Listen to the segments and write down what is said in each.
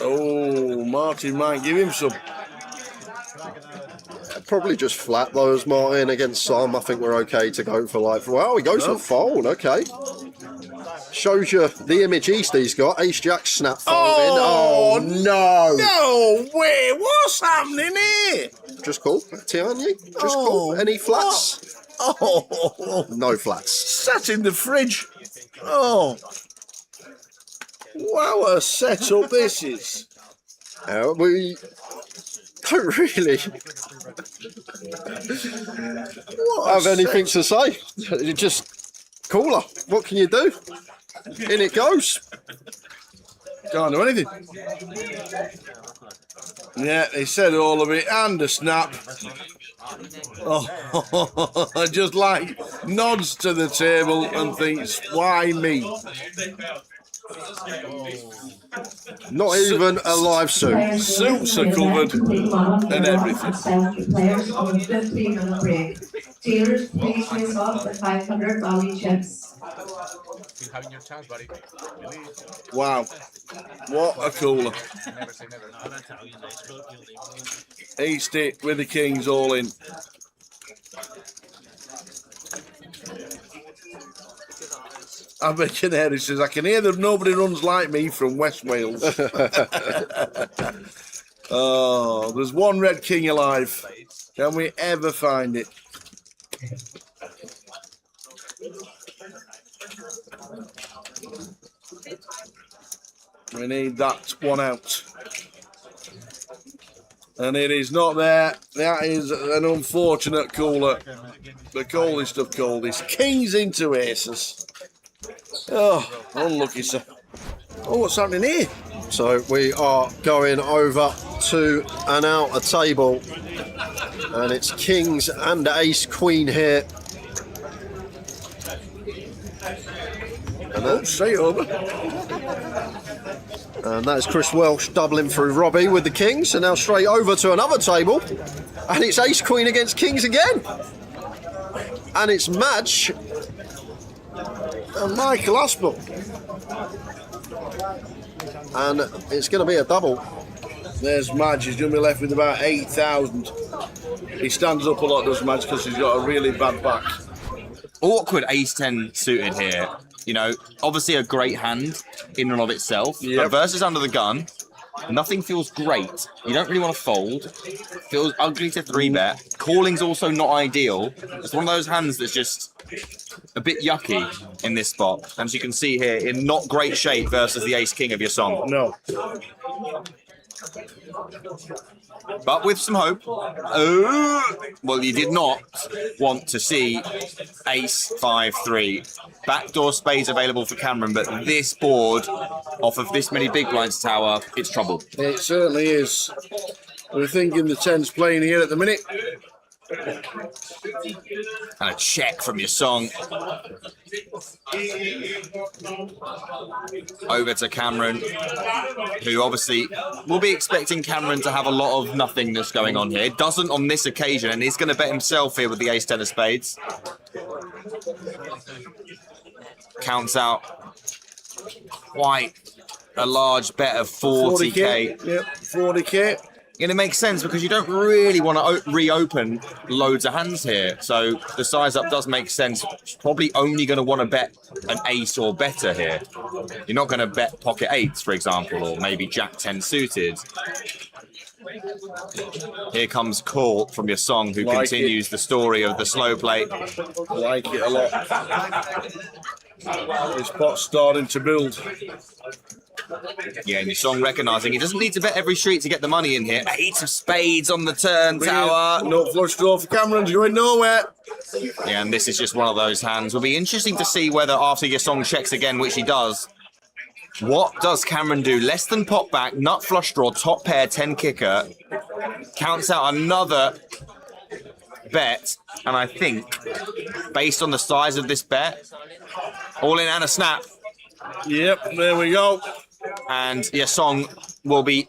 Oh, Martin might give him some. Probably just flat those, Martin, against some. I think we're okay to go for like, well, he goes for fold, okay. Shows you the image he's got. Ace Jack snap folding. Oh, no. No way. What's happening here? Just call, Tierney. Just call. Any flats? Oh, no flats. Sat in the fridge. Oh. What a setup this is. We don't really have anything to say. Just cooler. What can you do? In it goes. Can't do anything. Yeah, he said all of it, and a snap. Oh, just like nods to the table and thinks, why me? Not even a live suit. Suits are covered and everything. Taylor's please place off the 500 value chips. Having your chance, buddy. Wow, what a cooler. East it with the Kings all in. I bet you there, he says, I can hear that nobody runs like me from West Wales. Oh, there's one red king alive. Can we ever find it? We need that one out. And it is not there. That is an unfortunate cooler. The coldest of coldest. Kings into aces. Oh, unlucky, sir. Oh, what's happening here? So we are going over to and out a table. And it's Kings and Ace Queen here. And straight over. And that is Chris Welsh doubling through Robbie with the Kings. And now straight over to another table. And it's Ace Queen against Kings again. And it's Madge And Michael Aspel. And it's going to be a double. There's Madge. He's going to be left with about 8,000. He stands up a lot, does Madge, because he's got a really bad back. Awkward ace-10 suited here. You know, obviously a great hand in and of itself. Yep. But versus under the gun, nothing feels great. You don't really want to fold. Feels ugly to 3-bet. Calling's also not ideal. It's one of those hands that's just a bit yucky in this spot. And as you can see here, in not great shape versus the ace-king of your song. No. But with some hope. Oh, well, you did not want to see ace 5-3. Backdoor spades available for Cameron, but this board, off of this many big blinds tower, it's trouble. It certainly is. We're thinking the 10's playing here at the minute. And a check from your song. Over to Cameron, who obviously will be expecting Cameron to have a lot of nothingness going on here. Doesn't on this occasion, and he's going to bet himself here with the ace-10 of spades. Counts out quite a large bet of 40k. Yep, 40k. And it makes sense because you don't really want to reopen loads of hands here. So the size up does make sense. Probably only going to want to bet an ace or better here. You're not going to bet pocket eights, for example, or maybe jack 10 suited. Here comes Call from your song, who continues the story of the slow play. Like it a lot. This pot's starting to build. Yeah, and your song recognising he doesn't need to bet every street to get the money in here. Eight of spades on the turn tower. No flush draw for Cameron's going nowhere. Yeah, and this is just one of those hands. Will be interesting to see whether after your song checks again, which he does, what does Cameron do? Less than pot back, nut flush draw, top pair, 10 kicker. Counts out another bet, and I think, based on the size of this bet, all in and a snap. Yep, there we go. And your song will be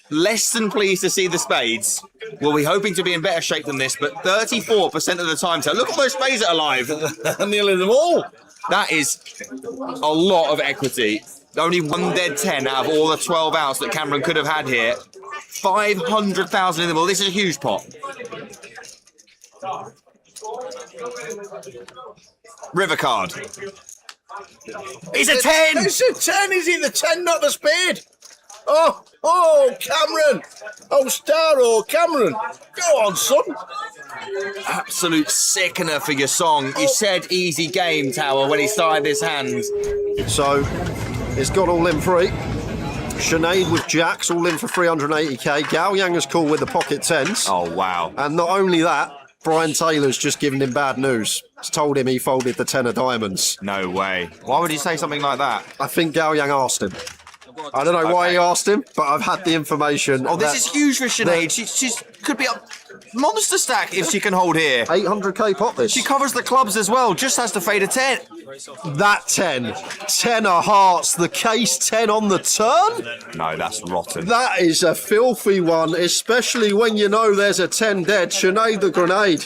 less than pleased to see the spades. We'll be hoping to be in better shape than this, but 34% of the time. So look at those spades that are alive. Nearly them all. That is a lot of equity Only one dead 10 out of all the 12 outs that Cameron could have had here. 500,000 in the ball. This is a huge pot. River card. It's a 10! It's a 10, is it? The 10, not the spade. Oh, Cameron. Oh, Starro, Cameron. Go on, son. Absolute sickener for your song. You said easy game, Tower, when he started this hand. So it's got all in free. Sinead with jacks, all in for 380k. Gao Yang is cool with the pocket tens. Oh, wow. And not only that, Brian Taylor's just given him bad news. He's told him he folded the 10 of diamonds. No way. Why would you say something like that? I think Gao Yang asked him. I don't know why he asked him, but I've had the information. Oh, this is huge for Sinead. She's could be a monster stack if she can hold here. 800k pot this. She covers the clubs as well, just has to fade a 10. That 10. 10 of hearts, the case 10 on the turn? No, that's rotten. That is a filthy one, especially when you know there's a 10 dead. Sinead the grenade.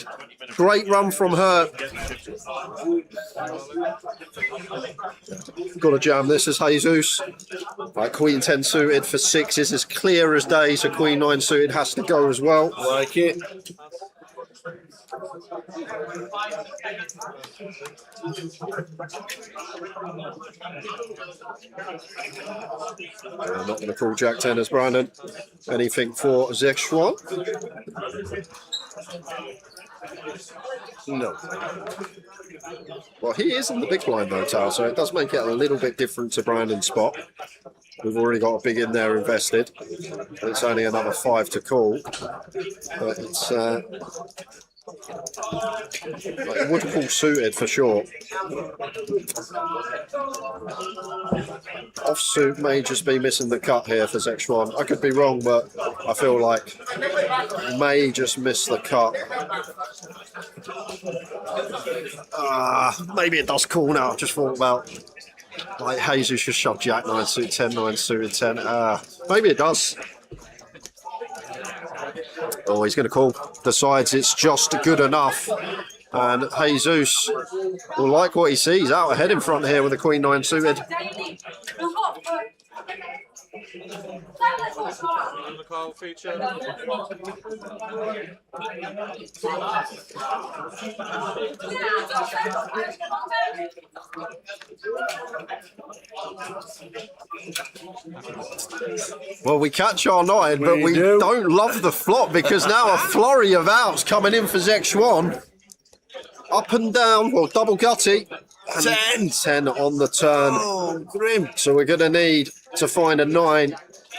Great run from her. Got to jam this as Jesus. Right, Queen 10 suited for 6 is as clear as day, so Queen 9 suited has to go as well. Like it. I'm not going to call Jack 10 as Brandon. Anything for Zexuan? No. Well, he is in the big blind though, Tal, so it does make it a little bit different to Brandon's spot. We've already got a big in there invested. It's only another 5 to call. But it's like would call suited for sure. Offsuit may just be missing the cut here for Zexuan. I could be wrong, but I feel like may just miss the cut. Maybe it does call now. Just thought about like Jesus should shove Jack 9 suited 10, 9 suited 10. Maybe it does. Oh, he's going to call. Decides it's just good enough. And Jesus will like what he sees. Out ahead in front here with the Queen 9 suited. Well, we catch our 9, but we don't love the flop because now a flurry of outs coming in for Zexuan. Up and down, well, double gutty. 10 on the turn. Oh, grim. So we're going to need to find a 9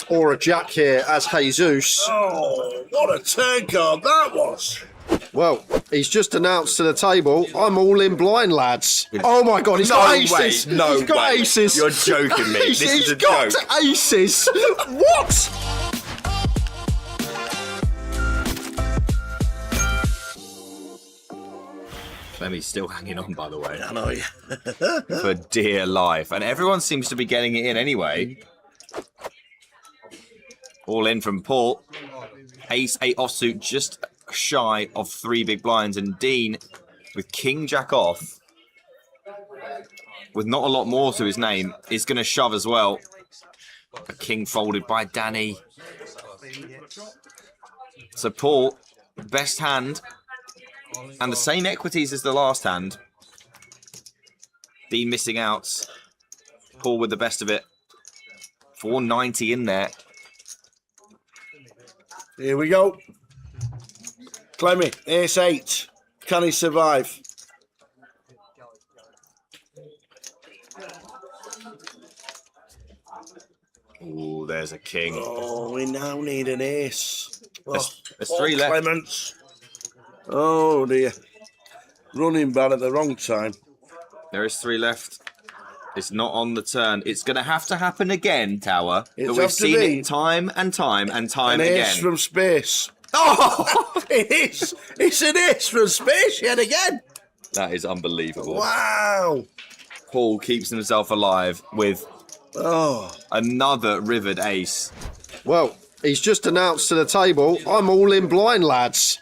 or a jack here as Jesus. Oh, what a turn card that was. Well, he's just announced to the table, I'm all in blind, lads. Oh my God, he's got aces. No he's got way. aces. You're joking me. This is a got joke. Aces. What? Clemmy's still hanging on, by the way. I know you. For dear life. And everyone seems to be getting it in anyway. All in from Paul. Ace 8 offsuit, just shy of 3 big blinds. And Dean with King Jack off, with not a lot more to his name, is going to shove as well. A king folded by Danny. So Paul, best hand. And the same equities as the last hand. Dean missing outs. Paul with the best of it. 490 in there. Here we go. Clemmy, ace 8. Can he survive? Ooh, there's a king. Oh, we now need an ace. There's 3 left. Clements. Oh dear. Running bad at the wrong time. There is 3 left. It's not on the turn. It's going to have to happen again, Tower. It's But we've have to seen be it time and time and time An again. ace from space. Oh, it is. It's an ace from space yet again. That is unbelievable. Wow. Paul keeps himself alive with another rivered ace. Well, he's just announced to the table, I'm all in blind, lads.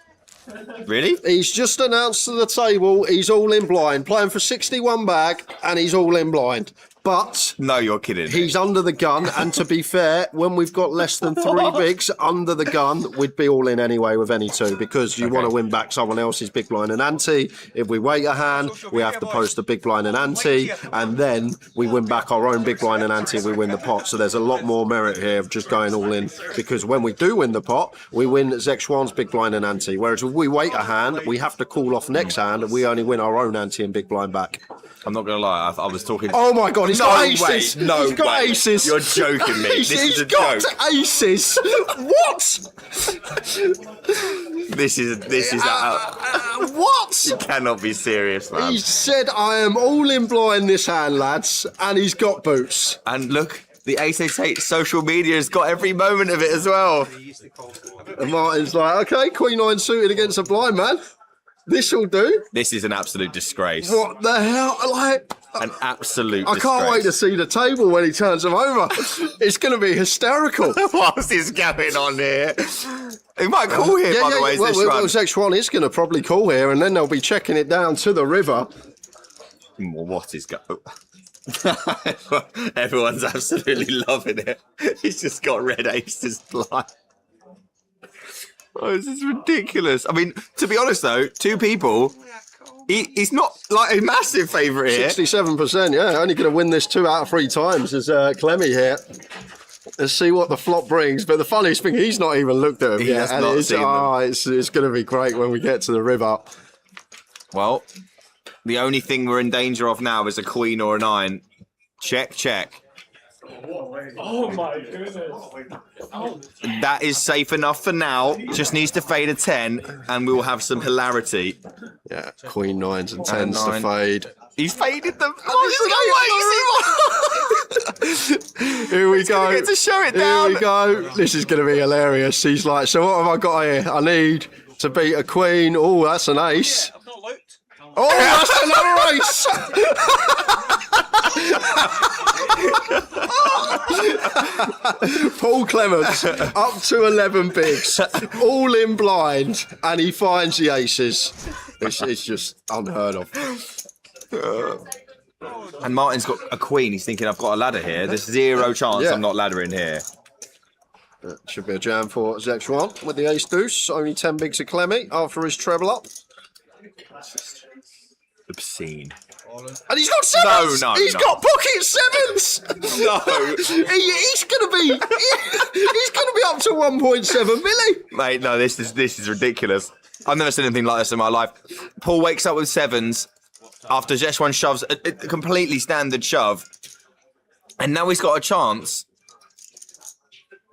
Really? He's just announced to the table he's all in blind, playing for 61 bag, and he's all in blind. But No, you're kidding. he's under the gun, and to be fair, when we've got less than 3 bigs under the gun, we'd be all in anyway with any 2 because you want to win back someone else's big blind and ante. If we wait a hand, we have to post a big blind and ante, and then we win back our own big blind and ante. We win the pot. So there's a lot more merit here of just going all in, because when we do win the pot, we win Zexuan's big blind and ante. Whereas if we wait a hand, we have to call off next hand, and we only win our own ante and big blind back. I'm not gonna lie. I was talking. Oh my god, he's got aces! No he's got way. aces! You're joking me. This is a got joke. aces! What? This is What? You cannot be serious, man. He said, I am all in blind this hand, lads, and he's got boots. And look, the Ace Ace 8 social media has got every moment of it as well. And Martin's like, okay, Queen 9 suited against a blind man. This'll do. This is an absolute disgrace. What the hell? Like, An absolute I disgrace. can't wait to see the table when he turns them over. It's going to be hysterical. What is going on here? He might call here, by the way, well, this run. Zexuan is going to probably call here, and then they'll be checking it down to the river. Well, what is going Everyone's absolutely loving it. He's just got red aces blind. Oh, this is ridiculous. I mean, to be honest though, 2 people, he's not like a massive favourite here. 67%, yeah. Only going to win this 2 out of 3 times is Clemmy here. Let's see what the flop brings. But the funniest thing, he's not even looked at him He yet. has And not it's, seen them. it's going to be great when we get to the river. Well, the only thing we're in danger of now is a queen or a 9. Check, check. Oh my goodness. That is safe enough for now. Just needs to fade a 10 and we'll have some hilarity. Yeah, Queen 9s and 10s to 9. fade. He's faded them. Here we go. Get to show it Here down. we go. This is going to be hilarious. He's like, so what have I got here? I need to beat a queen. Oh, that's an ace. I've not looked. Oh, that's another ace. Paul Clements up to 11 bigs, all in blind, and he finds the aces. It's just unheard of. And Martin's got a queen. He's thinking, I've got a ladder here. There's 0 chance Yeah. I'm not laddering here. Should be a jam for Zexuan with the ace deuce. Only 10 bigs to Clemmy after his treble up. Obscene. And he's got 7s! No, He's no. got pocket 7s! No. He's gonna be up to 1.7 milli. Mate, no, this is ridiculous. I've never seen anything like this in my life. Paul wakes up with 7s after Zexuan shoves a completely standard shove. And now he's got a chance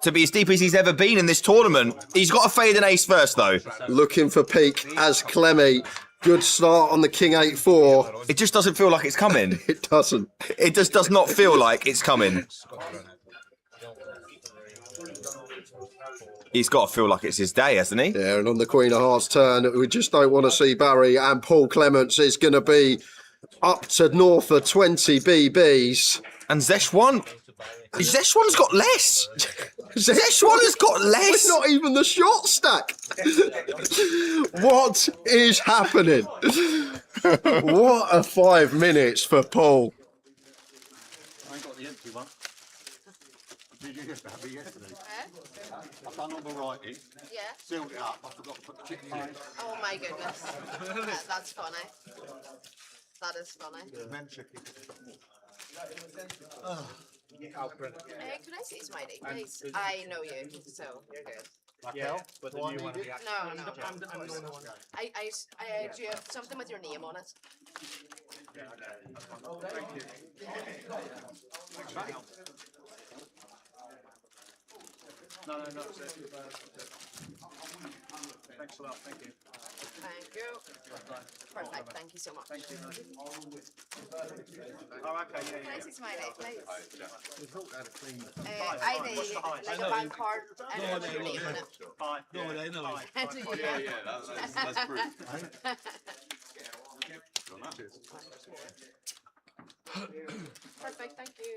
to be as deep as he's ever been in this tournament. He's got to fade an ace first, though. Looking for peak as Clemmy. Good start on the King 8-4. It just doesn't feel like it's coming. It doesn't. It just does not feel like it's coming. He's got to feel like it's his day, hasn't he? Yeah, and on the Queen of Hearts turn, we just don't want to see Barry, and Paul Clements is going to be up to north of 20 BBs. And Zexuan's got less. Zexuan has got less. It's not even the short stack. What is happening? What a 5 minutes for Paul. I ain't got the empty one. Did you get that yesterday? I've done all the writing, Yeah. sealed it up, I forgot to put the chicken in. Oh my goodness. That's funny. That is funny. Then chicken. Can I see Smiley, please? I know you, so you're good. Yeah, but the new one. No, I'm the one. I do you have something with your name on it? No, thanks a lot, thank you. Thank you. Perfect, thank you so much. Oh, okay, Can I see Smiley, please? We thought they had a clean. ID, like a bank card, and with your name on it. Hi. No, they know. Do you? That's brilliant. Perfect, thank you.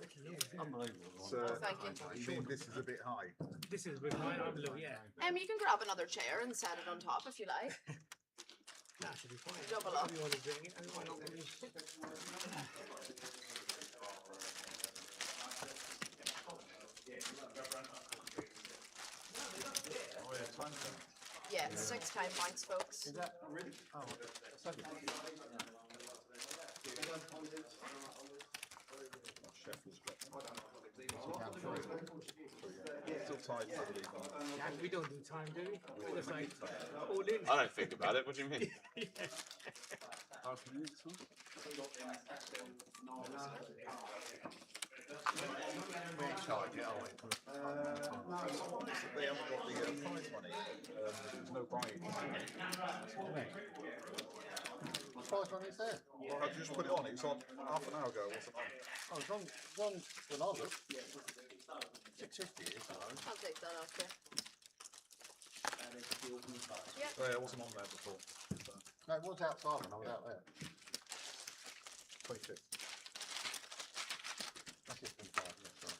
Thank you. Sean, this is a bit high. This is with my envelope, yeah. You can grab another chair and set it on top if you like. Double up. Yeah, 6 time points, folks. Is that really? Oh, that's only. Still tied, I believe. We don't do time, do we? We just like all in. I don't think about it. What do you mean? They haven't got the prize money. There's no buying. What prize money is there? Well, I just put it on. It was on half an hour ago. What's it on? Oh, it's on when I looked. 650 is I'll take that off there. Oh, yeah, it wasn't on there before. No, it was outside when I was out there. 22. That's it, 25, yeah, sorry.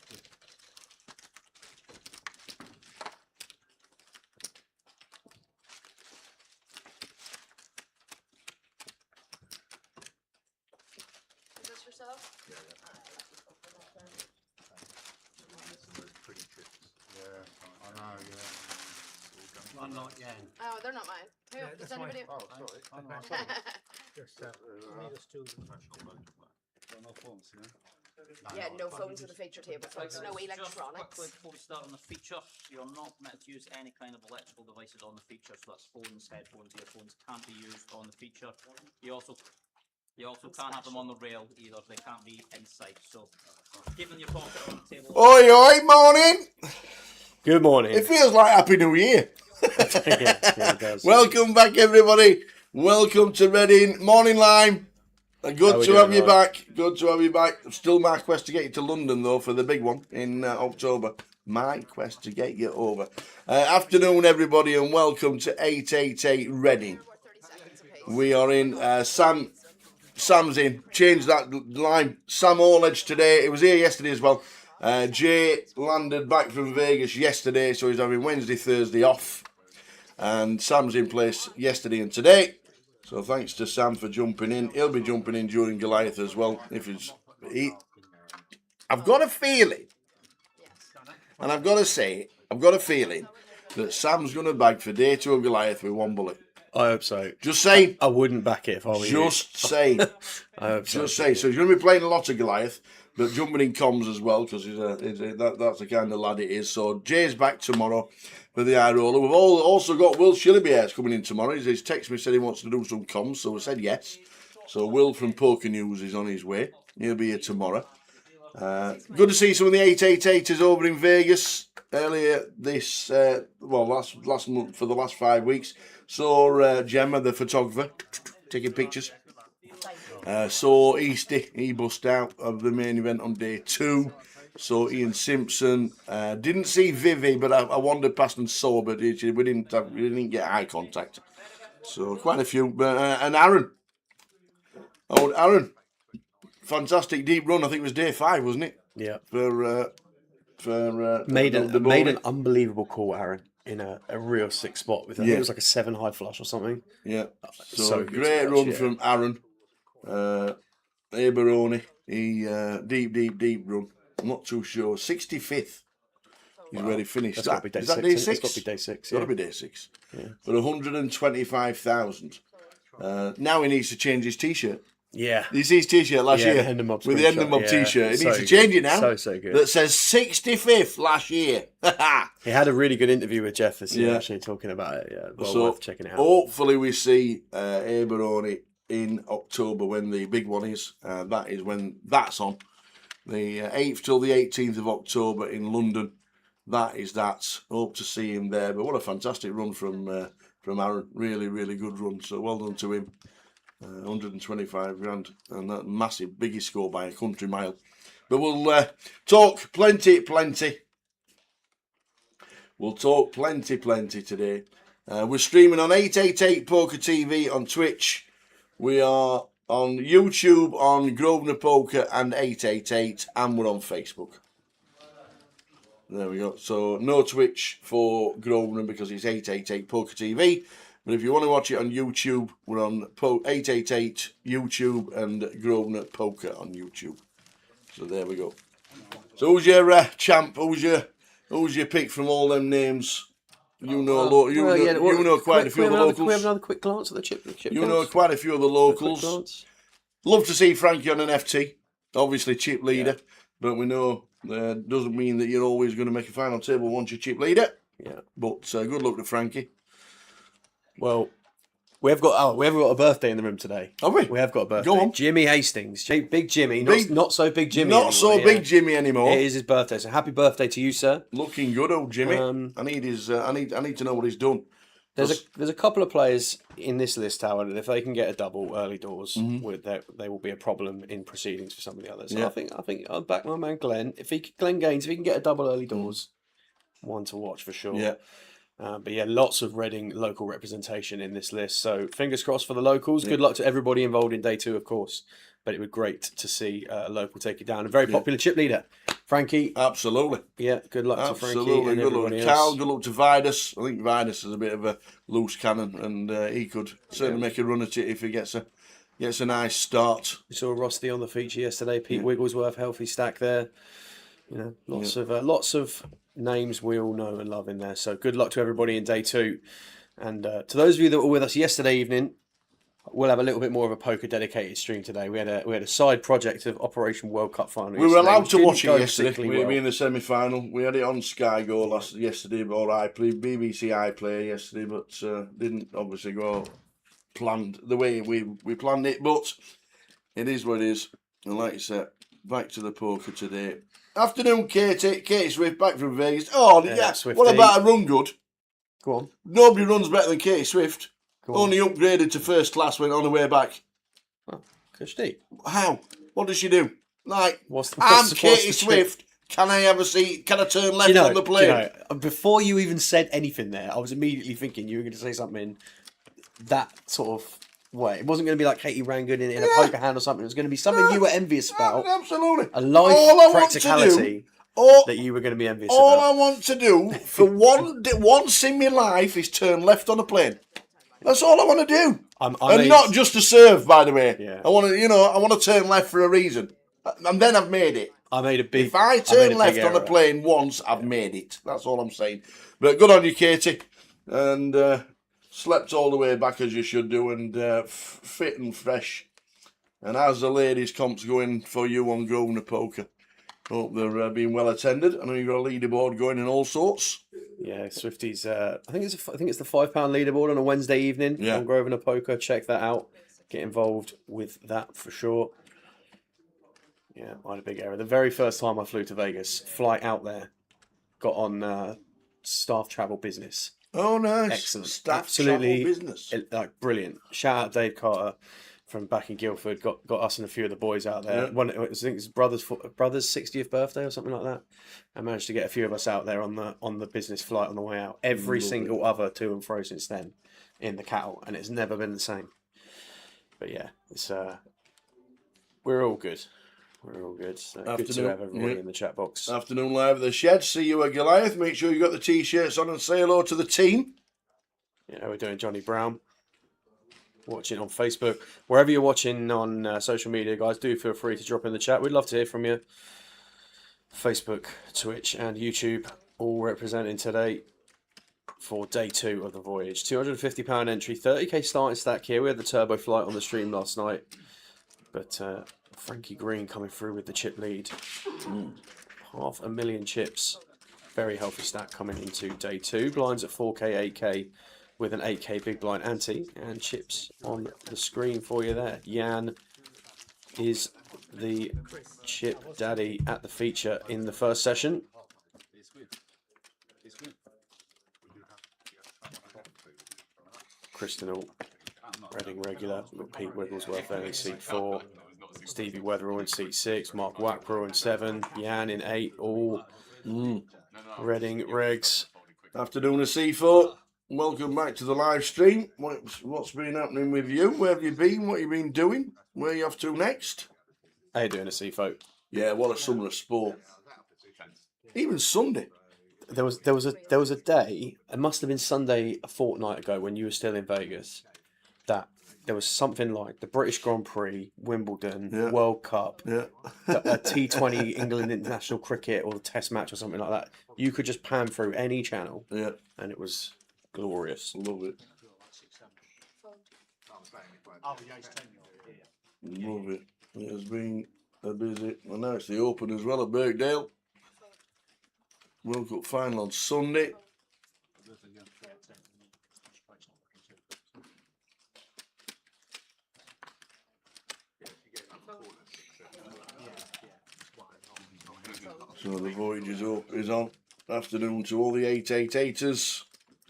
Is this yourself? Yeah. Pretty chips. Yeah, I know, yeah. One not yen. Oh, they're not mine. Who? Yeah, Does that's mine. anybody? Oh, sorry. I'm not Just need us two. no phones, Yeah, no phones at the feature table, folks. No Just quickly electronics. before we start on the feature, you're not meant to use any kind of electrical devices on the feature, so that's phones, headphones, earphones can't be used on the feature. You also can't have them on the rail either, they can't be inside, so keep them in your pocket or on the table. Oi, oi, morning. Good morning. It feels like Happy New Year. Yeah, it does. Welcome back, everybody. Welcome to Reading Morning Lime. Good to have you back. Good to have you back. Still my quest to get you to London, though, for the big one in October. My quest to get you over. Afternoon, everybody, and welcome to 888 Reading. We're 30 seconds apiece. We are in. Sam's in. Changed that line. Sam Orledge today. It was here yesterday as well. Jay landed back from Vegas yesterday, so he's having Wednesday, Thursday off. And Sam's in place yesterday and today. So thanks to Sam for jumping in. He'll be jumping in during Goliath as well. I've got a feeling, and I've got to say, I've got a feeling that Sam's going to bag for day 2 of Goliath with 1 bullet. I hope so. Just saying. I wouldn't back it if I were you. Just say. I hope so. Just say. So he's going to be playing a lot of Goliath, but jumping in comms as well, because that's the kind of lad it is. So Jay's back tomorrow for the eye roller. We've also got Will Shillibier's coming in tomorrow. He's texted me, said he wants to do some comms, so we said yes. So Will from Poker News is on his way. He'll be here tomorrow. Good to see some of the 888ers over in Vegas earlier this, last month, for the last 5 weeks. Saw Gemma, the photographer, taking pictures. Saw Easty, he bust out of the main event on day 2. Saw Ian Simpson. Didn't see Vivi, but I wandered past and saw, but we didn't get eye contact. So quite a few. And Aaron. Oh, Aaron. Fantastic deep run. I think it was day 5, wasn't it? Yeah. Made an unbelievable call, Aaron, in a real sick spot with I think it was like a 7 high flush or something. Yeah. So great run from Aaron. Eberoni. He deep run. I'm not too sure. 65th is where he finished. That's got to be day 6. Day 6? It's got to be day 6. Got to be day 6. Yeah. For 125,000. Now he needs to change his t-shirt. Yeah. You see his t-shirt last year? With the End of Mob t-shirt. He so needs to change it now. So good. That says 65th last year. He had a really good interview with Jeff this year, actually, talking about it. Yeah, well worth checking it out. Hopefully we see Eberoni in October when the big one is. That is when that's on. The 8th till the 18th of October in London. That is that. Hope to see him there. But what a fantastic run from Aaron. Really, really good run. So well done to him. 125 grand. And that massive, biggest score by a country mile. But we'll talk plenty. We'll talk plenty today. We're streaming on 888 Poker TV on Twitch. We are on YouTube, on Grosvenor Poker and 888, and we're on Facebook. There we go. So no Twitch for Grosvenor because it's 888 Poker TV. But if you want to watch it on YouTube, we're on 888 YouTube and Grosvenor Poker on YouTube. So there we go. So who's your champ? Who's your pick from all them names? You know, you know quite a few of the locals. Can we have another quick glance at the chip You know quite a few of the locals. Love to see Frankie on an FT. Obviously, chip leader. Yeah. But we know doesn't mean that you're always going to make a final table once you're chip leader. Yeah. But good luck to Frankie. Well, we've got a birthday in the room today. Have we? We have got a birthday. Go on. Jimmy Hastings. Big Jimmy. Not so big Jimmy Not anymore. so big Jimmy anymore. It is his birthday. So happy birthday to you, sir. Looking good, old Jimmy. I need to know what he's done. There's a couple of players in this list, however, if they can get a double early doors, they will be a problem in proceedings for some of the others. So I think I'll back my man Glenn. Glenn Gaines, if he can get a double early doors, one to watch for sure. Yeah. But yeah, lots of Reading local representation in this list. So fingers crossed for the locals. Good luck to everybody involved in day 2, of course. But it would be great to see a local take it down. A very popular chip leader, Frankie. Absolutely. Yeah, good luck to Frankie. Absolutely. And Good luck everybody to Cal. else. Good luck to Vidas. I think Vidas is a bit of a loose cannon, and he could certainly make a run at it if he gets a nice start. We saw Rusty on the feature yesterday. Pete Wigglesworth, healthy stack there. You know, lots of names we all know and love in there. So good luck to everybody in day 2. And to those of you that were with us yesterday evening, we'll have a little bit more of a poker dedicated stream today. We had a side project of Operation World Cup final. We were allowed to watch it yesterday. particularly We were well. in the semi-final. We had it on Sky Go yesterday, or BBC iPlayer yesterday, but didn't obviously go planned the way we planned it. But it is what it is. And like you said, back to the poker today. Afternoon, Katie Swift, back from Vegas. Oh, yeah. What about a run good? Go on. Nobody runs better than Katie Swift. Go on. Only upgraded to first class, went on the way back. Oh, Kirsty. How? What does she do? Like, What's I'm the Katie Swift. Can I have a seat? Can I turn left on the plane? Before you even said anything there, I was immediately thinking you were going to say something that sort of way. It wasn't going to be like Katie Rangoon in a poker hand or something. It was going to be something you were envious about. Absolutely. A life practicality that you were going to be envious all about. I want to do for once in my life is turn left on a plane. That's all I want to do. Not just to serve, by the way. Yeah. I want to turn left for a reason. And then I've made it. If I turn left on a plane once, I've made it. That's all I'm saying. But good on you, Katie. And slept all the way back as you should do, and fit and fresh. And as the ladies' comp's going for you on Grosvenor Poker, hope they're being well attended. I know you've got a leaderboard going in all sorts. Yeah, Swifties. I think it's the £5 leaderboard on a Wednesday evening on Grosvenor Poker. Check that out. Get involved with that for sure. Yeah, I had a big error. The very first time I flew to Vegas, flight out there, got on staff travel business. Oh, nice. Excellent. Staff Absolutely travel business. Brilliant. Shout out Dave Carter from back in Guildford. Got us and a few of the boys out there. Yeah. I think it's brother's 60th birthday or something like that. I managed to get a few of us out there on the business flight on the way out. Every single other to and fro since then in the cattle, and it's never been the same. But yeah, it's we're all good. We're all good. So good to have everybody in the chat box. Afternoon live at the shed. See you at Goliath. Make sure you got the t-shirts on and say hello to the team. Yeah, we're doing Johnny Brown. Watching on Facebook. Wherever you're watching on social media, guys, do feel free to drop in the chat. We'd love to hear from you. Facebook, Twitch and YouTube all representing today for day 2 of the voyage. £250 entry, 30k starting stack here. We had the turbo flight on the stream last night. But Frankie Green coming through with the chip lead. 500,000 chips. Very healthy stack coming into day 2. Blinds at 4k, 8k with an 8k big blind ante. And chips on the screen for you there. Jan is the chip daddy at the feature in the first session. Crystal Reading regular. Pete Wigglesworth there in seat 4. Stevie Weatherall in seat 6, Mark Wackborough in 7, Jan in 8, all Reading regs. Afternoon of C4. Welcome back to the live stream. What's been happening with you? Where have you been? What have you been doing? Where are you off to next? How you doing, a C-folk? Yeah, what a summer of sport. Even Sunday. there was a day. It must have been Sunday a fortnight ago when you were still in Vegas. That there was something like the British Grand Prix, Wimbledon, Yeah. World Cup, Yeah. a T20 England international cricket or Test match or something like that. You could just pan through any channel, Yeah. and it was glorious. Love it. Oh, yeah, he's 10 Love it. It has been a busy. Well, now it's the Open as well at Birkdale. World Cup final on Sunday. So the voyage is on. Afternoon to all the 888ers.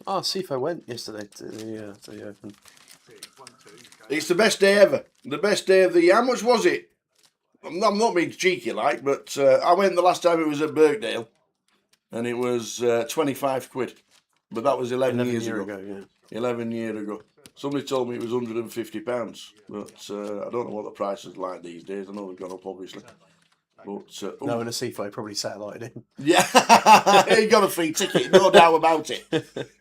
Ah, Sifo went yesterday to the Open. It's the best day ever. The best day of the year. How much was it? I'm not being cheeky like, but I went the last time it was at Birkdale, and it was 25 quid. But that was 11 years ago. Yeah. 11 years ago. Somebody told me it was £150, but I don't know what the price is like these days. I know they've gone up, obviously. But No, and a Sifo probably satellited in. yeah, he got a free ticket, no doubt about it.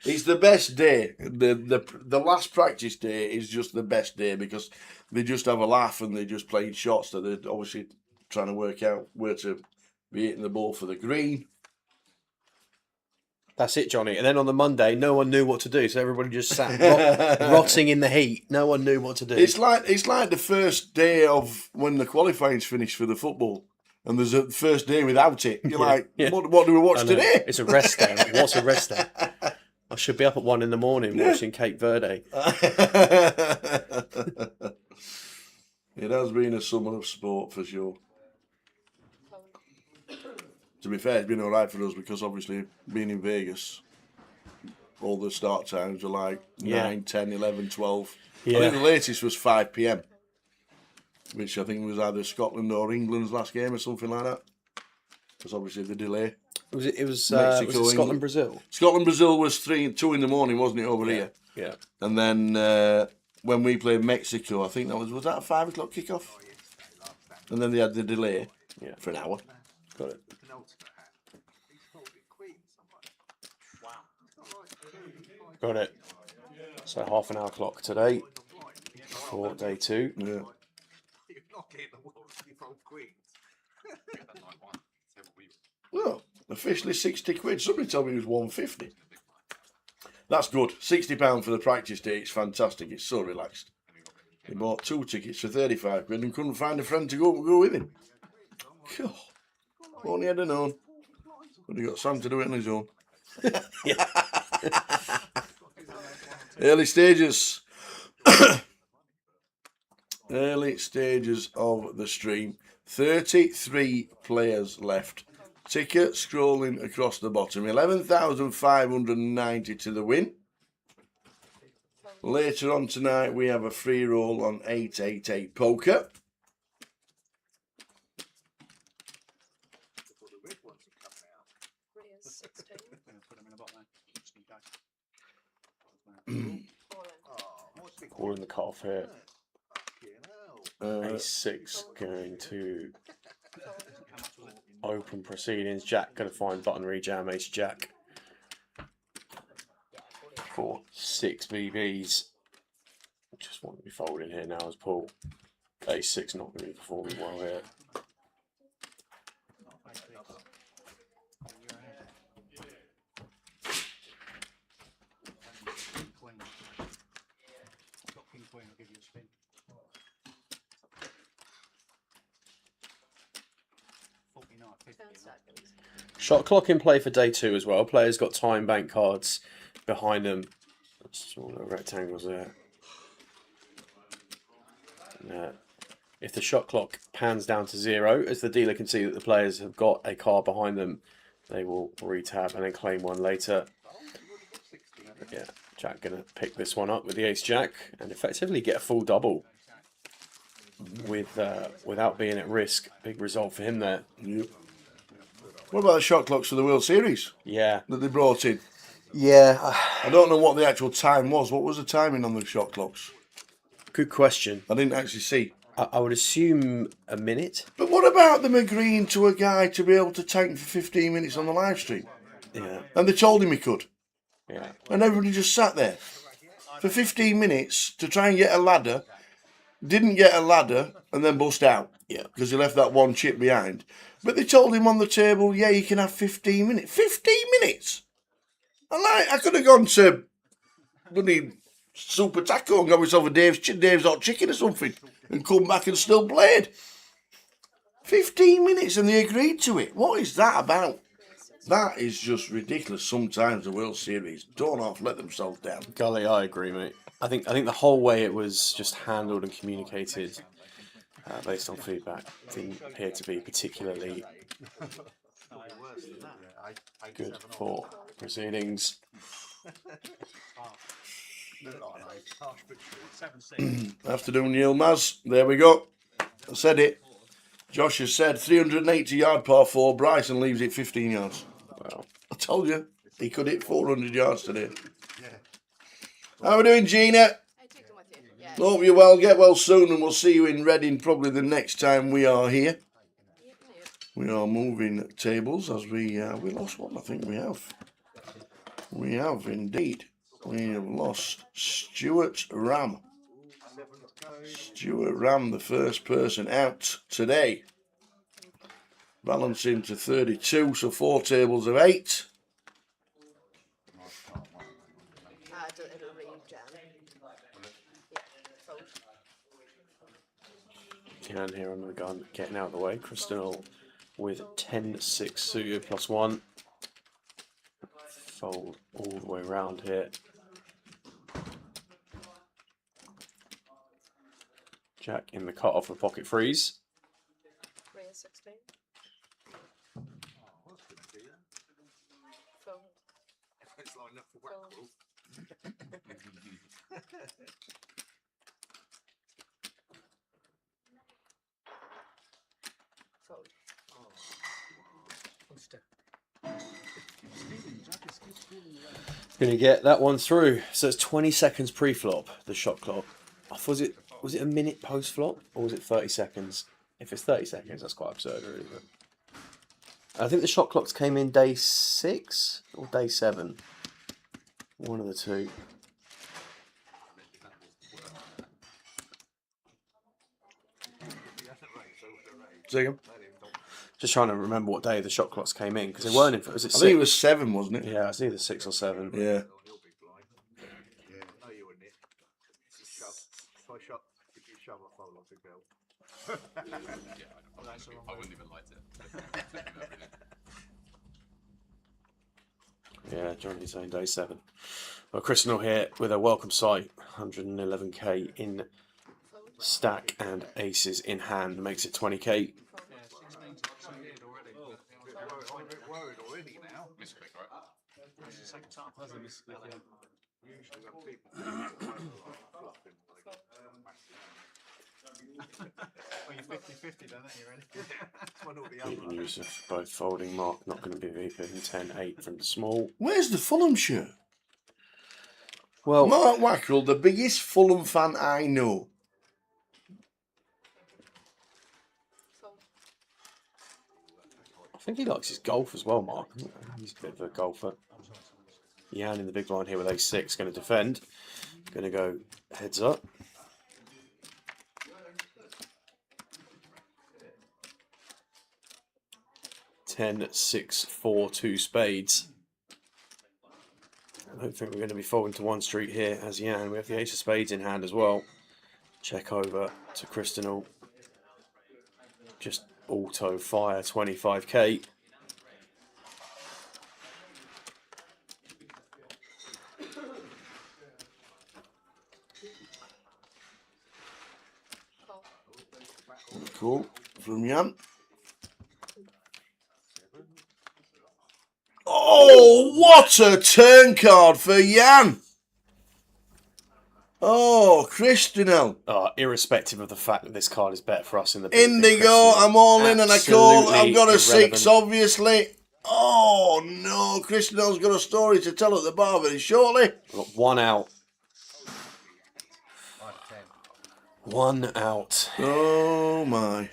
It's the best day. The last practice day is just the best day because they just have a laugh and they just play shots that they're obviously trying to work out where to be hitting the ball for the green. That's it, Johnny. And then on the Monday, no one knew what to do, so everybody just sat rotting in the heat. No one knew what to do. It's like the first day of when the qualifying's finished for the football. And there's a first day without it. You're like, what do we watch today? It's a rest day. What's a rest day? I should be up at 1 a.m. watching Cape Verde. It has been a summer of sport for sure. To be fair, it's been all right for us because obviously being in Vegas, all the start times were like 9, 10, 11, 12. I think the latest was 5 p.m. which I think was either Scotland or England's last game or something like that. Because obviously the delay. It was Mexico, Scotland, Brazil? Scotland, Brazil was 2 in the morning, wasn't it, over here? Yeah. And then when we played Mexico, I think was that a 5 o'clock kickoff? And then they had the delay for an hour. Got it. Got it. So half an hour clock today for day 2. Yeah. Well, officially 60 quid. Somebody told me it was 150. That's good. £60 for the practice day. It's fantastic. It's so relaxed. He bought 2 tickets for 35 quid and couldn't find a friend to go with him. God, only had known. But he got Sam to do it on his own. Early stages. Early stages of the stream. 33 players left. Ticker scrolling across the bottom. 11,590 to the win. Later on tonight, we have a free roll on 888 poker. Calling the cutoff here. Ace-6 going to open proceedings. Jack going to find button rejam. Ace-Jack for 6 VBs. Just want to be folding here now as Paul. Ace-6 not going to be performing well here. Shot clock in play for day 2 as well. Players got time bank cards behind them. Smaller rectangles there. If the shot clock pans down to 0, as the dealer can see that the players have got a card behind them, they will retab and then claim one later. But yeah, Jack going to pick this one up with the Ace-Jack and effectively get a full double without being at risk. Big result for him there. Yep. What about the shot clocks for the World Series? Yeah. That they brought in? Yeah. I don't know what the actual time was. What was the timing on the shot clocks? Good question. I didn't actually see. I would assume a minute. But what about them agreeing to a guy to be able to tank for 15 minutes on the live stream? Yeah. And they told him he could. Yeah. And everybody just sat there for 15 minutes to try and get a ladder. Didn't get a ladder and then bust out. Yeah. Because he left that one chip behind. But they told him on the table, yeah, you can have 15 minutes. 15 minutes? I could have gone to bloody Super Taco and got myself a Dave's Hot Chicken or something and come back and still played. 15 minutes and they agreed to it. What is that about? That is just ridiculous. Sometimes the World Series don't half let themselves down. Golly, I agree, mate. I think the whole way it was just handled and communicated based on feedback didn't appear to be particularly good for proceedings. Afternoon, Yilmaz. There we go. I said it. Josh has said 380 yard par 4. Bryson leaves it 15 yards. Wow. I told you. He could hit 400 yards today. How are we doing, Gina? Hope you're well. Get well soon, and we'll see you in Reading probably the next time we are here. We are moving tables as we lost one. I think we have. We have indeed. We have lost Stuart Ram. Stuart Ram, the first person out today. Balancing to 32, so 4 tables of 8. Jan here on the gun, getting out of the way. Crystal with 10-6 suited +1. Fold all the way around here. Jack in the cut off for pocket freeze. Gonna get that one through. So it's 20 seconds pre-flop, the shot clock. Was it a minute post-flop or was it 30 seconds? If it's 30 seconds, that's quite absurd, really. But I think the shot clocks came in day 6 or day 7. One of the two. Second. Just trying to remember what day the shot clocks came in because they weren't in. Was it? I think it was 7, wasn't it? Yeah, it's either 6 or 7. Yeah. Yeah, Johnny's saying day 7. Well, Crystal here with a welcome sight, 111k in stack and aces in hand, makes it 20k. Even use of both folding. Mark not going to be VP 10-8 from the small. Where's the Fulham shirt? Well, Mark Wackrell, the biggest Fulham fan I know. I think he likes his golf as well, Mark. He's a bit of a golfer. Jan in the big blind here with a6, going to defend. Going to go heads up. Ten, 6, 4, 2 spades. I don't think we're going to be folding to one street here as Jan. We have the ace of spades in hand as well. Check over to Crystal. Just auto fire 25k. Cool. From Jan. Oh, what a turn card for Jan. Oh, Christinel. Irrespective of the fact that this card is better for us in the Indigo, I'm all in and I call. I've got a irrelevant. 6, obviously. Oh, no. Christinel's got a story to tell at the bar very shortly. We've got one out. One out. Oh, my.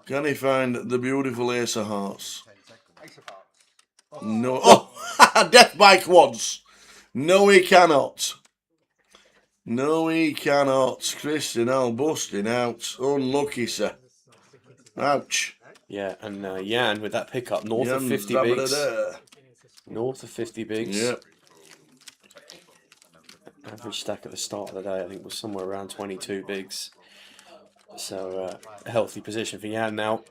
Can he find the beautiful Ace of Hearts? No. Oh, death by quads. No, he cannot. No, he cannot. Christian Al busting out. Unlucky, sir. Ouch. Yeah, and Jan with that pickup north of Jan 50 bigs. Zabadada. North of 50 bigs. Yep. Average stack at the start of the day, I think, was somewhere around 22 bigs. So, a healthy position for Jan now.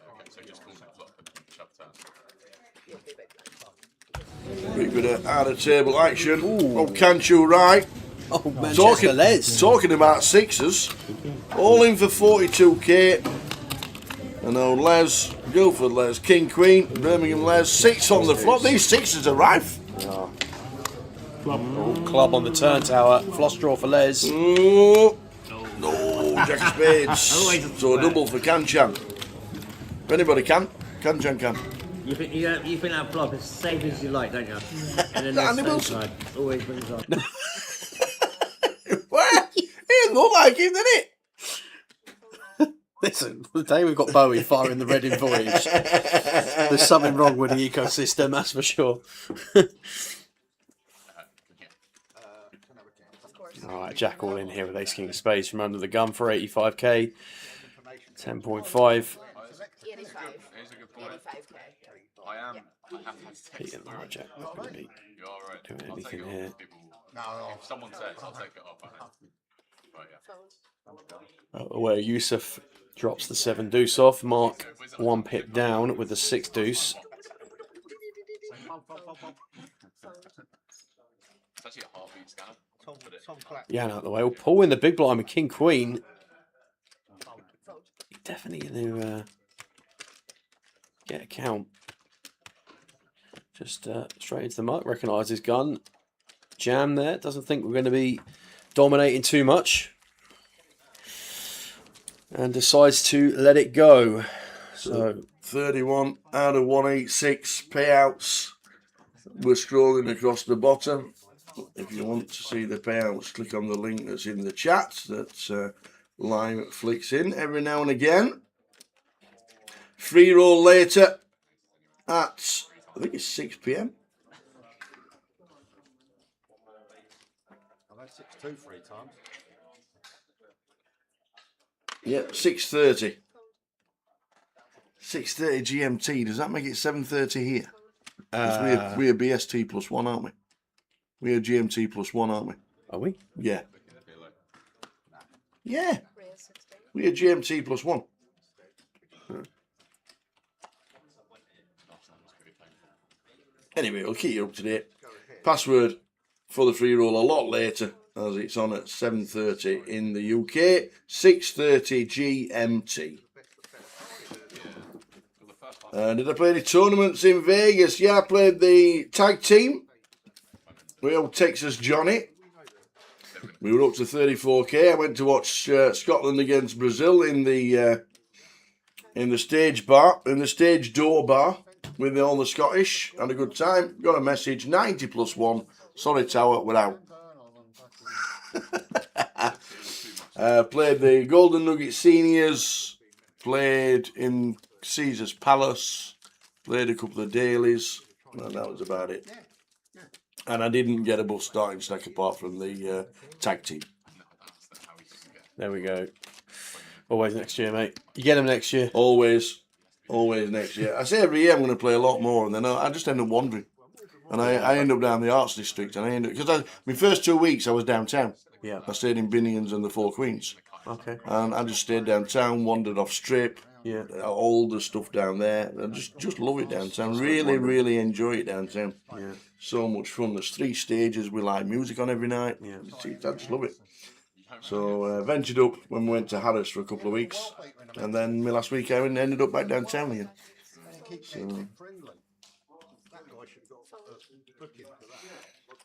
Big bit of out of table action. Oh, can't you right? Oh, Manchester Les. Talking about sixes. All in for 42k. And old Les, Guildford Les, King Queen, Birmingham Les, 6 on the flop. These sixes are rife. Oh. Club on the turn tower. Floss draw for Les. Oh, no, Jack of Spades. So a double for Kanchan. If anybody can, Kanchan can. You think that flop is safe as you like, don't you? And then Andy there's Wilson. side. Always brings up. What? It looked like him, didn't it? Listen, the day we've got Bowie firing the Reading Voyage, there's something wrong with the ecosystem, that's for sure. Alright, Jack all in here with Ace King of Spades from under the gun for 85k. 10.5. 85. 85k. I am. I have to Pete and Laura Jack not going to be doing anything here. If someone says, I'll take it off. But yeah. Where Yusuf drops the 7 deuce off, Mark 1 pip down with the 6 deuce. It's actually a heartbeat scanner. Jan out the way. Well, Paul in the big blind with King Queen. Definitely going to get a count. Just straight into the mark. Recognise his gun. Jam there. Doesn't think we're going to be dominating too much. And decides to let it go. So 31 out of 186 payouts. We're scrolling across the bottom. If you want to see the payouts, click on the link that's in the chat. That's live flicks in every now and again. Free roll later at, I think it's 6 p.m. I've had 6-2 3 times. Yep, 6:30. 6:30 GMT. Does that make it 7:30 here? 'Cause we're BST plus 1, aren't we? We're GMT plus 1, aren't we? are we? Yeah. Yeah. We're GMT plus 1. Anyway, I'll keep you up to date. Password for the free roll a lot later, as it's on at 7:30 in the UK, 6:30 GMT. Did I play any tournaments in Vegas? Yeah, I played the tag team. We old Texas Johnny. We were up to 34k. I went to watch Scotland against Brazil in the stage bar, in the stage door bar with all the Scottish. Had a good time. Got a message 90 plus 1. Sorry, Tower, we're out. Played the Golden Nugget Seniors. Played in Caesar's Palace. Played a couple of dailies. And that was about it. And I didn't get above starting stack apart from the tag team. There we go. Always next year, mate. You get them next year. Always next year. I say every year I'm going to play a lot more, and then I just end up wandering. And I end up down the Arts District, and I end up, because my first 2 weeks I was downtown. Yeah. I stayed in Binions and the Four Queens. Okay. And I just stayed downtown, wandered off Strip. Yeah. All the stuff down there. I just love it downtown. Really enjoy it downtown. Yeah. So much fun. There's 3 stages with live music on every night. Yeah. I just love it. So ventured up when we went to Harris for a couple of weeks, and then my last week I ended up back downtown again. So.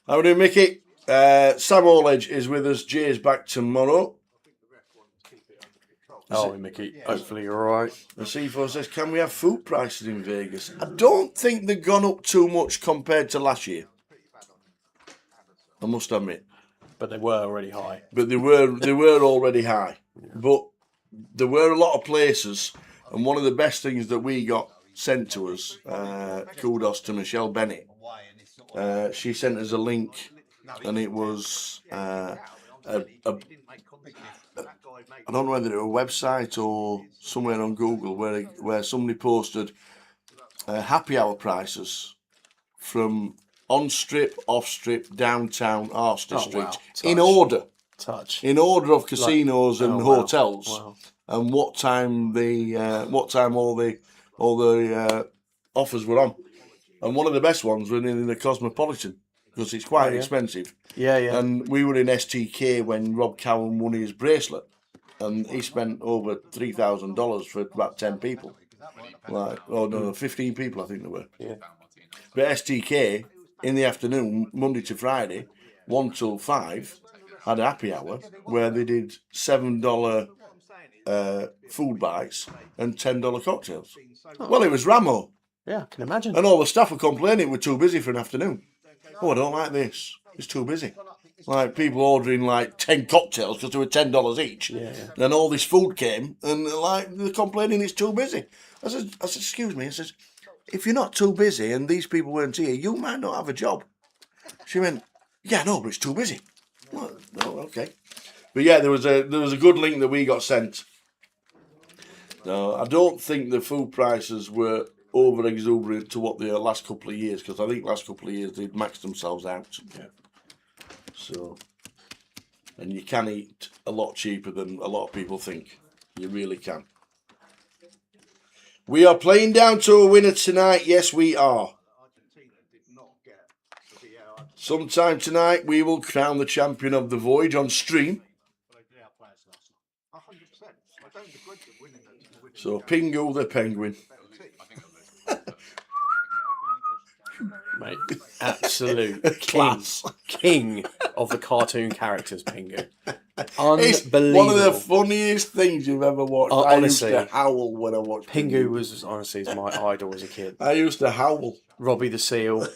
How are we doing, Mickey? Sam Allledge is with us. Jay's back tomorrow. Oh, Mickey. Hopefully you're all right. The C4 says, can we have food prices in Vegas? I don't think they've gone up too much compared to last year. I must admit. But they were already high. But they were already high. But there were a lot of places, and one of the best things that we got sent to us. Kudos to Michelle Bennett. She sent us a link, and it was I don't know whether it was a website or somewhere on Google where somebody posted happy hour prices from on strip, off strip, downtown, Arster Street in order. In order of casinos and hotels, and what time all the offers were on, and one of the best ones were in the Cosmopolitan because it's quite expensive. Yeah. And we were in STK when Rob Cowan won his bracelet, and he spent over $3,000 for about 10 people. 15 people I think there were. Yeah. But STK in the afternoon, Monday to Friday, 1 till 5. Had a happy hour where they did $7 food bites and $10 cocktails. Well, it was Ramo. Yeah, I can imagine. And all the staff were complaining we're too busy for an afternoon. Oh, I don't like this. It's too busy. Like people ordering like 10 cocktails because they were $10 each. Yeah. Then all this food came and like they're complaining it's too busy. I said, excuse me. I said, if you're not too busy and these people weren't here, you might not have a job. She went, yeah, no, but it's too busy. Oh, okay. But yeah, there was a good link that we got sent. No, I don't think the food prices were over exuberant to what they are last couple of years, because I think last couple of years they'd maxed themselves out. Yeah. So, and you can eat a lot cheaper than a lot of people think. You really can. We are playing down to a winner tonight. Yes, we are. Sometime tonight we will crown the champion of the voyage on stream. So Pingu the Penguin. Mate, absolute king of the cartoon characters, Pingu. Unbelievable. It's one of the funniest things you've ever watched. Honestly, I used to howl when I watched Pingu. Was honestly my idol as a kid. I used to howl. Robbie the Seal.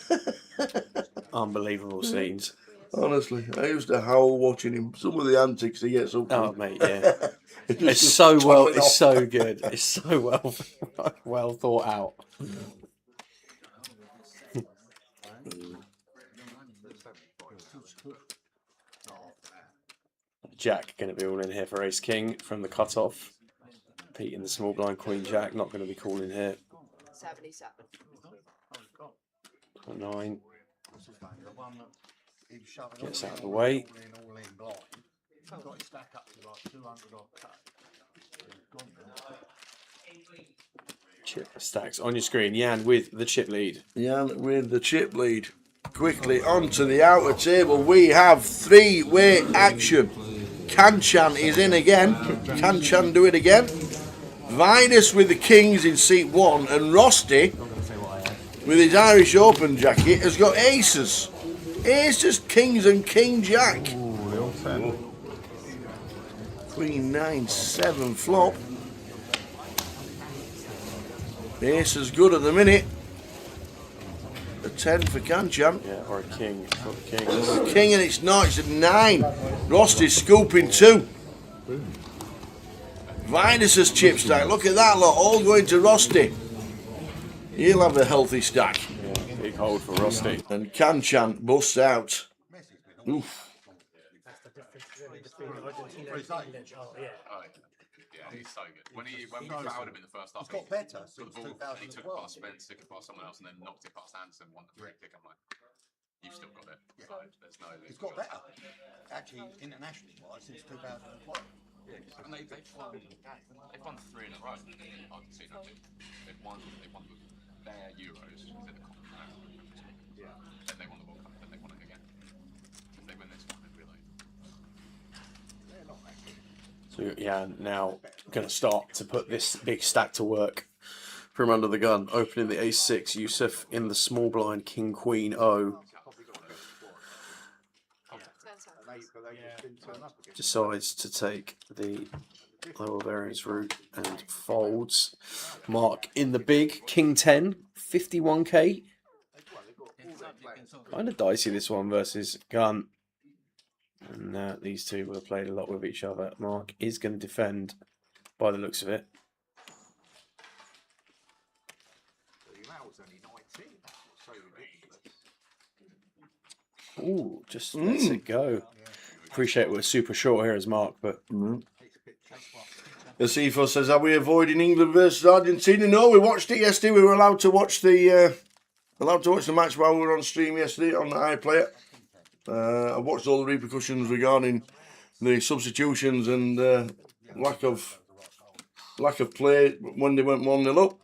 Unbelievable scenes. Honestly, I used to howl watching him. Some of the antics he gets up. Oh, mate, yeah. It's so well. It's so good. It's so well thought out. Jack going to be all in here for Ace King from the cut-off. Pete in the small blind Queen Jack not going to be calling here. 77. 9. Gets out of the way. Chip stacks on your screen. Jan with the chip lead. Jan with the chip lead. Quickly onto the outer table. We have three-way action. Kanchan is in again. Kanchan do it again. Vinus with the Kings in seat 1, and Rusty with his Irish Open jacket has got aces. Aces, Kings and King Jack. Queen 9, 7 flop. Ace is good at the minute. A 10 for Kanchan. Yeah, or a king. For the king. A king, and it's not. It's at 9. Rosty's scooping 2. Vinus's chip stack. Look at that lot. All going to Rusty. He'll have a healthy stack. Yeah, big hold for Rusty. And Kanchan busts out. Oof. Yeah, he's so good. When we fouled him in the first half, he got better. He took it past Spence, took it past someone else, and then knocked it past Anderson. Won the free kick. I'm like, you've still got it. Yeah. There's no. He's got better. Actually, internationally wise, since 2012. And they've won 3 in a row. Argentina, they've won their Euros. Then they won the World Cup. Then they won it again. If they win this one, they'd be like. So yeah, now going to start to put this big stack to work from under the gun. Opening the ace-6, Yusuf in the small blind, King Queen O. Decides to take the lower variance route and folds. Mark in the big, King 10, 51k. Kind of dicey this one versus Gun. And these two will have played a lot with each other. Mark is going to defend by the looks of it. Ooh, just lets it go. Appreciate we're super short here as Mark, but The CFO says, "Are we avoiding England versus Argentina?" No, we watched it yesterday. We were allowed to watch the match while we were on stream yesterday on the iPlayer. I watched all the repercussions regarding the substitutions and lack of play when they went 1-0 up.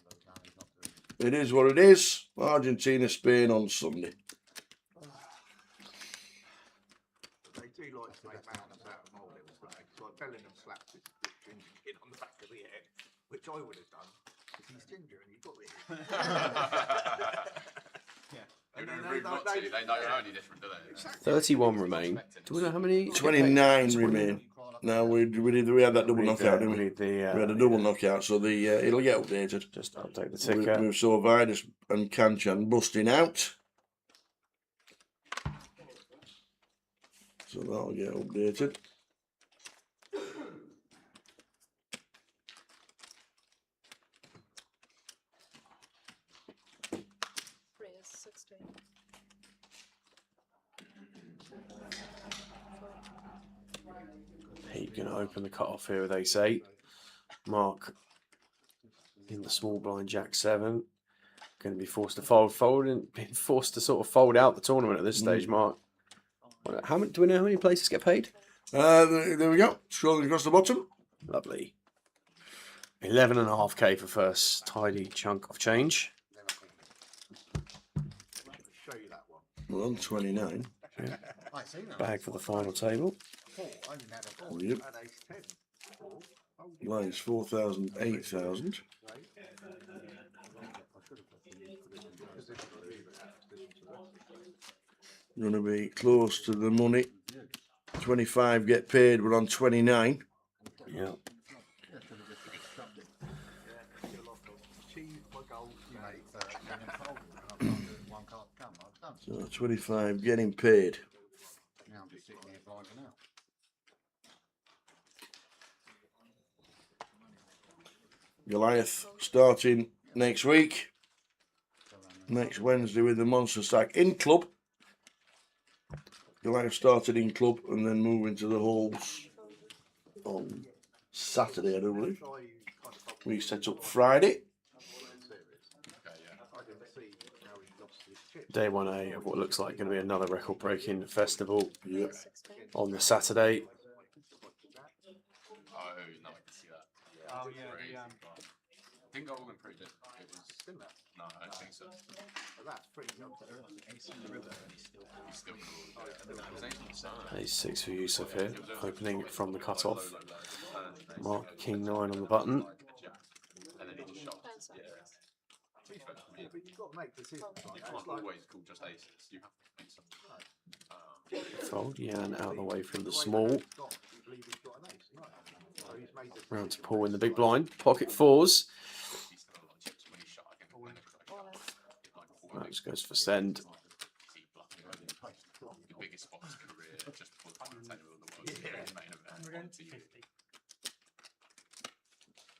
It is what it is. Argentina, Spain on Sunday. They do like to make mountains out of molehills, don't they? So Bellingham slapped his kid on the back of the head, which I would have done because he's ginger and he got it. They know only different, do they? 31 remain. Do we know how many? 29 remain. No, we had that double knockout, didn't we? We had a double knockout, so it'll get updated. Just update the ticker. We saw Vidus and Kanchan busting out. So that'll get updated. He's going to open the cut-off here with ace-8. Mark in the small blind jack 7. Going to be forced to being forced to sort of fold out the tournament at this stage, Mark. Do we know how many places get paid? There we go. Scrolling across the bottom. Lovely. 11.5k for first tidy chunk of change. We're on 29. Yeah. Bag for the final table. Yep. Lines 4,000, 8,000. Going to be close to the money. 25 get paid. We're on 29. Yeah. So 25 getting paid. Goliath starting next week. Next Wednesday with the Monster Stack in club. Goliath started in club and then moving to the halls on Saturday, I do believe. We set up Friday. Day 1A of what looks like going to be another record-breaking festival on the Saturday. Oh, no, I can see that. Yeah. Oh, yeah. Didn't go all in pre, did it? Was, no, I don't think so. That's pretty good. He's still cool. Ace 6 for Yusuf here, opening from the cut-off. Mark King 9 on the button. And then he just shot. Yeah. But you've got to make decisions. You can't always call just aces. You have to make some. Fold Yan out of the way from the small. Round to Paul in the big blind. Pocket fours. That just goes for send.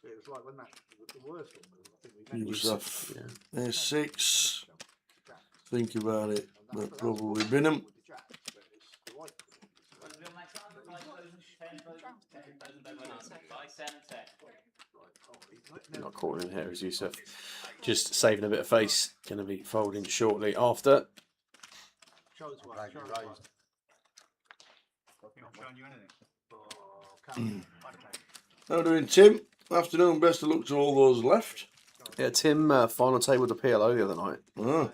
It was like when that the worst one. Yusuf, A6. Think about it. But probably Binham. Not calling in here as Yusuf. Just saving a bit of face. Going to be folding shortly after. How doing, Tim? Afternoon. Best of luck to all those left. Yeah, Tim final table to PLO the other night. Oh.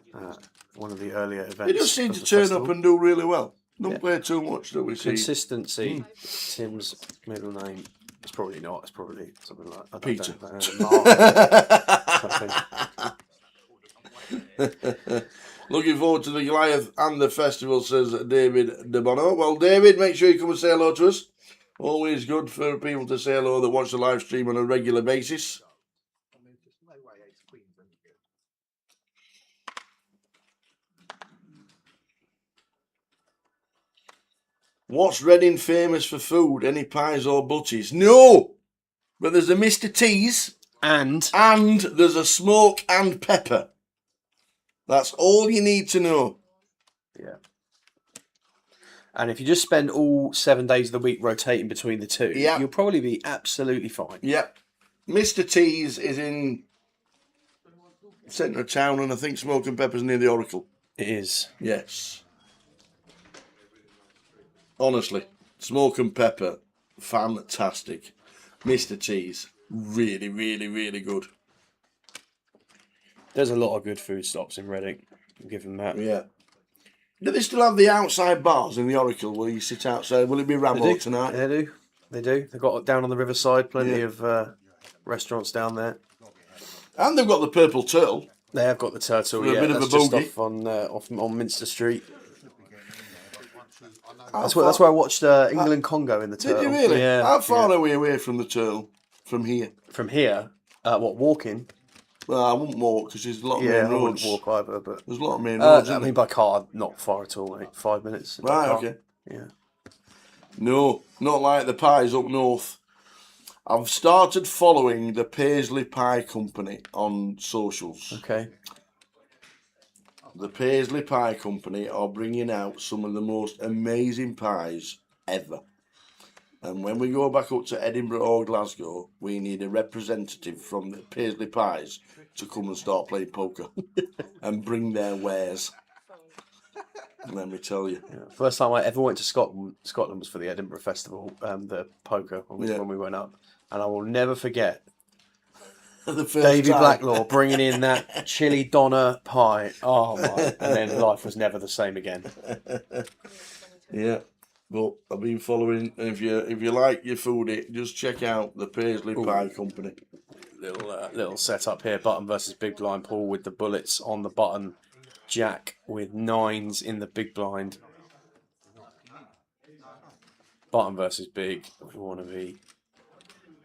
One of the earlier events. He just seems to turn up and do really well. Don't play too much, do we see? Consistency. Tim's middle name. It's probably not. It's probably something like Peter. Looking forward to the Goliath and the festival, says David De Bono. Well, David, make sure you come and say hello to us. Always good for people to say hello that watch the live stream on a regular basis. What's Reading famous for food? Any pies or butties? No! But there's a Mr. T's. And there's a smoke and pepper. That's all you need to know. Yeah. And if you just spend all 7 days of the week rotating between the two, you'll probably be absolutely fine. Yep. Mr. T's is in centre of town, and I think Smoke and Pepper's near the Oracle. It is. Yes. Honestly, Smoke and Pepper, fantastic. Mr. T's, really, really, really good. There's a lot of good food stops in Reading. I'll give them that. Yeah. Do they still have the outside bars in the Oracle where you sit outside? Will it be Rambo tonight? They do. They do. They've got down on the riverside plenty of restaurants down there. And they've got the Purple Turtle. They have got the Turtle, For a bit of that's a just bogey. off on Minster Street. That's where I watched England Congo in the Turtle. Did you really? Yeah. How far are we away from the Turtle? From here? From here? Walking? Well, I wouldn't walk because there's a lot of main I roads. wouldn't walk either, but there's a lot of main roads. I mean, by car, not far at all, mate. 5 minutes. Right, okay. Yeah. No, not like the pies up north. I've started following the Paisley Pie Company on socials. Okay. The Paisley Pie Company are bringing out some of the most amazing pies ever. And when we go back up to Edinburgh or Glasgow, we need a representative from the Paisley Pies to come and start playing poker and bring their wares. Let me tell you. Yeah. First time I ever went to Scotland was for the Edinburgh Festival, the poker, when we went up. And I will never forget Davy Blacklaw bringing in that chili doner pie. Oh, my. And then life was never the same again. Yeah. But I've been following. If you like your foodie, just check out the Paisley Pie Company. Little setup here: button versus big blind pool with the bullets on the button, jack with 9s in the big blind. Button versus big. We want to be.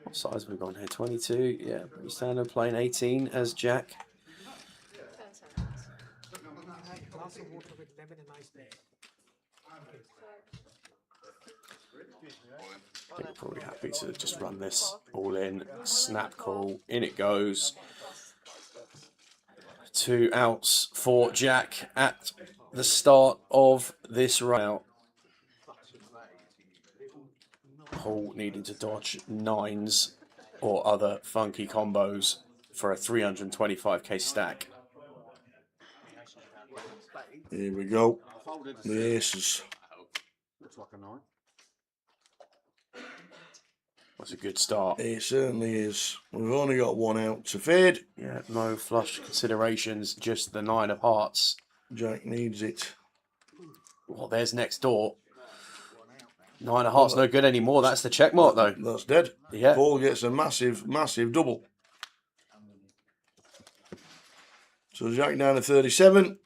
What size have we gone here? 22. Yeah, pretty standard. Playing 18 as jack. Glass of water with lemon and ice. I think we're probably happy to just run this all in. Snap call. In it goes. 2 outs for Jack at the start of this round. Paul needing to dodge 9s or other funky combos for a 325k stack. Here we go. The aces. Looks like a 9. That's a good start. It certainly is. We've only got 1 out to fade. Yeah, no flush considerations, just the 9 of hearts. Jack needs it. Well, there's next door. 9 of hearts, no good anymore. That's the check mark, though. That's dead. Yeah. Paul gets a massive, massive double. So Jack down to 37.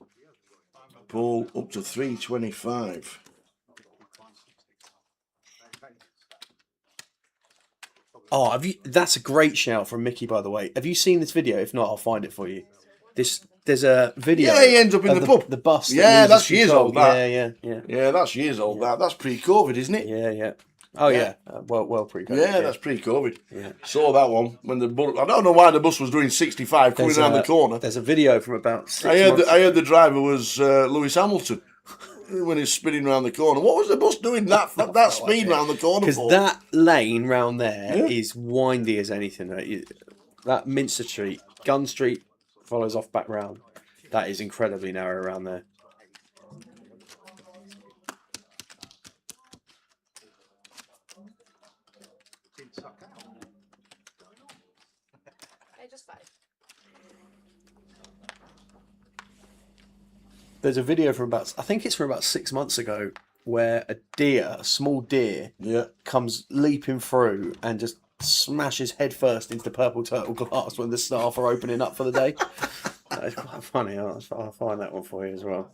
Paul up to 325. Oh, that's a great shout from Mickey, by the way. Have you seen this video? If not, I'll find it for you. There's a video. Yeah, he ends up in the pub. The bus. Yeah, that's years old. That. Yeah. Yeah, that's years old. That's pre-COVID, isn't it? Yeah. Oh yeah. Well pre-COVID. Yeah, that's pre-COVID. Yeah. Saw that one when the bus. I don't know why the bus was doing 65 coming around the corner. There's a video from about 6 months. I heard the driver was Lewis Hamilton when he's spinning around the corner. What was the bus doing that speed round the corner for? Because that lane round there is windy as anything. That Minster Street, Gun Street follows off back round. That is incredibly narrow around there. Just 5. There's a video from I think it's from about 6 months ago, where a small deer, comes leaping through and just smashes head first into the Purple Turtle glass when the staff are opening up for the day. That is quite funny. I'll find that one for you as well.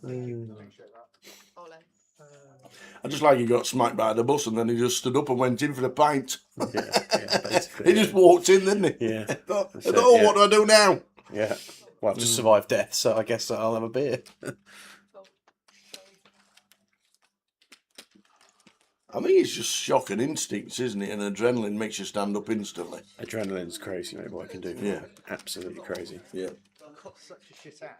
I just like he got smacked by the bus and then he just stood up and went in for the pint. Yeah, basically. He just walked in, didn't he? Yeah. What do I do now? Yeah. Well, I've just survived death, so I guess I'll have a beer. I think it's just shock and instincts, isn't it? And adrenaline makes you stand up instantly. Adrenaline's crazy, mate. What I can do. Yeah. Absolutely crazy. Yeah. Got such a shit hand.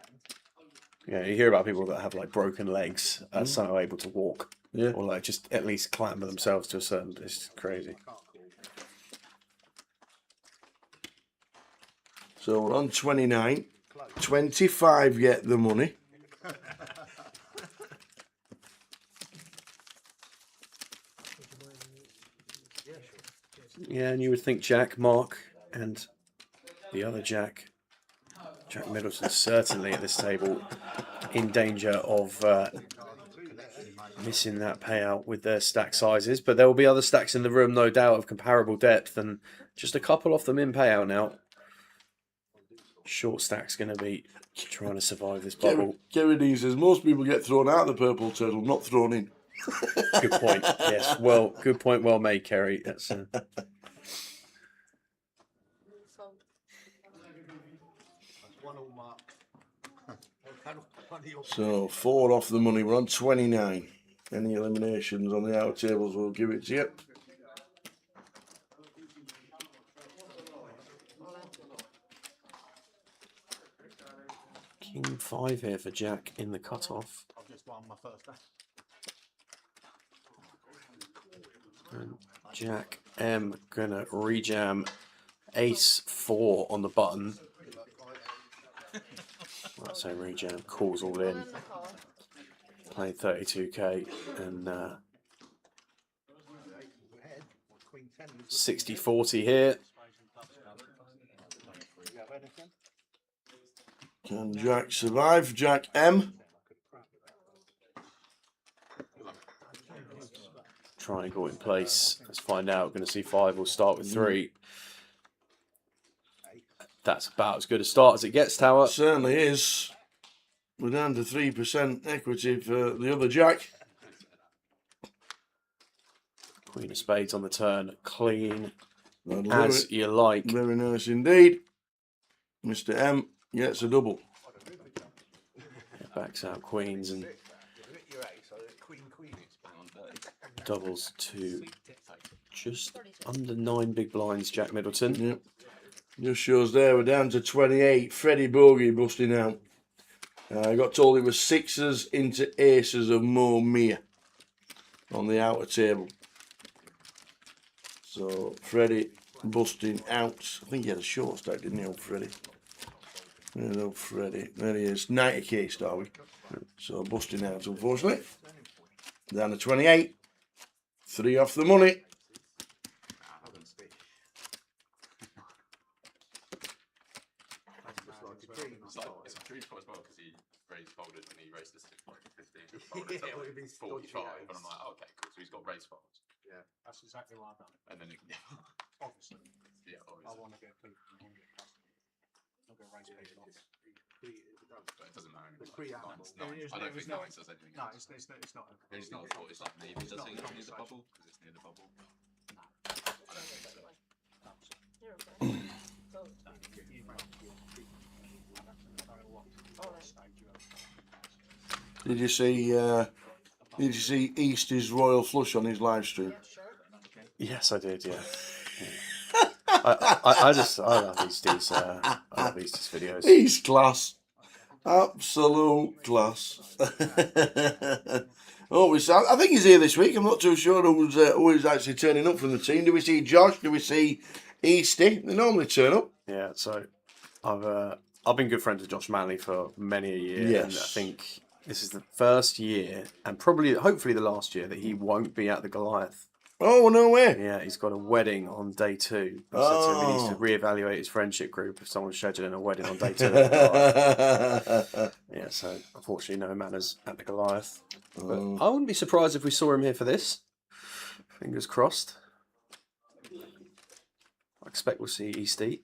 Yeah, you hear about people that have like broken legs, somehow able to walk, Yeah. or like just at least clamber themselves to a certain. It's crazy. So we're on 29. 25 get the money. Yeah, and you would think Jack, Mark, and the other Jack Middleton, certainly at this table in danger of missing that payout with their stack sizes. But there will be other stacks in the room, no doubt, of comparable depth, and just a couple off them in payout now. Short stack's going to be trying to survive this bubble. Kennedy says most people get thrown out of the purple turtle, not thrown in. Good point. Yes, well, good point. Well made, Kerry. That's. So 4 off the money. We're on 29. Any eliminations on the outer tables, we'll give it to you. King 5 here for Jack in the cutoff. I've just won my first day. And Jack M gonna rejam Ace 4 on the button. That's a rejam, calls all in. Playing 32k and 60-40 here. Can Jack survive? Jack M. Triangle in place. Let's find out. Going to see 5. We'll start with 3. That's about as good a start as it gets, Tower. Certainly is. We're down to 3% equity for the other Jack. Queen of Spades on the turn. Clean That'll as you like. Very nice indeed. Mr. M gets a double. Backs out queens and doubles to just under 9 big blinds, Jack Middleton. Yep. Just shows there we're down to 28. Freddie Bogey busting out. I got told it was 6s into aces of Mo Mia on the outer table. So Freddie busting out. I think he had a short stack, didn't he, old Freddie? There's old Freddie. There he is. 90k star we. So busting out, unfortunately. Down to 28. 3 off the money. It's a true spot as well because he raised folded and he raised the 15. Folded Yeah, well, he's 45. And I'm like, oh, okay, cool. So he's got raised folds. Yeah, that's exactly what I've done. And then Obviously, yeah, I obviously. want to get people from 100 plus. Not going to raise people off. But it doesn't matter anymore. The pre-animal. Nines. I don't think nines does anything. No, it's not. It's not a thought. It's like maybe does it near the bubble because it's near the bubble. I don't think so. Did you see East's royal flush on his live stream? Yes, I did. Yeah. I love Eastie's. I love Eastie's videos. He's class. Absolute class. I think he's here this week. I'm not too sure who is actually turning up from the team. Do we see Josh? Do we see Eastie? They normally turn up. Yeah, so I've been good friends with Josh Manley for many a year. Yes. And I think this is the first year, and probably, hopefully the last year, that he won't be at the Goliath. Oh, no way. Yeah, he's got a wedding on day 2. He said to him he needs to reevaluate his friendship group if someone's scheduling a wedding on day 2 at the Goliath. Yeah, so unfortunately no manners at the Goliath. But I wouldn't be surprised if we saw him here for this. Fingers crossed. I expect we'll see Eastie.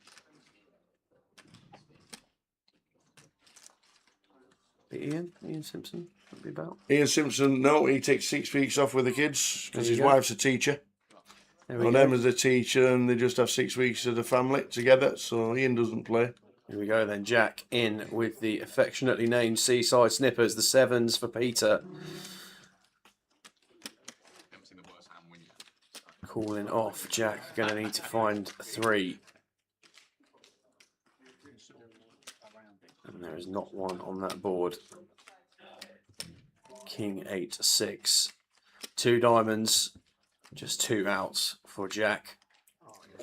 Ian Simpson, would be about. Ian Simpson, no, he takes 6 weeks off with the kids because his wife's a teacher. And Emma's a teacher, and they just have 6 weeks as a family together, so Ian doesn't play. Here we go then, Jack in with the affectionately named Seaside Snippers, the 7s for Peter. Calling off, Jack going to need to find 3. And there is not one on that board. King 8-6. 2 diamonds, just 2 outs for Jack.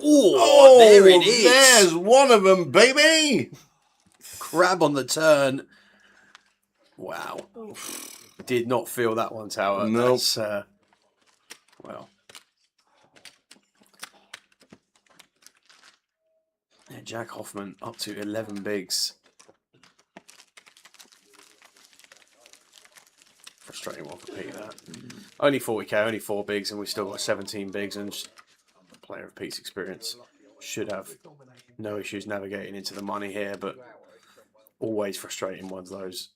Oh, there it is. There's one of them, baby. Grab on the turn. Wow. Did not feel that one, Tower. Nope. That's, well. Yeah, Jack Hoffman up to 11 bigs. Frustrating one for Pete, that. Only 40k, only 4 bigs, and we've still got 17 bigs, and just player of Pete's experience should have no issues navigating into the money here, but always frustrating ones, those.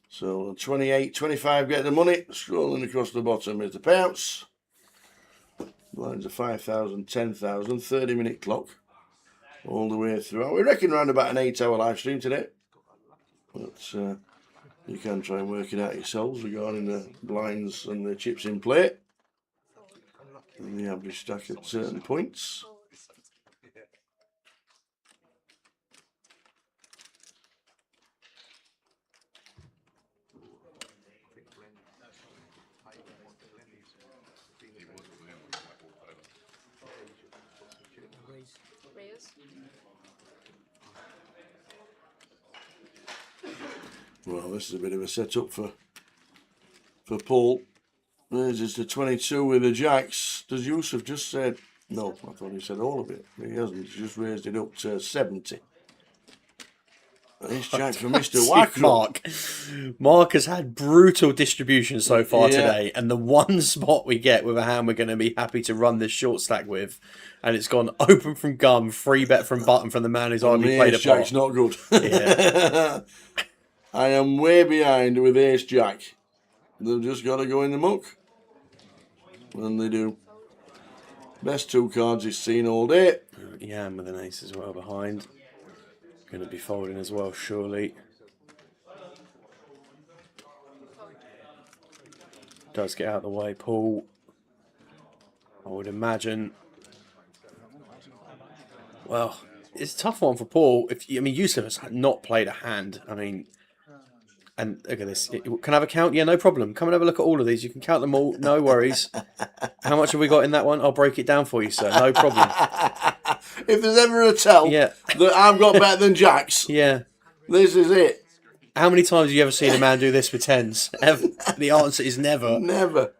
So 28, 25 get the money. Scrolling across the bottom is the payouts. Lines of 5,000, 10,000, 30-minute clock. All the way through. We reckon around about an 8-hour live stream today. But you can try and work it out yourselves regarding the blinds and the chips in play. And the average stack at certain points. Well, this is a bit of a setup for Paul. There's just a 22 with the jacks. Does Yusuf just said... No, I thought he said all of it. He hasn't. He's just raised it up to 70. This jack for Mr. Wackrow. Mark has had brutal distribution so far today, and the one spot we get with a hand we're going to be happy to run this short stack with, and it's gone open from gum, free bet from button from the man who's hardly played a pot. Jack's not good. Yeah. I am way behind with ace jack. They've just got to go in the muck. And they do. Best 2 cards he's seen all day. Yeah, and with an ace as well behind. Going to be folding as well, surely. Does get out of the way, Paul. I would imagine. Well, it's a tough one for Paul. Yusuf has not played a hand. I mean, and look at this. Can I have a count? Yeah, no problem. Come and have a look at all of these. You can count them all. No worries. How much have we got in that one? I'll break it down for you, sir. No problem. If there's ever a tell that I've got better than jacks, this is it. How many times have you ever seen a man do this with 10s? The answer is never. Never.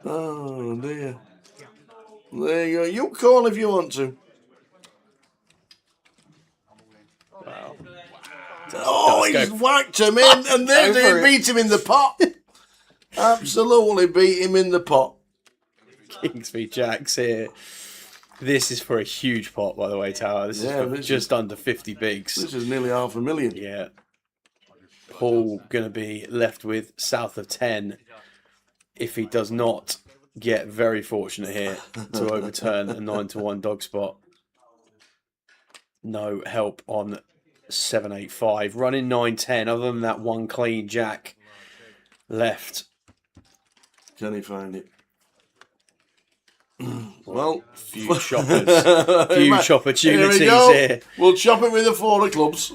Oh, dear. There you go. You call if you want to. Wow. Oh, he's whacked him in, and they beat him in the pot. Absolutely beat him in the pot. Kings v Jacks here. This is for a huge pot, by the way, Tower. This is for just under 50 bigs. This is nearly $500,000. Yeah. Paul going to be left with south of 10 if he does not get very fortunate here to overturn a 9-1 dog spot. No help on 7-8-5. Running 9-10. Other than that one clean jack left. Can he find it? Well, few choppers. Huge opportunities here. We'll chop it with the 4 of clubs.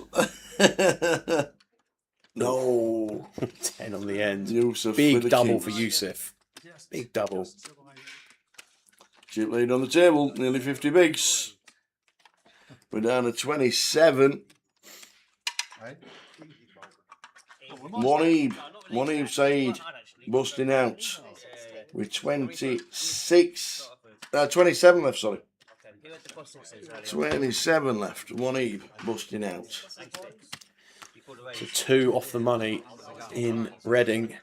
No. 10 on the end. Yusuf Big double for Yusuf. Big double. Chip lead on the table. Nearly 50 bigs. We're down to 27. One Said busting out with 27 left, sorry. 27 left. One Eve busting out. So 2 off the money in Reading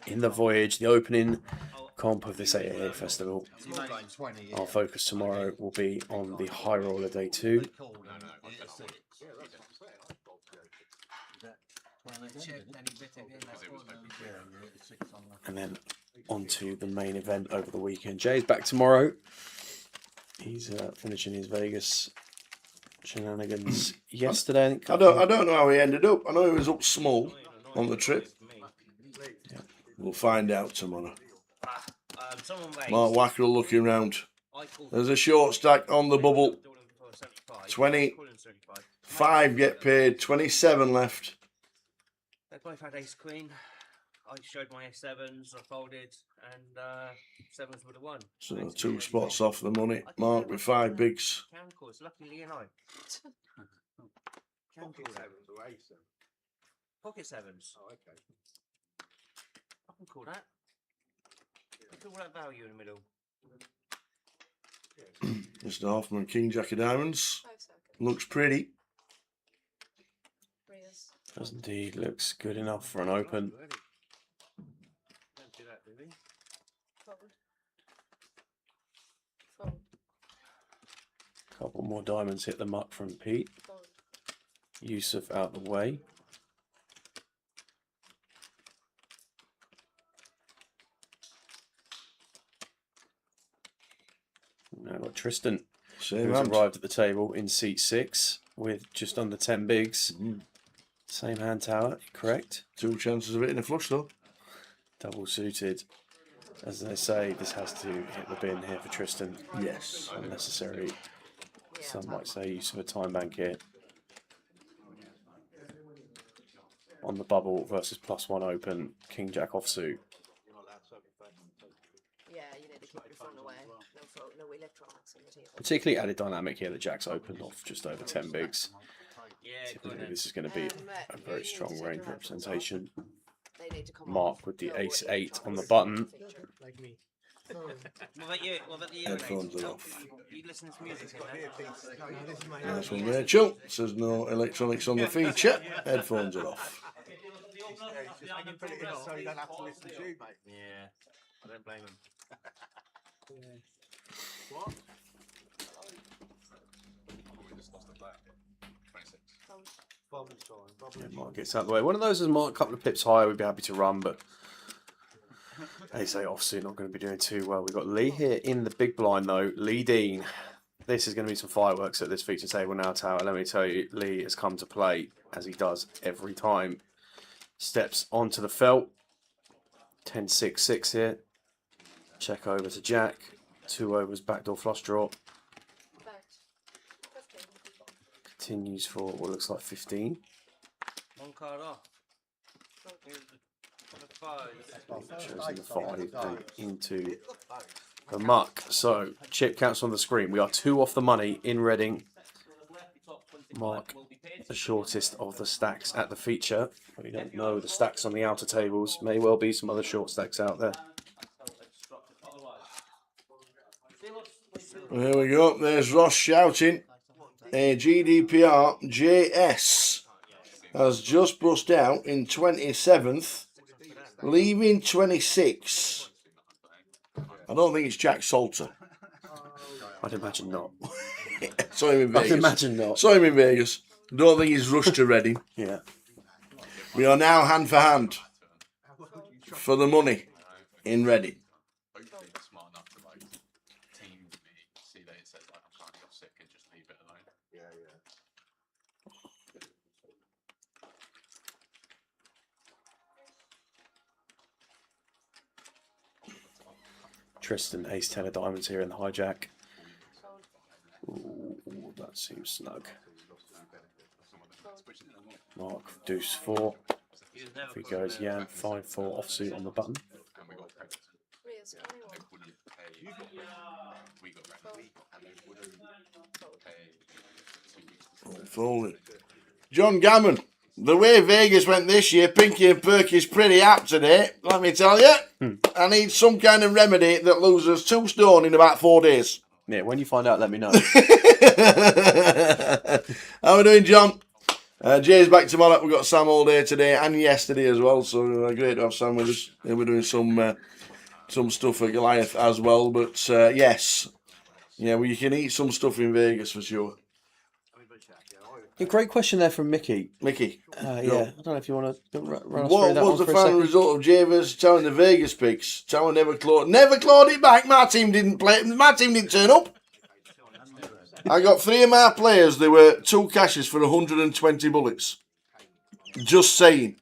in the Voyage, the opening comp of this AAA festival. Our focus tomorrow will be on the High Roller Day 2. And then on to the main event over the weekend. Jay's back tomorrow. He's finishing his Vegas shenanigans yesterday. I don't know how he ended up. I know he was up small. on the trip? We'll find out tomorrow. Mark Wackerell looking round. There's a short stack on the bubble. 25 get paid, 27 left. They both had ace queen. I showed my S7s, I folded, and 7s would have won. So 2 spots off the money. Mark with 5 bigs. Can call, it's luckily you know. Can call that. Pocket 7s. Oh, okay. I can call that. Look at all that value in the middle. Mr. Hoffman, King Jack of Diamonds. Looks pretty. Does indeed, looks good enough for an open. Don't do that, really. Couple more diamonds hit the muck from Pete. Yusuf out the way. Now got Tristan, who's arrived at the table in seat 6 with just under 10 bigs. Same hand tower, correct? 2 chances of hitting a flush though. Double suited. As they say, this has to hit the bin here for Tristan. Yes. Unnecessary. Some might say use of a time bank here. On the bubble versus +1 open, King Jack offsuit. Yeah, you need to keep your phone away. No electronics on the table. Particularly added dynamic here that Jack's opened off just over 10 bigs. Yeah, Typically this is going to be a very strong range representation. They need to come Mark with the ace-8 on the button. Like me. What about you? What about you? Headphones are off. You listen to music in there? Nice one, Rachel. Says no electronics on the feature. Headphones are off. I can put it in so you don't have to listen to you, mate. Yeah, I don't blame him. What? Yeah, Mark gets out of the way. One of those is Mark, a couple of pips higher, we'd be happy to run, but ace-8 offsuit, not going to be doing too well. We've got Lee here in the big blind though. Lee Dean. This is going to be some fireworks at this feature table now, Tower. Let me tell you, Lee has come to play, as he does every time. Steps onto the felt. 10-6-6 here. Check over to Jack. 2 overs, backdoor flush draw. Continues for what looks like 15. One card off. Chosen the 5 and into the muck. So chip counts on the screen. We are 2 off the money in Reading. Mark, the shortest of the stacks at the feature. We don't know the stacks on the outer tables. May well be some other short stacks out there. There we go. There's Ross shouting. A GDPR JS has just bust out in 27th, leaving 26. I don't think it's Jack Salter. I'd imagine not. Saw him in Vegas. I'd imagine not. Saw him in Vegas. Don't think he's rushed to Reading. Yeah. We are now hand for hand for the money in Reading. Tristan, ace-10 of diamonds here in the hijack. Ooh, that seems snug. Mark, deuce 4. If he goes Yan, 5-4 offsuit on the button. Folded. John Gammon. The way Vegas went this year, Pinky and Perky's pretty apt today, let me tell you. I need some kind of remedy that loses 2 stone in about 4 days. Yeah, when you find out, let me know. How are we doing, John? Jay's back tomorrow. We've got Sam all day today and yesterday as well, so great to have Sam with us. And we're doing some stuff at Goliath as well, but yes. Yeah, well, you can eat some stuff in Vegas for sure. A great question there from Mickey. Mickey. Yeah, I don't know if you want to run us through What that was the one for a final second. result of Jay versus Tower in the Vegas picks? Tower never clawed it back. My team didn't play. My team didn't turn up. I got 3 of my players. They were 2 cashes for 120 bullets. Just saying.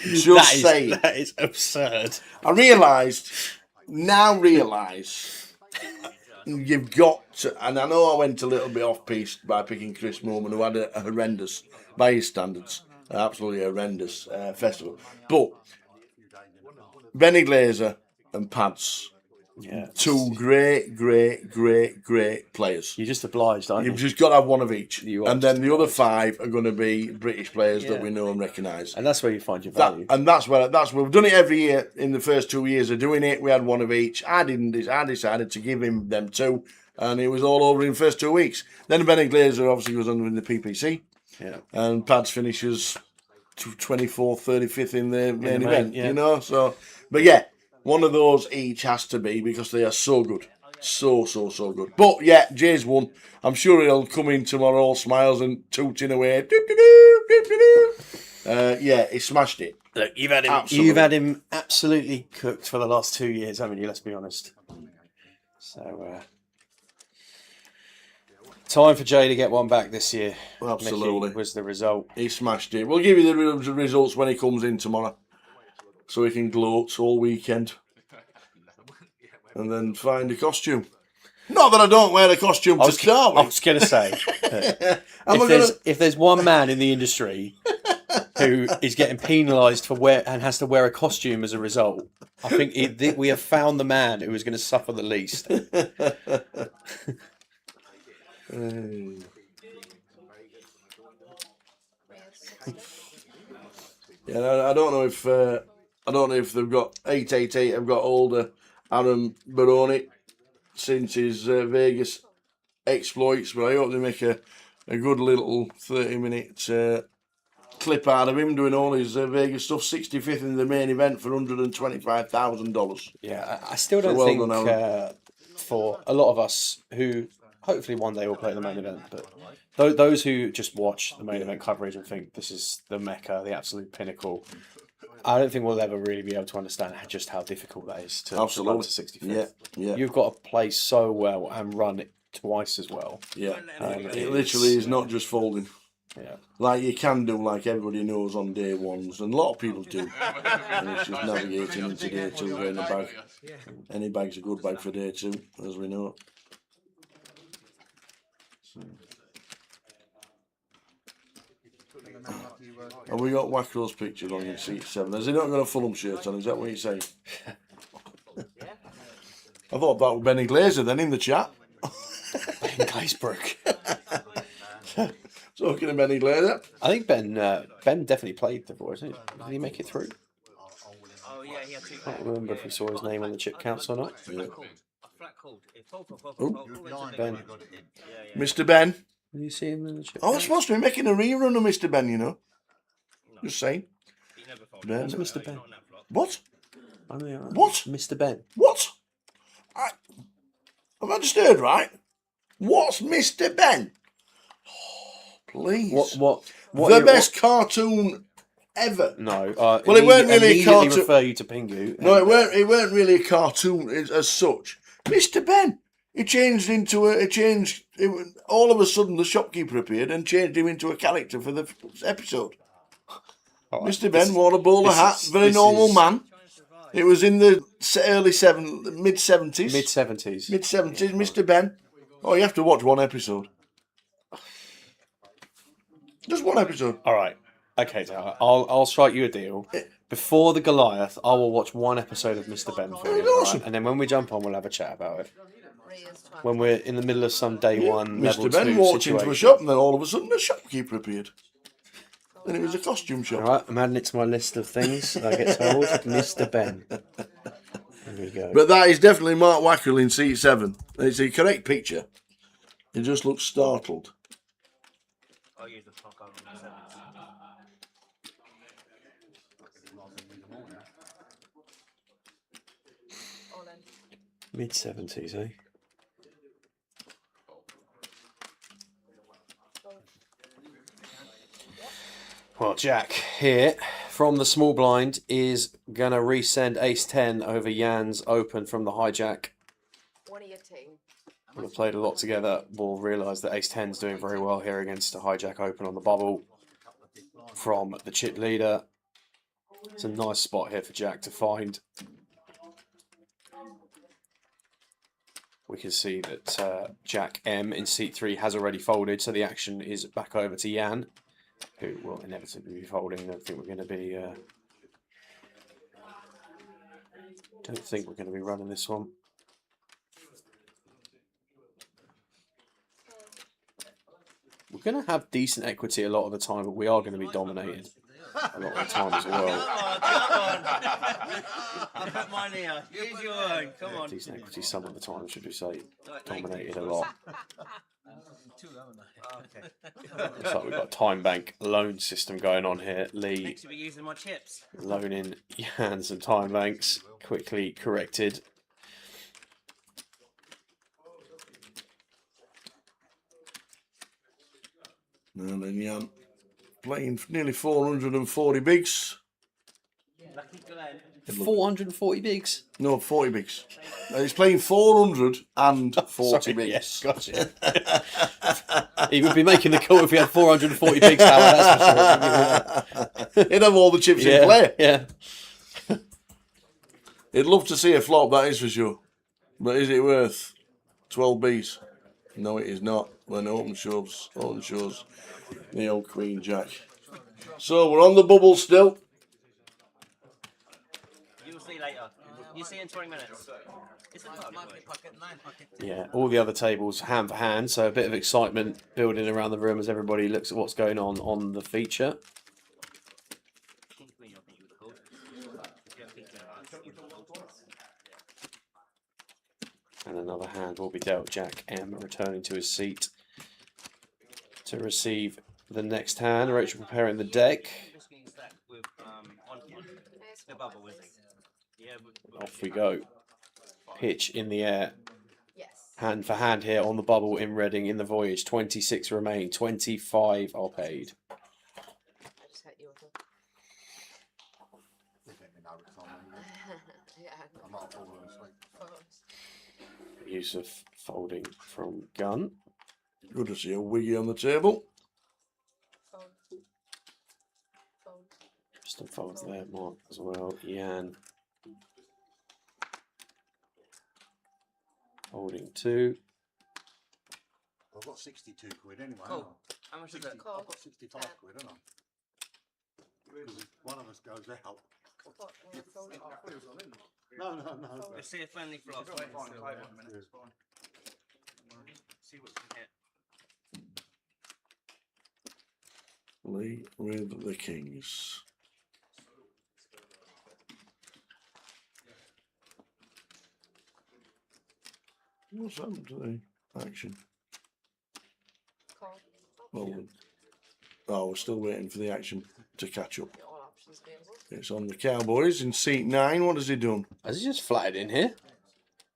Just saying. That is absurd. I now realise, you've got to, and I know I went a little bit off piece by picking Chris Moorman, who had a horrendous, by his standards, absolutely horrendous festival. But Benny Glaser and Pads, two great players. You're just obliged, aren't you? You've just got to have one of each. You are And then the other 5 are going to be British players that we know and recognise. And that's where you find your value. That's where we've done it every year. In the first 2 years of doing it, we had one of each. I decided to give him them 2, and it was all over in the first 2 weeks. Then Benny Glaser obviously goes under in the PPC. Yeah. And Pads finishes 24th, 35th in the main event. Yeah. You know, so but yeah, one of those each has to be, because they are so good. So good. But yeah, Jay's won. I'm sure he'll come in tomorrow all smiles and tooting away. Yeah, he smashed it. Look, you've had him absolutely cooked for the last 2 years, haven't you? Let's be honest. So time for Jay to get one back this year. Absolutely. Mickey was the result. He smashed it. We'll give you the results when he comes in tomorrow, so he can gloat all weekend. And then find a costume. Not that I don't wear a costume to start with. I was going to say, if there's one man in the industry who is getting penalised for and has to wear a costume as a result, I think we have found the man who is going to suffer the least. Yeah, I don't know if they've got 888. I've got older Aaron Baroni since his Vegas exploits, but I hope they make a good little 30-minute clip out of him doing all his Vegas stuff. 65th in the main event for $125,000. Yeah, I still don't think for a lot of us who hopefully one day will play the main event, but those who just watch the main event coverage and think this is the mecca, the absolute pinnacle, I don't think we'll ever really be able to understand just how difficult that is to run to 65th. Yeah. You've got to play so well and run it twice as well. Yeah. It literally is not just folding. Yeah. Like you can do, like everybody knows on day ones, and a lot of people do. And it's just navigating into day 2, getting a bag. Any bag's a good bag for day 2, as we know. Have we got Wackrow's picture on in seat 7? Has he not got a Fulham shirt on? Is that what you're saying? I thought that was Benny Glaser then in the chat. Ben Glazebrook. Talking to Benny Glaser. I think Ben definitely played the voice. Did he make it through? Oh yeah, he had 2. I can't remember if we saw his name on the chip counts or not. Yeah. Ben. Mr. Ben. Did you see him in the chip? Oh, we're supposed to be making a rerun of Mr. Ben, you know. Just saying. Ben. Who's Mr. Ben? What? What? Mr. Ben. What? Have I just heard right? What's Mr. Ben? Oh, please. What the best cartoon ever. No. Well, it weren't really a cartoon. Refer you to Pingu. No, it weren't really a cartoon as such. Mr. Ben. He changed into all of a sudden the shopkeeper appeared and changed him into a character for the episode. Right, Mr. Ben wore a bowler hat, very normal man. It was in the mid-70s. Mid-70s. Mid-70s, Mr. Ben. Oh, you have to watch one episode. Just one episode. All right. Okay, so I'll strike you a deal. Before the Goliath, I will watch one episode of Mr. Ben for you. Awesome. Right? And then when we jump on, we'll have a chat about it. When we're in the middle of some day one, Mr. Ben walked into a shop and then all of a sudden a shopkeeper appeared. And it was a costume shop. All right, I'm adding it to my list of things I get told. Mr. Ben. There we go. But that is definitely Mark Wackrell in seat 7. It's a correct picture. He just looks startled. I'll use the fuck out of Mid-70s, eh? Well, Jack here from the small blind is going to resend ace-10 over Jan's open from the hijack. One of your team. We've played a lot together. We'll realise that ace-10 is doing very well here against a hijack open on the bubble from the chip leader. It's a nice spot here for Jack to find. We can see that Jack M in seat 3 has already folded, so the action is back over to Jan, who will inevitably be folding. I don't think we're going to be. Don't think we're going to be running this one. We're going to have decent equity a lot of the time, but we are going to be dominated a lot of the time as well. Come on. I'll put mine here. Use your own. Come on. Decent equity some of the time, should we say. Dominated a lot. Looks like we've got a time bank loan system going on here. Lee Next, we'll be using my chips. loaning Jan some time banks. Quickly corrected. And then Jan playing nearly 440 bigs. Lucky Glenn. 440 bigs? No, 40 bigs. He's playing 440 Sorry, bigs. yes, gotcha. He would be making the call if he had 440 bigs, Howard, that's for sure. He'd have all the chips in play. Yeah. He'd love to see a flop, that is for sure. But is it worth 12 Bs? No, it is not. When open shows the old Queen Jack. So we're on the bubble still. You'll see later. You see in 20 minutes. It's a Yeah, all the other tables hand for hand, so a bit of excitement building around the room as everybody looks at what's going on the feature. And another hand will be dealt. Jack M returning to his seat to receive the next hand. Rachel preparing the deck. Off we go. Pitch in the air. Yes. Hand for hand here on the bubble in Reading in the Voyage. 26 remain. 25 are paid. I just hit you with it. Yeah. I'm not falling asleep. Use of folding from gun. Good to see a wiggy on the table. Fold. Fold. Just a fold there, Mark, as well. Jan. Holding 2. I've got 62 quid anyway. Cool. How much is it? I've got 65 quid, haven't I? Because if one of us goes out. No. Let's see a friendly flop. Yeah. See what's in here. Lee with the kings. What's happened to the action? Call. Well, oh, we're still waiting for the action to catch up. All options available. It's on the Cowboys in seat 9. What has he done? Has he just flatted in here?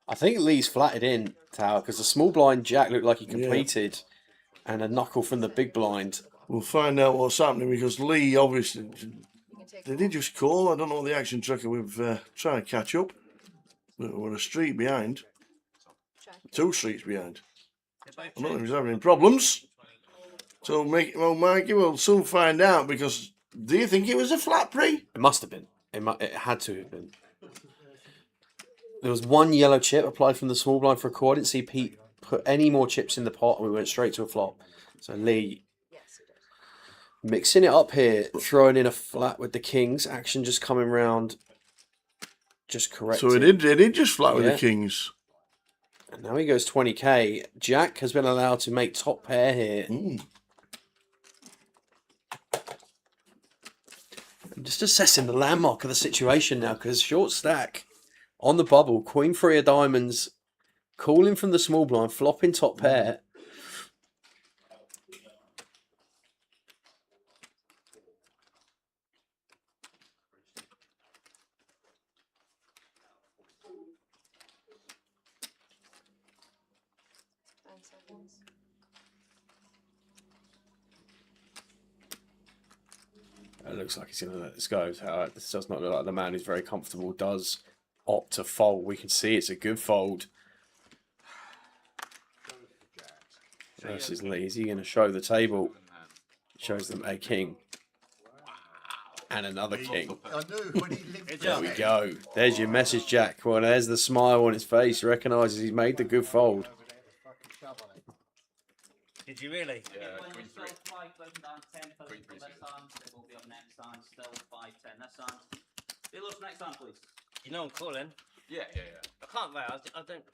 I think Lee's flatted in, Tower, because the small blind Jack looked like he completed and a knuckle from the big blind. We'll find out what's happening because Lee obviously did he just call? I don't know the action tracker. We've tried to catch up, but we're a street behind, 2 streets behind. I don't think he's having any problems. So Mikey, we'll soon find out because do you think it was a flat pre? It must have been. It had to have been. There was one yellow chip applied from the small blind for a call. I didn't see Pete put any more chips in the pot and we went straight to a flop. So Lee mixing it up here, throwing in a flat with the kings. Action just coming round, just correcting. So it did just flat with the kings. And now he goes 20k. Jack has been allowed to make top pair here. I'm just assessing the landmark of the situation now because short stack on the bubble, queen 3 of diamonds, calling from the small blind, flopping top pair. It looks like he's going to let this go. This does not look like the man who's very comfortable does opt to fold. We can see it's a good fold. Versus Lee. Is he going to show the table? Shows them a king. And another king. I knew when he lived There we go. There's your message, Jack. Well, there's the smile on his face. He recognises he's made the good fold. Did you really? Yeah, Queen 3. 5,000 and 10,000 Queen for 3 this hand. It will be up next hand. Still 510 this hand. Dealer's next hand, please. You know I'm calling. Yeah. I can't wait. I don't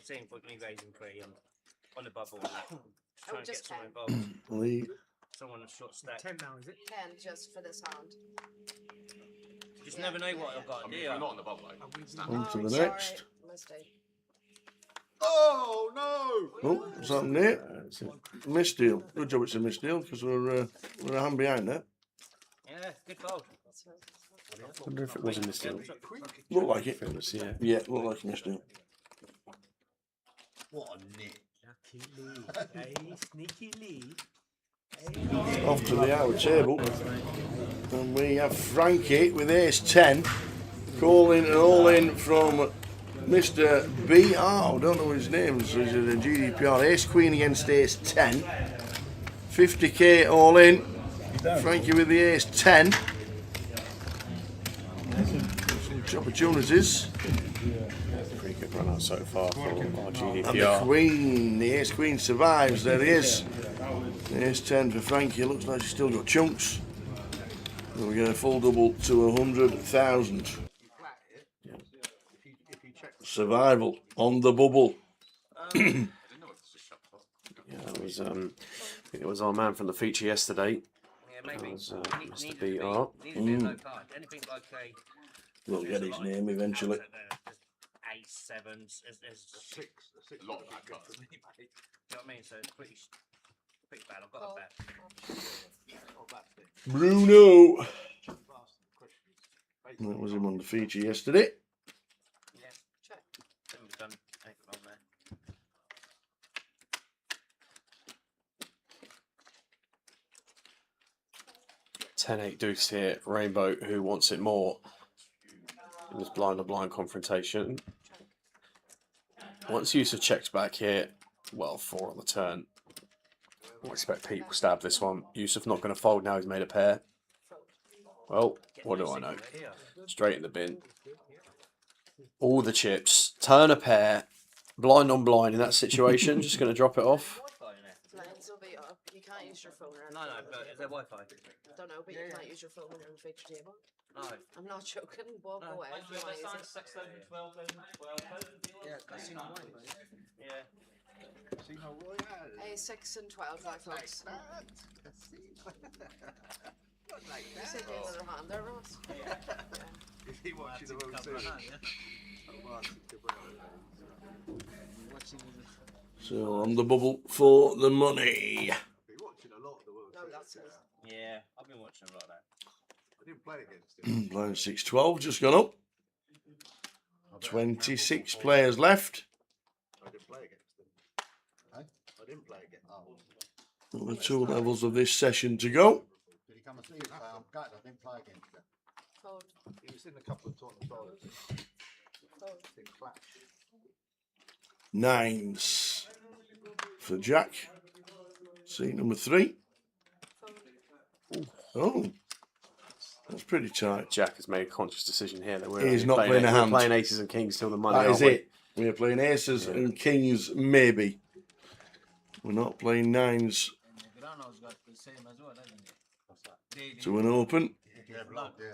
see him put me raising free on the bubble. Just trying to get just someone 10. involved. Lead. Someone a short stack. 10 now, is it? 10 just for this hand. You just never know what I've got I to mean, do. we're not on the bubble, like, stand On up. to the sorry, next. mistake. Oh no! Oh, what's happened there? Misdeal. Good job it's a misdeal because we're a hand behind there. Yeah, good fold. I wonder if it was a misdeal. Look like it. It was, yeah. Yeah, look like a misdeal. What a nit! Lucky Lee. Hey, sneaky Lee. Off to the outer table. And we have Frankie with ace 10. Calling an all in from Mr. BR. I don't know his name. So he's a GDPR. Ace Queen against ace 10. 50k all in. Frankie with the ace 10. Some opportunities. Pretty good run out so far for our And the GDPR. Queen, the ace Queen survives. There he is. Ace 10 for Frankie. Looks like she's still got chunks. And we get a full double to 100,000. Survival on the bubble. Yeah, it was. I think it was our man from the feature yesterday. Yeah, maybe. That was Need Mr. to be- BR. need to be a low card. Anything like a. We'll get his name eventually. Ace sevens is A lot of bad cards. you know what I mean? So it's pretty bad. I've got a bet. Bruno. That was him on the feature yesterday. Yeah. Check. Then we've done anything on there. $10-8 deuce here. Rainbow, who wants it more? In this blind on blind confrontation. Once Yusuf checks back here, well, 4 on the turn. I expect Pete will stab this one. Yusuf not going to fold now. He's made a pair. Well, what do I know? Straight in the bin. All the chips. Turn a pair. Blind on blind in that situation. Just going to drop it off. Lines will be up. You can't use your phone or No, but is there Wi-Fi? Don't know, but you can't use your phone when you're on the feature table. No. I'm not joking. Walk away if you want to use it. 6,000, 12,000, 12,000 dealers. Casino Yeah. Casino Royale. A 6 and 12 like looks. You said you had another hand there, Ross. Is he watching the World Series? So on the bubble for the money. He's watching a lot of the World No, Series. that's it. Yeah, I've been watching a lot of that. I didn't play against him. Playing 6-12, just gone up. 26 players left. I didn't play against him. I didn't play against him. The 2 levels of this session to go. Did he come and see you? I'm gutted I didn't play against him. Fold. He was in a couple of Tottenham Stars. Fold. In Clash. 9s for Jack. Seat number 3. Oh, that's pretty tight. Jack has made a conscious decision here that we're He's only not playing a hand. We're playing aces and kings till the money. That is aren't we? it. We are playing aces and kings, maybe. We're not playing 9s to an open. Yeah, block, yeah.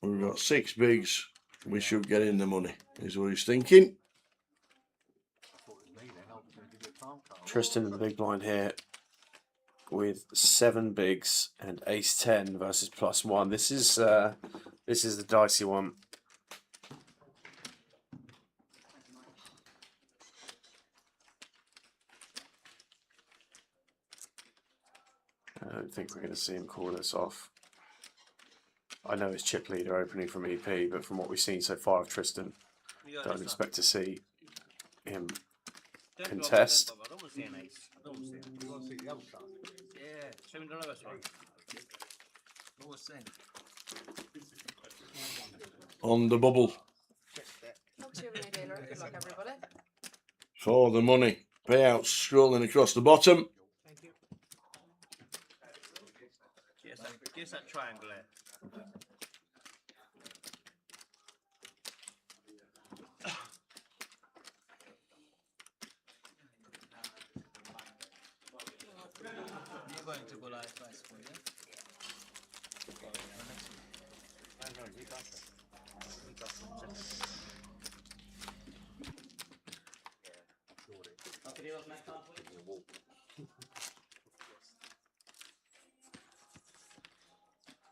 We've got 6 bigs. We should get in the money, is what he's thinking. Tristan in the big blind here with 7 bigs and ace 10 versus +1. This is the dicey one. I don't think we're going to see him call this off. I know it's chip leader opening from EP, but from what we've seen so far of Tristan, don't expect to see him contest. I don't want to see an ace. I don't want to see it. You want to see the other side? Yeah, show me the lowest one. What's saying? On the bubble Not too many dealer. Good luck, everybody. for the money. Payouts scrolling across the bottom. Yes, What's that triangle there? You're going to go like twice for you.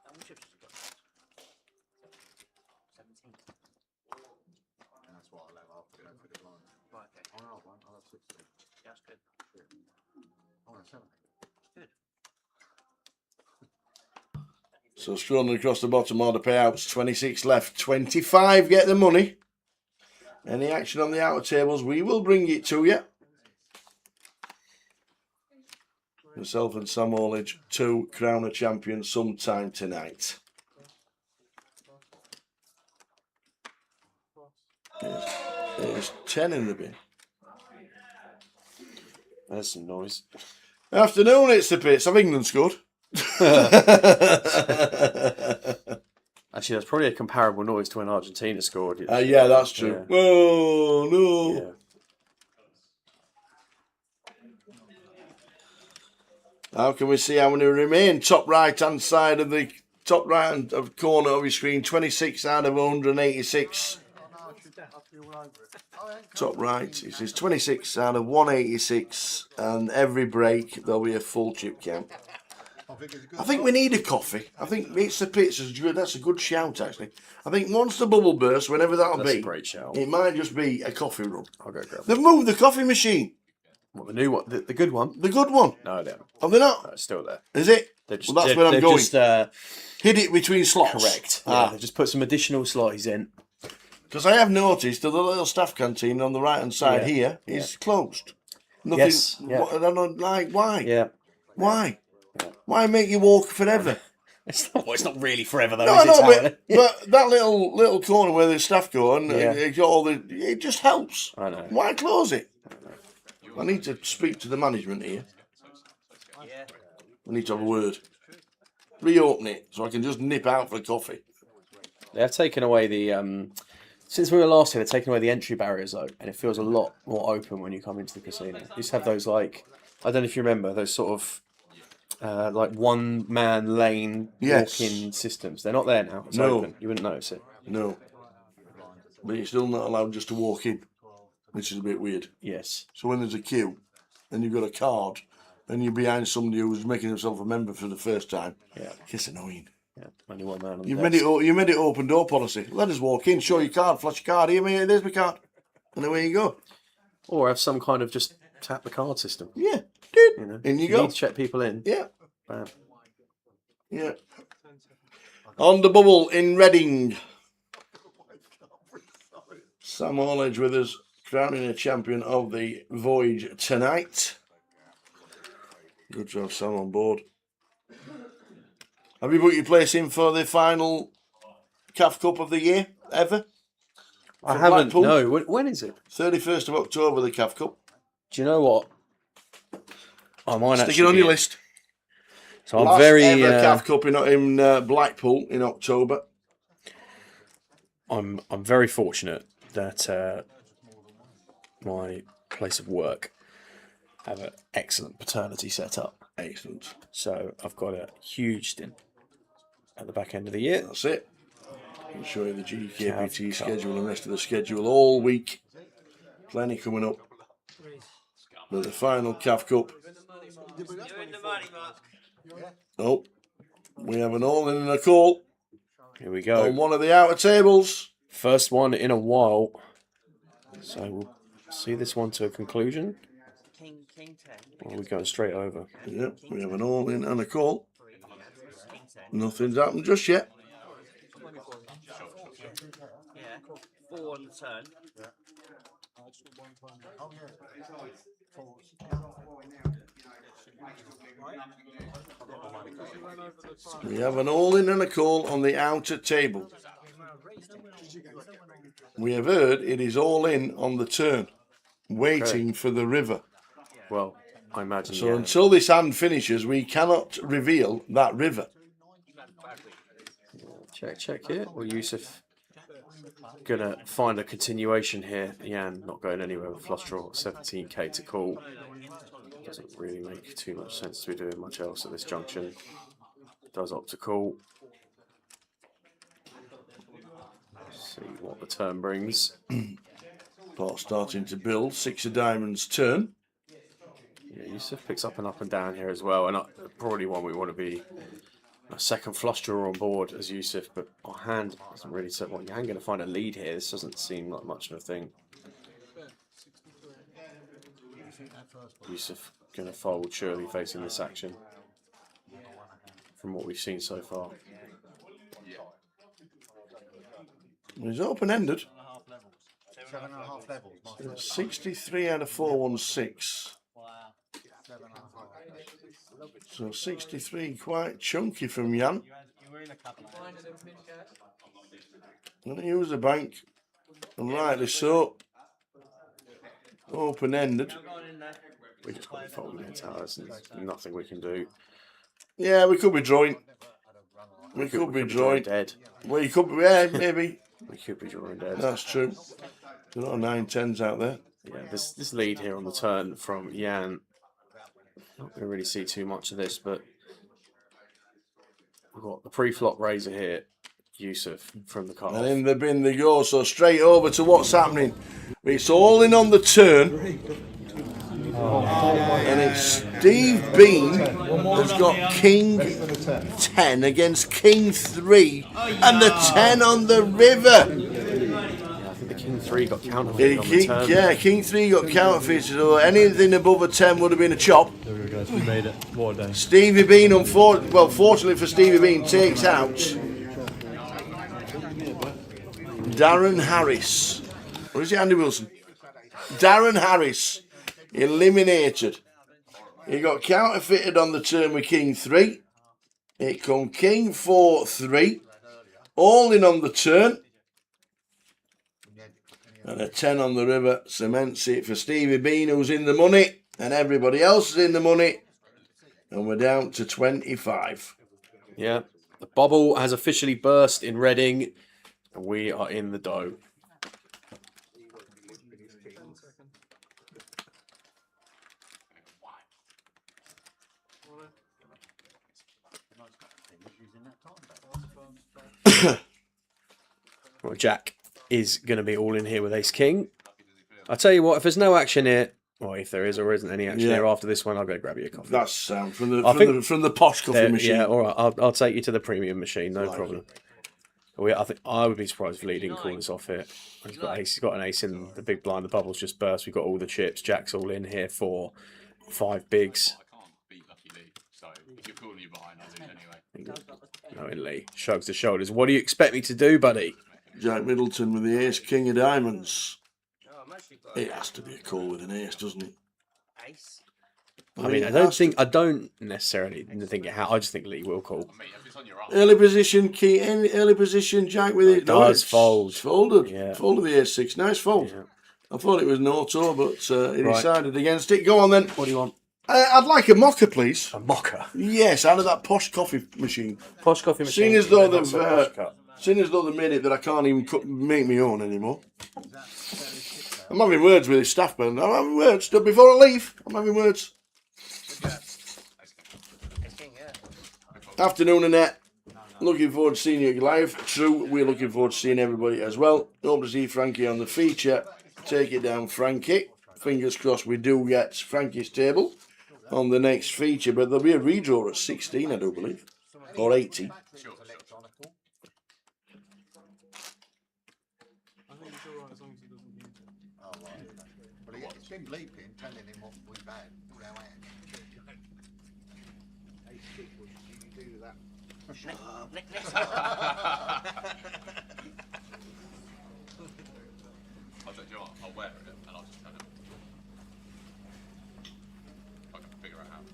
How many chips has he got? 17. And that's what I'll have after for the blind. Right, okay. I'll have 16. That's good. I'll have 7. Good. So scrolling across the bottom are the payouts. 26 left. 25 get the money. Any action on the outer tables, we will bring it to you. Myself and Sam Orledge to crown a champion sometime tonight. There's 10 in the bin. There's some noise. Afternoon, it's the pits. Have England scored? Actually, that's probably a comparable noise to when Argentina scored. Yeah, that's true. Yeah. Oh, no. Yeah. How can we see how many remain? Top right-hand side of the top right-hand corner of your screen. 26 out of 186. Top right, it says 26 out of 186, and every break there'll be a full chip count. I think we need a coffee. I think it's the pits. That's a good shout, actually. I think once the bubble bursts, whenever that'll That's be, a great shout. it might just be a coffee run. I'll go grab it. They've moved the coffee machine. What, the new one? The good one? The good one. No, they haven't. Are they not? No, it's still there. Is it? Just, Well, that's where I'm going. Just, Hid it between slots. correct. Yeah, Ah. they've just put some additional slices in. Because I have noticed that the little staff canteen on the right-hand side Yeah. here is closed. Nothing. Yes, yeah. I don't know, like, why? Yeah. Why? Yeah. Why make you walk forever? It's not really forever though, No, is no, it, Howard? but that little corner where the staff go and Yeah. it just helps. I know. Why close it? I need to speak to the management here. Yeah. We need to have a word. Reopen it so I can just nip out for a coffee. They have taken away the since we were last here, they've taken away the entry barriers though, and it feels a lot more open when you come into the casino. You used to have those, like, I don't know if you remember, those sort of like one man lane Yes. walk-in systems. They're not there now. It's No. open. You wouldn't notice it. No. But you're still not allowed just to walk in, which is a bit weird. Yes. So when there's a queue and you've got a card and you're behind somebody who's making himself a member for the first time, Yeah. it's annoying. Yeah. Only one man on the You've desk. made it open door policy. Let us walk in, show your card, flash your card. Here, mate, there's my card. And away you go. Or have some kind of just tap the card system. Yeah, dude. You know, In you if go. need to check people in. Yeah, Bam. yeah. On the bubble in Reading. Sam Orledge with us, crowning a champion of the Voyage tonight. Good to have Sam on board. Have you put your place in for the final CAF Cup of the year ever? I For haven't. Blackpool? No. When is it? 31st of October, the CAF Cup. Do you know what? I might Stick actually it on be your in. list. So I'm Last very. ever CAF Cup in Blackpool in October. I'm very fortunate that my place of work have an excellent paternity setup. Excellent. So I've got a huge stint at the back end of the year. That's it. I'll show you the GKPT CAF Cup. schedule and the rest of the schedule all week. Plenty coming up. There's the final CAF Cup. You're in the money, Mark. Oh, we have an all in and a call Here we go. on one of the outer tables. First one in a while. So we'll see this one to a conclusion. King 10. Or are we going straight over? Yep, we have an all in and a call. King 10. Nothing's happened just yet. Yeah. 4 on the turn. We have an all in and a call on the outer table. We have heard it is all in on the turn, waiting for the river. Well, I imagine. So yeah. until this hand finishes, we cannot reveal that river. Check here. Or Yusuf gonna find a continuation here. Jan not going anywhere with flush draw. 17k to call. Doesn't really make too much sense to be doing much else at this junction. Does opt to call. See what the turn brings. Pot starting to build. 6 of diamonds turn. Yeah, Yusuf picks up and down here as well, and probably one we want to be a second flush draw on board as Yusuf, but our hand doesn't really say, well, your hand going to find a lead here. This doesn't seem like much of a thing. Yusuf going to fold surely facing this action from what we've seen so far. He's open-ended. 7.5 levels. 63 out of 416. So 63 quite chunky from Jan. Gonna use the bank, and rightly so. Open-ended. We just got to fold against ours, and there's nothing we can do. Yeah, we could be drawing. We could be drawing. Dead. We could be, yeah, maybe. We could be drawing dead. That's true. There's a lot of 9-10s out there. Yeah, this lead here on the turn from Jan. Not going to really see too much of this, but we've got the pre-flop raiser here, Yusuf from the cut. And in the bin they go, so straight over to what's happening. It's all in on the turn. And it's Steve Bean has got King 10 against King 3 and the 10 on the river. Yeah, I think the King 3 got counterfeited on the turn. Yeah, King 3 got counterfeited, so anything above a 10 would have been a chop. There we go, we made it. What a day. Stevie Bean, fortunately for Stevie Bean, takes out Darren Harris. Or is it Andy Wilson? Darren Harris eliminated. He got counterfeited on the turn with King 3. It come King 4, 3. All in on the turn. And a 10 on the river cements it for Stevie Bean, who's in the money. And everybody else is in the money. And we're down to 25. Yeah, the bubble has officially burst in Reading. And we are in the dough. Well, Jack is going to be all in here with Ace King. I'll tell you what, if there's no action here, well, if there is or isn't any action here after this one, I'll go grab you a coffee. That's from the posh coffee machine. Yeah, all right, I'll take you to the premium machine, no problem. I would be surprised if Lee didn't call this off here. He's got an ace in the big blind. The bubble's just burst. We've got all the chips. Jack's all in here for 5 bigs. I can't beat Lucky Lee, so if you're calling you behind, I'll do it anyway. No, and Lee shrugs his shoulders. What do you expect me to do, buddy? Jack Middleton with the ace, King of diamonds. It has to be a call with an ace, doesn't it? Ace. I mean, I don't necessarily think it. I just think Lee will call. Early position, early position, Jack with it. Does fold. It's folded. Yeah. Folded the ace 6. Nice fold. Yeah. I thought it was an auto, but he decided against it. Go on then. What do you want? I'd like a mocha, please. A mocha? Yes, out of that posh coffee machine. Posh coffee machine. Seeing as though they've made it that I can't even make my own anymore. I'm having words with his staff, man. I'm having words. Before I leave, I'm having words. Afternoon, Annette. Looking forward to seeing you live. True, we're looking forward to seeing everybody as well. Hope to see Frankie on the feature. Take it down, Frankie. Fingers crossed we do get Frankie's table on the next feature, but there'll be a redraw at 16, I do believe, or 18. It's been bleeping, telling him what we've had. You do that. I'll wear it and I'll just tell him. I can figure it out.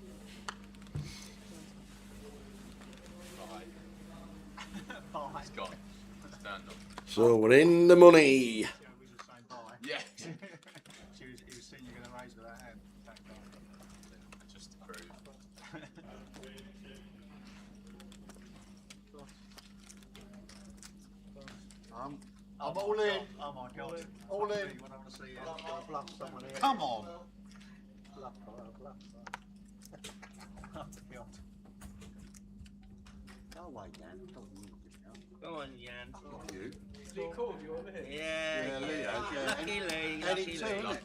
Bye. It's gone. Stand up. So we're in the money. Yeah. He was saying you're going to raise with that hand. Just to prove. I'm all in. Oh my God. All in. Come on. Go away, Dan. Go on, Jan. Not you. Lee called you over here. Yeah, Leo, yeah. Lucky Lee, Eddie lucky too, Lee. isn't it?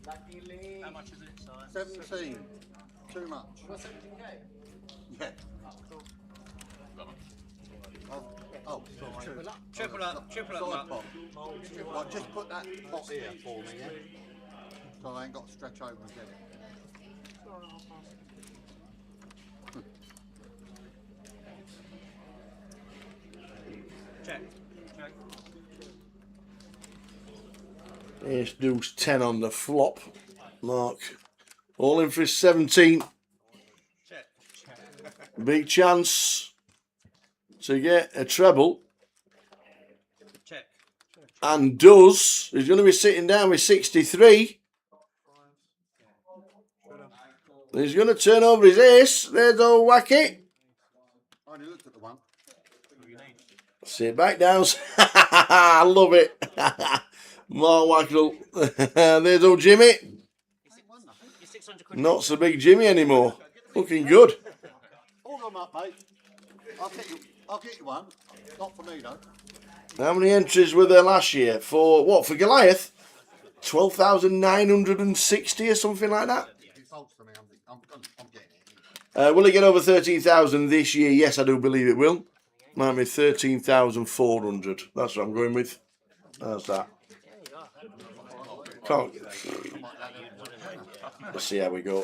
Lucky Lee. How much is it, Si? 17. Too much. What's 17k? Yeah. Oh, sorry. Triple up, Side Mark. pot. Right, just put that pot here for me, yeah? So I ain't got to stretch over and get it. Check. Check. Ace deuce 10 on the flop. Mark. All in for his 17. Check. Big chance to get a treble. Check. And does. He's going to be sitting down with 63. He's going to turn over his ace. There's old Wacky. I only looked at the one. Sit back down. I love it. More Wackle. There's old Jimmy. You're 600 quid. Not so big Jimmy anymore. Looking good. Hold them up, mate. I'll get you one. Not for me, though. How many entries were there last year? For what? For Goliath? 12,960 or something like that? If it falls to me, I'm getting it. Will it get over 13,000 this year? Yes, I do believe it will. Might be 13,400. That's what I'm going with. How's that? Can't. Let's see how we go.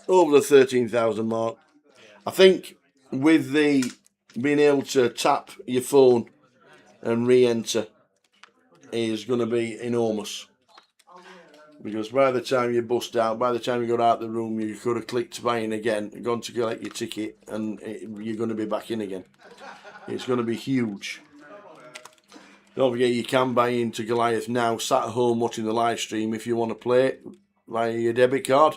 Over the 13,000 mark. I think with the being able to tap your phone and re-enter is going to be enormous. Because by the time you bust out, by the time you got out the room, you could have clicked buy in again, gone to collect your ticket, and you're going to be back in again. It's going to be huge. Don't forget, you can buy into Goliath now, sat at home watching the live stream if you want to play it via your debit card.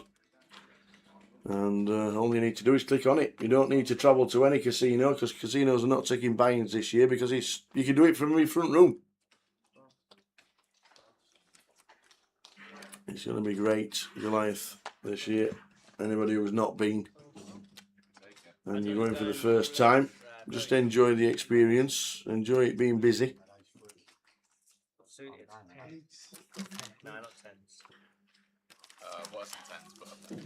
And all you need to do is click on it. You don't need to travel to any casino, because casinos are not taking buy-ins this year, because you can do it from your front room. It's going to be great, Goliath, this year. Anybody who's not been and you're going for the first time, just enjoy the experience. Enjoy it being busy. Suited. No, not tens. What's the tens? But Okay.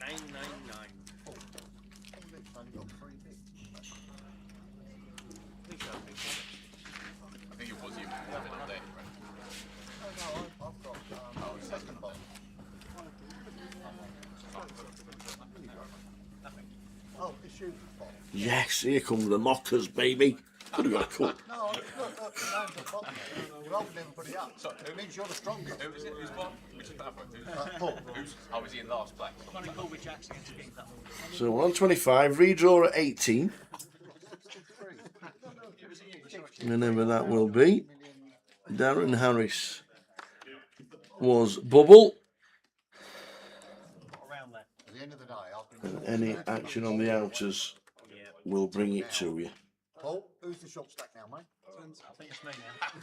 999. I think it was you. Right? Oh, it's you. Yes, here come the mockers, baby. Could have got a cut. No, look, you're holding everybody up. So it means you're the strongest. Who is it? Who's what? Which is that one? Paul. Oh, is he in last place? Funny call with Jacks against Kings that one. So 125, redraw at 18. Whenever that will be. Darren Harris was bubble. Around there. At the end of the day, And any action on the outers will bring it to you. Paul, who's the short stack now, mate? I think it's me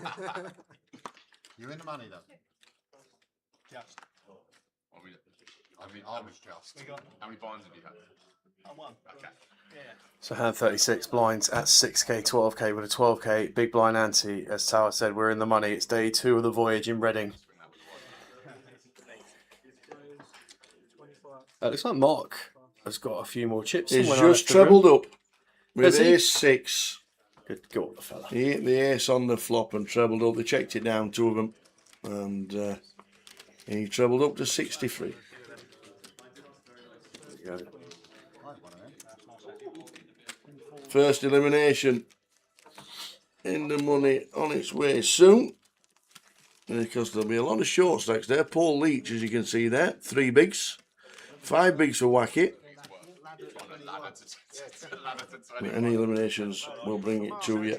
now. You're in the money, though. Just. I mean, I was just. How many binds have you had? I won. Okay. Yeah. So hand 36 blinds at 6k, 12k with a 12k big blind ante. As Tower said, we're in the money. It's day 2 of the voyage in Reading. It looks like Mark has got a few more chips. He's somewhere just left the room. trebled up with Has he? ace 6. Good God, the fella. He hit the ace on the flop and trebled up. They checked it down, 2 of them. And he trebled up to 63. There you go. First elimination in the money on its way soon. Because there'll be a lot of short stacks there. Paul Leach, as you can see there, 3 bigs. 5 bigs for Wacky. Any eliminations will bring it to you.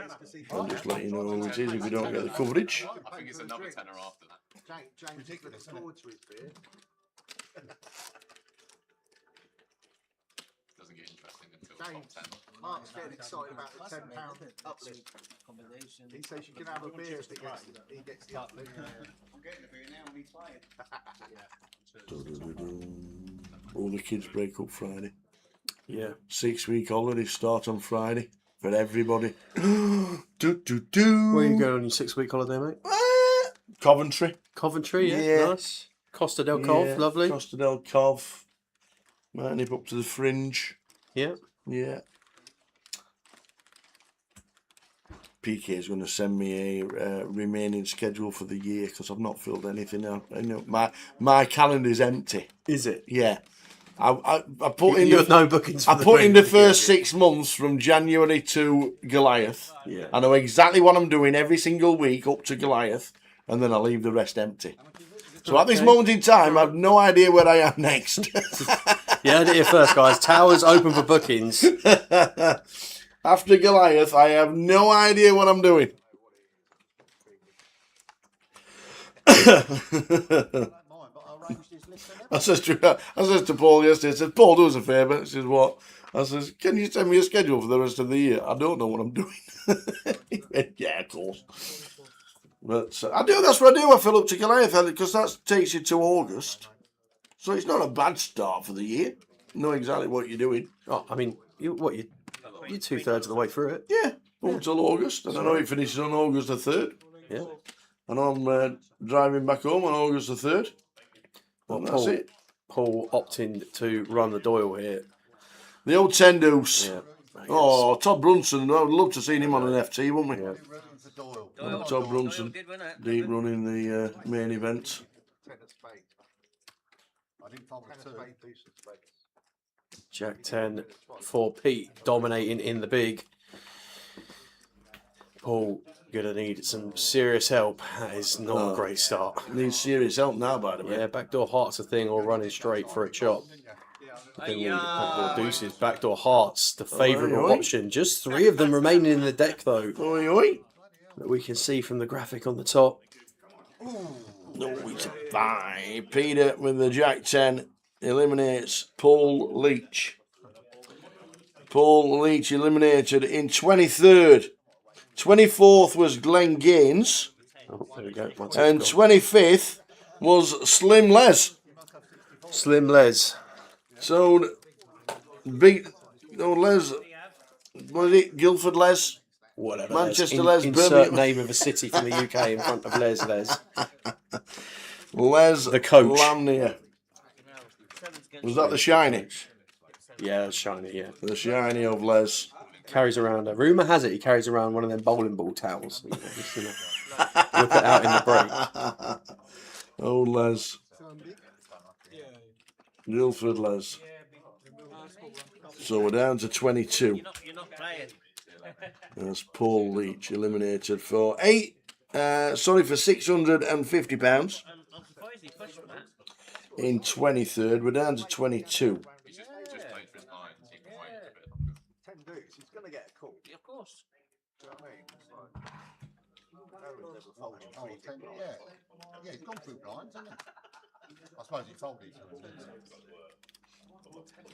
I'll just let you know who it is if you don't get the coverage. I think it's another tenner after that. James, ridiculous, isn't it? Doesn't get interesting until James, top 10. Mark's getting excited about the £10 uplift. He says you can have a beer if he gets the uplift. I'm getting a beer now and he's playing. All the kids break up Friday. Yeah. 6-week holidays start on Friday for everybody. Where are you going on your 6-week holiday, mate? Coventry. Coventry, yeah. Yeah. Nice. Costa del Cove, lovely. Costa del Cove. Might nip up to the Fringe. Yeah. Yeah. PK is going to send me a remaining schedule for the year because I've not filled anything out. I know my calendar's empty. Is it? Yeah. I put in you have no bookings for I put in the first 6 months from January to Goliath. Yeah. I know exactly what I'm doing every single week up to Goliath, and then I leave the rest empty. So at this moment in time, I have no idea where I am next. You heard it here first, guys. Towers open for bookings. After Goliath, I have no idea what I'm doing. I says to Paul yesterday, I said, Paul, do us a favour. He says, what? I says, can you send me a schedule for the rest of the year? I don't know what I'm doing. He went, yeah, of course. But I do, that's what I do. I fill up to Goliath because that takes you to August. So it's not a bad start for the year. Know exactly what you're doing. Oh, I mean, you're 2/3 of the way through it. Yeah, up until August. And I know it finishes on August the 3rd. Yeah. I know I'm driving back home on August the 3rd. Well, And that's it. Paul opting to run the Doyle here. The old 10 deuce. Yeah. Oh, Todd Brunson. I would love to see him on an FT, wouldn't we? Yeah. Todd Brunson, deep running the main event. Jack 10 for Pete, dominating in the big. Paul gonna need some serious help. That is not a great start. Needs serious help now, by the way. Yeah, backdoor hearts a thing, or running straight for a chop. Backdoor deuces, backdoor hearts, the favourable option. Just 3 of them remaining in the deck, though. Oi, oi. That we can see from the graphic on the top. No, it's a 5. Peter with the Jack 10 eliminates Paul Leach. Paul Leach eliminated in 23rd. 24th was Glenn Gaines. Oh, there we go. And 25th was Slim Les. Slim Les. So, big, Les, was it Guildford Les? Whatever. Manchester Les, insert Birmingham. name of a city from the UK in front of Les. Les the coach. Lamnier. Was that the shiny? Yeah, shiny, yeah. The shiny of Les. Carries around, rumour has it he carries around one of them bowling ball towels. Look it out in the break. Oh, Les. Guildford Les. So we're down to 22. You're not playing. That's Paul Leach eliminated for for £650. I'm surprised he pushed for that. In 23rd, we're down to 22. He's just played for his lines. He can wait a bit longer. 10 dudes, he's going to get a call. Yeah, of course. Do you know what I mean? It's like, Yeah, he's gone through blinds, hasn't he? I suppose he folded.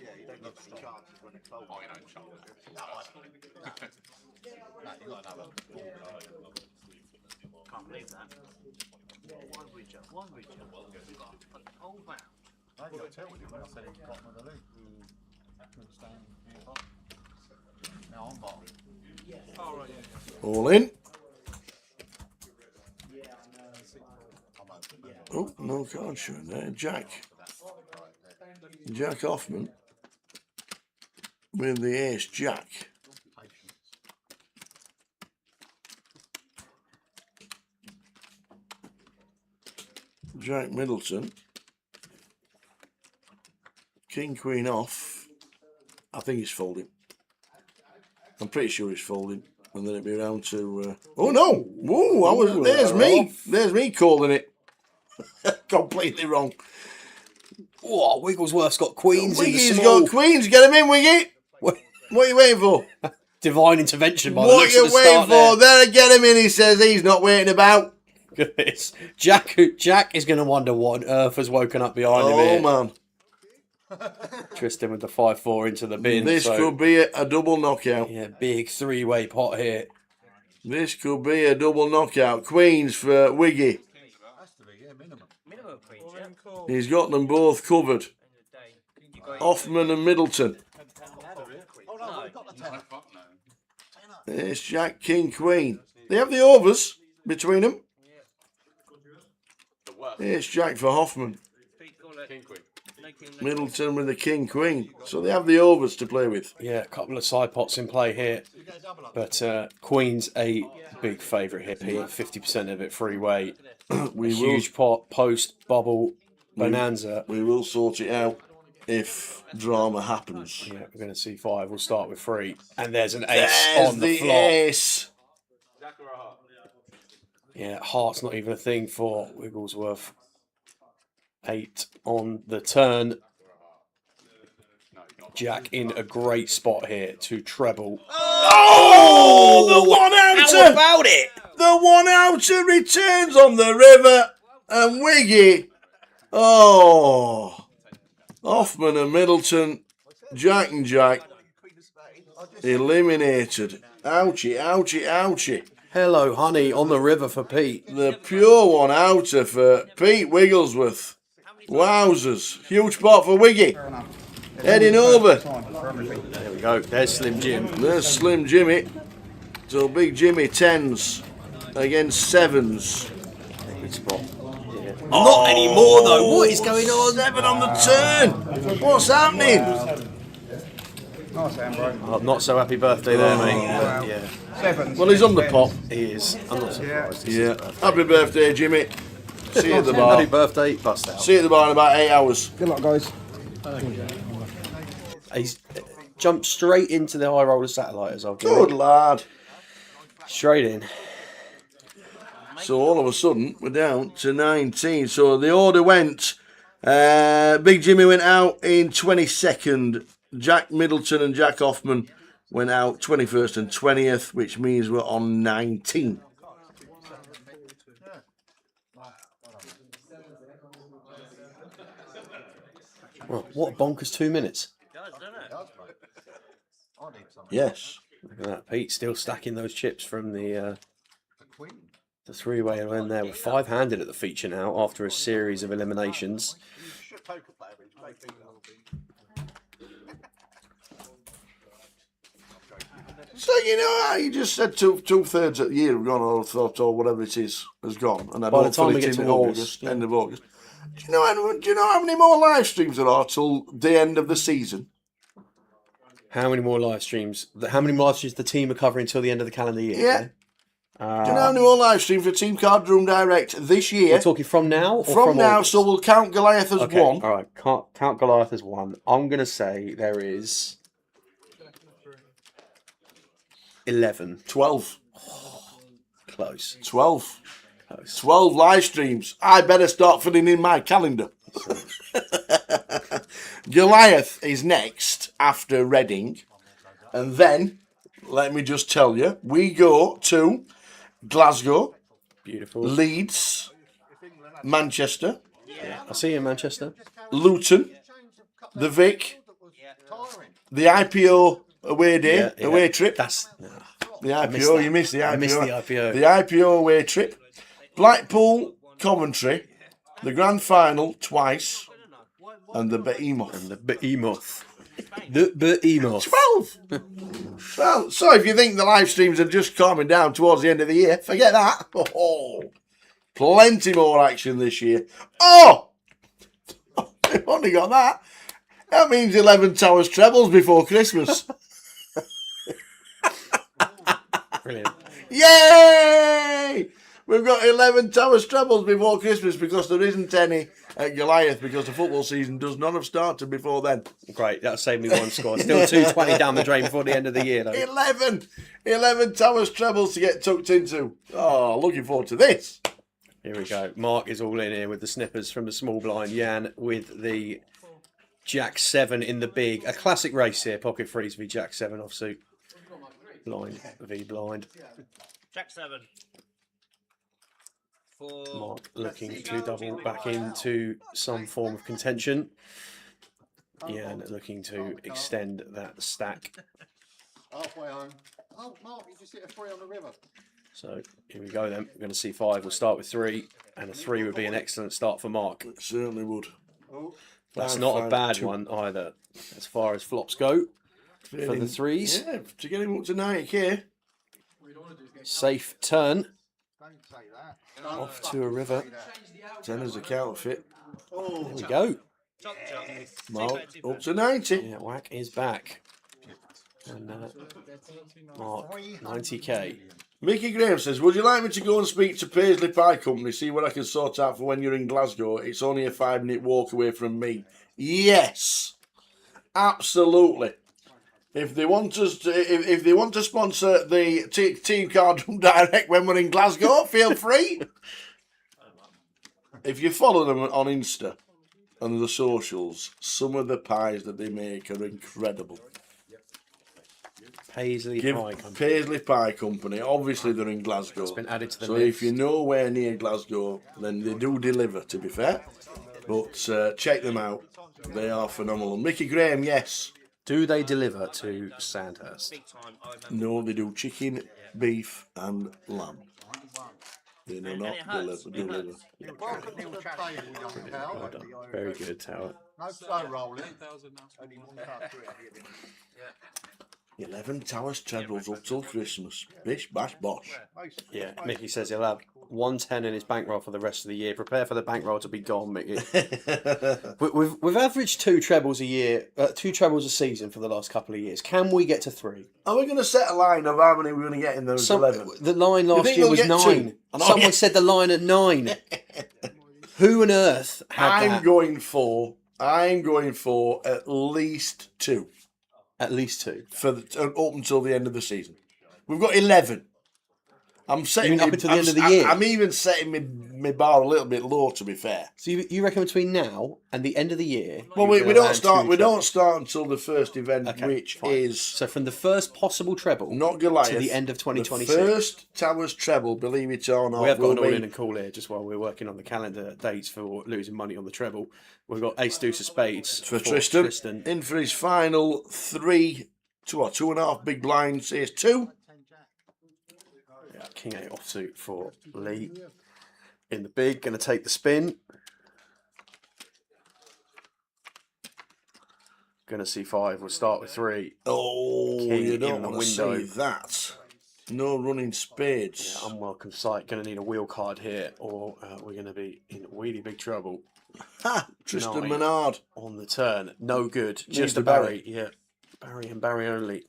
yeah, you don't get any chances when it's folded. Oh, you don't chuck it. No, you got another. Can't believe that. One bridger. We've got an old round. I ain't got to tell you when I said he was bottom of the league. Couldn't stand here bottom. Now I'm bottom. All in. Oh, no card showing there. Jack. Jack Hoffman with the ace Jack. Jack Middleton. King Queen off. I think he's folding. I'm pretty sure he's folding. And then it'll be around to... oh no! Whoa, there's me! Off. There's me calling it. Completely wrong. Oh, Wigglesworth's got queens in the Wiggy's small. got queens. Get him in, Wiggy. What are you waiting for? Divine intervention by the What looks are of you the waiting start for? there. There, get him in. He says he's not waiting about. Look at this. Jack is going to wonder what on earth has woken up behind him here. Oh, man. Tristan with the 5-4 into the bin. This so, could be a double knockout. yeah, big three-way pot here. This could be a double knockout. Queens for Wiggy. Has to be, yeah, minimum. Minimum queens, yeah. He's got them both covered. Hoffman and Middleton. Oh no, we've got the 10. It's Jack, King, Queen. They have the overs between them. It's Jack for Hoffman. Middleton with the King, Queen. So they have the overs to play with. Yeah, a couple of side pots in play here. But Queen's a big favourite here, Pete. 50% of it free weight. Huge pot, post, bubble, bonanza. We will sort it out if drama happens. Yeah, we're going to see 5. We'll start with 3. And there's an ace on the flop. Ace. Yeah, heart's not even a thing for Wigglesworth. 8 on the turn. Jack in a great spot here to treble. Oh, the one outer! How about it? The one outer returns on the river, and Wiggy. Oh, Hoffman and Middleton, Jack and Jack eliminated. Ouchie, ouchie, ouchie. Hello, honey, on the river for Pete. The pure one outer for Pete Wigglesworth. Wowzers. Huge pot for Wiggy. Heading over. There we go. There's Slim Jim. There's Slim Jimmy. So Big Jimmy 10s against 7s. Good spot. Yeah. Not anymore, though. What is going on? 7 on the turn. What's happening? Nice hand, bro. Oh, not so happy birthday there, mate. Yeah. 7. Well, he's on the pop. He is. I'm not surprised. Yeah. Happy birthday, Jimmy. See you at the bar. Happy birthday, bust out. See you at the bar in about 8 hours. Good luck, guys. He's jumped straight into the high roller satellite as I'll do. Good lad. Straight in. So all of a sudden, we're down to 19. So the order went, Big Jimmy went out in 22nd. Jack Middleton and Jack Hoffman went out 21st and 20th, which means we're on 19. Well, what a bonkers 2 minutes. Yes. Look at that. Pete still stacking those chips from the three-way in there. We're 5-handed at the feature now after a series of eliminations. So, you know how you just said two-thirds of the year have gone, or whatever it is, has gone. And I By the don't time feel we it get in to August, August, end of August. Do you know how many more live streams there are till the end of the season? How many more live streams? How many more live streams the team are covering until the end of the calendar year? Yeah. Do you know how many more live streams for Team Card Room Direct this year? We're talking from now or From now, August? so we'll count Goliath as Okay, one. all right. Count Goliath as 1. I'm going to say there is 11. 12. Close. 12. Close. 12 live streams. I better start filling in my calendar. Goliath is next after Reading. And then, let me just tell you, we go to Glasgow, Beautiful. Leeds, Manchester, I'll see you in Manchester. Luton, the Vic, the IPO away day, away trip. That's the IPO, you missed the IPO. I missed the IPO. The IPO away trip. Blackpool, Coventry, the grand final twice, and the Behemoth. The Behemoth. The Behemoth. 12! Well, so if you think the live streams are just calming down towards the end of the year, forget that. Oh, plenty more action this year. Oh! We've only got that. That means 11 Towers trebles before Christmas. Brilliant. Yay! We've got 11 Towers trebles before Christmas because there isn't any at Goliath because the football season does not have started before then. Great, that'll save me 1 score. Still 220 down the drain before the end of the year, though. 11 Towers trebles to get tucked into. Oh, looking forward to this. Here we go. Mark is all in here with the snippers from the small blind. Jan with the Jack 7 in the big. A classic race here. Pocket Freeze v Jack 7 offsuit. Blind v blind. Jack 7. Mark looking to double back into some form of contention. Yeah, and looking to extend that stack. Halfway home. Oh, Mark, you just hit a 3 on the river. So here we go then. We're going to see 5. We'll start with 3, and a 3 would be an excellent start for Mark. It certainly would. That's not a bad one either, as far as flops go for the 3s. Yeah, to get him up to 90k. Safe turn. Don't say that. Off to a river. 10 as a counterfeit. There we go. Mark up to 90. Yeah, Whack is back. And Mark, 90k. Mickey Graham says, would you like me to go and speak to Paisley Pie Company, see what I can sort out for when you're in Glasgow? It's only a 5-minute walk away from me. Yes, absolutely. If they want us to, if they want to sponsor the Team Cardroom Direct when we're in Glasgow, feel free. If you follow them on Insta and the socials, some of the pies that they make are incredible. Paisley Pie Company. Paisley Pie Company. Obviously, they're in Glasgow. It's been added to the so list. if you're nowhere near Glasgow, then they do deliver, to be fair. But check them out. They are phenomenal. Mickey Graham, yes. Do they deliver to Sandhurst? No, they do chicken, beef, and lamb. They do not deliver. Welcome to the table, young pal. Well done. Very good, Tower. No slow rolling. 11 Towers treadles up till Christmas. Bish, bash, bosh. Yeah, Mickey says he'll have 110 in his bankroll for the rest of the year. Prepare for the bankroll to be gone, Mickey. we've averaged 2 trebles a year, 2 trebles a season for the last couple of years. Can we get to 3? Are we going to set a line of how many we're going to get in those 11? The line last year was 9. Someone said the line at 9. Who on earth had that? I'm going for at least 2. At least 2 for up until the end of the season. We've got 11. I'm setting up until the end of the year. I'm even setting my bar a little bit low, to be fair. So you reckon between now and the end of the year? Well, we don't start. We don't start until the first event, which is so from the first possible treble, not Goliath, to the end of 2026. The first Towers treble, believe it or not, we have got an all-in and call here just while we're working on the calendar dates for losing money on the treble. We've got Ace Deuce of Spades for Tristan. In for his final 2.5 big blinds. Here's 2. Yeah, King 8 offsuit for Lee. In the big, going to take the spin. Going to see 5. We'll start with 3. Oh, King you don't in the want to window. see that. No running spades. Yeah, unwelcome sight. Going to need a wheel card here, or we're going to be in really big trouble. Ha! Tristan 9 Menard on the turn. No good. Needs Just a a Barry. Yeah, Barry and Barry only.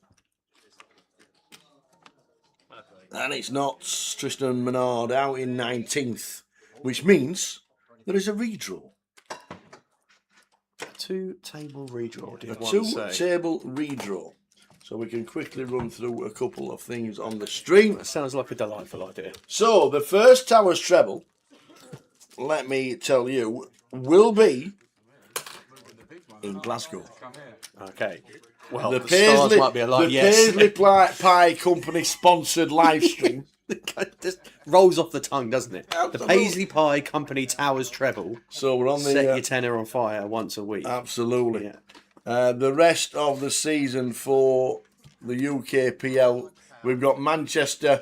And it's not Tristan Menard out in 19th, which means there is a redraw. A 2-table redraw, did A one say. 2-table redraw. So we can quickly run through a couple of things on the stream. That sounds like a delightful idea. So the first Towers treble, let me tell you, will be in Glasgow. Okay. Well, the stars might be aligned. Paisley Pie Company sponsored live stream. Just rolls off the tongue, doesn't it? Absolutely. The Paisley Pie Company Towers treble. So we're on the set your tenner on fire once a week. Absolutely. Yeah. The rest of the season for the UKPL, we've got Manchester,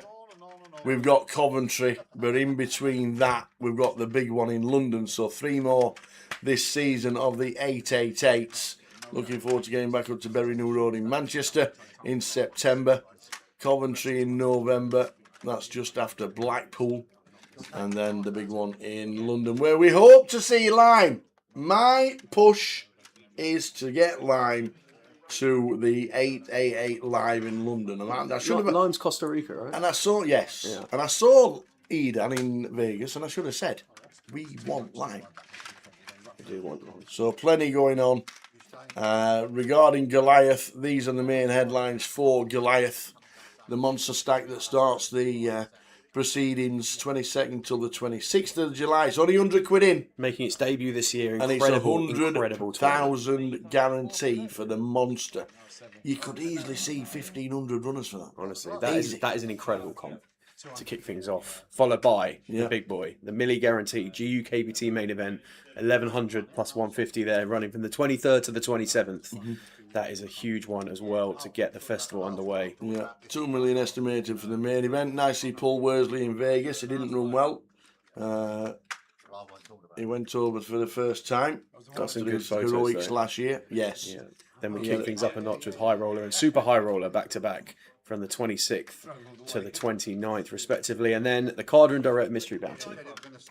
we've got Coventry, but in between that, we've got the big one in London. So 3 more this season of the 888s. Looking forward to getting back up to Bury New Road in Manchester in September. Coventry in November. That's just after Blackpool. And then the big one in London, where we hope to see Lime. My push is to get Lime to the 888 live in London. And I should have. Lime's Costa Rica, right? And I saw, yes. Yeah. And I saw Eden in Vegas, and I should have said, we want Lime. We do want one. So plenty going on. Regarding Goliath, these are the main headlines for Goliath. The monster stack that starts the proceedings 22nd till the 26th of July. It's only 100 quid in. Making its debut this year. Incredible, And it's a 100,000 guarantee for the monster. You could easily see 1,500 runners for that. Honestly, that is an incredible comp. to kick things off, followed by Yeah. the big boy, the Millie Guarantee GUKBT main event, 1100 plus 150 there, running from the 23rd to the 27th. That is a huge one as well to get the festival underway. Yeah, 2 million estimated for the main event. Nicely Paul Worsley in Vegas. He didn't run well. He went over for the first time. Got some after good his photos heroics though. last year. Yes. Yeah. Then we Yeah. kick things up a notch with High Roller and Super High Roller back to back from the 26th to the 29th respectively, and then the Carder and Direct Mystery Bounty.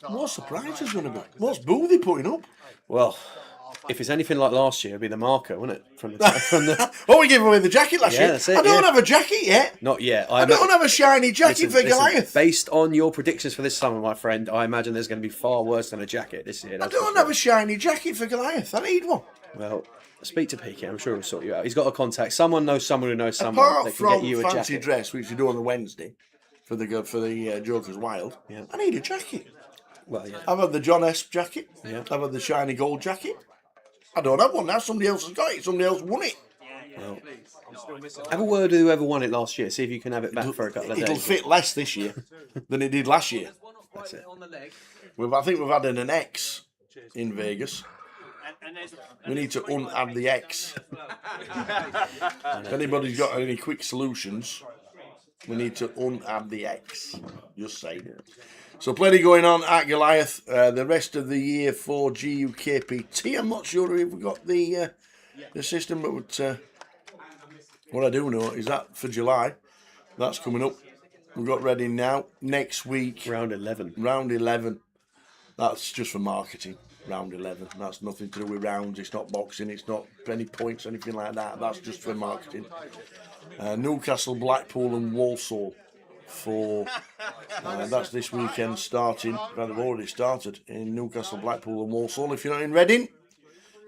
What surprise is going to be? What's Boothie putting up? Well, if it's anything like last year, it'd be the marker, wouldn't it? From the Oh, we gave away the jacket last year. That's it, I don't have a jacket yet. Not yet. I don't have a shiny jacket for Goliath. Based on your predictions for this summer, my friend, I imagine there's going to be far worse than a jacket this year. I don't have a shiny jacket for Goliath. I need one. Well, speak to Peaky. I'm sure he'll sort you out. He's got a contact. Someone knows someone who knows someone Apart that can get from you a fancy jacket. dress, which you do on the Wednesday for the Joker's Wild, Yeah. I need a jacket. Well, yeah. I've had the John S. jacket. Yeah. I've had the shiny gold jacket. I don't have one now. Somebody else has got it. Somebody else won it. Well, have a word with whoever won it last year. See if you can have it back for a couple of days. It'll fit less this year than it did last year. That's it. I think we've had an X in Vegas. We need to unadd the X. If anybody's got any quick solutions, we need to unadd the X. Just saying. So plenty going on at Goliath. The rest of the year for GUKPT. I'm not sure if we've got the system, but what I do know is that for July, that's coming up. We've got Reading now. Next week. Round 11. Round 11. That's just for marketing. Round 11. That's nothing to do with rounds. It's not boxing. It's not any points, anything like that. That's just for marketing. Newcastle, Blackpool and Walsall for that's this weekend starting. Well, they've already started in Newcastle, Blackpool and Walsall. If you're not in Reading,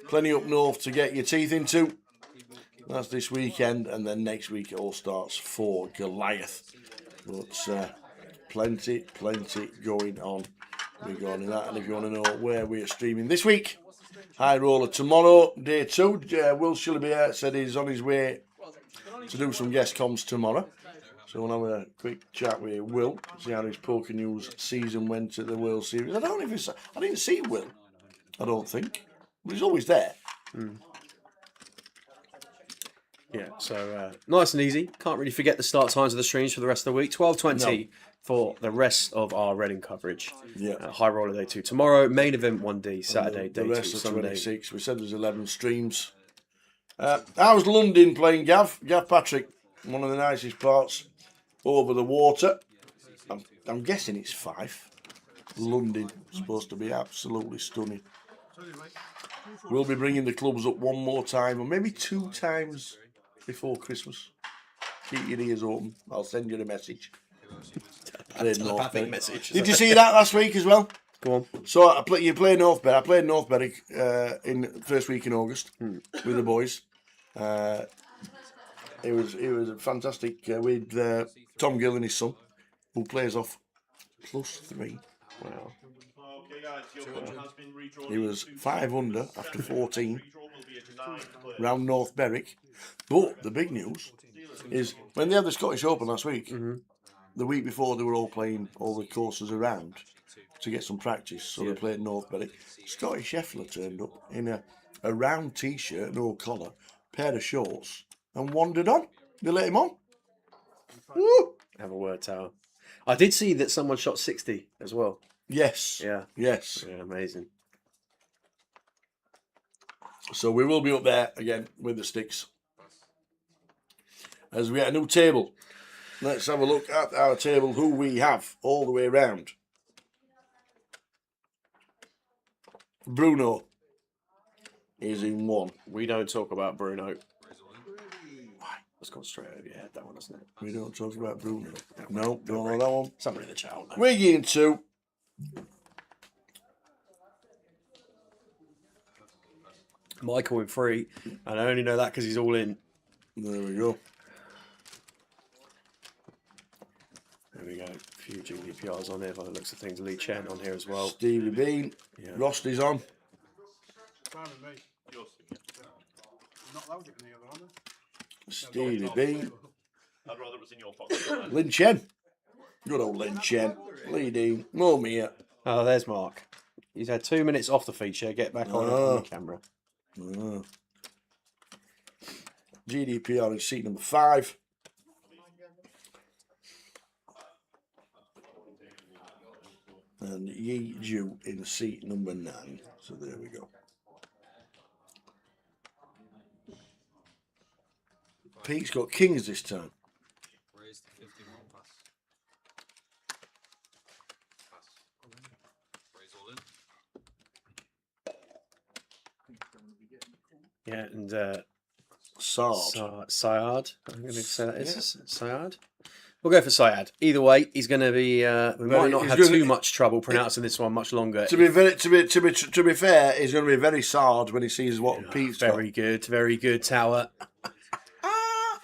plenty up north to get your teeth into. That's this weekend, and then next week it all starts for Goliath. But plenty going on regarding that. And if you want to know where we are streaming this week, High Roller tomorrow, day 2. Will Shillby said he's on his way to do some guest comms tomorrow. So we'll have a quick chat with Will, see how his Poker News season went at the World Series. I didn't see Will, I don't think. But he's always there. Yeah, so nice and easy. Can't really forget the start times of the streams for the rest of the week. 12:20 for the rest of our Reading coverage. Yeah. High Roller Day 2 tomorrow. Main event 1D, Saturday, The Day rest 2, of Sunday. 26. We said there's 11 streams. How's London playing, Gav? Gav Patrick, one of the nicest parts over the water. I'm guessing it's 5. London supposed to be absolutely stunning. We'll be bringing the clubs up one more time, or maybe 2 times before Christmas. Keep your ears open. I'll send you a message. Telepathic message. Did you see that last week as well? Go on. So you play North Berwick. I played North Berwick in the first week in August with the boys. It was fantastic with Tom Gill and his son, who plays off +3. Wow. He was 5 under after 14 round North Berwick. But the big news is when they had the Scottish Open last week, the week before they were all playing all the courses around to get some practice. So they played North Berwick. Scotty Scheffler turned up in a round t-shirt, no collar, pair of shorts, and wandered on. They let him on. Woo! Have a word, Tower. I did see that someone shot 60 as well. Yes. Yeah. Yes. Yeah, amazing. So we will be up there again with the sticks. As we get a new table. Let's have a look at our table, who we have all the way around. Bruno is in 1. We don't talk about Bruno. That's gone straight over your head, that one, hasn't it? We don't talk about Bruno. No, don't know that one. Somebody in the chat. Wiggy in 2. Michael in 3, and I only know that because he's all in. There we go. There we go. A few GDPRs on here by the looks of things. Lee Chen on here as well. Stevie Bean. Yeah. Rosty's on. Fine with me. Not allowed it in the other, are they? Stevie Bean. I'd rather it was in your pocket. Lynn Chen. Good old Len Chen. Leading. More me. Oh, there's Mark. He's had 2 minutes off the feature. Get back on the camera. GDPR in seat number 5. And Yi Ju in seat number 9. So there we go. Pete's got kings this time. Raise to 51 plus. Pass. Raise all in. Yeah, and Syard. I'm going to say that is Syard. We'll go for Syard. Either way, he's going to be. We might not have too much trouble pronouncing this one much longer. To be fair, he's going to be very sad when he sees what Pete's got. Very good, Tower.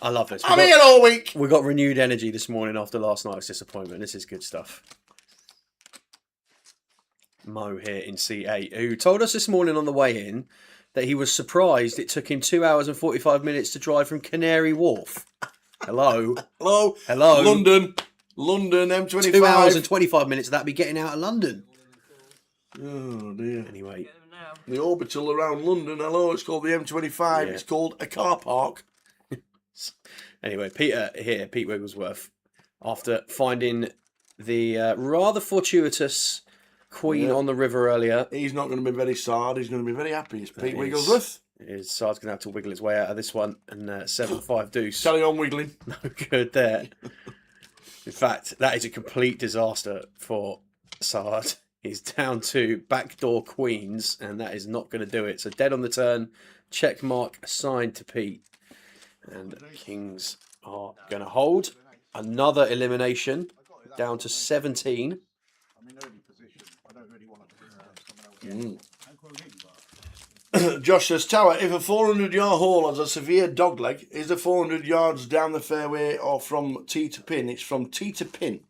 I love this. I'm here all week. We got renewed energy this morning after last night's disappointment. This is good stuff. Mo here in C8, who told us this morning on the way in that he was surprised it took him 2 hours and 45 minutes to drive from Canary Wharf. Hello. London M25. 2 hours and 25 minutes of that be getting out of London. Oh dear. Anyway, the orbital around London. Hello, it's called the M25. Yeah. It's called a car park. Anyway, Pete Wigglesworth, after finding the rather fortuitous Queen on the river earlier. He's not going to be very sad. He's going to be very happy. It's Pete Wigglesworth. Sard's going to have to wiggle his way out of this one. And 7-5 deuce. Carry on wiggling. No good there. In fact, that is a complete disaster for Sard. He's down to backdoor queens, and that is not going to do it. So dead on the turn. Check mark assigned to Pete. And kings are going to hold. Another elimination. Down to 17. I'm in early position. I don't really want to Josh says, Tower, if a 400-yard hole has a severe dogleg, is the 400 yards down the fairway or from tee to pin? It's from tee to pin.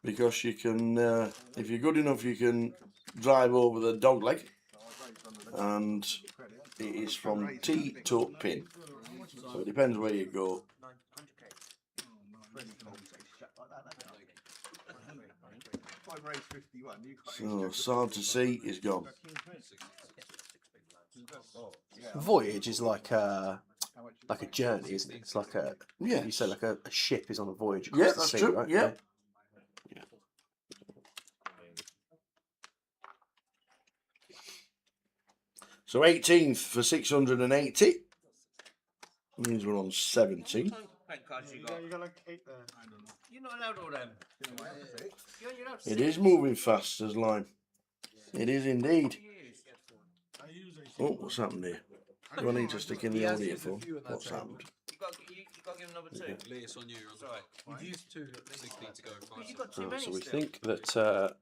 Because you can, if you're good enough, you can drive over the dogleg. And it is from tee to pin. So it depends where you go. So, Sard to sea is gone. Voyage is like a journey, isn't it? It's like a you say like a ship is on a voyage across the sea, true. right? Yeah. So 18th for 680 means we're on 17. You're not allowed all them. It is moving fast as lime. It is indeed. Oh, what's happened here? Do I need to stick in the audio phone? What's happened? You got to give him number 2. Lee, it's on you. You've used 16 to go. So we think that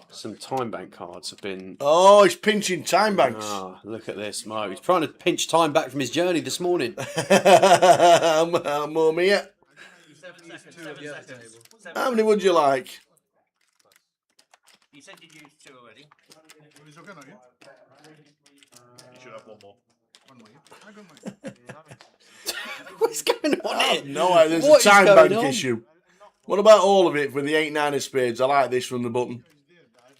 some time bank cards have been. Oh, he's pinching time banks. Ah, look at this, Mo. He's trying to pinch time back from his journey this morning. More me. 7 seconds. How many would you like? You said you'd used 2 already. You should have one more. What's going on here? No, there's a time bank issue. What about all of it for the 8-9 of spades? I like this from the button.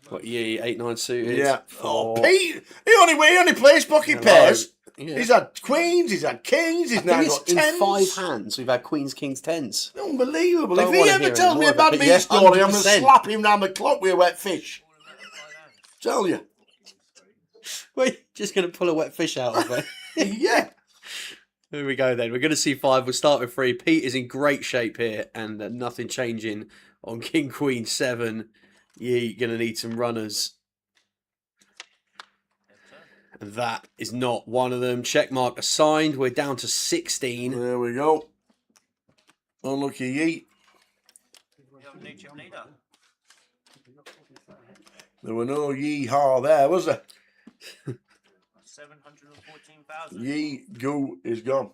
What, 8-9 suited? Yeah. Oh, Pete, he only plays pocket pairs. Yeah. He's had queens, he's had kings, he's now got tens. In 5 hands, we've had queens, kings, tens. Unbelievable. If he ever tells me a bad me story, I'm going to slap him down the clock with a wet fish. Tell you. We're just going to pull a wet fish out of it. Yeah. Here we go then. We're going to see 5. We'll start with 3. Pete is in great shape here and nothing changing on King, Queen, 7. You're going to need some runners. And that is not one of them. Check mark assigned. We're down to 16. There we go. Unlucky Yeet. There were no yee-haw there, was there? 714,000. Yee goo is gone.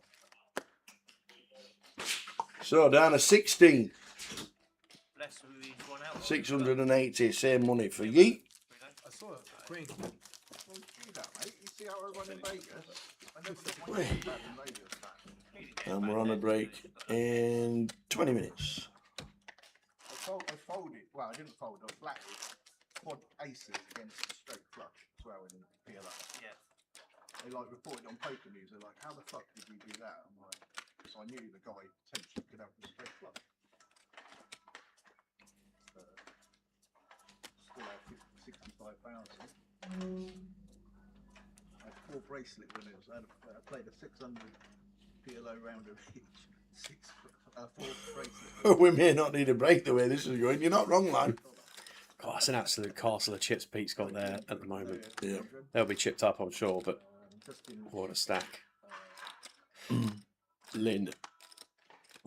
So down to 16. 680, same money for Yeet. I saw it. Queen. And we're on a break in 20 minutes. folded. Well, I didn't fold. I flatted quad aces against a straight flush as well in PLO. Yeah. They like reported on Poker News. They're like, "How the fuck did you do that?" I'm like, "Because I knew the guy potentially could have the straight flush." Still have 65 pounds. I had 4 bracelet winners. I played a 600 PLO round of each. 4 bracelet. We may not need a break the way this is going. You're not wrong, lad. God, that's an absolute castle of chips Pete's got there at the moment. Yeah. They'll be chipped up, I'm sure, but what a stack. Lynn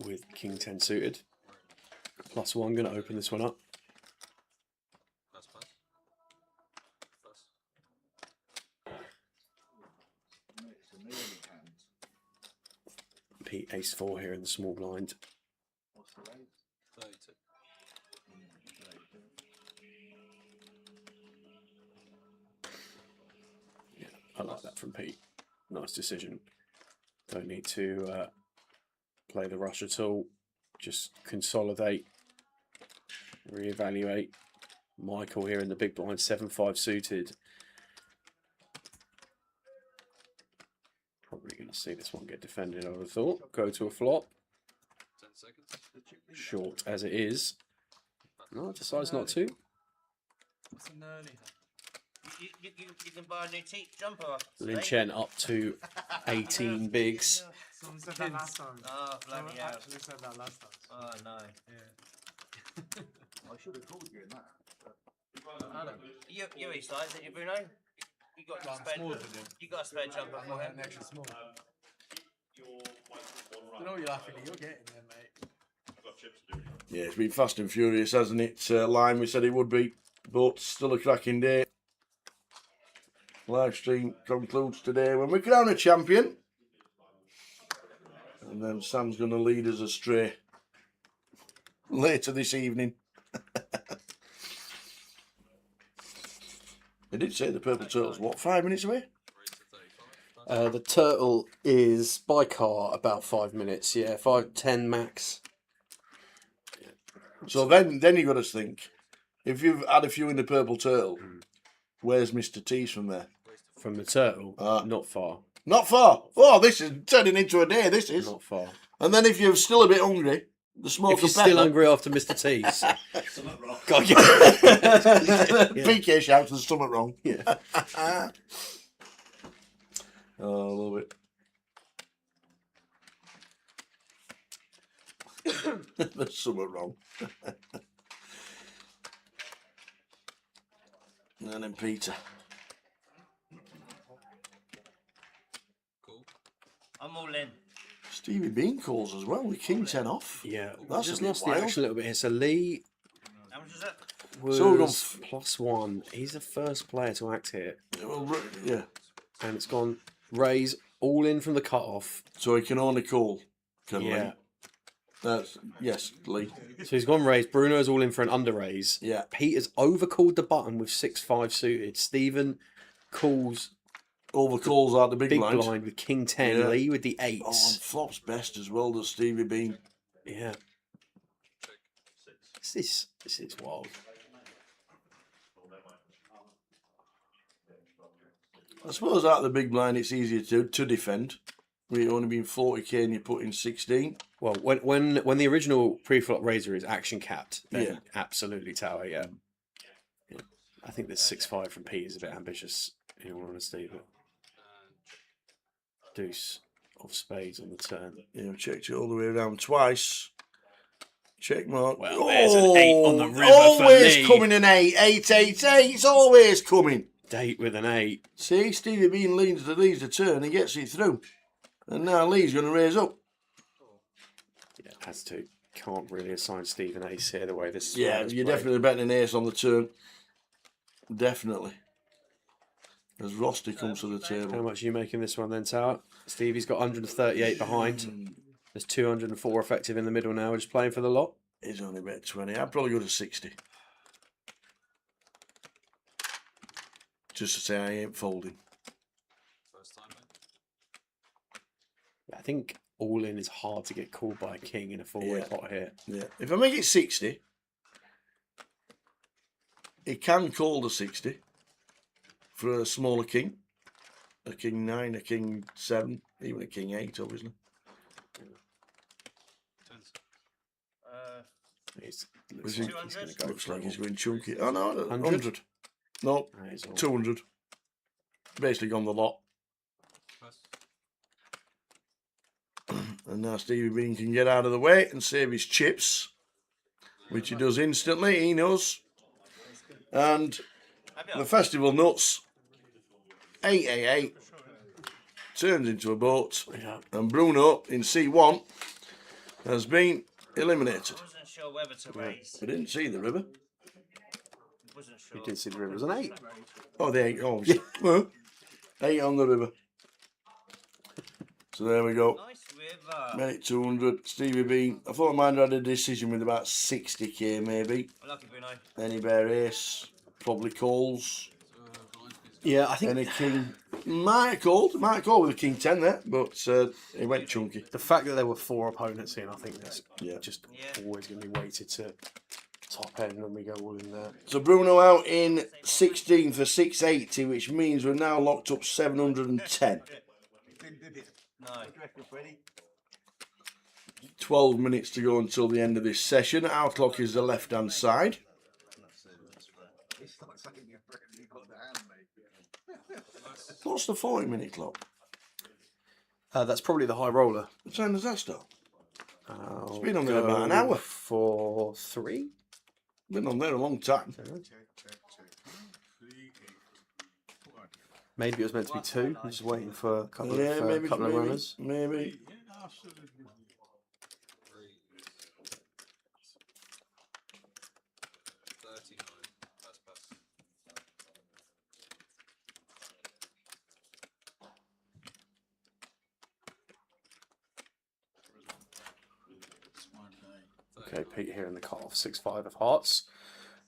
with King 10 suited. +1, going to open this one up. Pete ace-4 here in the small blind. What's the raise? 32. Yeah, I like that from Pete. Nice decision. Don't need to play the rush at all. Just consolidate, reevaluate. Michael here in the big blind, 7-5 suited. Probably going to see this one get defended, I would have thought. Go to a flop. 10 seconds. Short as it is. No, decides not to. It's an early. You can buy a new jumper. Lin Chen up to 18 bigs. Someone said that last time. Oh, bloody Someone hell. actually said that last time. Oh, no. Yeah. I should have called you in that. You're East side, isn't you, Bruno? You got Well, a I'm spare. smaller than you. You got a spare jumper I'm for not him. an extra small. I know you're laughing at. You're getting there, mate. Yeah, it's been fast and furious, hasn't it? Lime, we said it would be, but still a cracking day. Live stream concludes today when we crown a champion. And then Sam's going to lead us astray later this evening. They did say the Purple Turtle's, what, 5 minutes away? The turtle is by car about 5 minutes. Yeah, 5-10 max. So then you got to think, if you've had a few in the Purple Turtle, where's Mr. T's from there? From the turtle, not far. Not far. Oh, this is turning into a day, this is. Not far. And then if you're still a bit hungry, the smoke If you're still hungry after Mr. T's. God, yeah. PK shouts, there's something wrong. Yeah. Oh, I love it. There's something wrong. And then Peter. Cool. I'm all in. Stevie Bean calls as well with King 10 off. Yeah, That's just a bit lost the wild. action a little bit here. So Lee How much is it? was So we've gone +1. He's the first player to act here. Yeah. And it's gone raise all in from the cut-off. So he can only call, can Yeah. Lee? That's, yes, Lee. So he's gone raise. Bruno's all in for an under raise. Yeah. Peter's overcalled the button with 6-5 suited. Stephen calls Overcalls out the big blind. with King 10. Yeah. Lee with the 8s. Oh, and flops best as well, does Stevie Bean. Yeah. This is wild. I suppose out of the big blind it's easier to defend. We've only been 40k and you put in 16. Well, when the original pre-flop raiser is action capped, then Yeah. absolutely tower, yeah. I think the 6-5 from Pete is a bit ambitious, in all honesty, but deuce of spades on the turn. Yeah, we checked it all the way around twice. Check mark. Well, there's an 8 on the river for always Lee. coming an 8. 8, 8, 8. It's always coming. Date with an 8. See, Stevie Bean leads the turn. He gets it through. And now Lee's going to raise up. Yeah, has to. Can't really assign Stephen ace here the way this. Yeah, round's you're played. definitely betting an ace on the turn. Definitely. As Rusty comes to the How table. much are you making this one then, Tower? Stevie's got 138 behind. There's 204 effective in the middle now. We're just playing for the lot. He's only bet 20. I'd probably go to 60. Just to say I ain't folding. First time, mate. I think all in is hard to get called by a king in a four-way Yeah. pot here. Yeah. If I make it 60, he can call the 60 for a smaller king. A king 9, a king 7, even a king 8, obviously. Looks like he's going to go Looks for like it. he's going chunky. Oh no, 100? 100. No, That is all. 200. Basically gone the lot. And now Stevie Bean can get out of the way and save his chips, which he does instantly. He knows. And the festival nuts 888 turns into a boat, and Bruno in C1 has been eliminated. I wasn't sure whether to raise. We didn't see the river. Wasn't sure. You didn't see the river. It was an 8. Oh, the 8. Oh, yeah. 8 on the river. So there we go. Nice river. Made it 200. Stevie Bean. I thought I might have had a decision with about 60k maybe. Lucky Bruno. Any bear ace. Probably calls. Yeah, I think Any king. Might have called with a king 10 there, but he went chunky. the fact that there were 4 opponents in, I think that's just always going to be weighted to top end when we go all in there. So Bruno out in 16 for 680, which means we're now locked up 710. No. 12 minutes to go until the end of this session. Our clock is the left-hand side. What's the 40-minute clock? That's probably the high roller. What time does that start? It's been on there about an hour. For 3? Been on there a long time. Maybe it was meant to be 2. I'm just waiting for a couple maybe, of runners. Maybe. Okay, Pete here in the cut-off, 6-5 of hearts.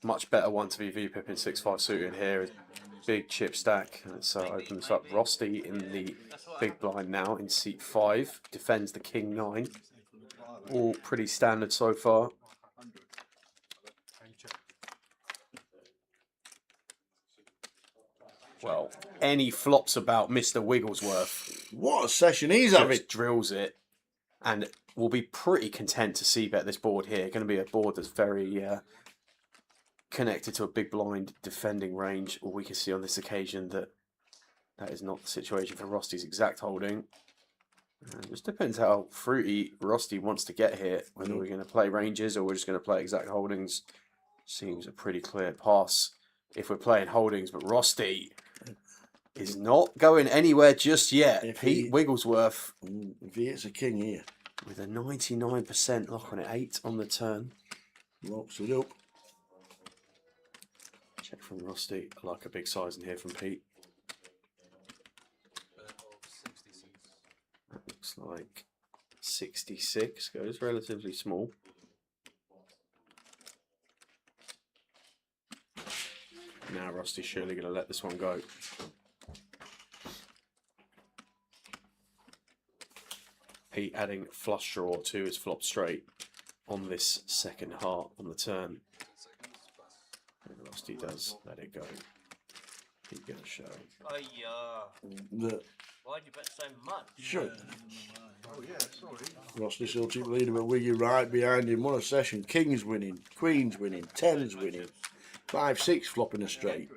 Much better one to be V-pipping 6-5 suited here. Big chip stack, and it opens up Rusty in the big blind now in seat 5. Defends the king 9. All pretty standard so far. Well, any flops about Mr. Wigglesworth. What a session he's just having. Drills it, and will be pretty content to see bet this board here. Going to be a board that's very connected to a big blind defending range. Or we can see on this occasion that that is not the situation for Rusty's exact holding. And it just depends how fruity Rusty wants to get here. Whether we're going to play ranges or we're just going to play exact holdings. Seems a pretty clear pass if we're playing holdings. But Rusty is not going anywhere just yet. Pete Wigglesworth. If he hits a king here. With a 99% lock on it. 8 on the turn. Locks it up. Check from Rusty. I like a big size in here from Pete. That looks like 66. Goes relatively small. Now Rusty's surely going to let this one go. Pete adding flush draw to his flop straight on this second heart on the turn. And Rusty does let it go. Pete going to show. Oh yeah. Why'd you bet so much? Sure. Oh yeah, sorry. Rusty still took the lead, but Wiggy right behind him. What a session. King's winning, Queen's winning, 10's winning, 5-6 flopping a straight.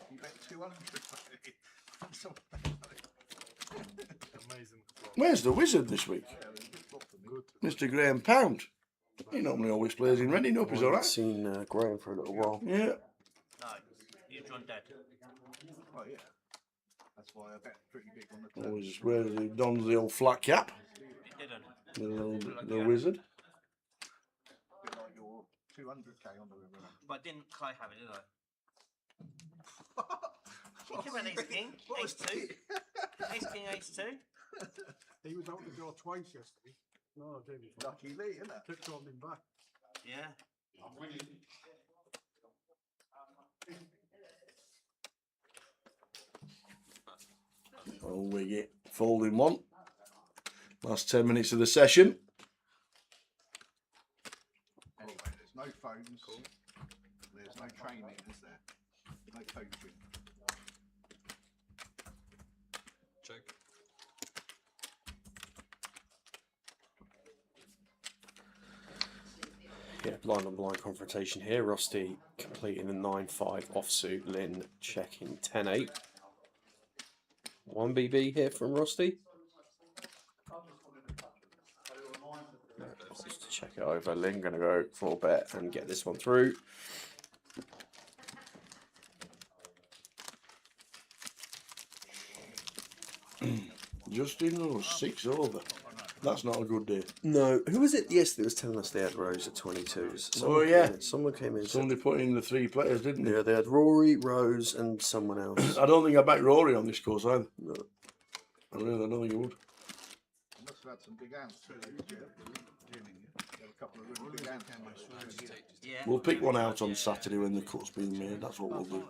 You bet 200. Amazing. Where's the wizard this week? Mr. Graham Pound. He normally always plays in Reading Up, he's I haven't alright. seen Graham for a little while. Yeah. No, you're John dead. Oh yeah. That's why I bet pretty big on the turn. Always wears he dons the old flat cap. It didn't. The wizard. Bit like your 200k on the river. But didn't Clay have it, did I? You can run ace king, ace 2. Ace king, ace 2. He was out the door twice yesterday. No, I didn't. Lucky Lee, isn't it? Kept holding him back. Yeah. Oh, we get folding one. Last 10 minutes of the session. phones. There's no training, is there? No coaching. Check. Yeah, blind on blind confrontation here. Rusty completing the 9-5 offsuit. Lynn checking 10-8. 1 BB here from Rusty. Just to check it over. Lynn going to go full bet and get this one through. Justin Rose, 6 over. That's not a good day. No, who was it yesterday that was telling us they had Rose at 22s? Oh, yeah. Someone came in. Somebody put in the 3 players, didn't they? Yeah, they had Rory, Rose, and someone else. I don't think I backed Rory on this course either. No. I don't think he would. Must have had some big ants too. There were a couple of really big ants. We'll pick one out on Saturday when the cut's being made. That's what we'll do.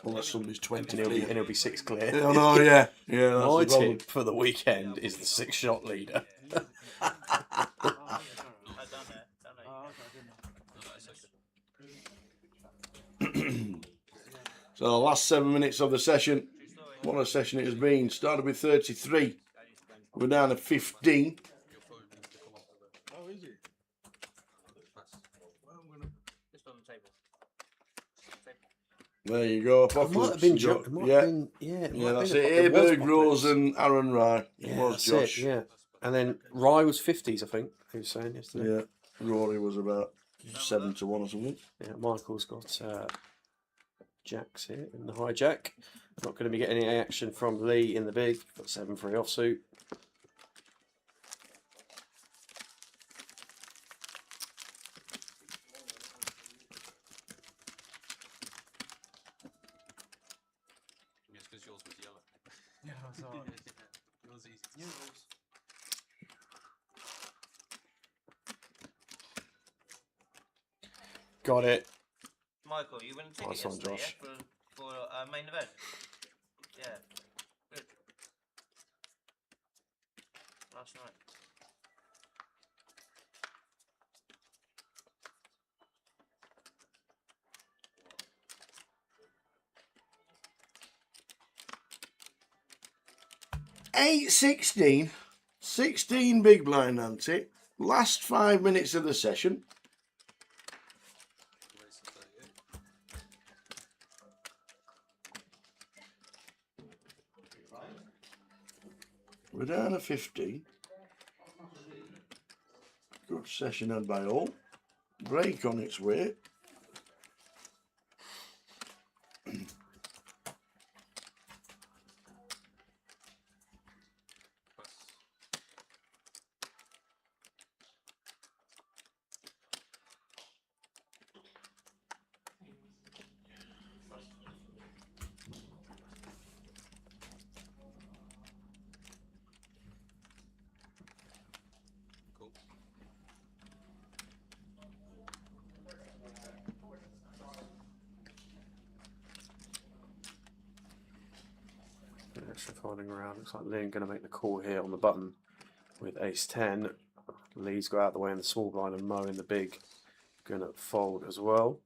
Unless somebody's 20 And clear. he'll be 6 clear. Oh, no, yeah. Yeah, that's My the problem. tip for the weekend is the 6-shot leader. So the last 7 minutes of the session. What a session it has been. Started with 33. We're down to 15. Oh, is it? Just on the table. There you go. It might have been Josh. Yeah, that's it. Aberg, Rose, and Aaron Rye. It was Josh. Yeah. And then Rye was 50s, I think, he was saying yesterday. Yeah. Rory was about 7 to 1 or something. Yeah, Michael's got jacks here in the hijack. Not going to be getting any action from Lee in the big. Got 7-3 offsuit. Yes, because yours was yellow. Yeah, I saw it. Yours easy. Got it. Michael, you wouldn't take Nice it one, yesterday, Josh. yeah, for main event? Yeah. Good. Last night. Eight 16. 16 big blind ante. Last 5 minutes of the session. We're down to 15. Good session had by all. Break on its way. Extra folding around. Looks like Lynn going to make the call here on the button with ace 10. Lee's got out of the way in the small blind and Mo in the big. Going to fold as well.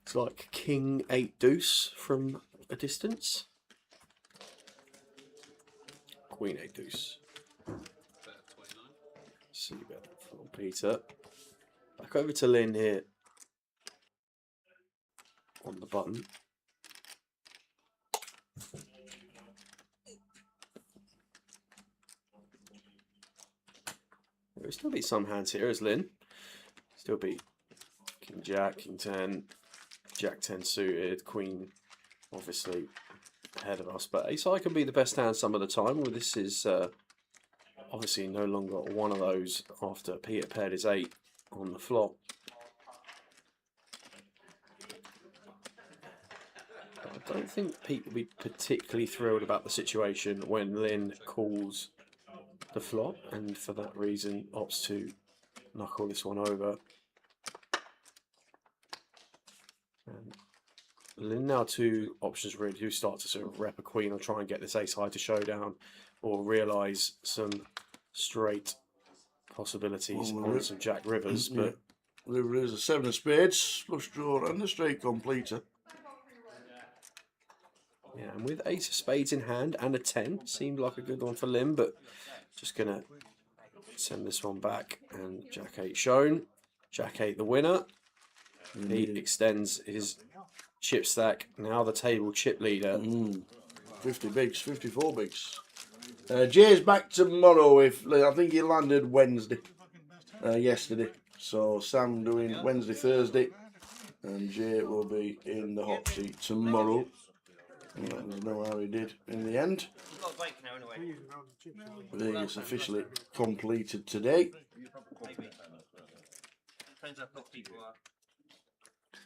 It's like King 8 deuce from a distance. Queen 8 deuce. See bet from Peter. Back over to Lynn here on the button. There will still be some hands here as Lynn. Still be King Jack, King 10, Jack 10 suited, Queen obviously ahead of us, but ace high can be the best hand some of the time. Well, this is obviously no longer one of those after Peter paired his 8 on the flop. I don't think Pete will be particularly thrilled about the situation when Lynn calls the flop, and for that reason opts to knuckle this one over. Now two options really do start to sort of rep a queen or try and get this ace high to showdown, or realise some straight possibilities on some Jack Rivers. But River is a 7 of spades, flush draw, and a straight completer. yeah, and with ace of spades in hand and a 10, seemed like a good one for Lim, but just going to send this one back. And Jack 8 shown. Jack 8 the winner. He extends his chip stack. Now the table chip leader. 50 bigs, 54 bigs. Jay's back tomorrow. I think he landed Wednesday, yesterday. So Sam doing Wednesday, Thursday, and Jay will be in the hot seat tomorrow. Let us know how he did in the end. Vegas officially completed today.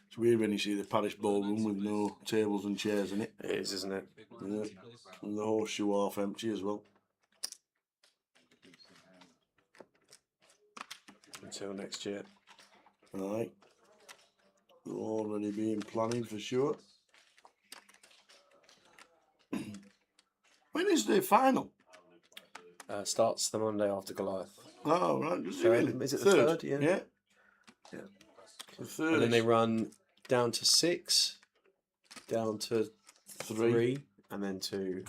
It's weird when you see the Parish Ballroom with no tables and chairs in it. It is, isn't it? Yeah. And the horseshoe half empty as well. Until next year. Right. Already been planning for sure. When is the final? Starts the Monday after Goliath. Oh, right. Is it the third? Yeah. Yeah. The third. And then they run down to 6, down to 3, and then to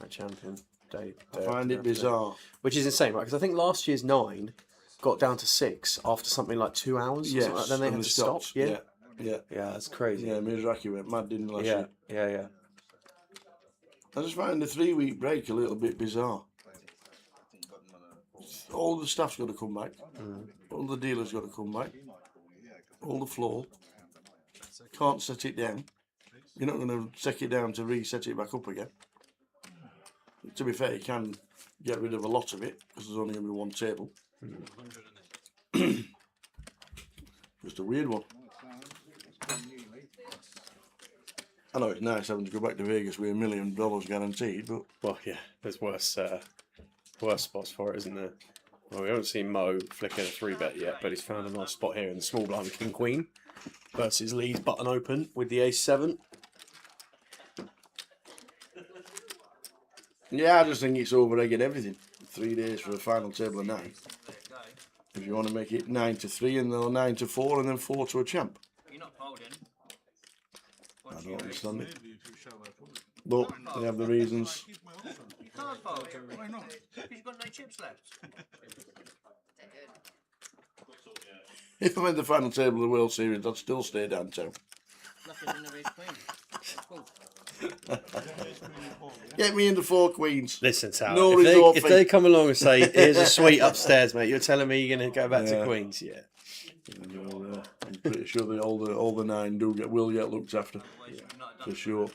a champion day. I find it bizarre. Which is insane, right? Because I think last year's 9 got down to 6 after something like 2 hours. Yes, Like then they had to stop. Yeah. Yeah, that's crazy. Yeah, Mizraki went mad, didn't he, last year? Yeah. I just find the 3-week break a little bit bizarre. All the staff's got to come back. All the dealers got to come back. All the floor. Can't set it down. You're not going to set it down to reset it back up again. To be fair, you can get rid of a lot of it because there's only going to be one table. Just a weird one. I know it's nice having to go back to Vegas with $1 million guaranteed, but well, yeah, there's worse spots for it, isn't there? Well, we haven't seen Mo flicking a 3-bet yet, but he's found a nice spot here in the small blind King Queen versus Lee's button open with the Ace 7. Yeah, I just think it's over-egging everything. 3 days for a final table of 9. If you want to make it 9 to 3 and then 9 to 4 and then 4 to a champ. You're not folding. I don't understand it. But they have the reasons. You can't fold. Why not? Because you've got no chips left. If I made the final table of the World Series, I'd still stay downtown. Nothing in the race queen. Get me into 4 queens. Listen, Sal, No if resort they fee. come along and say, here's a suite upstairs, mate, you're telling me you're going to go back to Queens? Yeah. I'm pretty sure that all the 9 will get looked after. For sure.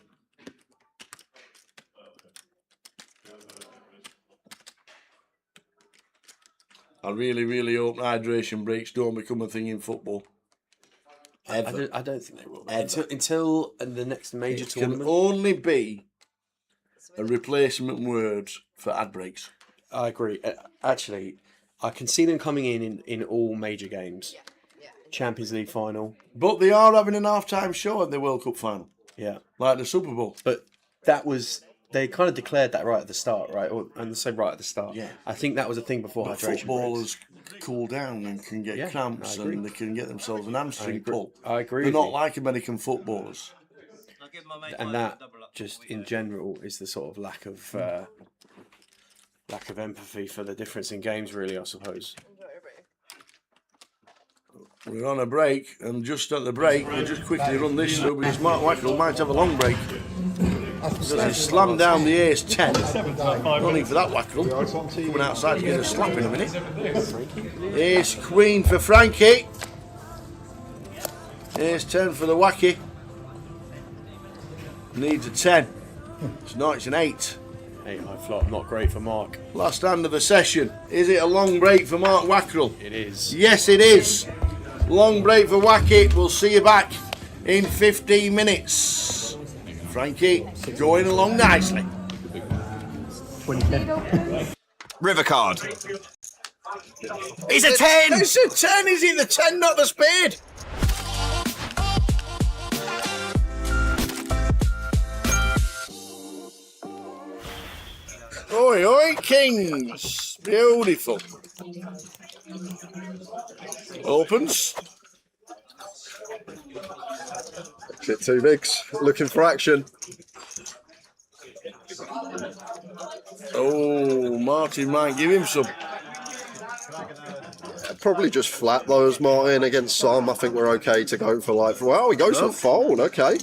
I really, really hope hydration breaks don't become a thing in football. Ever. I don't think they will. Ever. Until the next major It tournament. can only be a replacement word for ad breaks. I agree. Actually, I can see them coming in all major games. Champions League final. But they are having an half-time show at the World Cup final. Yeah. Like the Super Bowl. But they kind of declared that right at the start, right? And they said right at the start. Yeah. I think that was a thing before But hydration footballers cool down and can get cramps I agree. and they can get themselves an hamstring pull. I agree They're with not you. like American footballers. And that just in general is the sort of lack of empathy for the difference in games, really, I suppose. We're on a break, and just at the break, we'll just quickly run this through because Mark Wackrell might have a long break. Because he slammed down the Ace 10. No need for that, Wackrell. Coming outside to get a slap in a minute. Ace Queen for Frankie. Ace 10 for the Wacky. Needs a 10. It's not, it's an 8. 8 high flop, not great for Mark. Last hand of the session. Is it a long break for Mark Wackrell? It is. Yes, it is. Long break for Wacky. We'll see you back in 15 minutes. Frankie, going along nicely. River card. It's a 10! It's a 10, is it the 10, not the spade? Straight kings. Beautiful. Opens. Bit too bigs. Looking for action. Oh, Martin might give him some. Probably just flat those, Martin, against Sam. I think we're okay to go for like, well, he goes for fold, okay.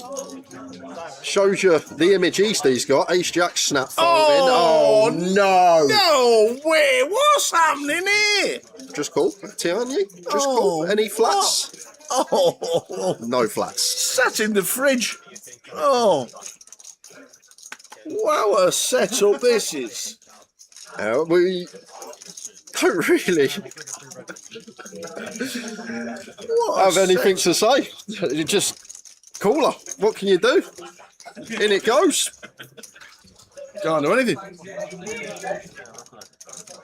Shows you the image East he's got. Ace Jack snap folding. Oh, no. No way. What's happening here? Just cool, Tiani. Just cool. Any flats? Oh, No flats. sat in the fridge. Oh, wow, a setup this is. We don't really have anything to say. You just cooler. What can you do? In it goes. Can't do anything.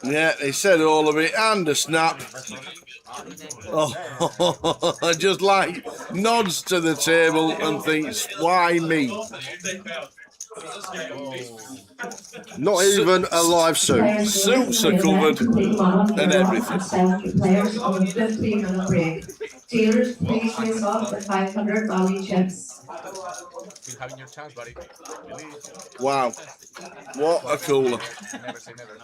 Yeah, they said all of it and a snap. Oh, just like nods to the table and thinks, why me? Not even a live suit. Suits are covered and everything. Players on the 15-minute break. Dealers, please face off the 500 value chips. Still having your chance, buddy. Wow, what a cooler. Never say never.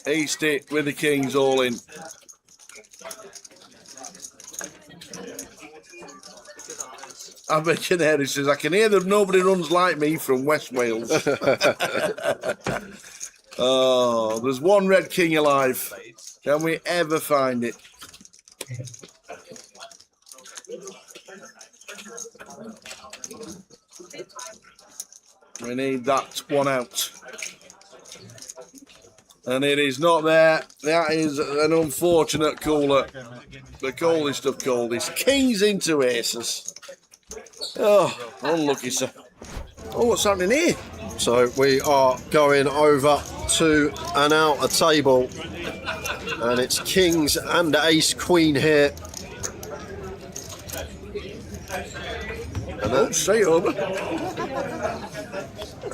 East it with the kings all in. I bet you there, he says, I can hear that nobody runs like me from West Wales. Oh, there's one red king alive. Can we ever find it? We need that one out. And it is not there. That is an unfortunate cooler. The coldest of coldest. Kings into aces. Oh, unlucky, sir. Oh, what's happening here? So we are going over to an outer table. And it's kings and ace queen here. Oh, straight over.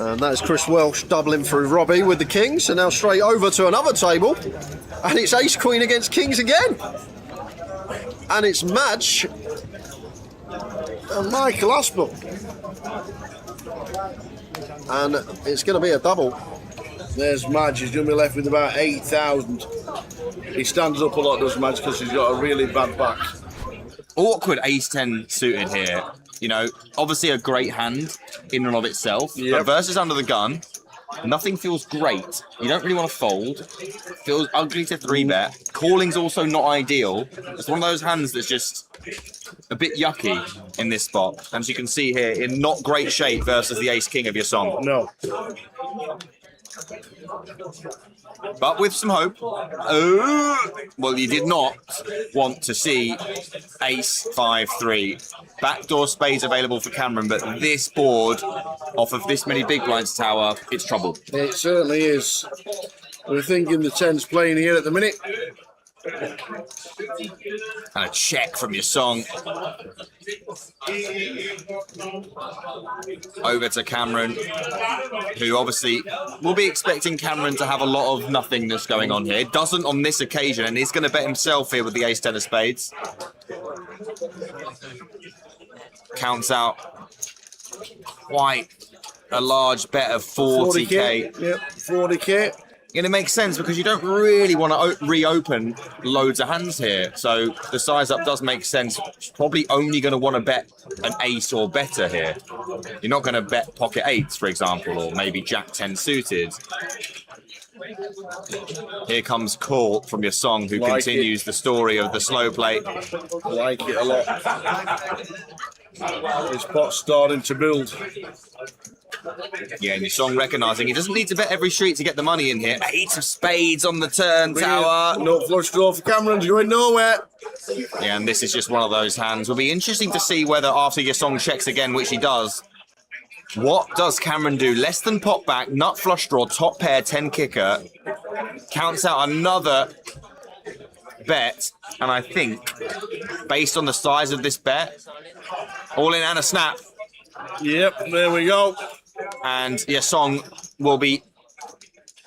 And that is Chris Welsh doubling through Robbie with the kings. And now straight over to another table. And it's ace queen against kings again. And it's Madge and Michael Aspel. And it's going to be a double. There's Madge. He's going to be left with about 8,000. He stands up a lot, does Madge, because he's got a really bad back. Awkward ace-10 suited here. You know, obviously a great hand in and of itself. But versus under the gun, nothing feels great. You don't really want to fold. Feels ugly to 3-bet. Calling's also not ideal. It's one of those hands that's just a bit yucky in this spot. And as you can see here, in not great shape versus the ace-king of your song. No. But with some hope. Oh, well, you did not want to see ace 5-3. Backdoor spades available for Cameron, but this board, off of this many big blinds tower, it's trouble. It certainly is. We're thinking the 10's playing here at the minute. And a check from your song. Over to Cameron, who obviously will be expecting Cameron to have a lot of nothingness going on here. Doesn't on this occasion, and he's going to bet himself here with the ace-10 of spades. Counts out quite a large bet of 40k. Yep, 40k. And it makes sense because you don't really want to reopen loads of hands here. So the size up does make sense. Probably only going to want to bet an ace or better here. You're not going to bet pocket eights, for example, or maybe jack 10 suited. Here comes Call from your song, who continues the story of the slow play. Like it a lot. This pot's starting to build. Yeah, and your song recognising he doesn't need to bet every street to get the money in here. Ace of spades on the turn tower. No flush draw for Cameron's going nowhere. Yeah, and this is just one of those hands. Will be interesting to see whether after your song checks again, which he does, what does Cameron do? Less than pop back, nut flush draw, top pair, 10 kicker. Counts out another bet, and I think, based on the size of this bet, all in and a snap. Yep, there we go. And your song will be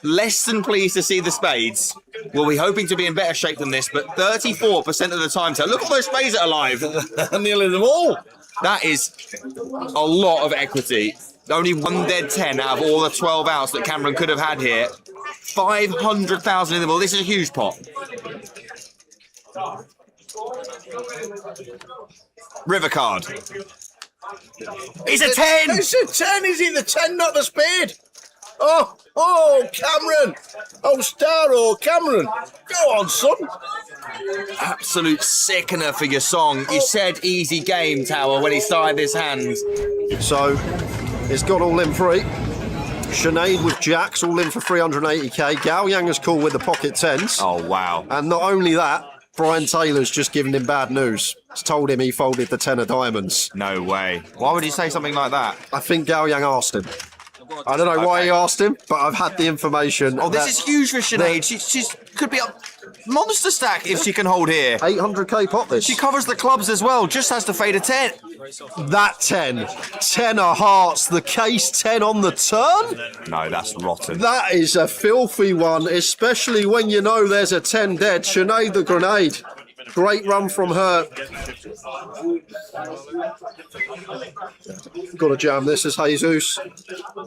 less than pleased to see the spades. We'll be hoping to be in better shape than this, but 34% of the time. So look at those spades that are alive. Nearly them all. That is a lot of equity. Only one dead 10 out of all the 12 outs that Cameron could have had here. 500,000 in the ball. This is a huge pot. River card. It's a 10! It's a 10, is it? The 10, not the spade. Oh, Cameron. Oh, Starro, Cameron. Go on, son. Absolute sickener for your song. You said easy game, Tower, when he started his hand. So, it's got all in free. Sinead with jacks, all in for 380k. Gao Yang is cool with the pocket tens. Oh, wow. And not only that, Brian Taylor's just given him bad news. He's told him he folded the 10 of diamonds. No way. Why would you say something like that? I think Gao Yang asked him. I don't know why he asked him, but I've had the information. Oh, this is huge for Sinead. She's could be a monster stack if she can hold here. 800k pot this. She covers the clubs as well, just has to fade a 10. That 10. 10 of hearts, the case 10 on the turn? No, that's rotten. That is a filthy one, especially when you know there's a 10 dead. Sinead the grenade. Great run from her. Got to jam this as Jesus.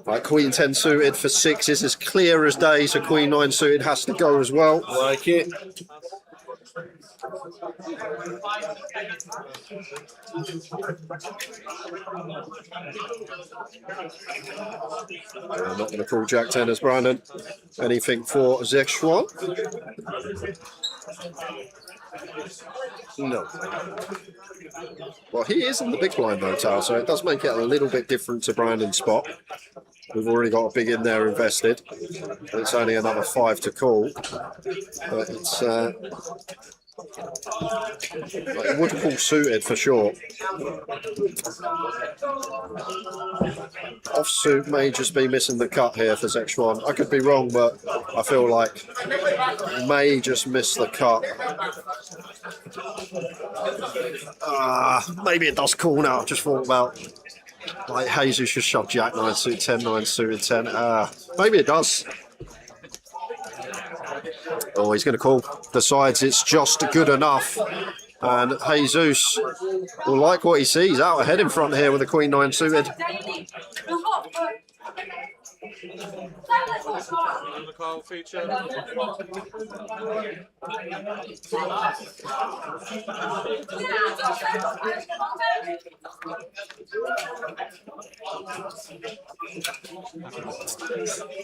Right, Queen 10 suited for 6 is as clear as day, so Queen 9 suited has to go as well. Like it. I'm not going to call Jack 10 as Brandon. Anything for Zexuan? No. Well, he is in the big blind though, Tal, so it does make it a little bit different to Brandon's spot. We've already got a big in there invested. It's only another 5 to call. But it's like would call suited for sure. Offsuit may just be missing the cut here for Zexuan. I could be wrong, but I feel like may just miss the cut. Maybe it does call now. I just thought about like Jesus should shove Jack 9 suit 10 9 suited 10. Maybe it does. Oh, he's going to call. Decides it's just good enough. And Jesus will like what he sees. Out ahead in front here with the Queen 9 suited.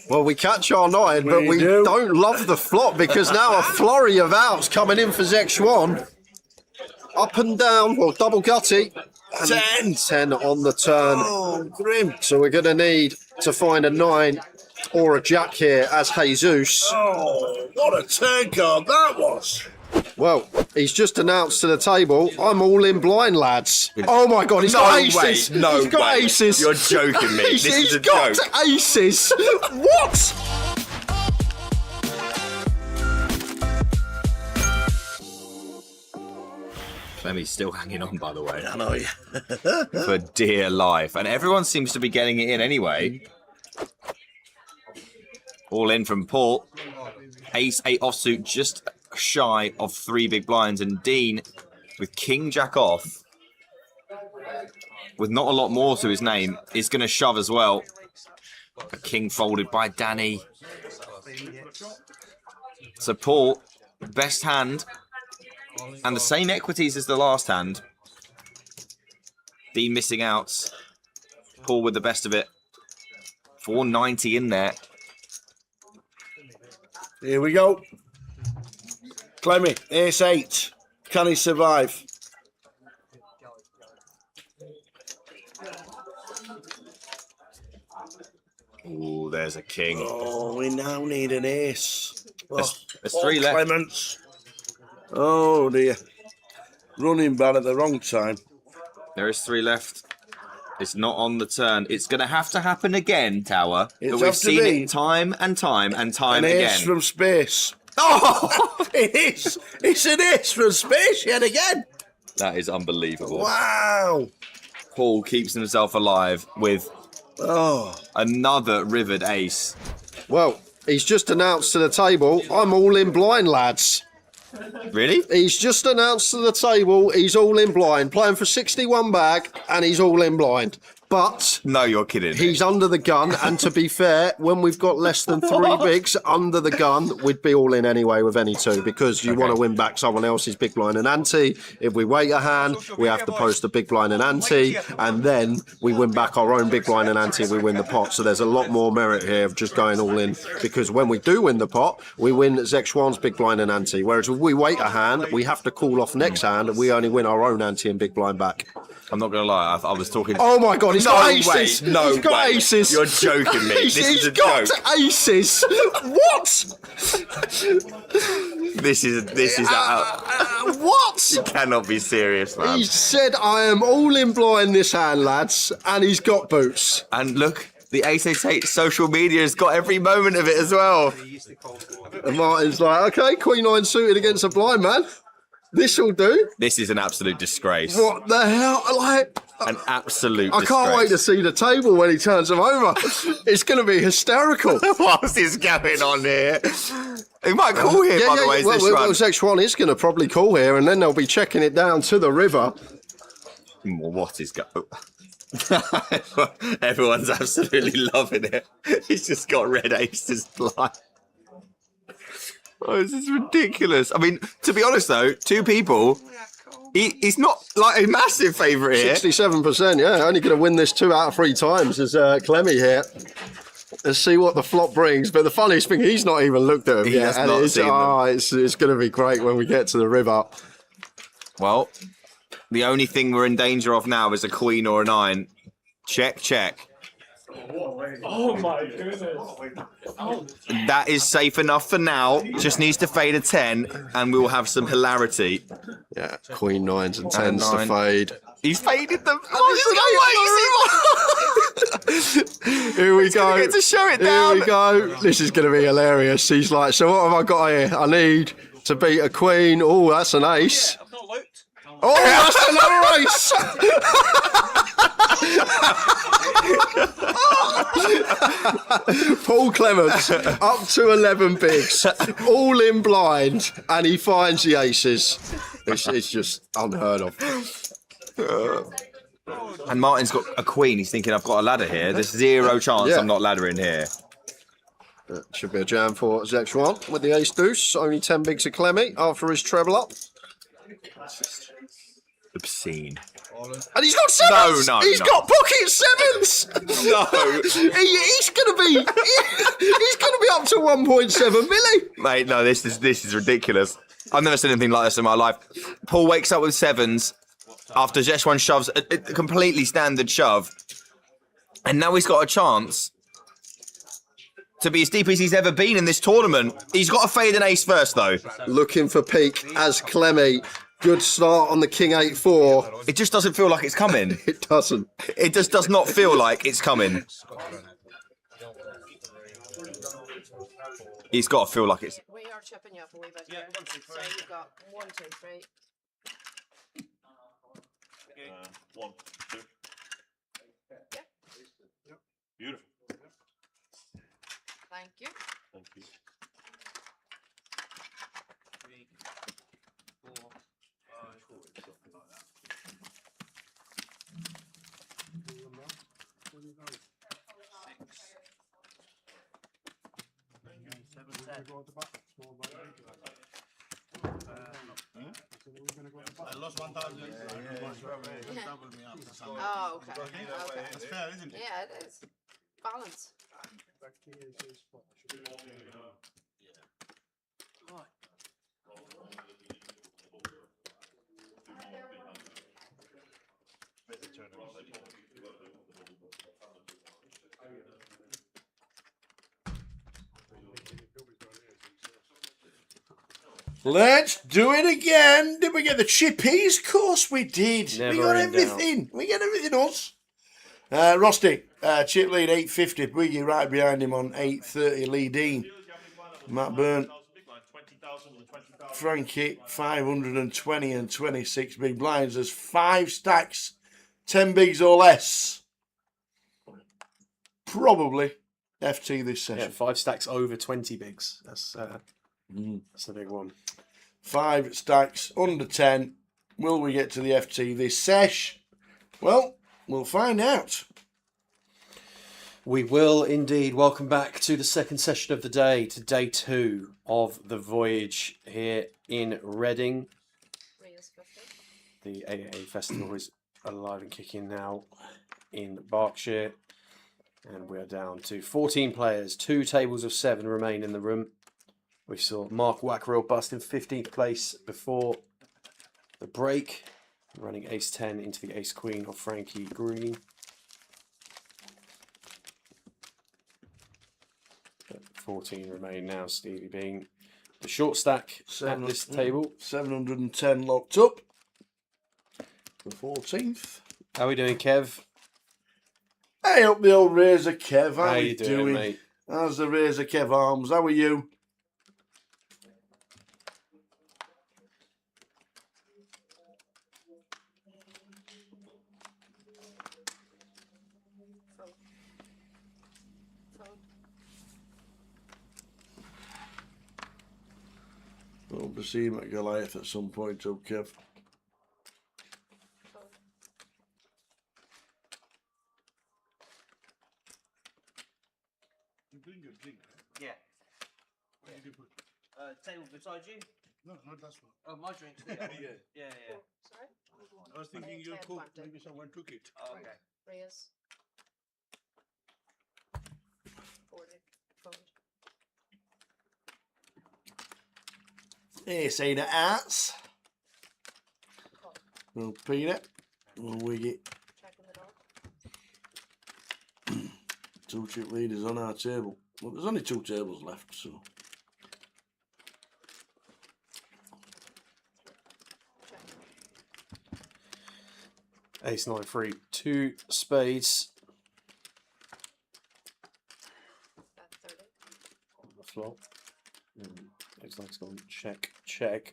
Well, we catch our 9, but we don't love the flop because now a flurry of outs coming in for Zexuan. Up and down, well, double gutty. 10. 10 on the turn. Oh, grim. So we're going to need to find a 9 or a jack here as Jesus. Oh, what a turn card that was. Well, he's just announced to the table, I'm all in blind, lads. Oh my God, he's got aces. No he's got way. aces. You're joking me. This is a got joke. Aces. What? Clemmy's still hanging on, by the way. I know, yeah. For dear life. And everyone seems to be getting it in anyway. All in from Paul. Ace 8 offsuit, just shy of 3 big blinds. And Dean with King Jack off, with not a lot more to his name, is going to shove as well. A king folded by Danny. So Paul, best hand. And the same equities as the last hand. Dean missing outs. Paul with the best of it. 490 in there. Here we go. Clemmy, ace 8. Can he survive? Ooh, there's a king. Oh, we now need an ace. There's 3 left. Clements. Oh dear. Running bad at the wrong time. There is 3 left. It's not on the turn. It's going to have to happen again, Tower. It's But we've have to seen be it time and time and time an again. ace from space. Oh! It is. It's an ace from space yet again. That is unbelievable. Wow. Paul keeps himself alive with another rivered ace. Well, He's just announced to the table, I'm all in blind, lads. Really? He's just announced to the table, he's all in blind. Playing for 61 bag, and he's all in blind. But no, you're kidding. He's under the gun, and to be fair, when we've got less than 3 bigs under the gun, we'd be all in anyway with any 2 because you want to win back someone else's big blind and ante. If we wait a hand, we have to post a big blind and ante, and then we win back our own big blind and ante. We win the pot. So there's a lot more merit here of just going all in because when we do win the pot, we win Zek Schwann's big blind and ante. Whereas if we wait a hand, we have to call off next hand, and we only win our own ante and big blind back. I'm not going to lie, I was talking... Oh my God, he's got aces! Way, no he's got way. aces! You're joking me. He's got aces! What? This is what? You cannot be serious, man. He said, I am all in blind this hand, lads, and he's got boots. And look, the 888 social media has got every moment of it as well. And Martin's like, okay, Queen 9 suited against a blind man. This'll do. This is an absolute disgrace. What the hell? Like, an absolute I can't wait to see the table when he turns them over. It's going to be hysterical. What's this going on here? He might call here, by the way. Well, Zek Schwann is going to probably call here, and then they'll be checking it down to the river. What is going Everyone's absolutely loving it. He's just got red aces blind. Oh, this is ridiculous. I mean, to be honest though, 2 people, he's not like a massive favourite here. 67%, yeah. Only going to win this 2 out of 3 times is Clemmy here. Let's see what the flop brings. But the funniest thing, he's not even looked at him yet. And it's going to be great when we get to the river. Well, the only thing we're in danger of now is a queen or a 9. Check, check. Oh my goodness. Oh. That is safe enough for now. Just needs to fade a 10 and we will have some hilarity. Yeah, Queen 9s and 10s to fade. He's faded them. Here we go. Get to show it down. Here we go. This is going to be hilarious. He's like, so what have I got here? I need to beat a queen. Oh, that's an ace. Oh, that's another ace. Paul Clements up to 11 bigs, all in blind, and he finds the aces. It's just unheard of. And Martin's got a queen. He's thinking, I've got a ladder here. There's 0 chance I'm not laddering here. That should be a jam for Zek Schwann with the ace deuce. Only 10 bigs of Clemmy after his treble up. Obscene. And he's got 7s. No, he's got pocket 7s. No, he's gonna be up to 1.7 milli. Mate, no, this is ridiculous. I've never seen anything like this in my life. Paul wakes up with 7s after Zek Schwann shoves a completely standard shove, and now he's got a chance to be as deep as he's ever been in this tournament. He's got to fade an ace first, though. Looking for peak as Clemmy. Good start on the King 8-4. It just doesn't feel like it's coming. It doesn't. It just does not feel like it's coming. He's got to feel like it's... We are chipping you up a wee bit here. So you've got 1, 2, 3. 1, 2. Yeah. Beautiful. Thank you. Thank you. 3, 4, 5, something like that. 6, 7, 10. I lost 1,000. Doubled me up. Oh, okay. That's fair, isn't it? Yeah, it is. Balance. Let's do it again. Did we get the chippies? Of course we did. Never we got in everything. We get everything else. Rusty, chip lead 850. Biggie right behind him on 830. Lee Dean. Matt Byrne. Frankie 520 and 26 big blinds. There's 5 stacks, 10 bigs or less. Probably FT this Yeah, session. 5 stacks over 20 bigs. That's the big one. 5 stacks under 10. Will we get to the FT this sesh? Well, we'll find out. We will indeed. Welcome back to the second session of the day, to day 2 of the voyage here in Reading. The AAA Festival is alive and kicking now in Berkshire. And we are down to 14 players. 2 tables of 7 remain in the room. We saw Mark Wackerill bust in 15th place before the break, running ace-10 into the ace-queen of Frankie Green. 14 remain now, Stevie being the short stack at this table. 710 locked up. The 14th. How are we doing, Kev? Hey up the old Razor Kev. How you you doing, mate? How's the Razor Kev arms? How are you? Hope to see him at Goliath at some point, too, Kev. You bring your drink, right? Yeah. Where did you put? Table beside you. No, not that one. Oh, my drink's there. Yeah. Sorry? I was thinking you cooked, maybe someone took it. Oh, okay. Reyes. 40. Fold. Ace 8 of hearts. We'll pin it. We'll wig it. Checking the dog. 2 chip leaders on our table. Well, there's only 2 tables left, so. Ace-9 free, 2 spades. On the flop. Looks like it's gone check.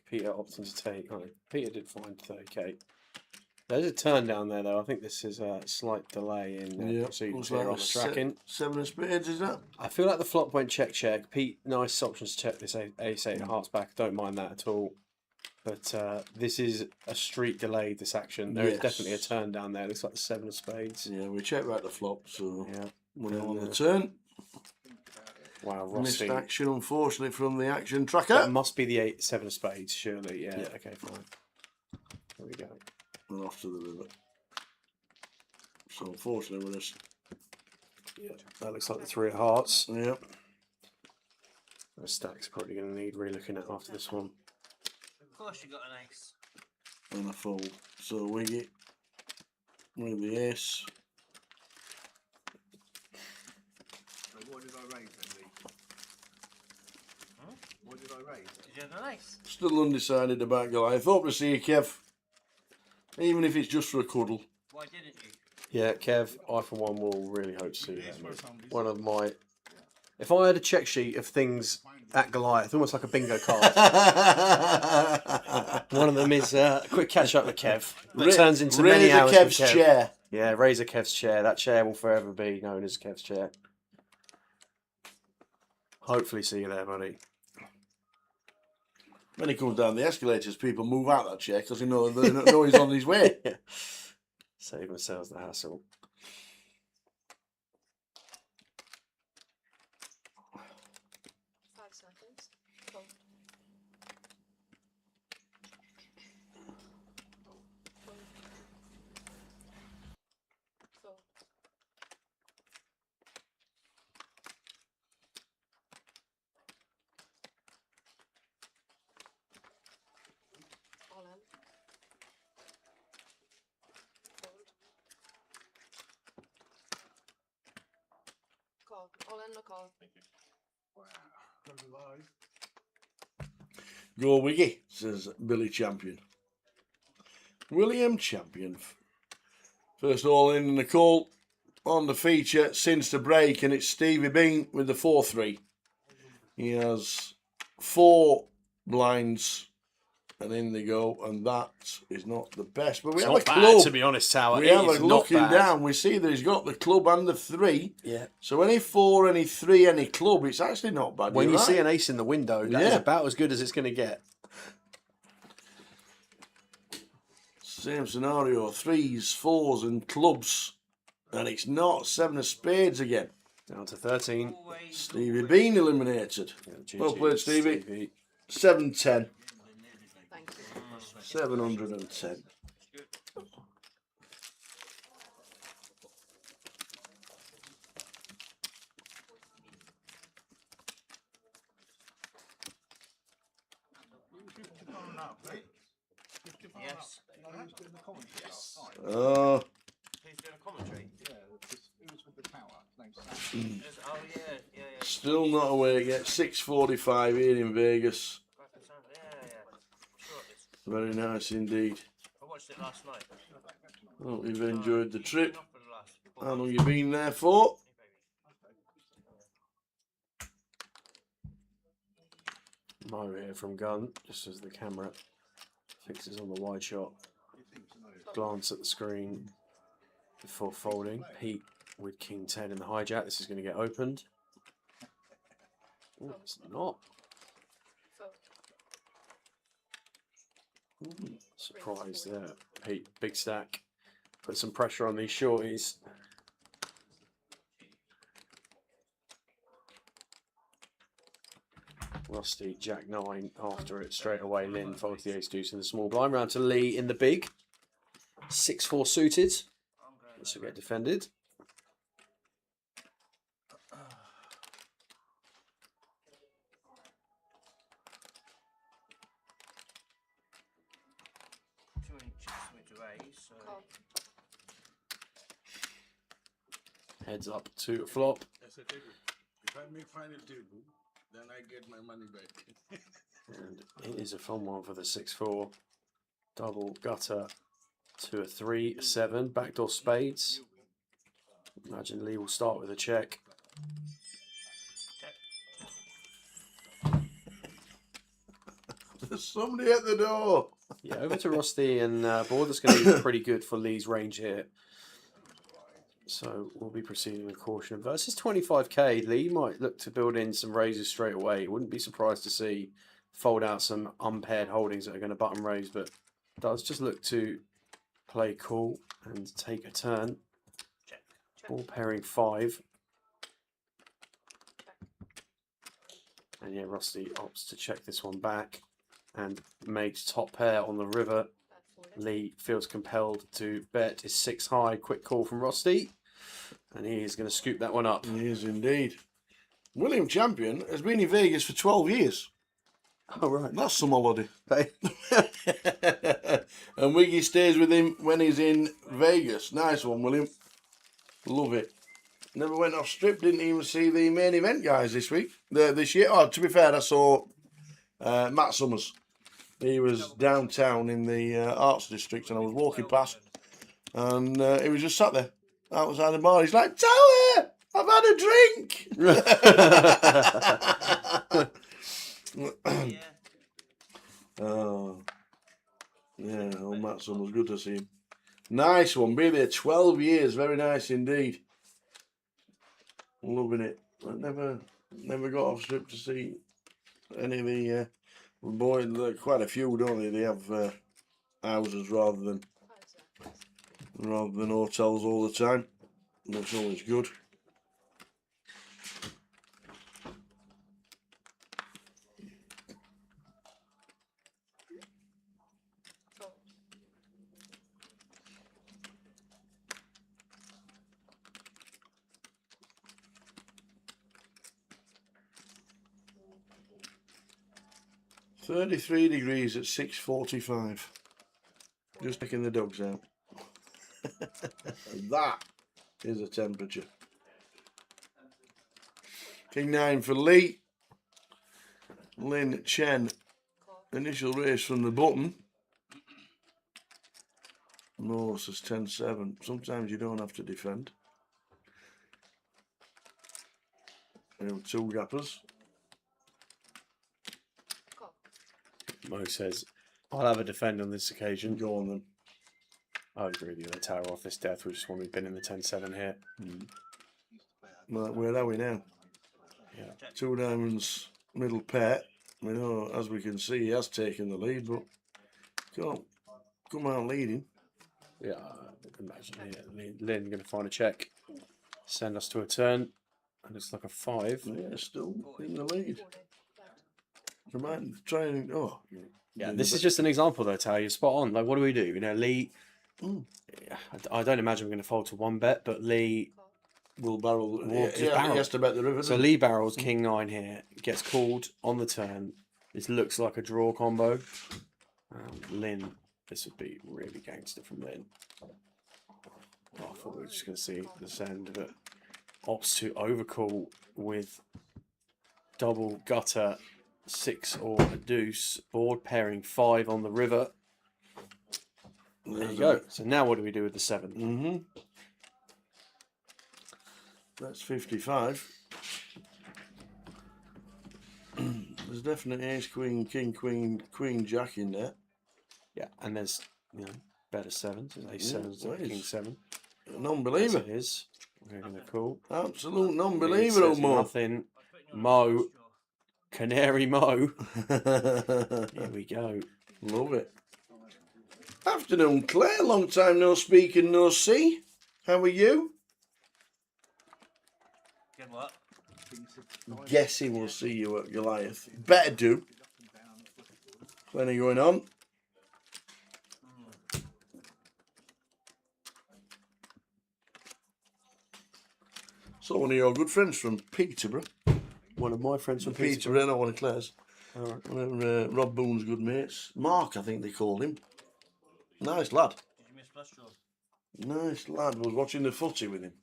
Peter opting to take. Oh, Peter did find 30k. There's a turn down there, though. I think this is a slight delay in proceedings here on the tracking. 7 of spades, is that? I feel like the flop went check. Pete, nice options to check this ace-8 of hearts back. Don't mind that at all. But this is a street delay, this action. There is definitely a turn down there. Looks like the 7 of spades. Yeah, we checked back the flop, so yeah. We're on the turn. Wow, Missed Rusty. action, unfortunately, from the action tracker. That must be the 7 of spades, surely. Yeah, okay, fine. There we go. And off to the river. So, unfortunately, we're just... Yeah, that looks like the 3 of hearts. Yep. The stack's probably going to need re-looking at after this one. Of course you got an ace. And a fold. So, wig it with the ace. So what did I raise then, Lee? What did I raise? Did you have an ace? Still undecided about Goliath. Hope to see you, Kev. Even if it's just for a cuddle. Why didn't you? Yeah, Kev, I for one will really hope to see that. Mate. One of my... If I had a check sheet of things at Goliath, almost like a bingo card. One of them is a quick catch up with Kev. That turns into many hours with Kev's Kev. chair. Yeah, Razor Kev's chair. That chair will forever be known as Kev's chair. Hopefully see you there, buddy. When he comes down the escalators, people move out that chair because they know he's on his way. Yeah. Save themselves the hassle. All in, look all. Go Wiggy, says Billy Champion. William Champion. First all in the call on the feature since the break, and it's Stevie Bean with the 4-3. He has 4 blinds And in they go, and that is not the best. But we It's have not a bad, club. to be honest, Tower. We It have is a not looking bad. down. We see that he's got the club and the 3. Yeah. So any 4, any 3, any club, it's actually not bad. When You're you see right. an ace in the window, that is Yeah. about as good as it's going to get. Same scenario, 3s, 4s, and clubs. And it's not 7 of spades again. Down to 13. Stevie Bean eliminated. Yeah, Well played, Stevie. 710. 710. Yes. Who's doing the commentary last night? Oh. Who's doing a commentary? Yeah, who was with the power? His name's Sam. Oh yeah. Still not awake yet. 6:45 here in Vegas. Yeah. Sure it is. Very nice indeed. I watched it last night. Hope you've enjoyed the trip. How long you been there for? Mo here from Gun, just as the camera fixes on the wide shot. Glance at the screen before folding. Pete with King 10 in the hijack. This is going to get opened. Oh, it's not. Surprise there. Pete, big stack. Put some pressure on these shorties. Rusty, Jack 9 after it straight away. Lynn folds the ace deuce in the small blind. Round to Lee in the big. 6-4 suited. This will get defended. Heads up to a flop. That's a table. If I make final table, then I get my money back. And it is a fun one for the 6-4. Double gutter to a 3, a 7. Backdoor spades. Imagine Lee will start with a check. There's somebody at the door. Yeah, over to Rusty and board. That's going to be pretty good for Lee's range here. So we'll be proceeding with caution. Versus 25k, Lee might look to build in some raises straight away. Wouldn't be surprised to see fold out some unpaired holdings that are going to button raise, but does just look to play cool and take a turn. Ball pairing 5. And yeah, Rusty opts to check this one back and makes top pair on the river. Lee feels compelled to bet his 6 high. Quick call from Rusty. And he is going to scoop that one up. He is indeed. William Champion has been in Vegas for 12 years. Oh, right. That's some holiday. Hey. And Wiggy stays with him when he's in Vegas. Nice one, William. Love it. Never went off strip, didn't even see the main event guys this week. This year. Oh, to be fair, I saw Matt Summers. He was downtown in the Arts District and I was walking past and he was just sat there outside the bar. He's like, Tower, I've had a drink. Oh, yeah, old Matt Summers, good to see him. Nice one, be there 12 years, very nice indeed. Loving it. I never got off strip to see any of the boys. Quite a few, don't they? They have houses rather than hotels all the time. That's always good. $33 at 6:45. Just taking the dogs out. That is a temperature. King 9 for Lee. Lin Chen. Initial race from the button. No, says 10-7. Sometimes you don't have to defend. There are 2 gappers. Mo says I'll have a defend on this occasion. Go on then. I agree with you. The tower off this death, which is when we've been in the 10-7 here. Right, where are we now? Yeah. 2 diamonds, middle pair. We know, as we can see, he has taken the lead, but can't come out leading. Yeah, imagine Lynn going to find a check, send us to a turn, and it's like a 5. Yeah, still in the lead. You might try and Yeah, this is just an example though, Tao. You're spot on. Like, what do we do? You know, Lee. I don't imagine we're going to fold to 1 bet, but Lee will barrel. He has to bet the river. So Lee barrels King 9 here, gets called on the turn. This looks like a draw combo. Lynn, this would be really gangster from Lynn. I thought we were just going to see the send, but opts to overcall with double gutter, 6 or a deuce, board pairing 5 on the river. There you go. So now what do we do with the 7? That's 55. There's definitely ace, queen, king, queen, queen, jack in there. Yeah, and there's better 7s. There's ace 7s, king 7. A non-believer. It is. We're going to call. Absolute non-believer, Mo. Nothing. Mo. Canary Mo. Here we go. Love it. Afternoon, Claire. Long time no speak and no see. How are you? Good luck. Guessing we'll see you at Goliath. Better do. Plenty going on. So one of your good friends from Peterborough. One of my friends from Peterborough, not one of Claire's. All right. One of Rob Boone's good mates. Mark, I think they called him. Nice lad. Did you miss Flash Draw? Nice lad. Was watching the footy with him.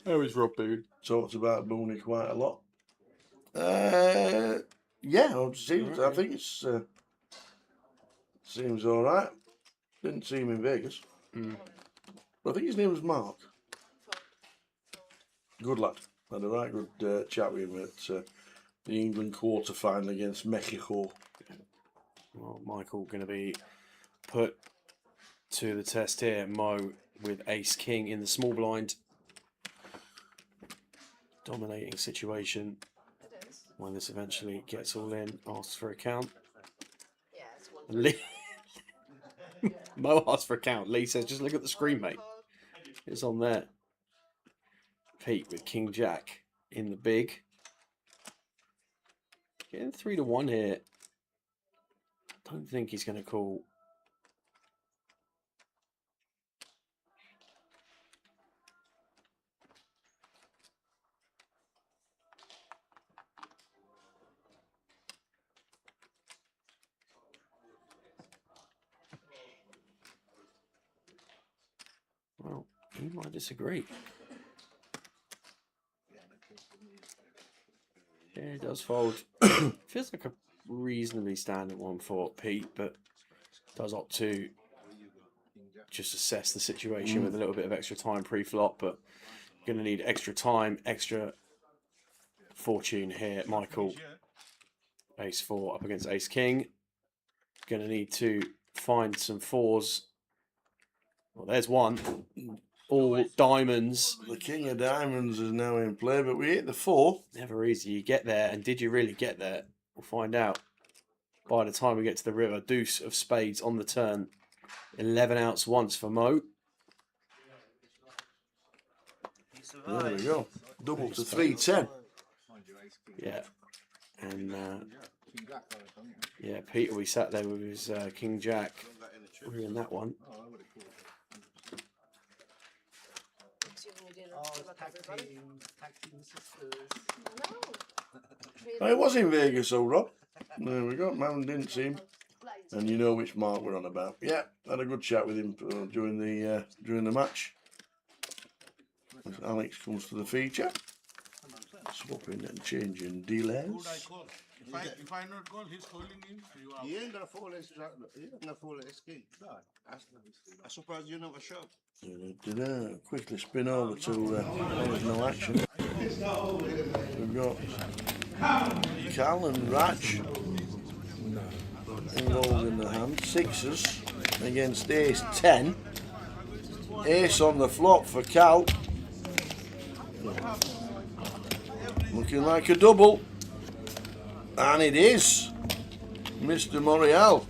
How is Rob Boone? Talked about Booney quite a lot. Yeah, I think it's seems all right. Didn't see him in Vegas. But I think his name was Mark. Good lad. Had a right good chat with him at the England quarter final against Mexico. Well, Michael going to be put to the test here. Mo with ace king in the small blind. Dominating situation. When this eventually gets all in, asks for a count. Yeah, it's one. Lee Mo asks for a count. Lee says, just look at the screen, mate. It's on there. Pete with King Jack in the big. Getting 3-1 here. Don't think he's going to call. Well, he might disagree. Yeah, it does fold. Feels like a reasonably standard one for Pete, but does opt to just assess the situation with a little bit of extra time pre-flop, but going to need extra time, extra fortune here. Michael, ace 4 up against ace king. Going to need to find some 4s. Well, there's one. All diamonds. The king of diamonds is now in play, but we hit the 4. Never easy. You get there, and did you really get there? We'll find out. By the time we get to the river, deuce of spades on the turn. 11 outs once for Mo. There we go. Double to 310. Yeah. And yeah, Peter, we sat there with his King Jack. We're in that one. Oh, it was in Vegas, though, Rob. There we go. Man didn't see him, and you know which Mark we're on about. Yeah, had a good chat with him during the match. As Alex comes to the feature, swapping and changing dealers. If I not call, he's calling him. You are. He ain't gonna fall his he ain't gonna fall his king. I suppose you never show. Quickly spin over to there's no action. We've got Cal and Ratch involved in the hand. Sixes against ace 10. Ace on the flop for Cal. Looking like a double. And it is. Mr. Morial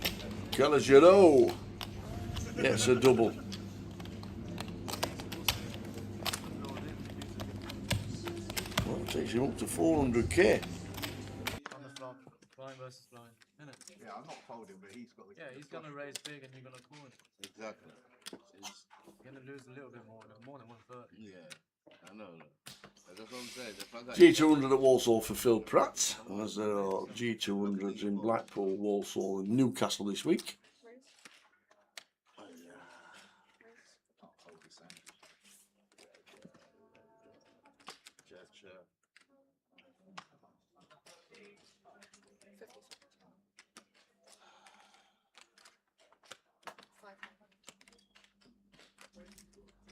Calagero gets a double. Well, it takes him up to 400k. On the flop, blind versus blind, innit? Yeah, I'm not folding, but he's got the. Yeah, he's gonna raise big and you're gonna call it. Exactly. You're gonna lose a little bit more than 130. Yeah, I know. That's what I'm saying. The fact that G200 at Walsall for Phil Pratt, as there are G200s in Blackpool, Walsall and Newcastle this week.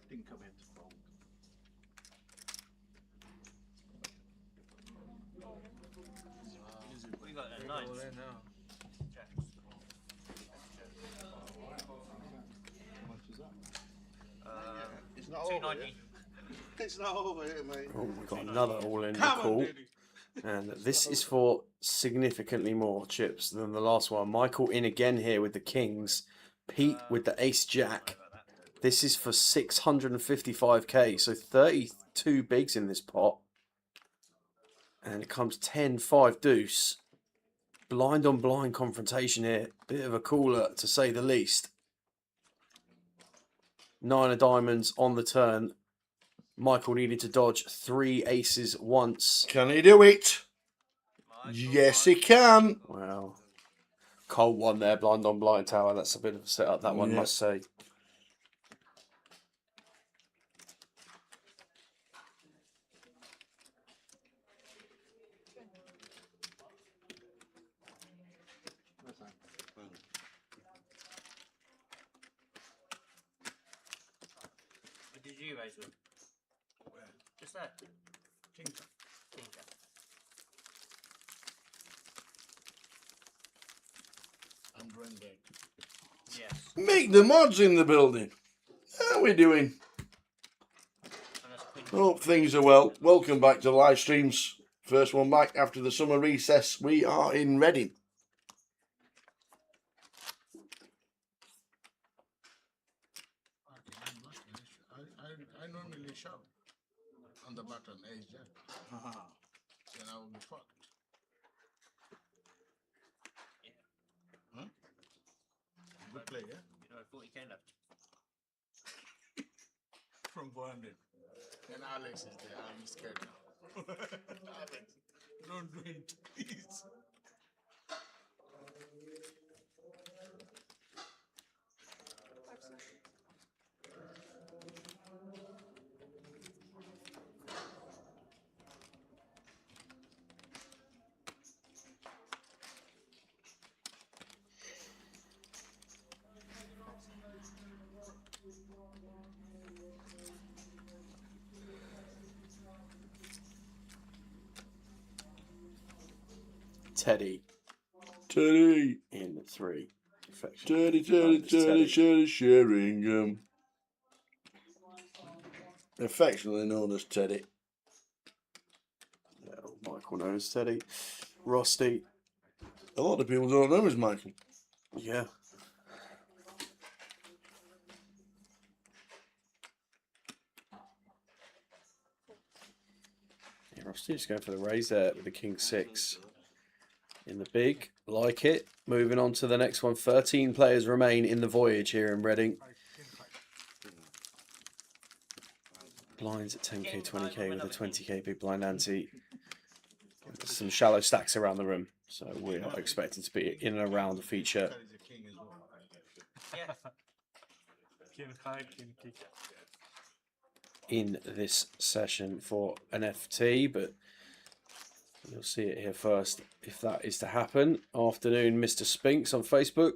Didn't come in to fold. We got a All nine. in now. How much is that? It's Not not over 290. here. It's not over here, mate. Oh, we've got another all in the Come on, call. Daddy. And this is for significantly more chips than the last one. Michael in again here with the Kings. Pete with the Ace Jack. This is for 655k. So 32 bigs in this pot. And it comes 10-5 deuce. Blind on blind confrontation here. Bit of a cooler to say the least. 9 of diamonds on the turn. Michael needed to dodge 3 aces once. Can he do it? Yes, he can. Wow. Cold one there, blind on blind tower. That's a bit of a setup, that one, Yeah. must say. What did you raise with? Just there. Tinker. I'm drawing back. Yes. Make the mods in the building. How are we doing? Hope things are well. Welcome back to the live streams. First one back after the summer recess. We are in Reading. I normally shove on the button, ace jack. Then I will be fucked. Huh? Good play, yeah? You know, 40k left. From 400. And Alex is there. I'm scared now. Alex, don't do it, please. Teddy Teddy. in 3. Teddy Sheringham. Affectionately known as Teddy. Yeah, Michael knows Teddy. Rusty. A lot of people don't know him as Michael. Yeah. Yeah, Rusty just going for the raise there with the King 6. In the big, like it. Moving on to the next one. 13 players remain in the voyage here in Reading. Blinds at 10k, 20k with a 20k big blind ante. Some shallow stacks around the room. So we are expecting to be in and around the feature. In this session for an FT, but You'll see it here first if that is to happen. Afternoon, Mr. Spinks on Facebook.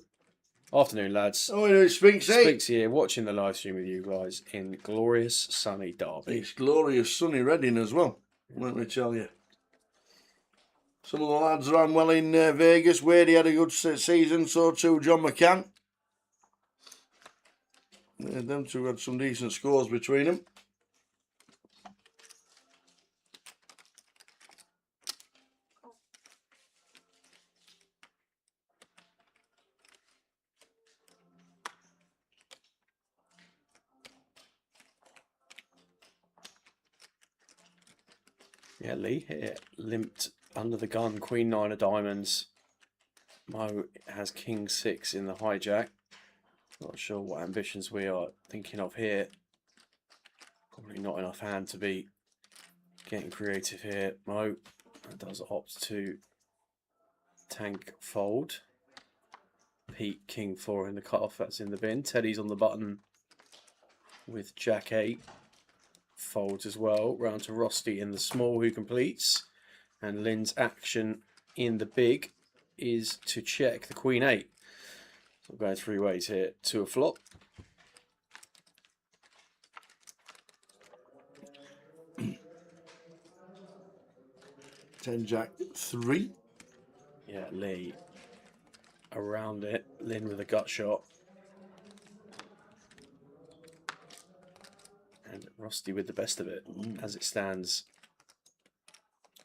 Afternoon, lads. Oh, you know, Spinksy. Spinks here, watching the live stream with you guys in glorious sunny Derby. It's glorious sunny Reading as well, let me tell you. Some of the lads ran well in Vegas. Wadey had a good season, so too John McCann. Yeah, them two had some decent scores between them. Yeah, Lee here limped under the gun. Queen 9 of diamonds. Mo has King 6 in the hijack. Not sure what ambitions we are thinking of here. Probably not enough hand to be getting creative here. Mo does opt to tank fold. Pete King 4 in the cutoff. That's in the bin. Teddy's on the button with Jack 8. Folds as well. Round to Rusty in the small, who completes. And Lynn's action in the big is to check the Queen 8. So we're going 3 ways here to a flop. Ten Jack 3. Yeah, Lee around it. Lynn with a gut shot. And Rusty with the best of it as it stands.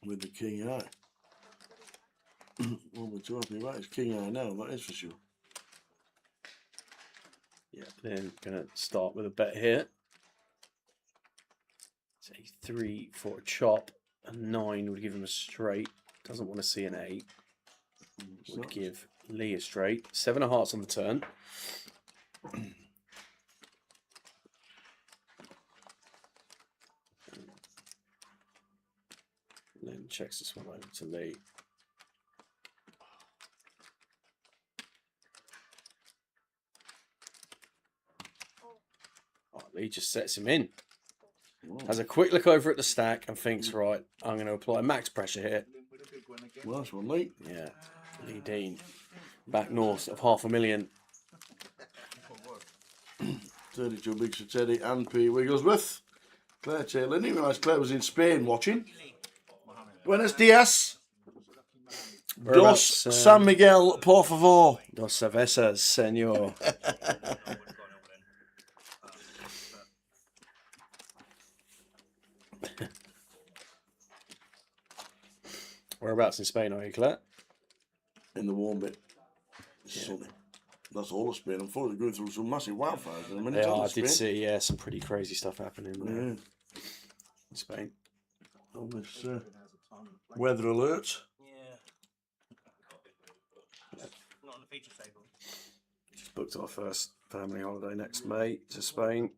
With the King Eye. Well, we're too happy about his King Eye now, that is for sure. Yeah, Lynn going to start with a bet here. It's a 3 for a chop. A 9 would give him a straight. Doesn't want to see an 8. Would give Lee a straight. 7 of hearts on the turn. Lynn checks this one over to Lee. Oh, Lee just sets him in. Has a quick look over at the stack and thinks, right, I'm going to apply max pressure here. Nice one, Lee. Yeah, Lee Dean. Back north of $500,000. 32 bigs for Teddy and P. Wigglesworth. Claire Taylor. I didn't realise Claire was in Spain watching. Buenos dias. Dos San Miguel, por favor. Dos cervezas, señor. Whereabouts in Spain are you, Claire? In the warm bit. Yeah. Sunny. That's all of Spain. I'm they're going through some massive wildfires in a minute. Yeah, I did see, yeah, some pretty crazy stuff happening there in Spain. On this weather alert. Not on the feature table. Just booked our first family holiday next May to Spain.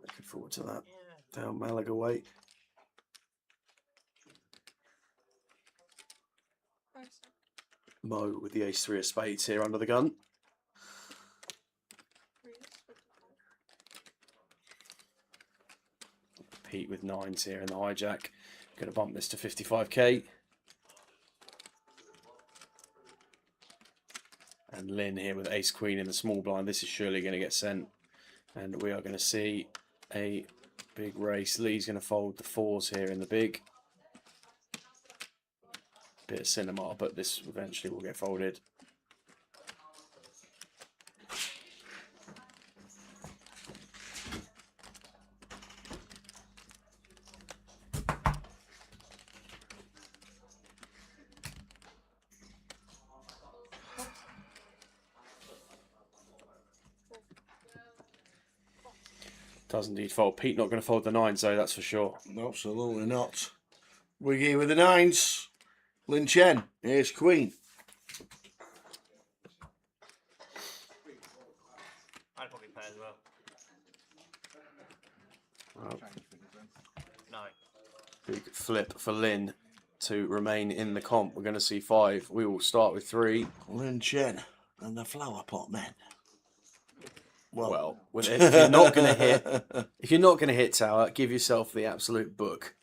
Looking forward to that. Down Malaga way. Mo with the ace-3 of spades here under the gun. Pete with 9s here in the hijack. Going to bump this to 55k. And Lynn here with ace-queen in the small blind. This is surely going to get sent. And we are going to see a big race. Lee's going to fold the 4s here in the big. Bit of cinema, but this eventually will get folded. Does indeed fold. Pete not going to fold the 9s though, that's for sure. Absolutely not. Wiggy with the 9s. Lin Chen, ace queen. I'd probably pay as well. No. Big flip for Lynn to remain in the comp. We're going to see 5. We will start with 3. Lin Chen and the flower pot men. Well, if you're not going to hit, Tower, give yourself the absolute book.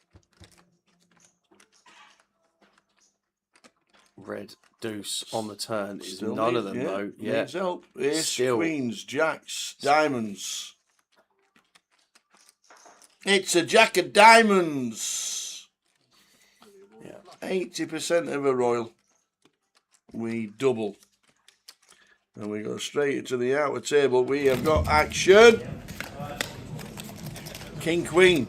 red deuce on the turn is Still none of needs- them, yeah, though. Yeah. Needs help. Ace, Still. queens, jacks, diamonds. It's a jack of diamonds. Yeah. 80% of a royal. We double. And we go straight into the outer table. We have got action. King, queen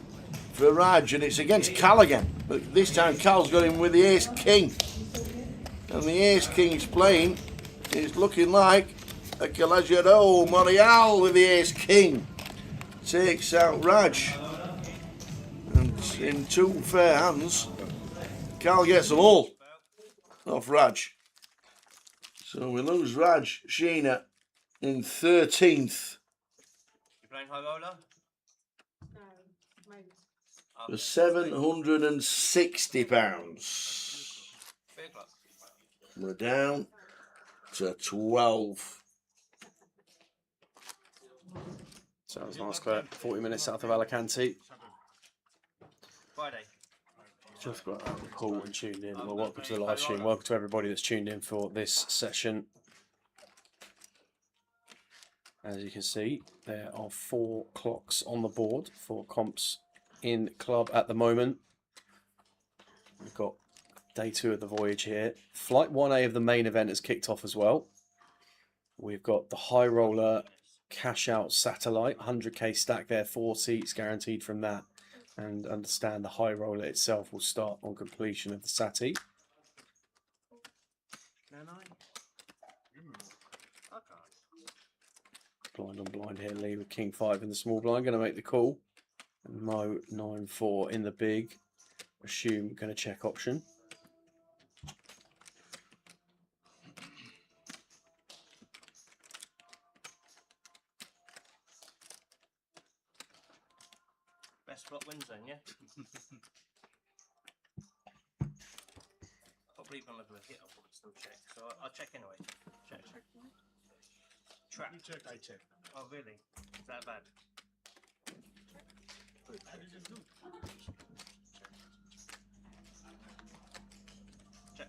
for Raj. And it's against Cal again. But this time Cal's got him with the ace, king. And the ace king's playing. It's looking like a Calajero Morial with the ace king. Takes out Raj. And in two fair hands, Cal gets them all off Raj. So we lose Raj, Sheena in 13th You playing high roller? for £760. Big luck. We're down to 12. Sounds nice, Claire. 40 minutes south of Alicante. Friday. Just got out of the pool and tuned in. Well, welcome to the live stream. Welcome to everybody that's tuned in for this session. As you can see, there are 4 clocks on the board for comps in club at the moment. We've got day 2 of the voyage here. Flight 1A of the main event has kicked off as well. We've got the high roller cash out satellite, 100k stack there, 4 seats guaranteed from that. And understand the high roller itself will start on completion of the Sati. Blind on blind here, Lee with King 5 in the small blind, going to make the call. And Mo 9-4 in the big. Assume going to check option. Best flop wins then, yeah? Probably even look at the hit, I'll probably still check. So I'll check anyway. Check. Trap. You check, I check. Oh, really? Is that bad? How did you do? Check.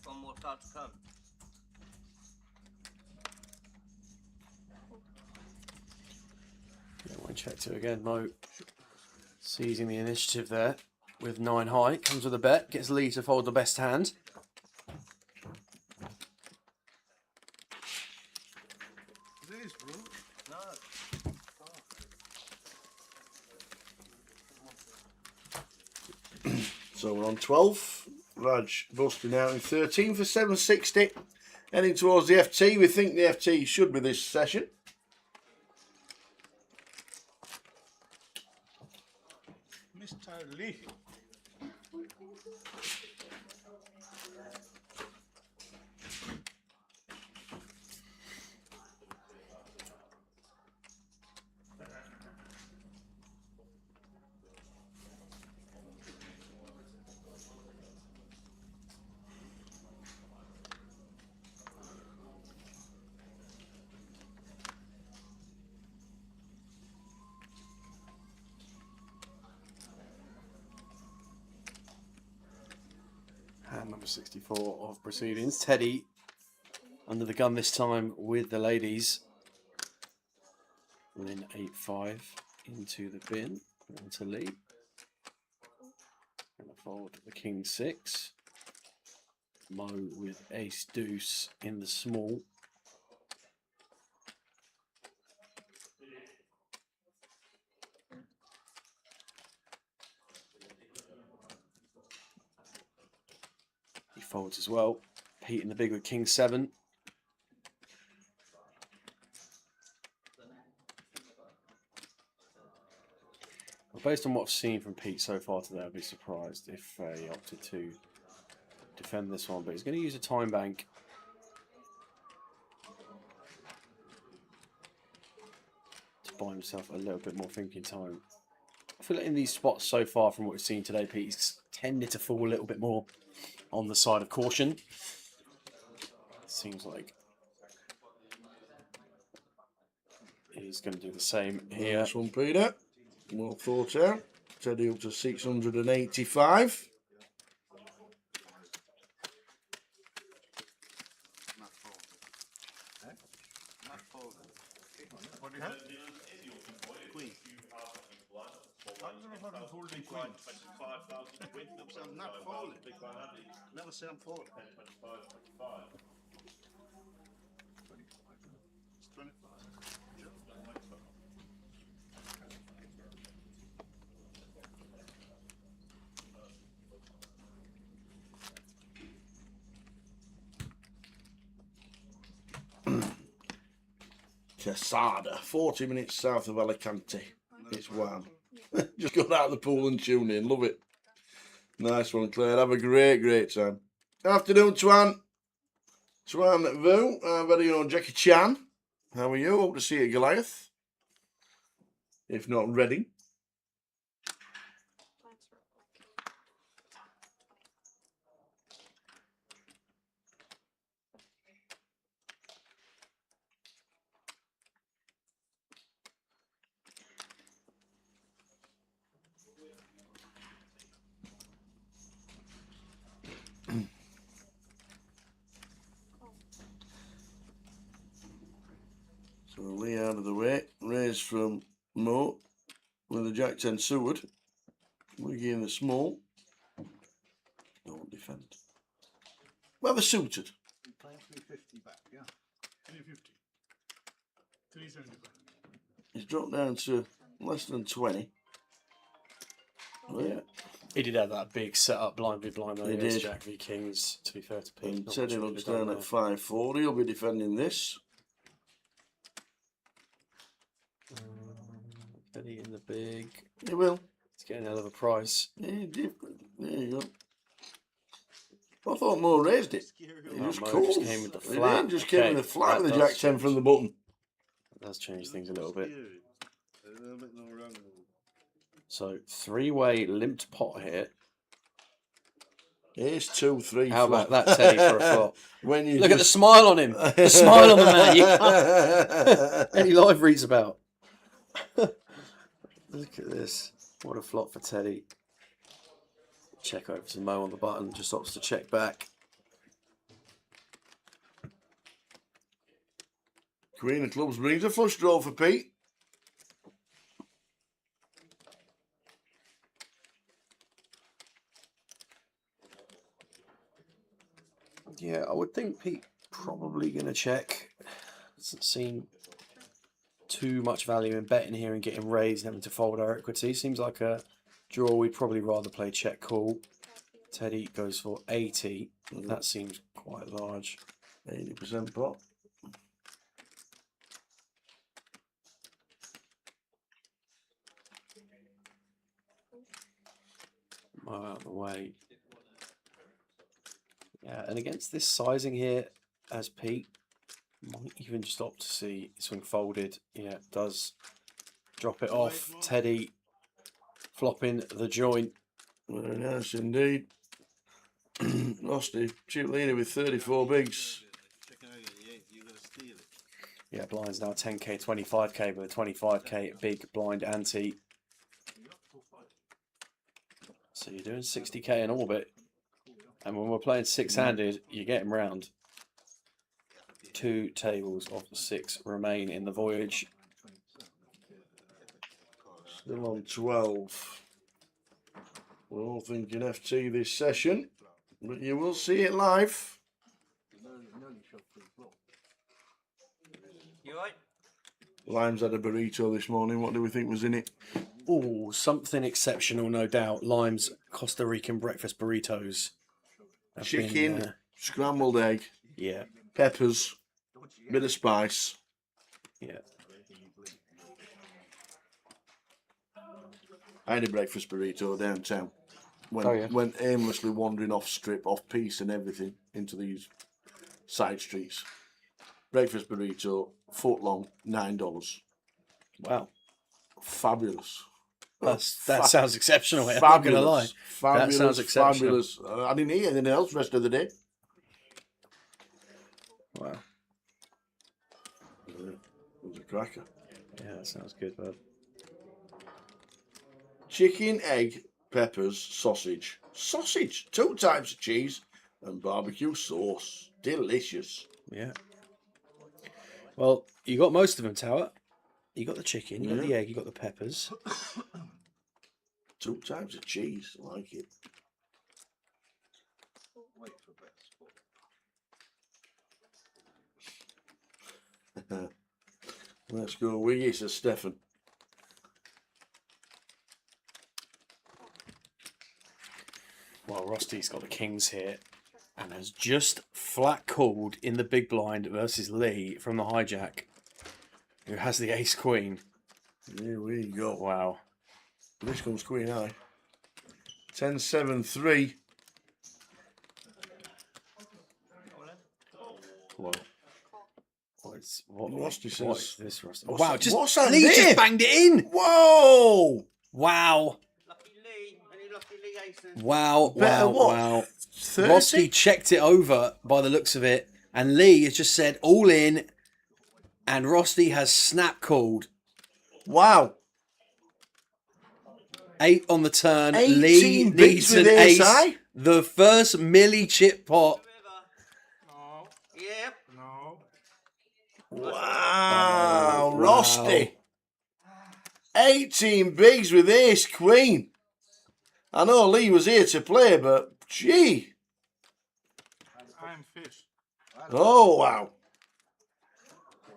One more card to come. Yeah, one check 2 again. Mo seizing the initiative there with 9 high. Comes with a bet. Gets Lee to fold the best hand. This, bro. No. So we're on 12. Raj busting out in 13 for 760. Heading towards the FT. We think the FT should be this session. Mr. Lee. Hand number 64 of proceedings. Teddy under the gun this time with the ladies. Lynn 8-5 into the bin. Into Lee. And a fold the King 6. Mo with Ace Deuce in the small. He folds as well. Pete in the big with King 7. Well, based on what I've seen from Pete so far today, I'd be surprised if he opted to defend this one. But he's going to use a time bank. To buy himself a little bit more thinking time feel like in these spots so far from what we've seen today, Pete, he's tended to fall a little bit more on the side of caution. Seems like he's going to do the same here. Nice one, Peter. Well thought out. Teddy up to 685. Queen. I'm not holding queens. I'm not falling. Never say I'm falling. It's 25. Quesada, 40 minutes south of Alicante. It's warm. Just got out of the pool and tune in. Love it. Nice one, Claire. Have a great time. Afternoon, Twan. Twan Vu, our very own Jackie Chan. How are you? Hope to see you at Goliath. If not, Reading. So Lee out of the way. Raise from Mo with a Jack 10 Seward. Wiggy in the small. Don't defend. Well, they're suited. Playing 350 back, yeah. 350. 375. He's dropped down to less than 20. Oh, yeah. He did have that big setup blind v blind though. He Against did. Jack v Kings, to be fair to Pete. And Not Teddy much he looks could have down done at 540. He'll be defending this. there. Teddy in the big. He will. He's getting a hell of a price. Yeah, different. There you go. I thought Mo raised it. He just Mo called. just came with the He flat. did, just came Okay, with the flat with that the Jack does 10 from the button. That does change things a little bit. A little bit more wrong. So three-way limped pot here. Here's 2, 3, How flop. about that, Teddy, for a flop? When you Look at the smile on him. The smile on the man. You can't... Any live reads about. Look at this. What a flop for Teddy. Check over to Mo on the button. Just opts to check back. Queen of Clubs brings a flush draw for Pete. Yeah, I would think Pete probably going to check. Doesn't seem too much value in betting here and getting raised and having to fold our equity. Seems like a draw we'd probably rather play check call. Teddy goes for 80. That seems quite large. 80% pot. Mo out of the way. Yeah, and against this sizing here, as Pete, might even just opt to see swing folded. Yeah, it does drop it off. Teddy flopping the joint. Very nice indeed. Lost a cheap leader with 34 bigs. Yeah, blinds now 10k, 25k with a 25k big blind ante. So you're doing 60k in orbit. And when we're playing six-handed, you get him round. 2 tables of the 6 remain in the voyage. Still on 12. We're all thinking FT this session, but you will see it live. You right? Lime's had a burrito this morning. What do we think was in it? Oh, something exceptional, no doubt. Lime's Costa Rican breakfast burritos. Have Chicken, been, scrambled egg, yeah, peppers, bit of spice. yeah. I had a breakfast burrito downtown. Oh, Went aimlessly wandering off strip, off piece and everything into these side streets. Breakfast burrito, foot long, $9. Wow. Fabulous. That sounds exceptional. I'm not going to lie. Fabulous, That sounds exceptional. fabulous. I didn't hear anything else the rest of the day. Wow. It was a cracker. Yeah, that sounds good, bud. Chicken, egg, peppers, sausage. Sausage, 2 types of cheese, and barbecue sauce. Delicious. Yeah. Well, you got most of them, Tower. You got the chicken, you got the egg, you got the peppers. 2 types of cheese. I like it. Wait for a better spot. Let's go Wiggy, says Stefan. Well, Rosty's got the kings here and has just flat called in the big blind versus Lee from the hijack, who has the ace queen. Here we go. Wow. This comes queen high. 10-7-3. Whoa. What Rusty says. What is this, Rusty? What's Wow, that- just what's that Lee there? just banged it in. Whoa! Wow. Lucky Lee. Any lucky Lee aces? Wow, Better wow, what? wow. 30? Rusty checked it over by the looks of it, and Lee has just said all in, and Rusty has snap called. Wow. 8 on the turn. 18 Lee bigs needs with an ace ace. high. The first milli chip pot. No. Yep. No. Wow, Wow. Rusty. 18 bigs with ace queen. I know Lee was here to play, but gee. I'm fish. Oh, wow.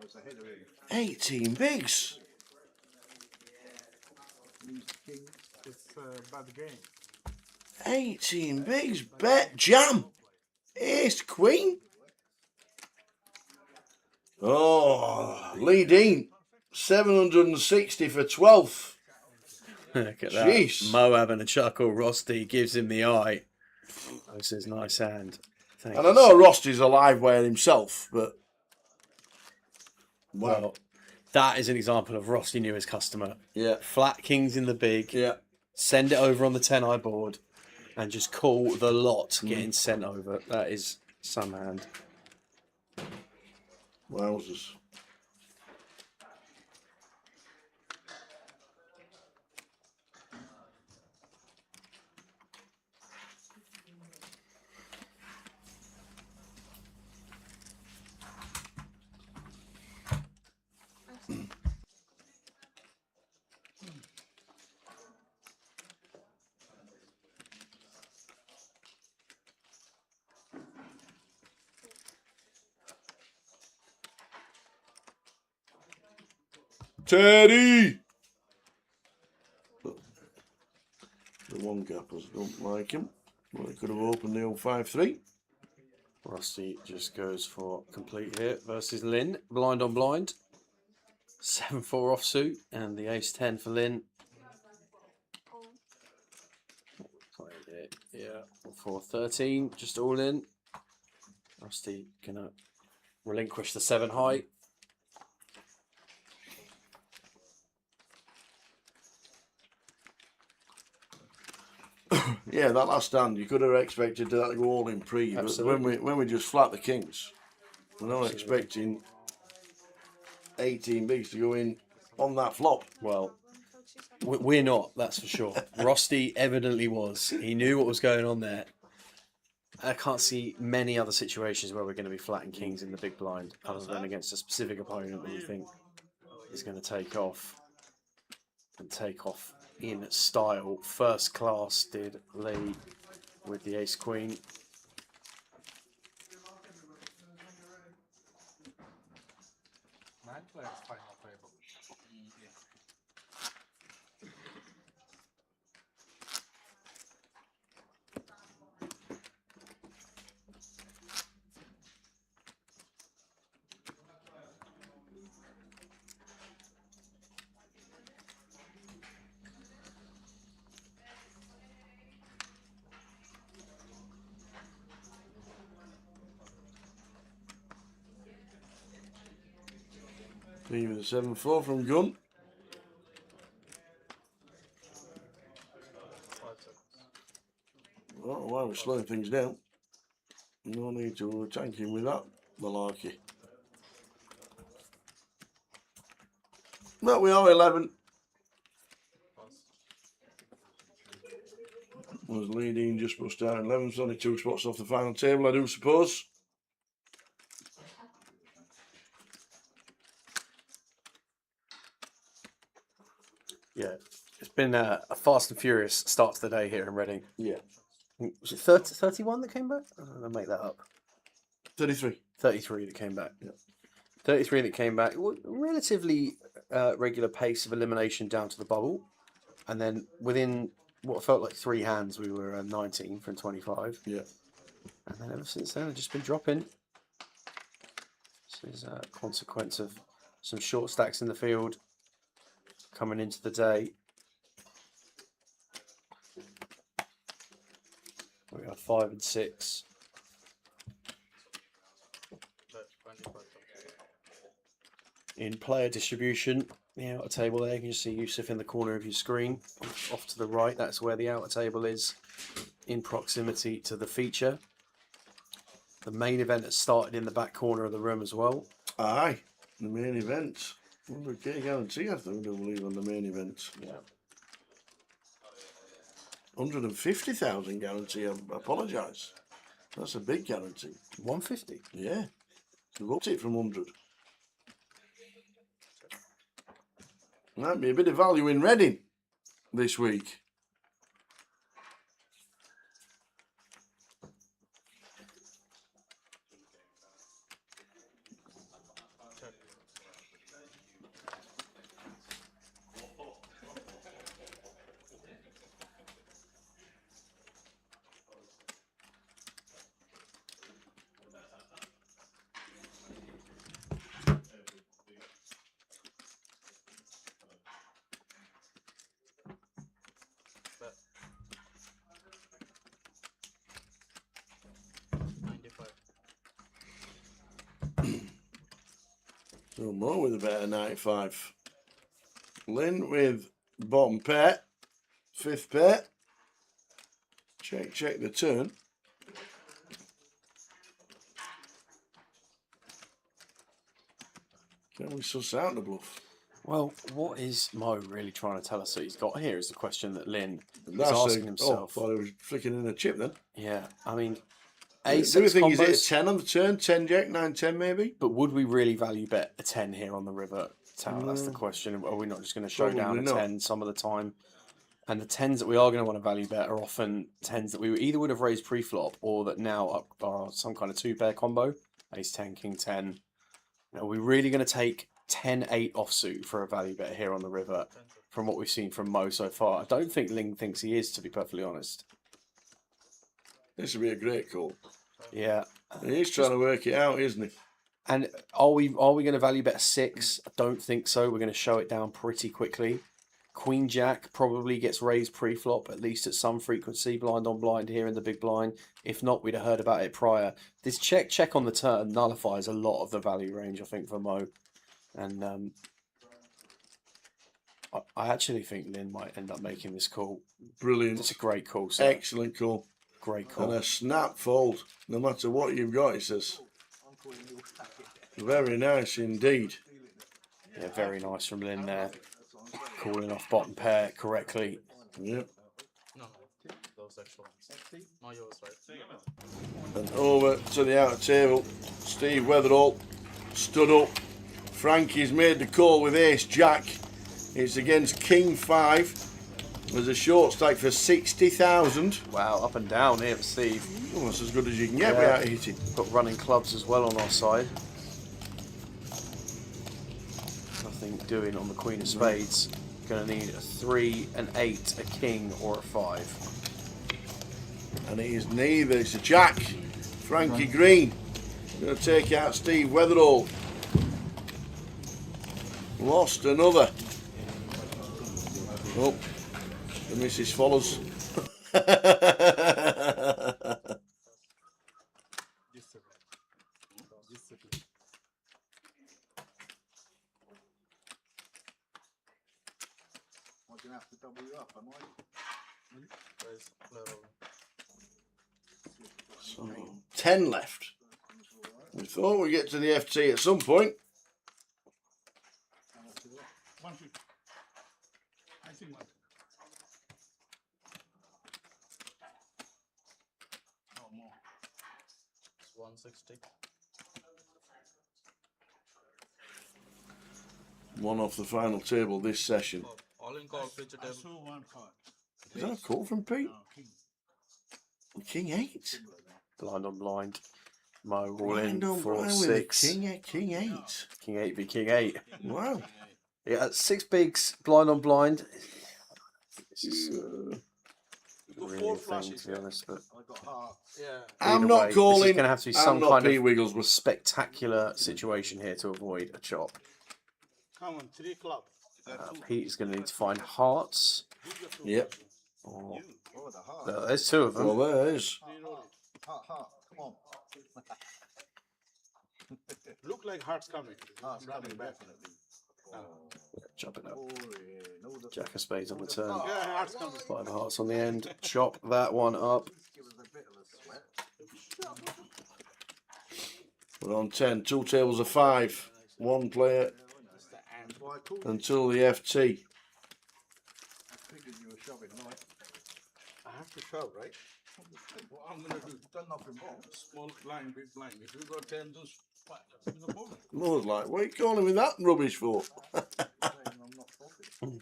Was ahead of him. 18 bigs. Lose the king. It's a bad game. 18 bigs. Bet jam. Ace queen. Oh, Lee Dean. 760 for 12th. Look at that. Jeez. Mo having a chuckle. Rusty gives him the eye. This is nice hand. Thank And you I know so- Rosty's a live wire himself, but wow. Well, that is an example of Rusty knew his customer. Yeah. Flat kings in the big. Yeah. Send it over on the 10-eye board and just call the lot getting sent over. That is some hand. Wowzers. Teddy! The one gappers don't like him. Well, they could have opened the old 5-3. Rusty just goes for complete here versus Lynn. Blind on blind. 7-4 offsuit and the ace-10 for Lynn. Played it, yeah. 4-13, just all in. Rusty gonna relinquish the 7 high. Yeah, that last hand, you could have expected that to go all in pre, but Absolutely. when we just flat the kings, we're not expecting 18 bigs to go in on that flop. Well, we're not, that's for sure. Rusty evidently was. He knew what was going on there. I can't see many other situations where we're going to be flatting kings in the big blind, other than against a specific opponent that we think is going to take off. And take off in style. First class did Lee with the ace queen. Nine players final table. Lee with a 7-4 from gun. slowing things down. No need to tank him with that malarkey. But we are 11. Was leading just pushed down 11. It's only 2 spots off the final table, I do suppose. Yeah, it's been a fast and furious start to the day here in Reading. Yeah. Was it 30, 31 that came back? I'm going to make that up. 33. 33 that came back. Yeah. 33 that came back. Relatively regular pace of elimination down to the bubble. And then within what felt like 3 hands, we were 19 from 25. Yeah. And then ever since then, I've just been dropping. This is a consequence of some short stacks in the field coming into the day. We are 5 and 6. In player distribution, the outer table there, you can see Yusuf in the corner of your screen. Off to the right, that's where the outer table is, in proximity to the feature. The main event has started in the back corner of the room as well. Aye, the main event. 100k guarantee, I think, I do believe, on the main event. Yeah. 150,000 guarantee, I apologise. That's a big guarantee. 150? Yeah. We've upped it from 100. Might be a bit of value in Reading this week. So more with a better 95. Lynn with bottom pair, 5th pair. Check the turn. Can we suss out the bluff? Well, what is Mo really trying to tell us that he's got here is the question that Lynn is That's asking himself. Oh, I thought he was flicking in a chip then. Yeah, I mean, Do you think he's hit a 10 on the turn? 10 jack, 9, 10 maybe? But would we really value bet a 10 here on the river tower? That's the No. question. Are we not just going to show Probably down a not. 10 some of the time? And the 10s that we are going to want to value bet are often 10s that we either would have raised pre-flop or that now are some kind of 2-pair combo. Ace 10, King 10. Are we really going to take 10-8 offsuit for a value bet here on the river from what we've seen from Mo so far? I don't think Ling thinks he is, to be perfectly honest. This would be a great call. Yeah. He's trying to work it out, isn't he? And are we going to value bet a 6? I don't think so. We're going to show it down pretty quickly. Queen Jack probably gets raised pre-flop, at least at some frequency, blind on blind here in the big blind. If not, we'd have heard about it prior. This check on the turn nullifies a lot of the value range, I think, for Mo. And I actually think Lynn might end up making this call. Brilliant. It's a great call, sir. Excellent call. Great call. And a snap fold, no matter what you've got, he says. Very nice indeed. Yeah, very nice from Lynn there. Calling off bottom pair correctly. Yep. No, those extra ones. No, yours, right? And over to the outer table, Steve Weatherall stood up. Frankie's made the call with ace jack. It's against king 5. There's a short stack for 60,000. Wow, up and down here for Steve. Almost as good as you can get without hitting. Got running clubs as well on our side. Nothing doing on the Queen of Spades. Going to need a 3, an 8, a king, or a 5. And it is neither. It's a jack. Frankie Green going to take out Steve Weatherall. Lost another. Oh, the missus follows. I'm going to have to double you up, am I? So 10 left. We thought we'd get to the FT at some point. 150. I think 150. No more. It's 160. One off the final table this session. All in call feature I table. saw one card. Is that a call from Pete? No, king. King 8. Blind on blind. Mo all Blind in on for blind with a 6. King 8. King 8 v King 8. Wow. Yeah, 6 bigs, blind on blind. This is really a thing, to be honest. But I got heart. Yeah. I'm either not way, calling. This is going to have to be I'm some not kind Pete of Wigglesworth. spectacular situation here to avoid a chop. Come on, 3 club. Pete is going to need to find hearts. Yep. Or, Oh, the heart. there's 2 of them. Well, there is. Heart. Come on. Look like heart's coming. Heart's coming, definitely. Chop it up. Oh, yeah. No, the Jack of spades on the turn. Yeah, heart's coming. 5 hearts on the end. Chop that one up. give us a bit of a sweat. We're on 10. 2 tables of 5. 1 player until the FT. I figured you were shoving, right? I have to shove, right? What I'm gonna do? Done nothing wrong. Small blind, big blind. If you got 10, do in the bowl. Lord's like, what are you calling me that rubbish for? I'm not talking.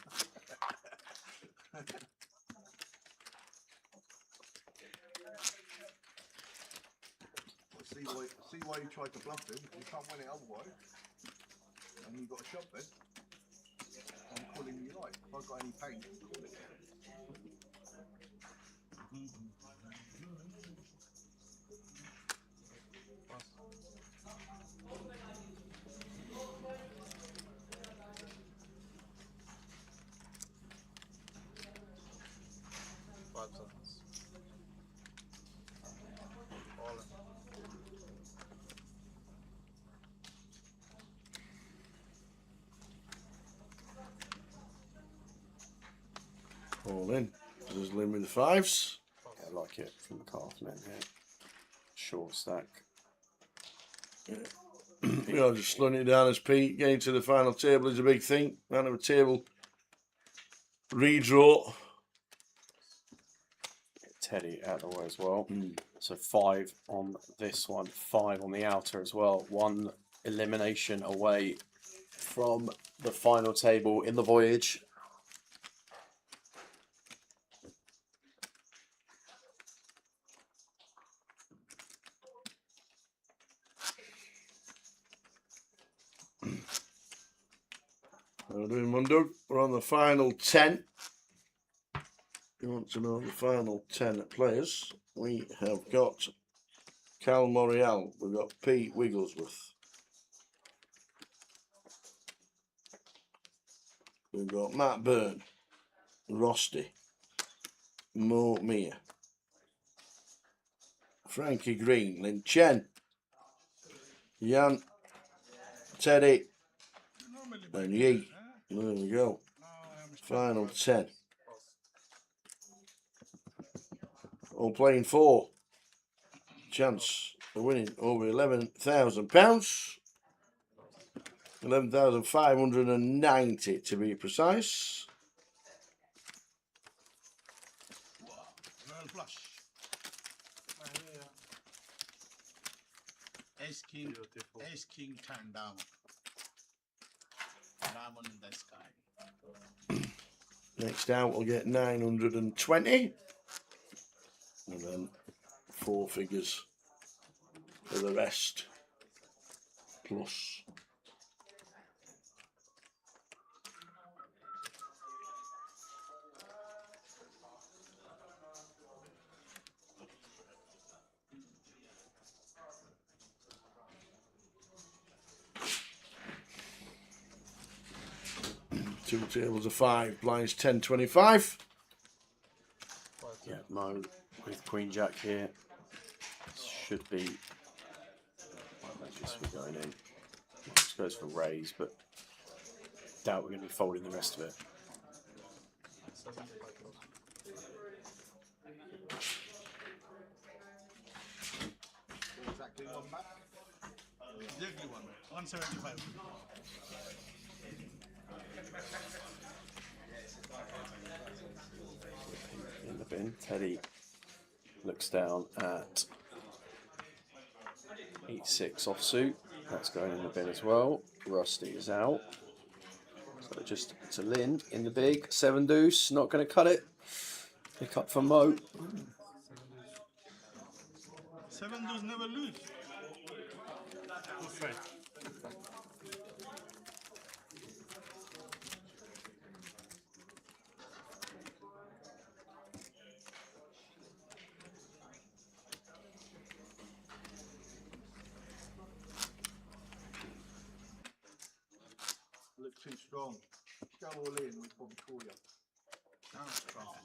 See why you tried to bluff him. You can't win it otherwise. And you got a shot then. I'm calling you right. If I got any pain, call it. All in. Sizzling with the 5s. Yeah, I like it from the calf men here. Short stack. Yeah. Just slowing it down as Pete. Getting to the final table is a big thing. Round of a table. Redraw. Teddy out of the way as well. So 5 on this one, 5 on the outer as well. 1 elimination away from the final table in the voyage. How doing, Mundo? We're on the final 10. You want to know the final 10 players? We have got Cal Morial. We've got Pete Wigglesworth. We've got Matt Byrne, Rusty, Mo Mia, Frankie Green, Lin Chen, Jan, Teddy, and Yee. There we go. Final 10. All playing for. Chance of winning over £11,000. 11,590 to be precise. Royal flush. Ace King turned down. Diamond in the sky. Next out we'll get 920. And then 4 figures for the rest. Plus. Two tables of 5, blinds 10-25. Yeah, Mo with Queen Jack here. Should be. Well, just be going in. Just goes for raise, but doubt we're going to be folding the rest of it. Exactly 175. In the bin. Teddy looks down at 8-6 offsuit. That's going in the bin as well. Rusty is out. So just it's a Lynn in the big 7 deuce. Not going to cut it. Pick up for Mo. 7 those never lose. Look too strong. Go all in, we probably call you. Sounds strong.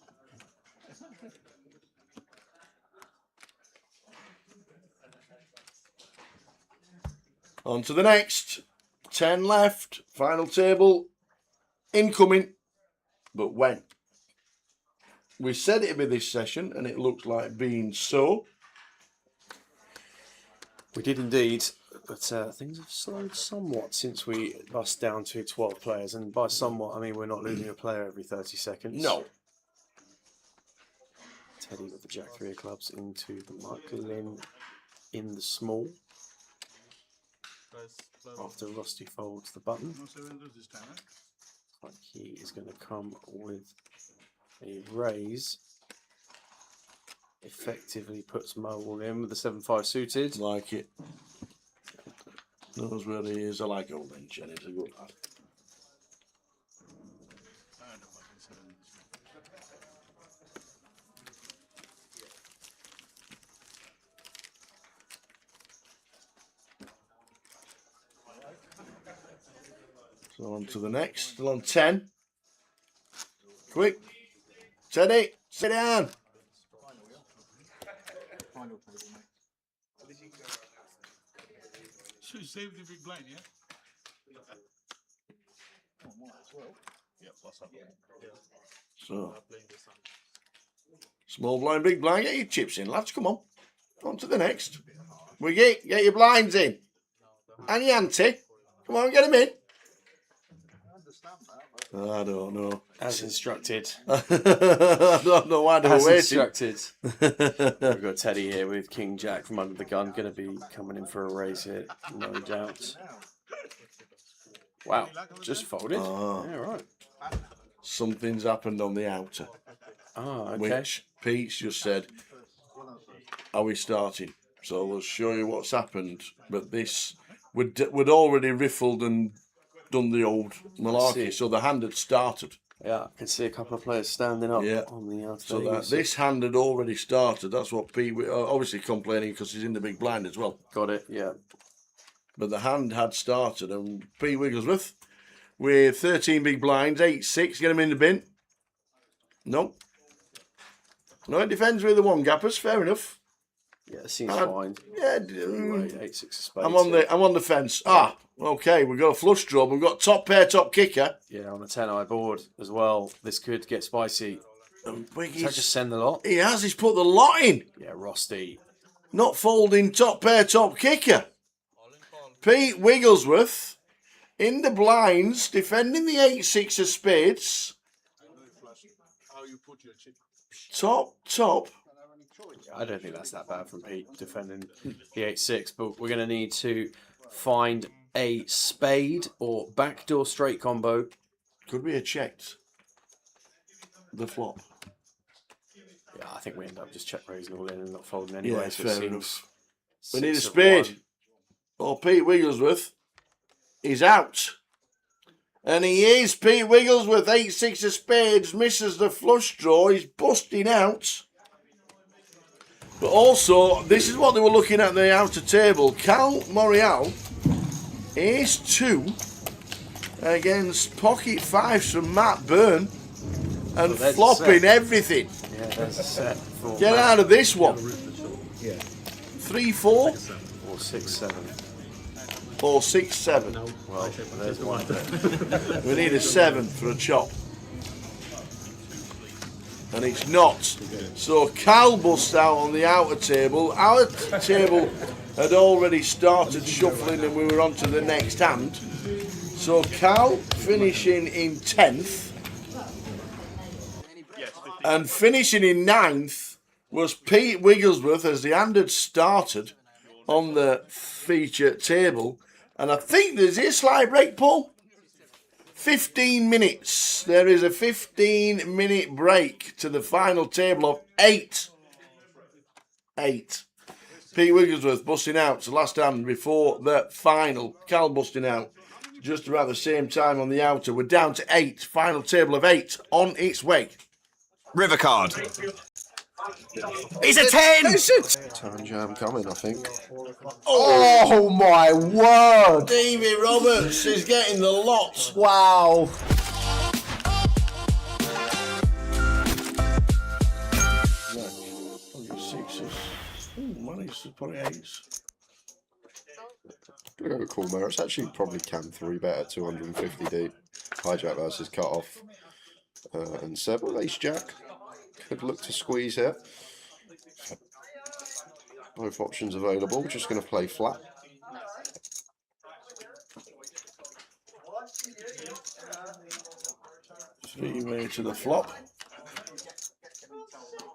On to the next. 10 left. Final table. Incoming. But when? We said it'd be this session, and it looks like being so. We did indeed, but things have slowed somewhat since we bust down to 12 players. And by somewhat, I mean we're not losing a player every 30 seconds. No. Teddy with the Jack 3 of clubs into the Michael Lynn in the small. After Rusty folds the button. No 7 those this time, eh? Like he is going to come with a raise. Effectively puts Mo all in with the 7-5 suited. Like it. Knows where he is. I like old Lynch, and he's a good lad. I don't know what this 7 is. So on to the next. Still on 10. Quick. Teddy, sit down. Final table, mate. So you save the big blind, yeah? Oh, might as well. Yeah, what's up? So. Small blind, big blind. Get your chips in, lads. Come on. On to the next. Wiggy, get your blinds in. And your ante. Come on, get them in. I understand that, but I don't know. As instructed. I don't know why they're As waiting. instructed. We've got Teddy here with King Jack from under the gun. Going to be coming in for a raise here, no doubt. Wow, just folded. Ah. Yeah, right. Something's happened on the outer. Ah, okay. Which Pete's just said, are we starting? So we'll show you what's happened. But this, we'd already riffled and done the old malarkey, so the hand had started. Yeah, I can see a couple of players standing up on the outer. So that this hand had already started. That's what Pete, obviously complaining because he's in the big blind as well. Got it, yeah. But the hand had started, and Pete Wigglesworth with 13 big blinds, 8-6, get him in the bin. No. No, it defends with the one gappers, fair enough. Yeah, it seems fine. Yeah, anyway, 8-6 of spades. I'm on the fence. Ah, okay, we've got a flush draw, we've got top pair, top kicker. Yeah, on a 10-eye board as well. This could get spicy. Should I just send the lot? He has, he's put the lot in. Yeah, Rusty. Not folding top pair, top kicker. Pete Wigglesworth in the blinds, defending the 8-6 of spades. How you put your chip? Top. I don't think that's that bad from Pete defending the 8-6, but we're going to need to find a spade or backdoor straight combo. Could we have checked the flop? Yeah, I think we end up just check raising all in and not folding anyway. Yeah, so fair it seems enough. We need a 6 of spade. 1. Or Pete Wigglesworth is out. And he is. Pete Wigglesworth, 8-6 of spades, misses the flush draw. He's busting out. But also, this is what they were looking at the outer table. Cal Morial is 2 against pocket 5s from Matt Byrne and flopping everything. Yeah, there's a set. Get out of this one. 3-4 or 6-7. or 6-7. Well, there's one. We need a 7 for a chop. And it's not. So Cal busts out on the outer table. Our table had already started shuffling and we were on to the next hand. So Carl finishing in 10th. And finishing in 9th was Pete Wigglesworth as the hand had started on the feature table. And I think there's a slight break, Paul. 15 minutes. There is a 15-minute break to the final table of 8. 8. Pete Wigglesworth busting out to last hand before the final. Cal busting out just about the same time on the outer. We're down to 8. Final table of 8 on its way. River card. It's a 10! Turn jam coming, I think. Oh my word! Davey Roberts is getting the lot. Wow. Sixes. Managed to put it 8s. I'm going to go with Cool It's actually probably cam 3 better, 250 deep. Hijack versus cut off. And 7 ace jack. Could look to squeeze here. Both options available. Just going to play flat. Three-way to the flop.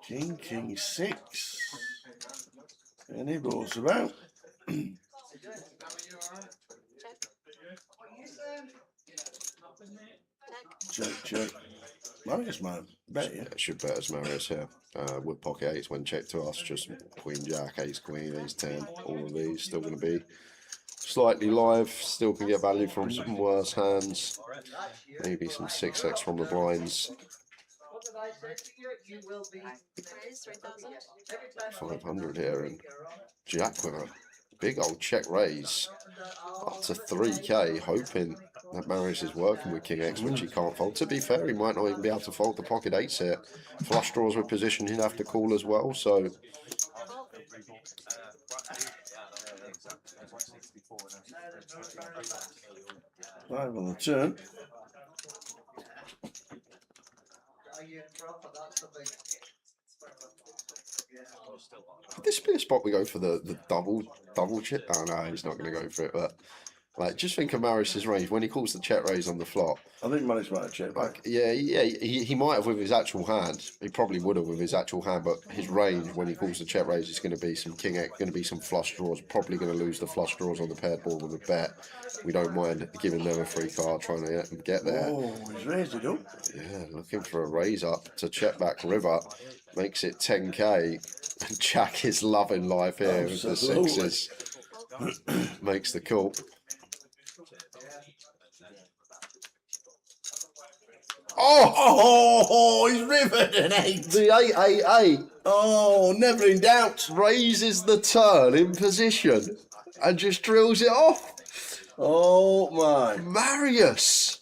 King, king, 6. And he rolls about. Check, check. Marius, man. Bet you. It should bet as Marius here. With pocket 8s when checked to us. Just queen, jack, ace, queen, ace, 10. All of these still going to be slightly live. Still can get value from some worse hands. Maybe some 6x from the blinds. 500 here and jack with a big old check raise up to 3k, hoping that Marius is working with king x, which he can't fold. To be fair, he might not even be able to fold the pocket 8s here. Flush draws with position he'd have to call as well, so 5 on the turn. Could this be a spot we go for the double chip? Oh no, he's not going to go for it, but like, just think of Marius's range when he calls the check raise on the flop. I think Marius might have checked back. Yeah, he might have with his actual hand. He probably would have with his actual hand, but his range when he calls the check raise is going to be some king x, going to be some flush draws. Probably going to lose the flush draws on the paired board with a bet. We don't mind giving them a free card, trying to get there. Oh, he's raised it up. Yeah, looking for a raise up to check back river. Makes it 10k. And Jack is loving life here with the 6s. Makes the call. Oh, he's rivered an 8. The 888. Oh, never in doubt. Raises the turn in position and just drills it off. Oh my. Marius.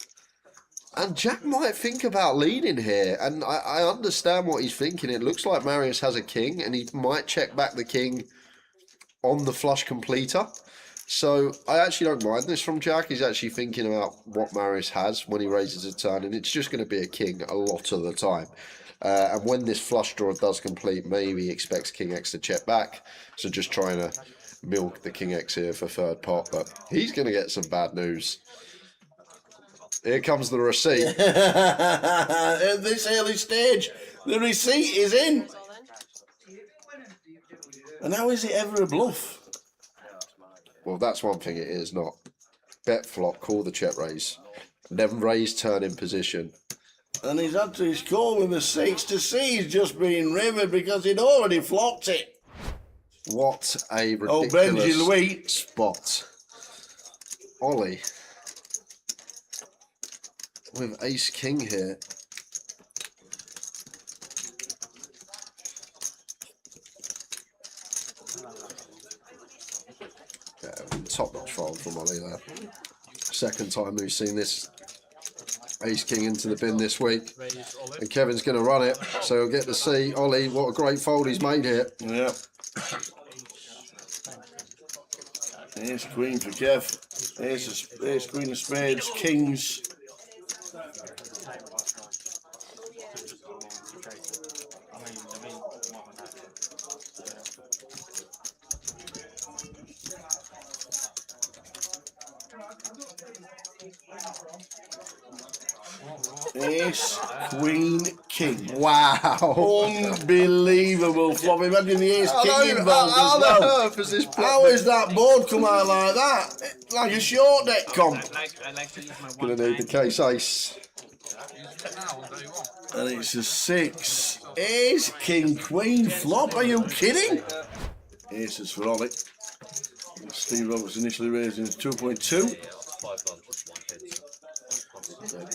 And Jack might think about leading here, and I understand what he's thinking. It looks like Marius has a king, and he might check back the king on the flush completer. So I actually don't mind this from Jack. He's actually thinking about what Marius has when he raises a turn, and it's just going to be a king a lot of the time. And when this flush draw does complete, maybe he expects king x to check back. So just trying to milk the king x here for third pot, but he's going to get some bad news. Here comes the receipt. At this early stage, the receipt is in. And how is it ever a bluff? Well, that's one thing it is not. Bet flop, call the check raise. And then raise turn in position. And he's had to his call with the 6 to see he's just being rivered because he'd already flopped it. What a Oh, Benji Louis. ridiculous spot. Ollie. With ace king here. Yeah, top notch fold from Ollie there. Second time we've seen this ace king into the bin this week. And Kevin's going to run it, so he'll get to see Ollie what a great fold he's made here. Yeah. Ace queen for Kev. Ace queen of spades, kings. Ace, Queen, King. Wow. Unbelievable flop. Imagine the Ace How King involved on as well. earth has this How is that board come out like that? Like a short deck comp. I like to use my Gonna one need the case ace. And it's a 6. Ace, King, Queen, flop. Are you kidding? Aces for Ollie. Steve Roberts initially raising 2.2.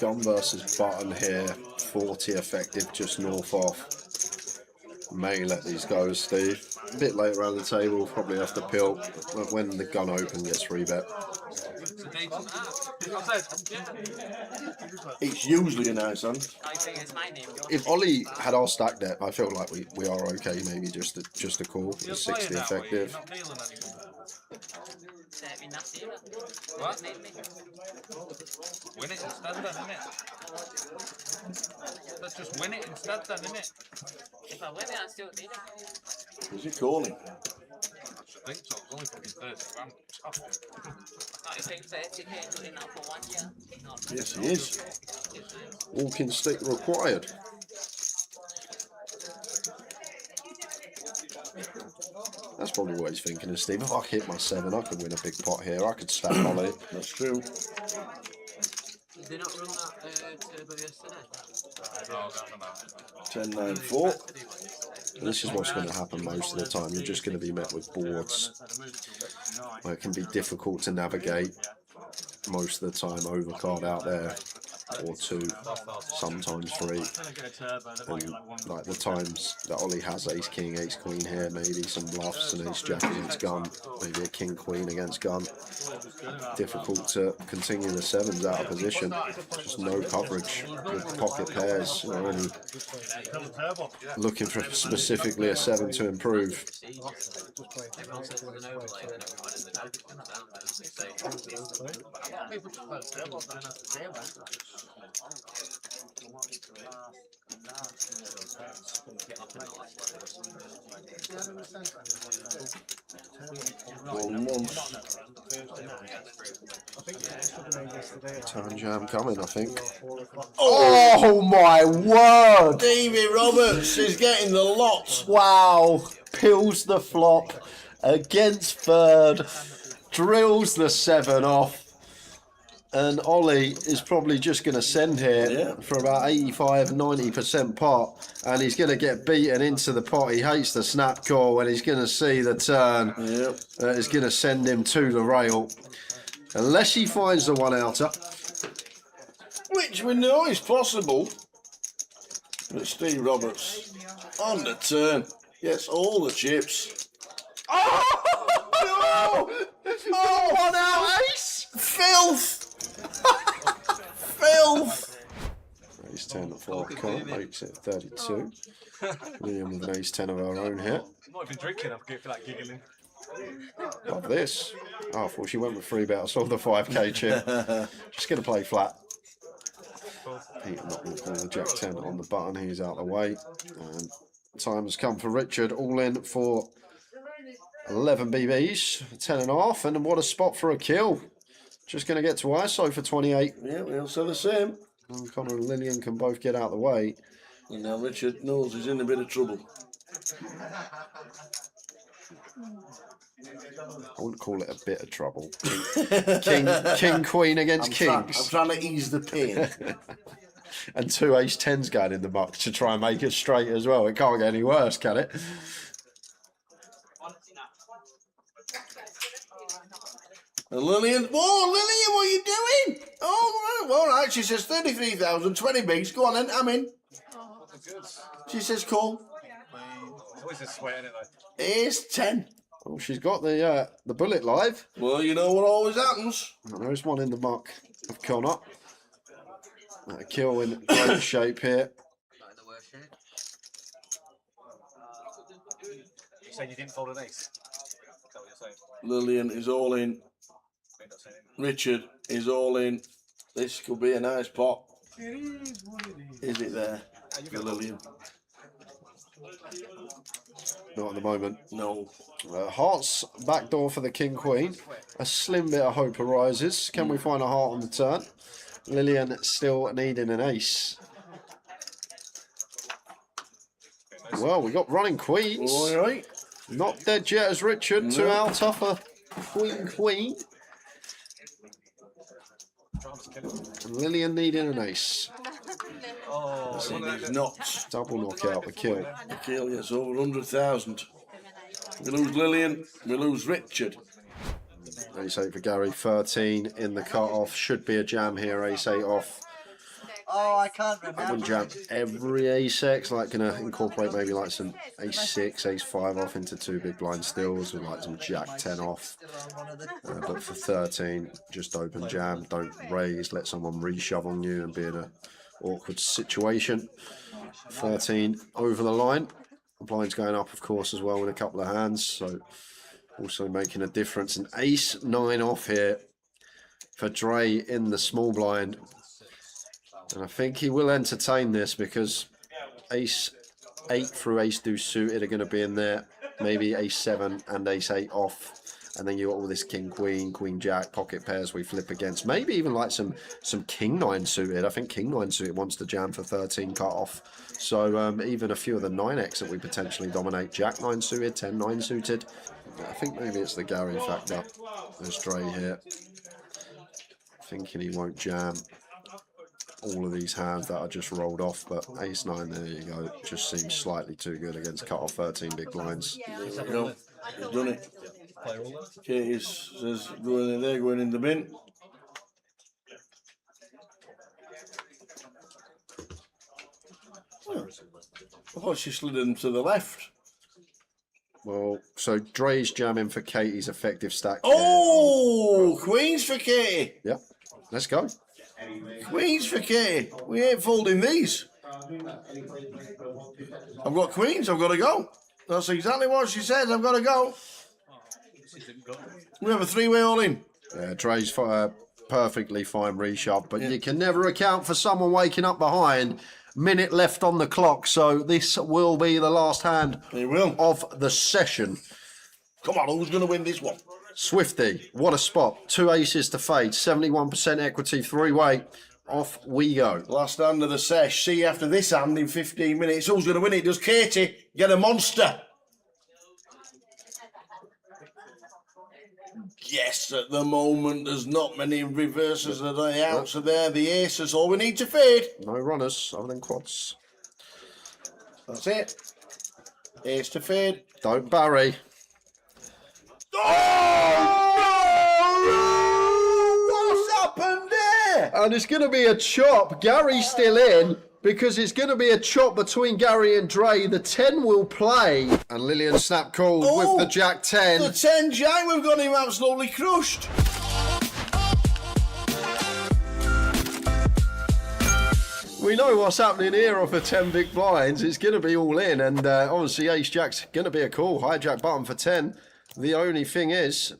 Gun versus button here. 40 effective, just north off. May let these go, Steve. A bit later around the table, probably have to pill. When the gun open gets 3-bet. It's usually a nice hand. If Ollie had our stack deck, I feel like we are okay. Maybe just a call. It's 60 effective. What? Win it instead then, innit? Let's just win it instead then, innit? If I win it, I still need it. Is he calling? I think so, it's only fucking 30 grand. Not if it's 30k putting out for 1 year. Yes, he is. Walking stick required. That's probably what he's thinking of, Steve. If I hit my 7, I could win a big pot here. I could stack Ollie. That's true. Did they not run that turbo yesterday? 10, 9, 4. This is what's going to happen most of the time. You're just going to be met with boards where it can be difficult to navigate. Most of the time, overcard out there, or 2, sometimes 3. And like the times that Ollie has Ace King, Ace Queen here, maybe some bluffs and Ace Jack against gun, maybe a King Queen against gun. Difficult to continue the 7s out of position. Just no coverage with pocket pairs. You're only looking for specifically a 7 to improve. Turn jam coming, I think. Oh my word! Davey Roberts is getting the lot. Wow! Pills the flop against third, drills the 7 off. And Ollie is probably just going to send here for about 85-90% pot, and he's going to get beaten into the pot. He hates the snap call, and he's going to see the turn that is going to send him to the rail, unless he finds the 1-outer. Which we know is possible. But Steve Roberts on the turn gets all the chips. Oh no! Oh, 1-out ace! Filth! Filth! Ace 10 at 4 call makes it 32. William with an ace 10 of our own here. I'm not even drinking, I'm for that giggling. Love this. Oh, I thought she went with 3-bet. I saw the 5k chip. Just going to play flat. Peter not going to call the Jack 10 on the button. He's out of the way. And time has come for Richard. All in for 11 BBs, 10.5. And what a spot for a kill. Just going to get to ISO for 28. Yeah, we also the same. And Connor and Lillian can both get out of the way. And now Richard knows he's in a bit of trouble. I wouldn't call it a bit of trouble. King, Queen against Kings. I'm trying to ease the pain. And 2 ace 10s going in the muck to try and make it straight as well. It can't get any worse, can it? And Lillian, whoa, Lillian, what are you doing? Oh, all right. She says 33,000, 20 bigs. Go on then, I'm in. She says call. It's always a sweat, isn't it? Ace 10. Oh, she's got the bullet live. Well, you know what always happens. And there's one in the muck of Connor. A kill in great shape here. You saying you didn't fold an ace? Is that what you're saying? Lillian is all in. Richard is all in. This could be a nice pot. It is what it is. Is it there for Lillian? Not at the moment. No. Hearts backdoor for the King Queen. A slim bit of hope arises. Can we find a heart on the turn? Lillian still needing an ace. Well, we got running queens. All right. Not dead yet as Richard. No. 2 out off a queen. And Lillian needing an ace. Oh, he's not. Double knockout, the kill. The kill, yes, over 100,000. We lose Lillian, we lose Richard. Ace 8 for Gary, 13 in the cut-off. Should be a jam here, ace 8 off. Oh, I can't remember. I wouldn't jam every ace X, like gonna incorporate maybe like some ace 6, ace 5 off into 2 big blind stills with like some jack 10 off. But for 13, just open jam, don't raise, let someone reshove on you and be in a awkward situation. 13 over the line. The blind's going up, of course, as well in a couple of hands, so also making a difference. An ace 9 off here for Dre in the small blind. And I think he will entertain this because ace 8 through ace deuce suited are going to be in there. Maybe ace 7 and ace 8 off. And then you got all this king queen, queen jack, pocket pairs we flip against. Maybe even like some king 9 suited. I think king 9 suited wants to jam for 13 cut off. So even a few of the 9x that we potentially dominate. Jack 9 suited, 10 9 suited. I think maybe it's the Gary factor. There's Dre here. Thinking he won't jam all of these hands that I just rolled off, but ace 9, there you go. Just seems slightly too good against cut off 13 big blinds. There we go. He's done it. Katie says going in there, going in the bin. Oh, I thought she slid him to the left. Well, so Dre's jamming for Katie's effective stack. Oh, queens for Katie. Yep, let's go. Queens for Katie. We ain't folding these. I've got queens, I've got to go. That's exactly what she says, I've got to go. We have a 3-way all in. Yeah, Dre's perfectly fine reshove, but you can never account for someone waking up behind. Minute left on the clock, so this will be the last hand of the session. Come on, who's going to win this one? Swifty, what a spot. 2 aces to fade, 71% equity, 3-way. Off we go. Last hand of the sesh. See you after this hand in 15 minutes. Who's going to win it? Does Katie get a monster? Yes, at the moment, there's not many reverses of the outs are there. The aces, all we need to fade. No runners other than quads. That's it. Ace to fade. Don't bury. What's happened there? And it's going to be a chop. Gary's still in because it's going to be a chop between Gary and Dre. The 10 will play. And Lillian snap called with the jack 10. The 10 jack, we've got him absolutely crushed. We know what's happening here off the 10 big blinds. It's going to be all in. And obviously ace jack's going to be a call. Hijack button for 10. The only thing is...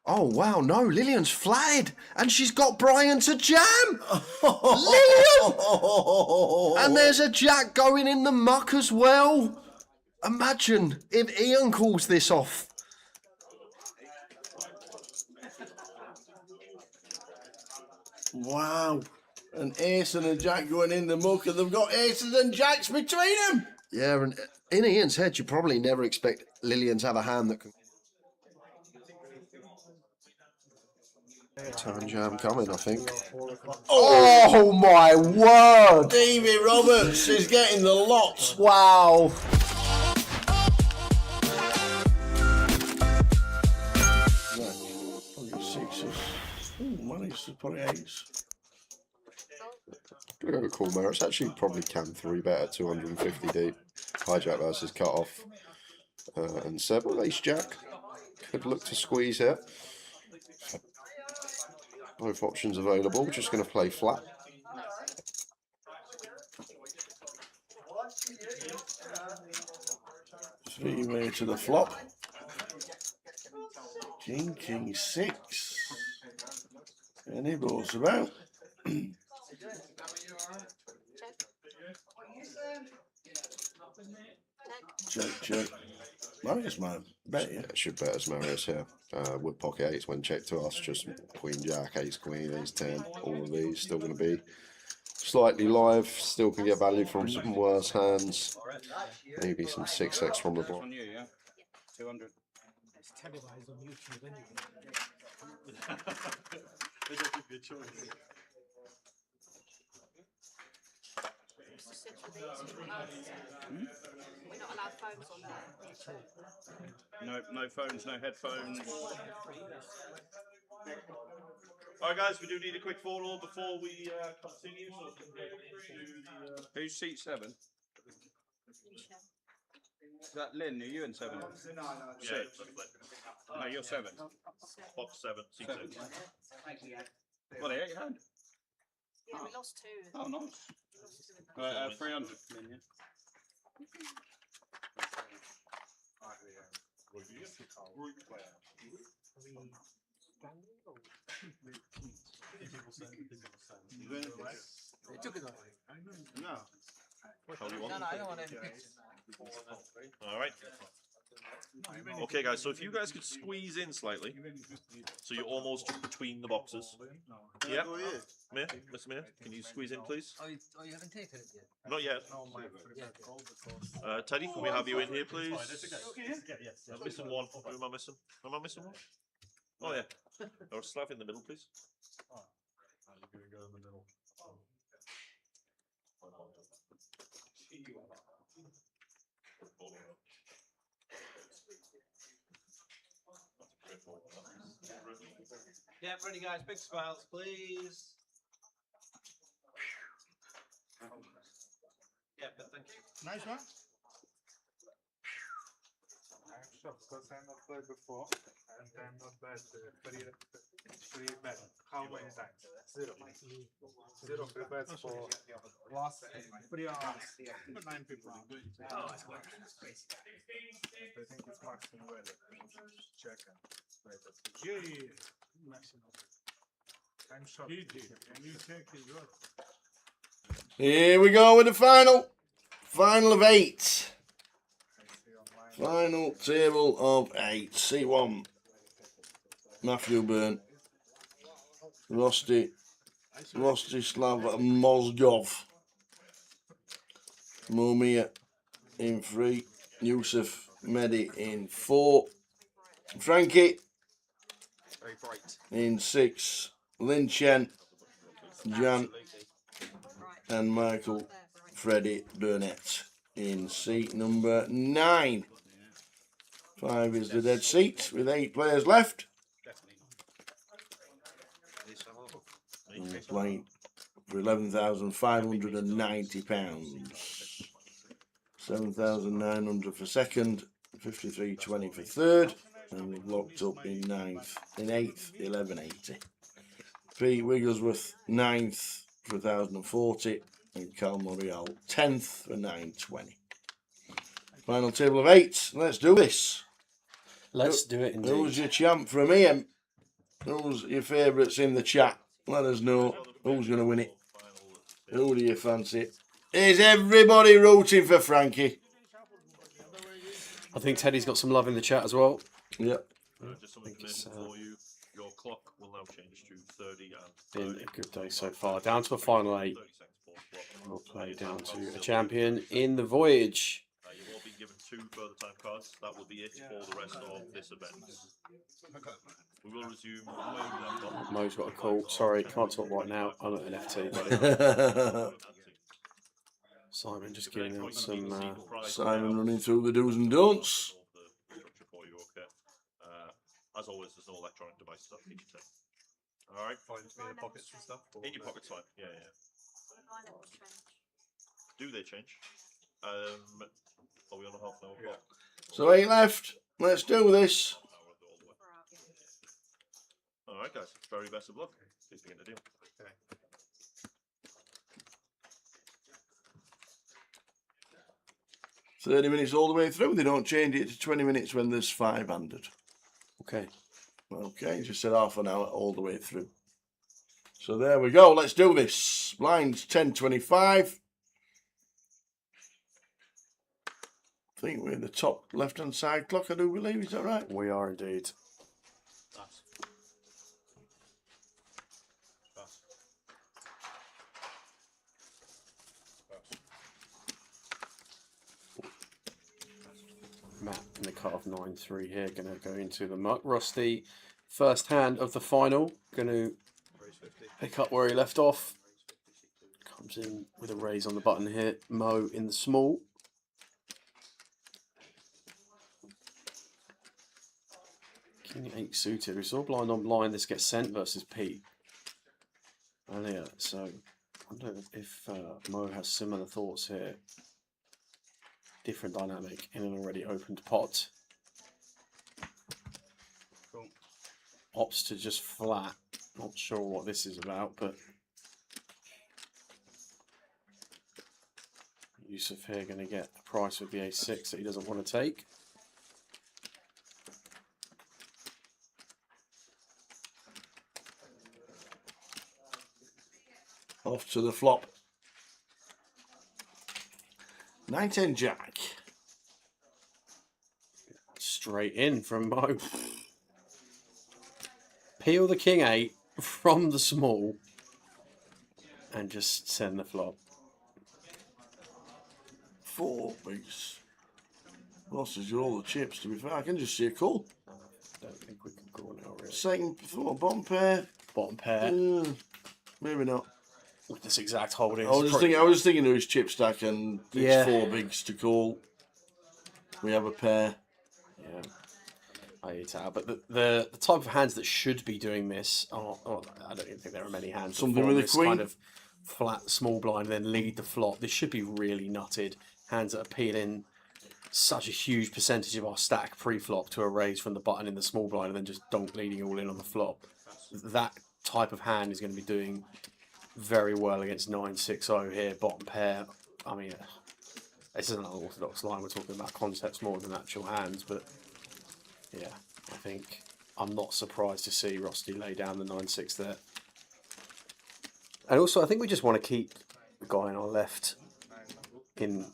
Oh, wow, no, Lillian's flatted, and she's got Brian to jam. Lillian! And there's a jack going in the muck as well. Imagine if Ian calls this off. Wow. An ace and a jack going in the muck, and they've got aces and jacks between them. Yeah, and in Ian's head, you probably never expect Lillian to have a hand that can... Turn jam coming, I think. Oh my word! Davey Roberts is getting the lot. Wow. Sixes. Ooh, managed to put eights. Gonna go call Mare. It's actually probably cam 3 bet at 250 deep. Hijack versus cut off. And 7 ace jack. Could look to squeeze here. Both options available. Just going to play flat. Three-way to the flop. King, king, 6. And he rolls about. Check, check. Marius, man. Bet you. It should bet as Marius here. With pocket eights when checked to us, just queen jack, ace queen, ace 10, all of these still going to be slightly live. Still can get value from some worse hands. Maybe some 6x from the block. On you, yeah? 200. It's televised on YouTube anyway. They don't give you a choice. It's just such a these, we're not allowed phones on here. No phones, no headphones. Alright guys, we do need a quick photo before we continue. So who's seat 7? Is that Lynn? Are you in 7? No, 6. No, you're 7. Box 7, seat 6. What, they ate your hand? Yeah, we lost 2. Oh, nice. 300. Lynn, yeah. They took it away. No. No, I don't want any pictures. All right. Okay, guys. So if you guys could squeeze in slightly, so you're almost between the boxes. Yeah. Mir, Mr. Mir, can you squeeze in, please? Oh, you haven't taken it yet? Not yet. Teddy, can we have you in here, please? I'm missing one. Who am I missing? Am I missing one? Oh yeah. Or Slav in the middle, please. Yeah, ready guys, big smiles, please. Yeah, but thank you. Nice one. I'm shocked because I not played before and I'm not bad. Free bet. How many times? 0. 0 free bets for last 3 hours. 9 people. Oh, that's crazy. I think it's maximum value. Check it. Yeah. Maximum. I'm shocked. Can you check his work? Here we go with the final of 8. Final table of 8. C1. Matthew Byrne. Rostislav Mozgov. Momia in 3. Yusuf Mehdi in 4. Frankie Very bright. in 6. Lin Chen, Jan, and Michael Freddie Burnett in seat number 9. 5 is the dead seat with 8 players left. And we're playing for £11,590. 7,900 for second, 53.20 for third, and we've locked up in 8th, 1180. Pete Wigglesworth 9th for 1,040, and Cal Morial 10th for 920. Final table of 8. Let's do this. Let's do it indeed. Who's your champ from here? Who's your favourites in the chat? Let us know who's going to win it. Who do you fancy? Is everybody rooting for Frankie? I think Teddy's got some love in the chat as well. Yep. Just something for you. Your clock will now change to 30 Been a good day so far. Down to a final 8. We'll play down to a champion in the Voyage. You will be given 2 further time cards. That will be it for the rest of this event. We will resume. Mo's got a call. Sorry, can't talk right now. I'm at an FT. Simon just giving out some... Simon running through the do's and don'ts. As always, there's no electronic device stuff. Keep your time. All right. Fine. In your pockets and stuff. In your pockets, fine. Yeah, yeah. Do they change? Are we on a half an hour clock? So 8 left. Let's do this. All right, guys. Very best of luck. See if we get the deal. Okay. 30 minutes all the way through. They don't change it to 20 minutes when there's 500. Okay. Okay, just said half an hour all the way through. So there we go. Let's do this. Blinds 10.25. think we're in the top left-hand side clock, I do believe. Is that right? We are indeed. Matt in the cut of 9-3 here, going to go into the muck. Rusty, first hand of the final, going to pick up where he left off. Comes in with a raise on the button here. Mo in the small. King 8 suited. We saw blind on blind. This gets sent versus Pete earlier. So I wonder if Mo has similar thoughts here. Different dynamic in an already opened pot. Cool. Opts to just flat. Not sure what this is about, but Yusuf here going to get a price with the A6 that he doesn't want to take. Off to the flop. 9-10 Jack. Straight in from Mo. Peel the King 8 from the small and just send the flop. 4 bigs. Losses are all the chips, to be fair. I can just see a call. Don't think we can go now, really. Second, bottom pair. Bottom pair. Maybe not. With this exact holding. I was thinking of his chip stack and it's 4 bigs to call. We have a pair. Yeah. I eat out. But the type of hands that should be doing this I don't even think there are many hands. Something with a queen. Kind of flat small blind and then lead the flop. This should be really nutted. Hands that are peeling such a huge percentage of our stack pre-flop to a raise from the button in the small blind and then just donk leading all in on the flop. That type of hand is going to be doing very well against 9-6-0 here, bottom pair. I mean, this isn't an orthodox line. We're talking about concepts more than actual hands, but yeah, I think I'm not surprised to see Rusty lay down the 9-6 there. And also, I think we just want to keep the guy on our left in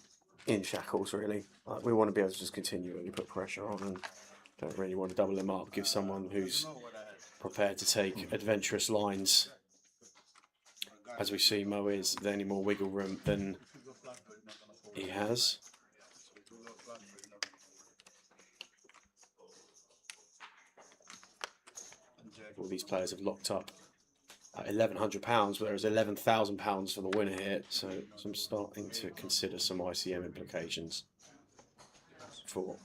shackles, really. Like, we want to be able to just continually put pressure on and don't really want to double him up, give someone who's prepared to take adventurous lines. As we see, Mo is there any more wiggle room than he has. All these players have locked up at £1,100, whereas £11,000 for the winner here. So I'm starting to consider some ICM implications for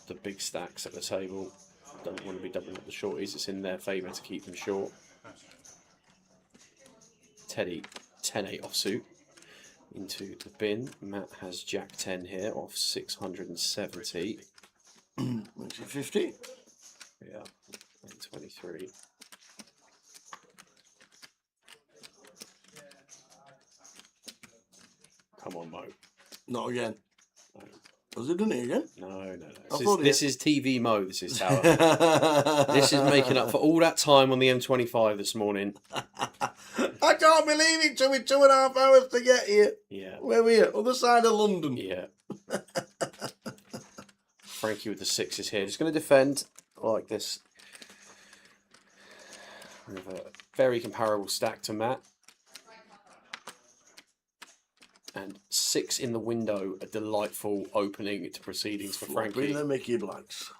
the big stacks at the table. Don't want to be doubling up the shorties. It's in their favour to keep them short. Teddy 10-8 offsuit into the bin. Matt has Jack 10 here off 670. Makes it 50. Yeah, 23. Come on, Mo. Not again. No. Was it done it again? No. This is TV Mo, this is Tower. This is making up for all that time on the M25 this morning. I can't believe it took me 2.5 hours to get here. Yeah. Where were you? Other side of London. Yeah. Frankie with the 6s here. Just going to defend like this. With a very comparable stack to Matt. And 6 in the window, a delightful opening to proceedings for Frankie. The Mickey Blacks.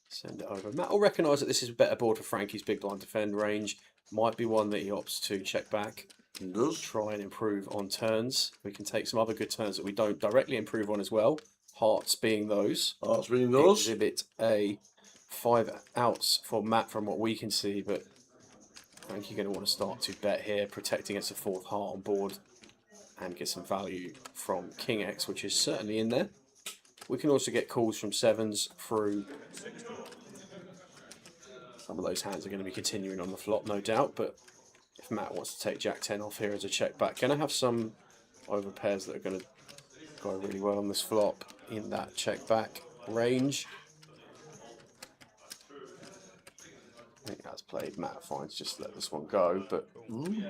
Send it over. Matt will recognise that this is a better board for Frankie's big blind defend range. Might be one that he opts to check back. He does. Try and improve on turns. We can take some other good turns that we don't directly improve on as well. Hearts being those. Hearts being those. Exhibit a 5 outs for Matt from what we can see, but Frankie's going to want to start to bet here, protecting against a 4th heart on board and get some value from King X, which is certainly in there. We can also get calls from 7s through. Some of those hands are going to be continuing on the flop, no doubt, but if Matt wants to take Jack 10 off here as a check back, going to have some over pairs that are going to go really well on this flop in that check back range. I think that's played. Matt finds just let this one go, but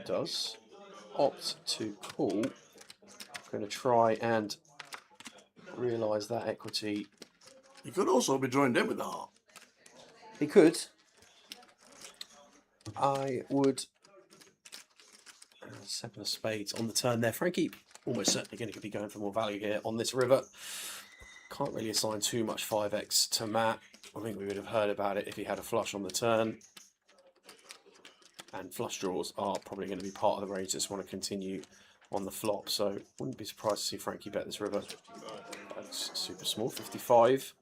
does opt to call. Going to try and realise that equity. He could also be drawing dead with the heart. He could. I would. Seven of spades on the turn there. Frankie almost certainly going to be going for more value here on this river. Can't really assign too much 5x to Matt. I think we would have heard about it if he had a flush on the turn. And flush draws are probably going to be part of the range that's want to continue on the flop. So wouldn't be surprised to see Frankie bet this river. That's super small, 55.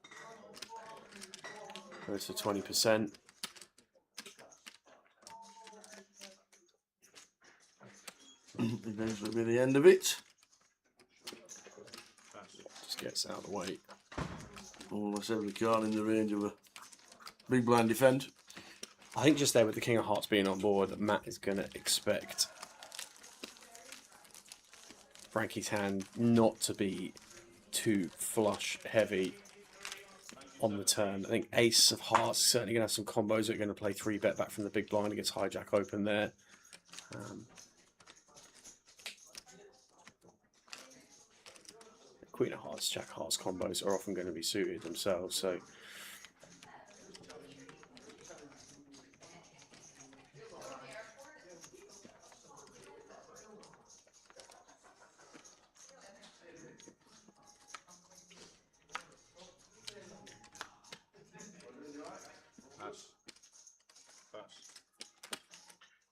Goes to 20%. This will be the end of it. Just gets out of the way. Almost every card in the range of a big blind defend. I think just there with the King of Hearts being on board, that Matt is going to expect Frankie's hand not to be too flush heavy on the turn. I think Ace of Hearts is certainly going to have some combos that are going to play 3-bet back from the big blind against hijack open there. Queen of Hearts, Jack of Hearts combos are often going to be suited themselves, so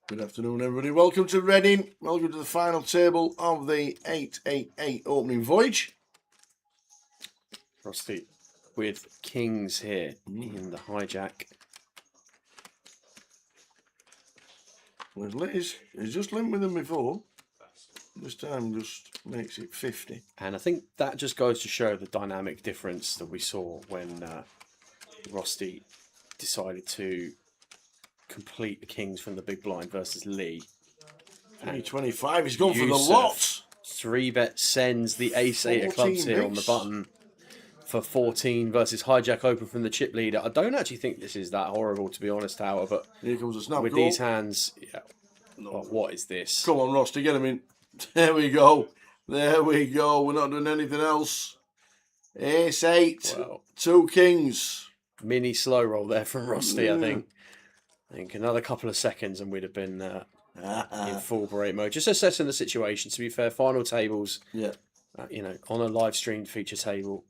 Good afternoon, everybody. Welcome to Reading. Welcome to the final table of the 888 opening voyage. Rusty with kings here in the hijack. Well, he's just linked with them before. This time just makes it 50. And I think that just goes to show the dynamic difference that we saw when Rusty decided to complete the kings from the big blind versus Lee. 25, he's gone for the lot. 3-bet sends the ace-8 of clubs here on the button for 14 versus hijack open from the chip leader. I don't actually think this is that horrible, to be honest, however, but here comes a snap with call. these hands, yeah. Oh, what is this? Come on, Rusty, get him in. There we go. There we go. We're not doing anything else. Ace-8, Well, 2 kings. Mini slow roll there from Rusty, I think. I think another couple of seconds and we'd have been in full break mode. Just assessing the situation. To be fair, final tables, you know, on a live streamed feature table,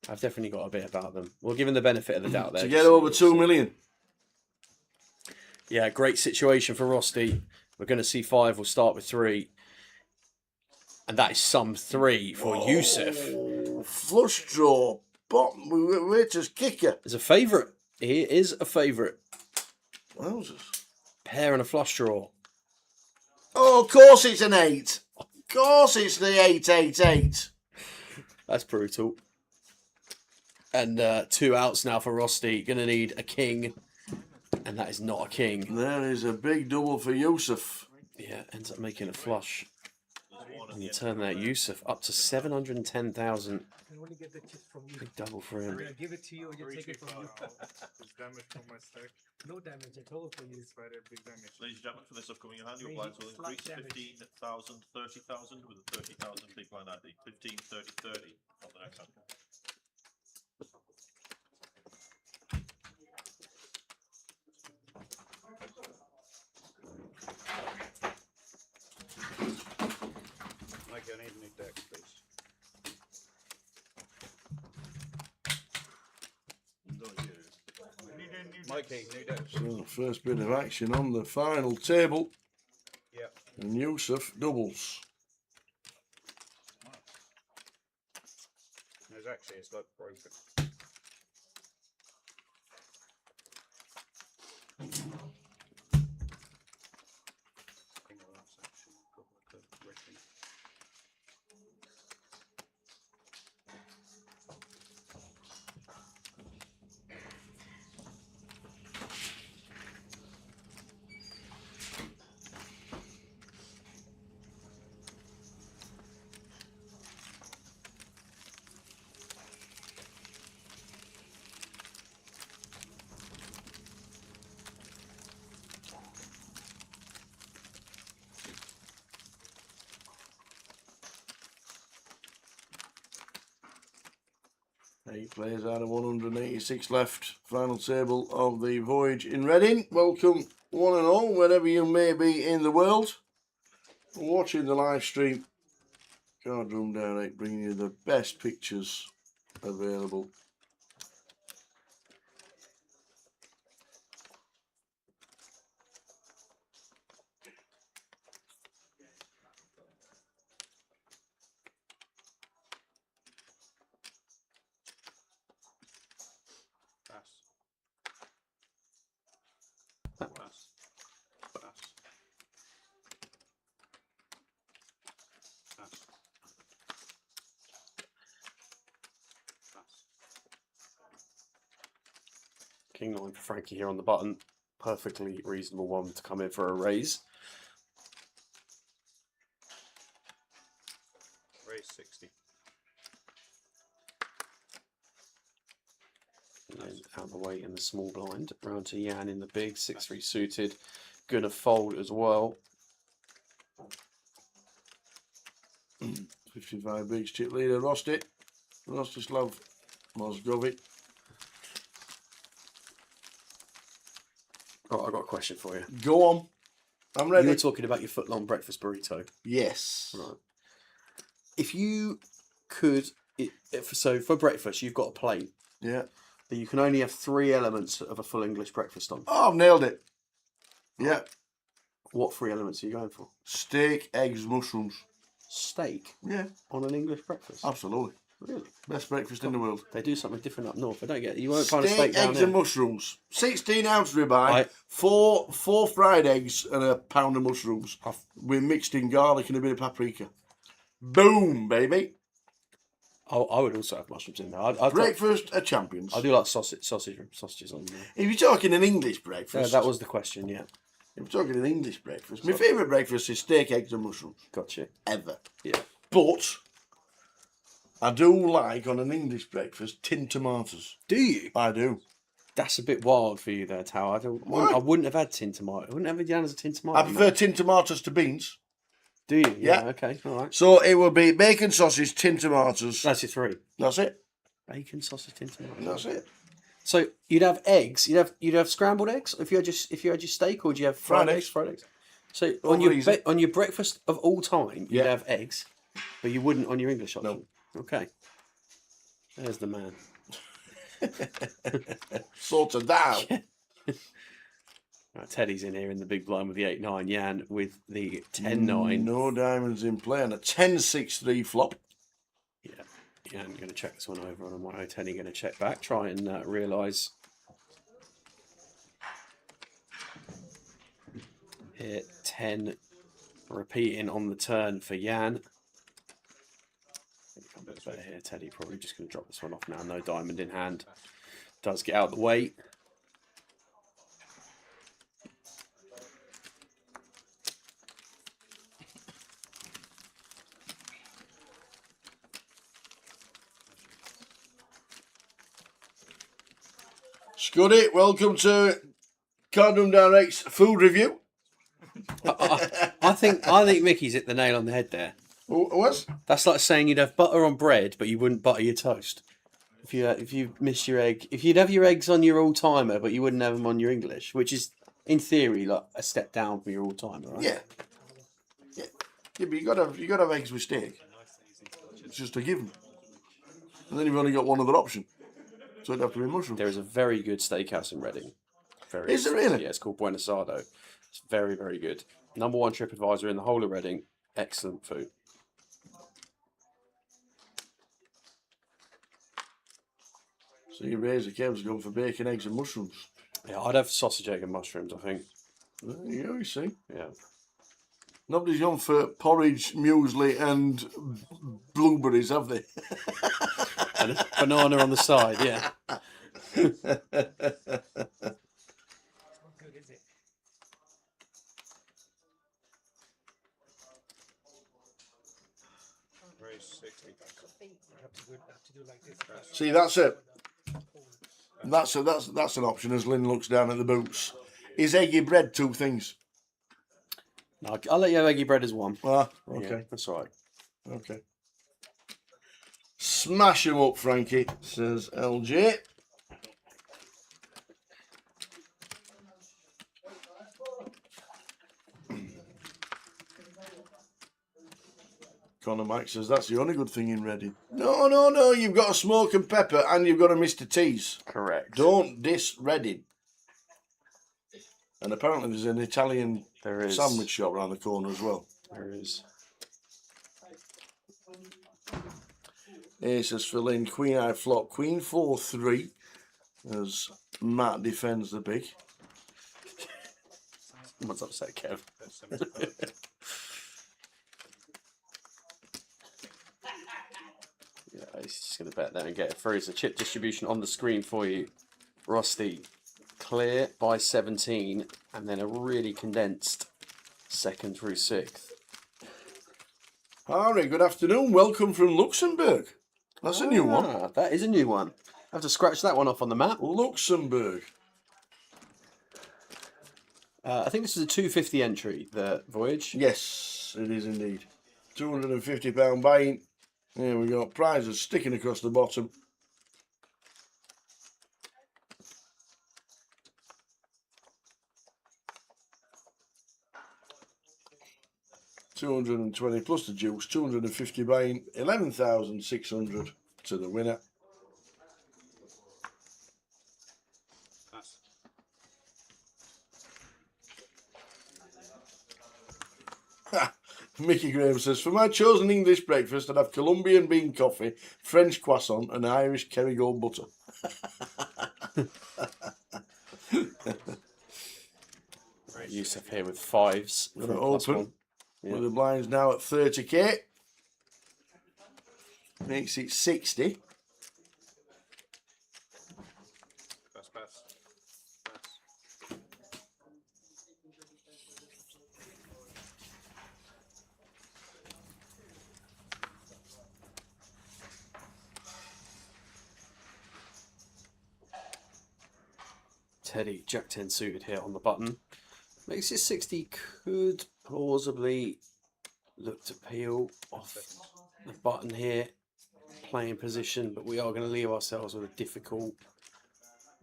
I've definitely got a bit about them. We'll give him the benefit of the doubt there. To get over 2 million. Yeah, great situation for Rusty. We're going to see 5. We'll start with 3. And that is sum 3 for Yusuf. Flush draw. Bottom. Waiter's kicker. There's a favourite. He is a favourite. Wowzers. Pair and a flush draw. Oh, of course it's an 8. Of course it's the 888. That's brutal. And 2 outs now for Rusty. Going to need a king. And that is not a king. There is a big double for Yusuf. Yeah, ends up making a flush. And you turn that Yusuf up to 710,000. Big double for him. I give it to you, you take it from you. Damage from my stack. No damage at all for you. It's very big damage. Ladies and gentlemen, for this upcoming hand, your blinds will increase 15,000, 30,000 with a 30,000 big blind ID. 15, 30, 30 on the next hand. Mike, I need a new deck, please. Mikey, new deck. So the first bit of action on the final table. Yep. And Yusuf doubles. There's actually, it's like broken. 8 players out of 186 left. Final table of the voyage in Reading. Welcome, one and all, wherever you may be in the world. Watching the live stream. Card Room Direct, bringing you the best pictures available. King 9 for Frankie here on the button. Perfectly reasonable one to come in for a raise. Raise 60. And then out of the way in the small blind. Round to Jan in the big. 6-3 suited. Gonna fold as well. 55 bigs, chip leader, Rostislav Mozgovic. Oh, I've got a question for you. Go on. I'm ready. You were talking about your foot-long breakfast burrito. Yes. Right. If you could, so for breakfast, you've got a plate. Yeah. But you can only have 3 elements of a full English breakfast on. Oh, I've nailed it. Yeah. What 3 elements are you going for? Steak, eggs, mushrooms. Steak? Yeah. On an English breakfast? Absolutely. Really? Best breakfast in the world. They do something different up north. I don't get it. You won't find a steak Steak, down eggs there. and mushrooms. 16-ounce ribeye, four fried eggs and a pound of mushrooms. We're mixed in garlic and a bit of paprika. Boom, baby. I would also have mushrooms in there. I'd Breakfast are champions. I do like sausages on there. If you're talking an English breakfast... Yeah, that was the question, yeah. If you're talking an English breakfast, my favourite breakfast is steak, eggs and mushrooms. Gotcha. Ever. Yeah. But I do like, on an English breakfast, tinned tomatoes. Do you? I do. That's a bit wild for you there, Tao. I wouldn't have had tinned tomato. I wouldn't have had Jan as a tinned tomato. I prefer tinned tomatoes to beans. Do you? Yeah. Okay, all right. So it would be bacon, sausage, tinned tomatoes. That's your 3. That's it. Bacon, sausage, tinned tomato. That's it. So you'd have eggs. You'd have scrambled eggs if you had your steak, or would you have fried eggs? Fried eggs. So on your breakfast of all time, you'd have eggs, but you wouldn't on your English option. No. Okay. There's the man. Sorted out. Right, Teddy's in here in the big blind with the 8-9. Jan with the 10-9. No diamonds in play and a 10-6-3 flop. Yeah. Jan going to check this one over on a mono. Teddy going to check back. Try and realise. Here, 10 repeating on the turn for Jan. A bit better here. Teddy probably just going to drop this one off now. No diamond in hand. Does get out of the way. Scuddy, welcome to Card Room Direct's food review. I think Mickey's hit the nail on the head there. What? That's like saying you'd have butter on bread, but you wouldn't butter your toast. If you missed your egg, if you'd have your eggs on your all timer, but you wouldn't have them on your English, which is in theory like a step down from your all timer, right? Yeah. Yeah, but you gotta have eggs with steak. It's just a given. And then you've only got one other option. So it'd have to be mushrooms. There is a very good steakhouse in Reading. Is there really? Yeah, it's called Buenos Aires. It's very, very good. #1 TripAdvisor in the whole of Reading. Excellent food. So your Razor Kev's going for bacon, eggs and mushrooms. Yeah, I'd have sausage, egg and mushrooms, I think. There you go, you see. Yeah. Nobody's gone for porridge, muesli and blueberries, have they? And a banana on the side, yeah. See, that's it. That's an option as Lynn looks down at the boots. Is eggy bread 2 things? No, I'll let you have eggy bread as 1. Ah, okay. Yeah, that's all right. Okay. Smash 'em up, Frankie, says LJ. Connor Mack says that's the only good thing in Reading. No, no, no. You've got a smoke and pepper and you've got a Mr. T's. Correct. Don't diss Reading. And apparently there's an Italian sandwich shop around the corner as well. There is. Aces for Lynn. Queen eye flop. Queen 4-3 as Matt defends the big. Someone's upset, Kev. Yeah, he's just going to bet there and get it through. So chip distribution on the screen for you. Rusty, clear by 17, and then a really condensed 2nd through 6th. Harry, good afternoon. Welcome from Luxembourg. That's a new one. That is a new one. I have to scratch that one off on the map. Luxembourg. I think this is a 250 entry, the voyage. Yes, it is indeed. £250 buying. Here we go. Prizes sticking across the bottom. £220 plus the juice. 250 buying. 11,600 to the winner. Mickey Graham says, for my chosen English breakfast, I'd have Colombian bean coffee, French croissant, and Irish Kerrygold butter. Right, Yusuf here with 5s. Going to open with the blinds now at 30k. Makes it 60. Teddy, Jack 10 suited here on the button. Makes it 60, could plausibly look to peel off the button here, playing position, but we are going to leave ourselves with a difficult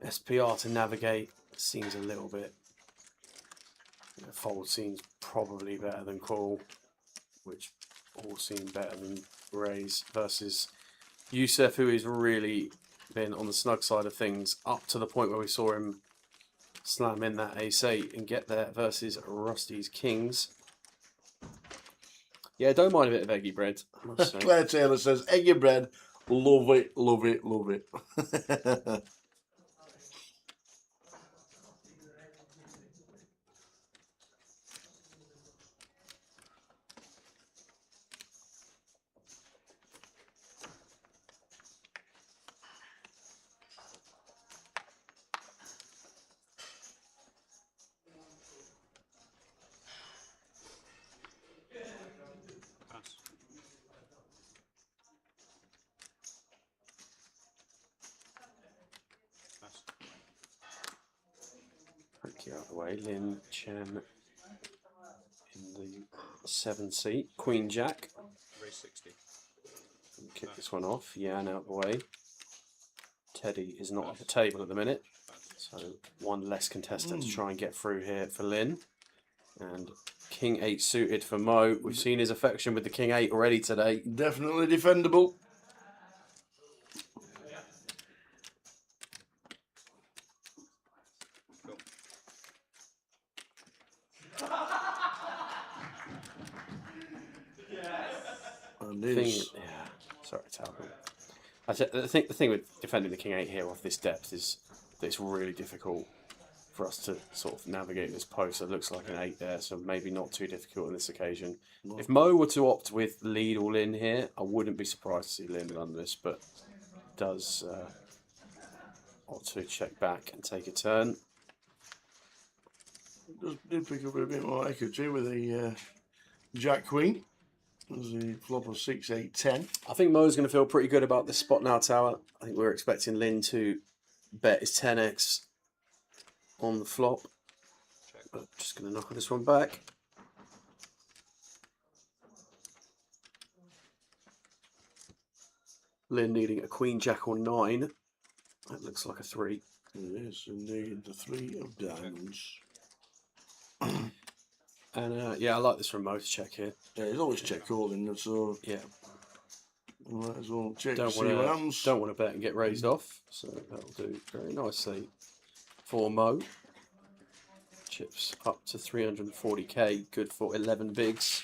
SPR to navigate. Seems a little bit, fold seems probably better than call, which all seem better than raise, versus Yusuf, who has really been on the snug side of things up to the point where we saw him slam in that ace-8 and get there, versus Rusty's kings. Yeah, don't mind a bit of eggy bread. I must say. Claire Taylor says, eggy bread, love it, love it, love it. Thank you out of the way. Lin Chen in the 7 seat. Queen Jack. Raise 60. Kick this one off. Yan out of the way. Teddy is not at the table at the minute, so one less contestant to try and get through here for Lin. And King 8 suited for Mo. We've seen his affection with the King 8 already today. Definitely defendable. Sorry, Talbot. I think the thing with defending the King 8 here off this depth is that it's really difficult for us to sort of navigate this post. It looks like an 8 there, so maybe not too difficult on this occasion. No. If Mo were to opt with lead all in here, I wouldn't be surprised to see Lin on this, but does opt to check back and take a turn. Did pick up a bit more equity with the Jack Queen. As the flop of 6, 8, 10. I think Mo's going to feel pretty good about this spot now, Tower. I think we're expecting Lin to bet his 10x on the flop. But just going to knock this one back. Lynn needing a queen, jack, or 9. That looks like a 3. Yes, indeed, the 3 of diamonds. And yeah, I like this remote check here. Yeah, he's always check calling, so yeah, might as well check don't to see what happens. Don't want to bet and get raised off, so that'll do very nicely for Mo. Chips up to 340k, good for 11 bigs.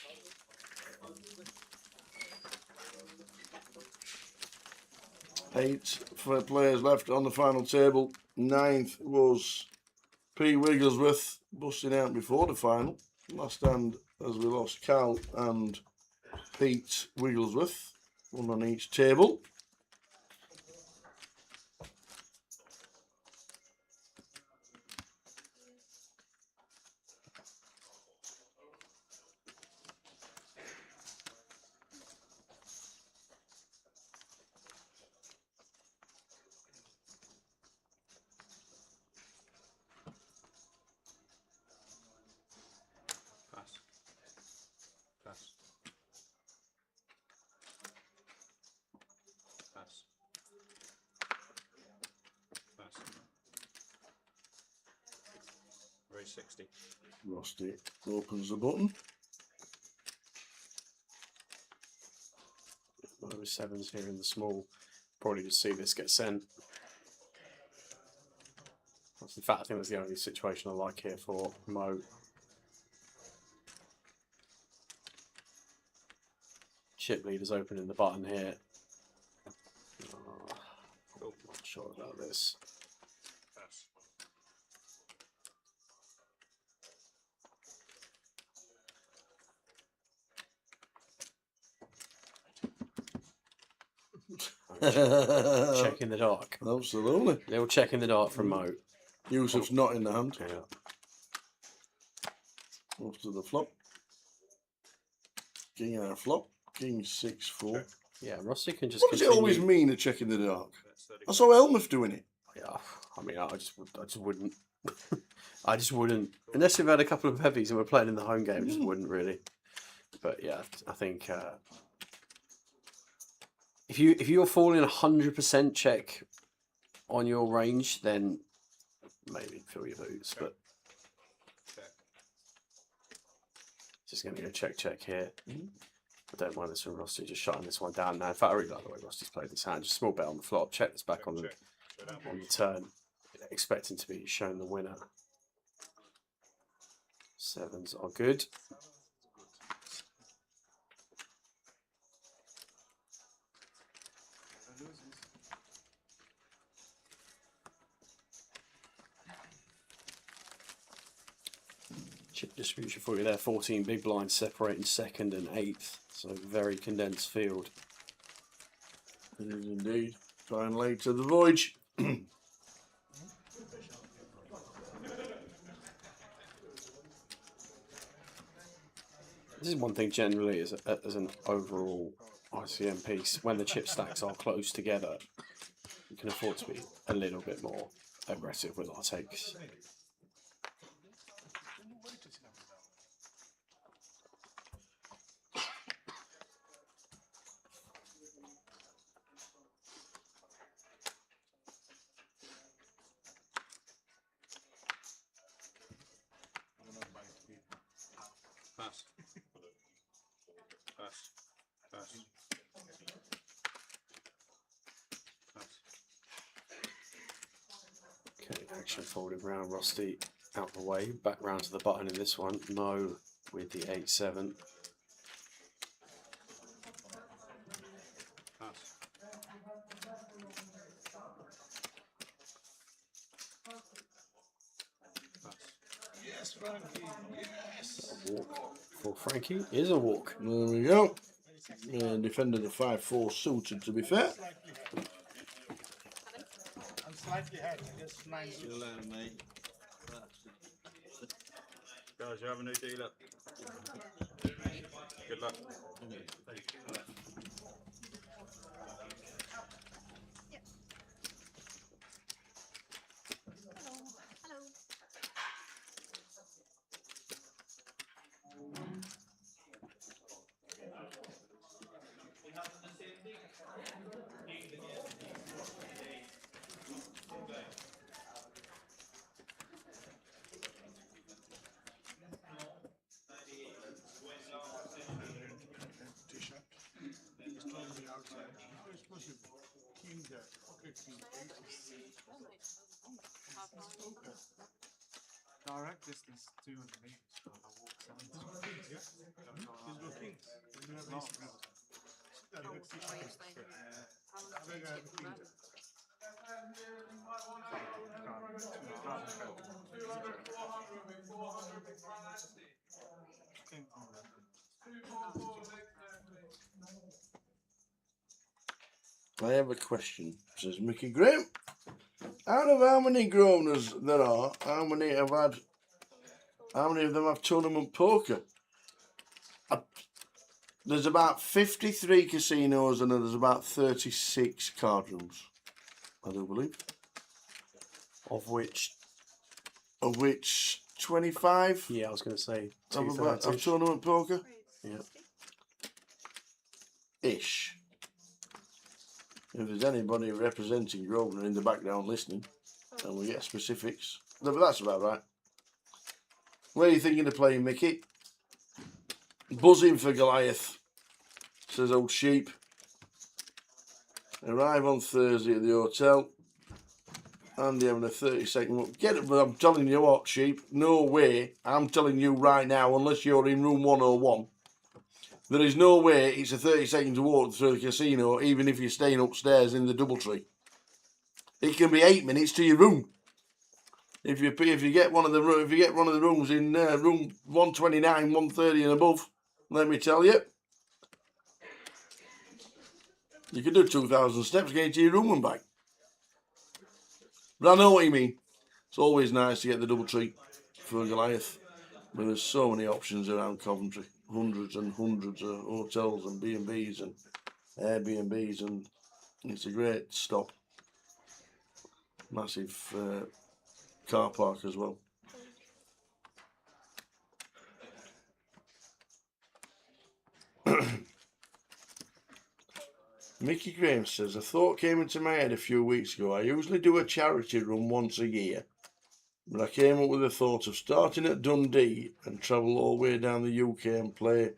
Eight for players left on the final table. 9th was P. Wigglesworth, busting out before the final. Last hand as we lost Cal and Pete Wigglesworth, one on each table. Pass. Pass. Pass. Pass. Raise 60. Rusty opens the button. Over 7s here in the small. Probably just see this get sent. In fact, I think that's the only situation I like here for Mo. Chip leader's opening the button here. Not sure about this. Pass. Check in the dark. Absolutely. Little check in the dark from Mo. Yusuf's not in the hand. Yeah. Off to the flop. King and a flop. King 6-4. Yeah, Rossi can just. What does it always mean, a check in the dark? I saw Elmeth doing it. Yeah, I mean, I just wouldn't. I just wouldn't. Unless we've had a couple of heavies and we're playing in the home game, I just wouldn't really. But yeah, I think if you're falling 100% check on your range, then maybe fill your boots. But just going to go check here. I don't mind this from Rossi just shutting this one down now. In fact, I really like the way Rossi's played this hand. Just small bet on the flop, check this back on the turn, expecting to be shown the winner. 7s are good. Chip distribution for you there, 14 big blinds separating 2nd and 8th, so very condensed field. It is indeed. Finally to the voyage. This is one thing generally as an overall ICM piece, when the chip stacks are close together, you can afford to be a little bit more aggressive with our takes. Pass. Pass. Pass. Pass. Okay, action folded round, Rusty out the way, back round to the button in this one. Mo with the 8-7. Pass. Yes, Frankie. Yes. A walk for Frankie is a walk. There we go. Defended the 5-4 suited, to be fair. I'm slightly ahead, just 9. You'll learn, mate. Guys, you have a new dealer. Good luck. direct distance 200 meters. So I walk 70. Kings, yeah? He's got kings. He's got no. How wage then? How long does it take to get from there? I have a question, says Mickey Graham. Out of how many Grosvenors there are, how many of them have tournament poker? There's about 53 casinos and there's about 36 card rooms, I do believe. Of which 25 yeah, I was going to say of tournament poker? Yeah. Ish. If there's anybody representing Grosvenor in the background listening, and we get specifics, but that's about right. Where are you thinking of playing, Mickey? Buzzing for Goliath, says Old Sheep. Arrive on Thursday at the hotel. Andy having a 30-second look. Get it, but I'm telling you what, Sheep, no way. I'm telling you right now, unless you're in room 101, there is no way it's a 30-second to walk through the casino, even if you're staying upstairs in the Doubletree. It can be 8 minutes to your room. If you get one of the rooms in room 129, 130 and above, let me tell you, you can do 2,000 steps getting to your room and back. But I know what you mean. It's always nice to get the Doubletree for Goliath, but there's so many options around Coventry. Hundreds and hundreds of hotels and B&Bs and Airbnbs, and it's a great stop. Massive car park as well. Mickey Graham says, a thought came into my head a few weeks ago. I usually do a charity run once a year, but I came up with the thought of starting at Dundee and travel all the way down the UK and play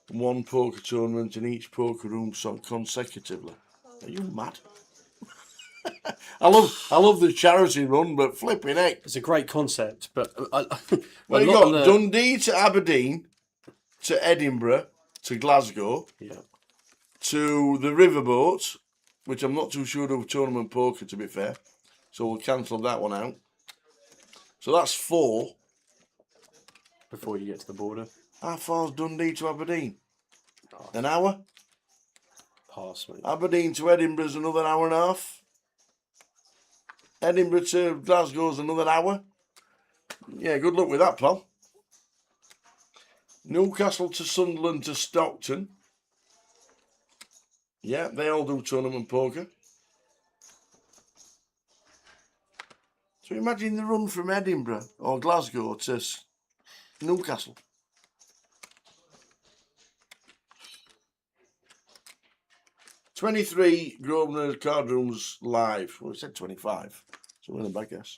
one poker tournament in each poker room consecutively. Are you mad? I love the charity run, but flipping heck. It's a great concept, but well, you got Dundee to Aberdeen, to Edinburgh, to Glasgow, to the Riverboat, which I'm not too sure of tournament poker, to be fair, so we'll cancel that one out. So that's 4. Before you get to the border. How far's Dundee to Aberdeen? An hour? Pass, mate. Aberdeen to Edinburgh's another hour and a half. Edinburgh to Glasgow's another hour. Yeah, good luck with that, pal. Newcastle to Sunderland to Stockton. Yeah, they all do tournament poker. So imagine the run from Edinburgh or Glasgow to Newcastle. $23 Grosvenor card rooms live. Well, it said 25. So we're in a bad guess.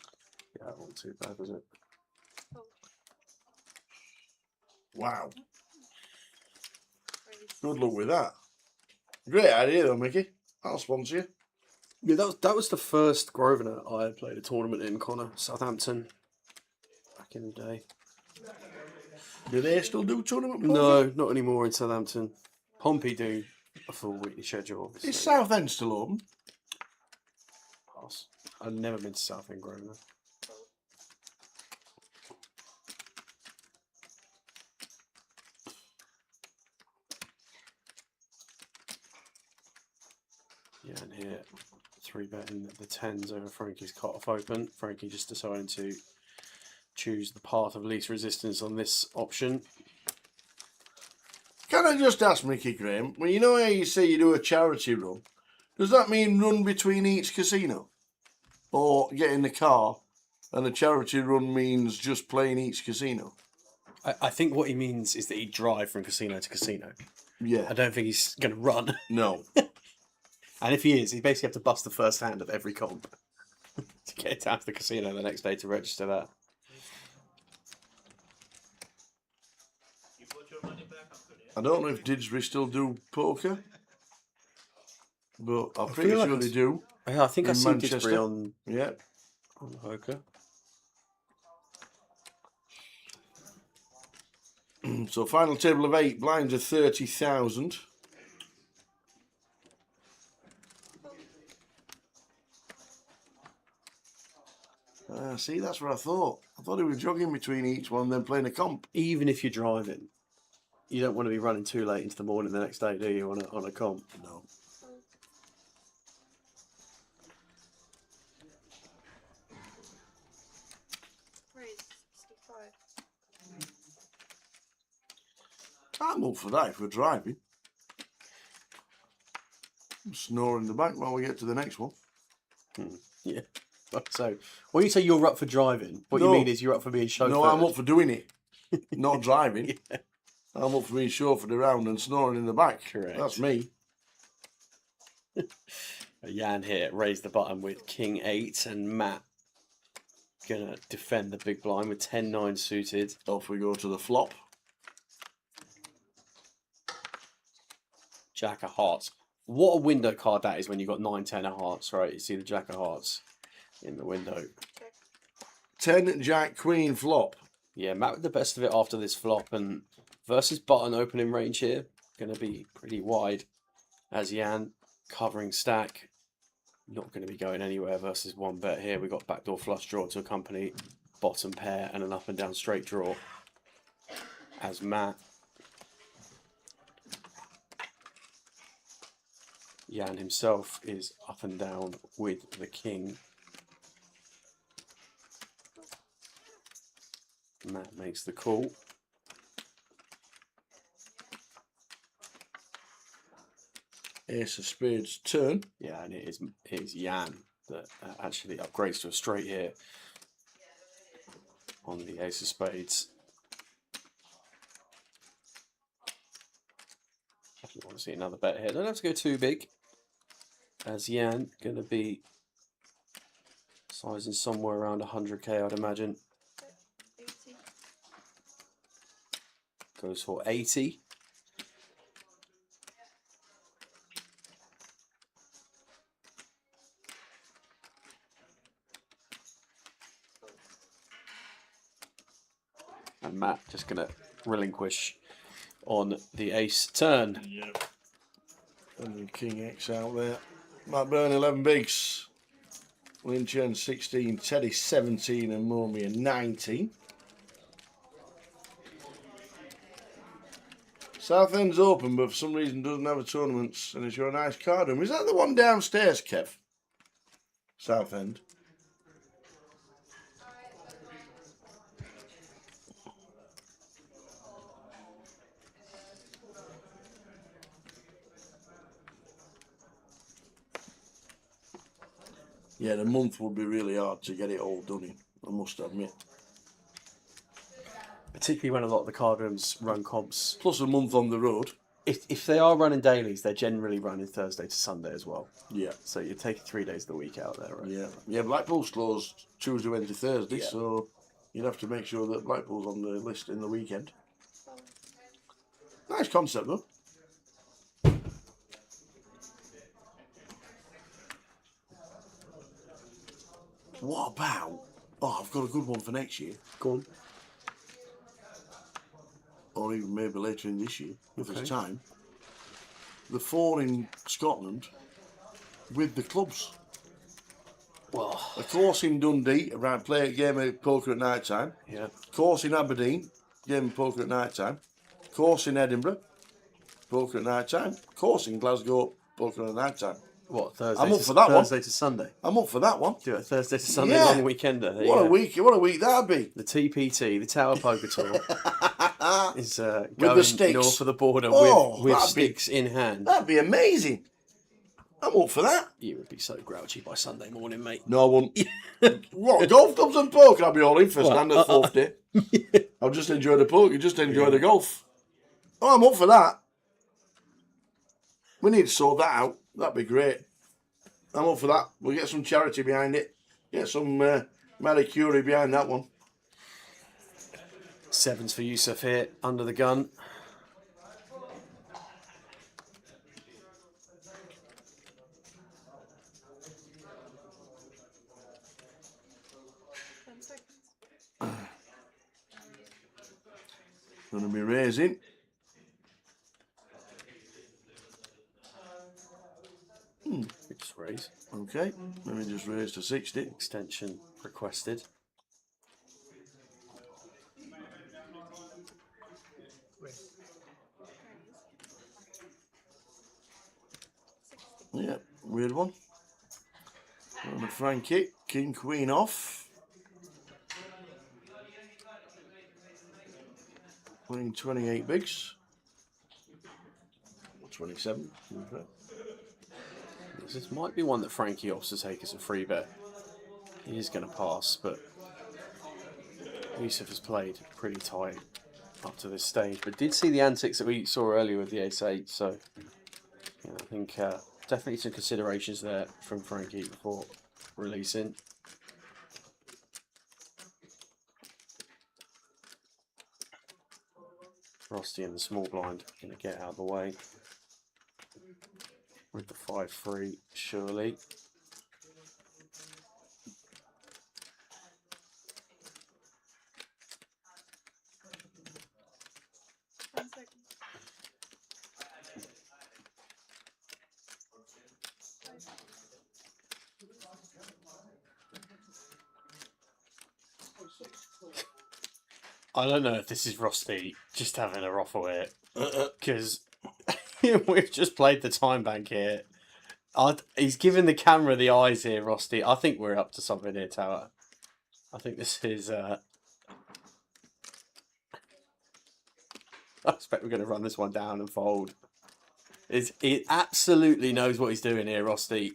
Yeah, that wasn't too bad, was it? Wow. Good luck with that. Great idea though, Mickey. I'll sponsor you. Yeah, that was the first Grosvenor I played a tournament in, Connor. Southampton. Back in the day. Do they still do tournament poker? No, not anymore in Southampton. Pompey do a full weekly schedule, obviously. Is Southend still open? Pass. I've never been to Southend Grosvenor. Yeah, and here, 3-betting the 10s over Frankie's cut-off open. Frankie just deciding to choose the path of least resistance on this option. Can I just ask Mickey Graham, well, you know how you say you do a charity run, does that mean run between each casino? Or get in the car and a charity run means just playing each casino? I think what he means is that he'd drive from casino to casino. Yeah. I don't think he's going to run. No. And if he is, he basically have to bust the first hand of every comp to get down to the casino the next day to register that. I don't know if Didsbury still do poker, but I'm pretty sure they do. Yeah, I think I've seen Manchester. Didsbury on Yeah. on poker. So final table of 8, blinds are 30,000. See, that's what I thought. I thought he was jogging between each one, then playing a comp. Even if you're driving, you don't want to be running too late into the morning the next day, do you, on a comp? No. I'm up for that if we're driving. Snore in the back while we get to the next one. Yeah. So, when you say you're up for driving, what you mean is you're up for being chauffeured? No, I'm up for doing it. Not driving. Yeah. I'm up for being chauffeured around and snoring in the back. Correct. That's me. Jan here raised the button with King 8 and Matt gonna defend the big blind with 10-9 suited. Off we go to the flop. Jack of Hearts. What a window card that is when you've got 9-10 of hearts, right? You see the Jack of Hearts in the window. 10 Jack Queen flop. Yeah, Matt with the best of it after this flop, and versus button opening range here, going to be pretty wide as Jan covering stack. Not going to be going anywhere versus one bet here. We've got backdoor flush draw to accompany bottom pair and an up and down straight draw as Matt. Jan himself is up and down with the king. Matt makes the call. Ace of spades turn. Yeah, and it is Jan that actually upgrades to a straight here on the ace of spades. I want to see another bet here. Don't have to go too big, as Jan going to be sizing somewhere around 100k, I'd imagine. 80. Goes for 80. And Matt just going to relinquish on the ace turn. Yep. And the King X out there. Matt Byrne 11 bigs. Lin Chen 16, Teddy 17 and Momia 19. Southend's open, but for some reason doesn't have a tournament, and it's your nice card room. Is that the one downstairs, Kev? Southend. Yeah, the month would be really hard to get it all done in, I must admit. Particularly when a lot of the card rooms run comps. Plus a month on the road. If they are running dailies, they're generally running Thursday to Sunday as well. Yeah. So you're taking 3 days of the week out there, right? Yeah. Yeah, Blackpool's closed Tuesday, Wednesday, Thursday, Yeah. so you'd have to make sure that Blackpool's on the list in the weekend. Nice concept, though. What about... Oh, I've got a good one for next year. Go on. Or even maybe later in this year, if Okay. there's time. The 4 in Scotland with the clubs. Well, a course in Dundee, around play a game of poker at night time. Yeah. Course in Aberdeen, game of poker at night time. Course in Edinburgh, poker at night time. Course in Glasgow, poker at night time. What, Thursday? I'm up for that one. Thursday to Sunday. I'm up for that one. Do it Thursday to Sunday, Yeah. long weekender. There you What a go. week! What a week that'd be. The TPT, the Tower Poker Tour, is With going the sticks. north of the border Oh, with that'd be- sticks in hand. That'd be amazing. I'm up for that. You would be so grouchy by Sunday morning, mate. No, I wouldn't. What, golf clubs and poker? I'll be all in for standard fourth day. I'll just enjoy the poker, just enjoy the golf. Oh, I'm up for that. We need to sort that out. That'd be great. I'm up for that. We'll get some charity behind it. Get some Marie Curie behind that one. Sevens for Yusuf here, under the gun. Going to be raising. Just raise. Okay, let me just raise to 60. Extension requested. Yeah, weird one. On the Frankie, King Queen off. Queen 28 bigs. 27. This might be one that Frankie opts to take as a free bet. He is going to pass, but Yusuf has played pretty tight up to this stage, but did see the antics that we saw earlier with the ace-8, so yeah, I think definitely some considerations there from Frankie before releasing. Frosty in the small blind going to get out of the way with the 5-3, surely. I don't know if this is Frosty just having a ruffle here, because we've just played the time bank here. He's giving the camera the eyes here, Frosty. I think we're up to something here, Tower. I think this is... I expect we're going to run this one down and fold. He absolutely knows what he's doing here, Frosty.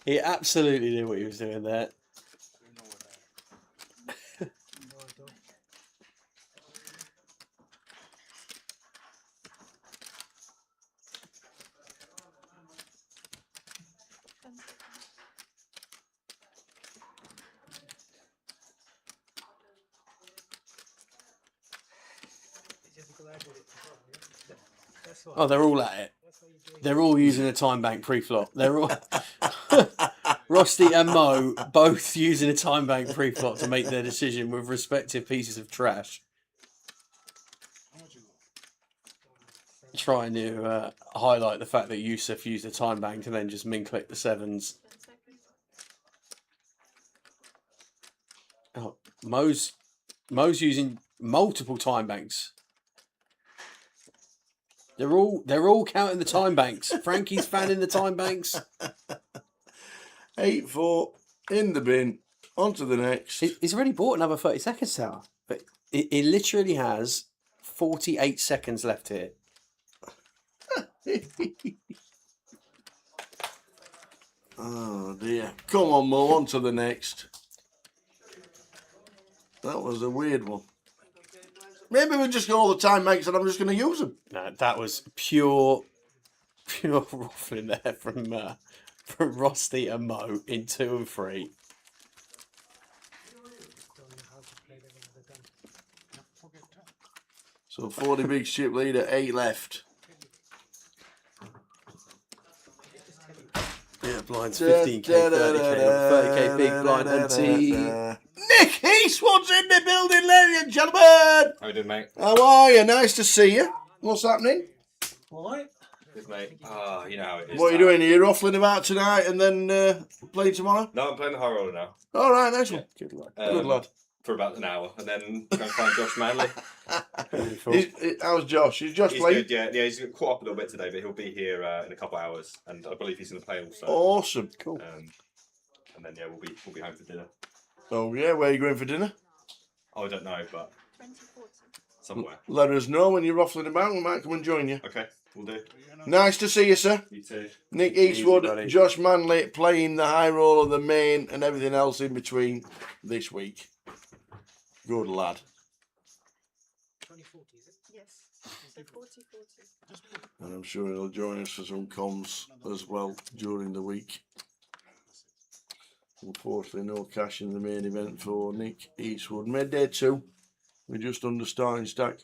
He absolutely knew what he was doing there. Oh, they're all at it. They're all using a time bank pre-flop. They're all Rusty and Mo both using a time bank pre-flop to make their decision with respective pieces of trash. Trying to highlight the fact that Yusuf used a time bank and then just min-click the 7s. Oh, Mo's using multiple time banks. They're all counting the time banks. Frankie's fanning the time banks. 8-4 in the bin. On to the next. He's already bought another 30 seconds, Tower. But it literally has 48 seconds left here. Oh dear. Come on, Mo, on to the next. That was a weird one. Maybe we just got all the time banks and I'm just going to use them. No, that was pure ruffling there from Rusty and Mo in 2 and 3. So 40 big chip leader, 8 left. Yeah, blinds 15k, 30k, 30k big blind ante. Nick Eastwood's in the building, ladies and gentlemen. How you doing, mate? How are you? Nice to see you. What's happening? What? Good, mate. Ah, you know how it is. What are you doing? Are you ruffling about tonight and then playing tomorrow? No, I'm playing the high roller now. All right, nice one. Good lad. Good lad. For about an hour, and then go and find Josh Manley. How's Josh? Is Josh playing? Good, yeah. He's caught up a little bit today, but he'll be here in a couple of hours, and I believe he's going to play also. Awesome. Cool. And then we'll be home for dinner. Oh yeah, where are you going for dinner? Oh, I don't know, but somewhere. Let us know when you're ruffling about. We might come and join you. Okay, we'll do. Nice to see you, sir. You too. Nick Eastwood, Josh Manley playing the high roller, the main, and everything else in between this week. Good lad. 2040, is it? Yes. So 40. And I'm sure he'll join us for some comms as well during the week. Unfortunately, no cash in the main event for Nick Eastwood. Midday 2. We're just under starting stack.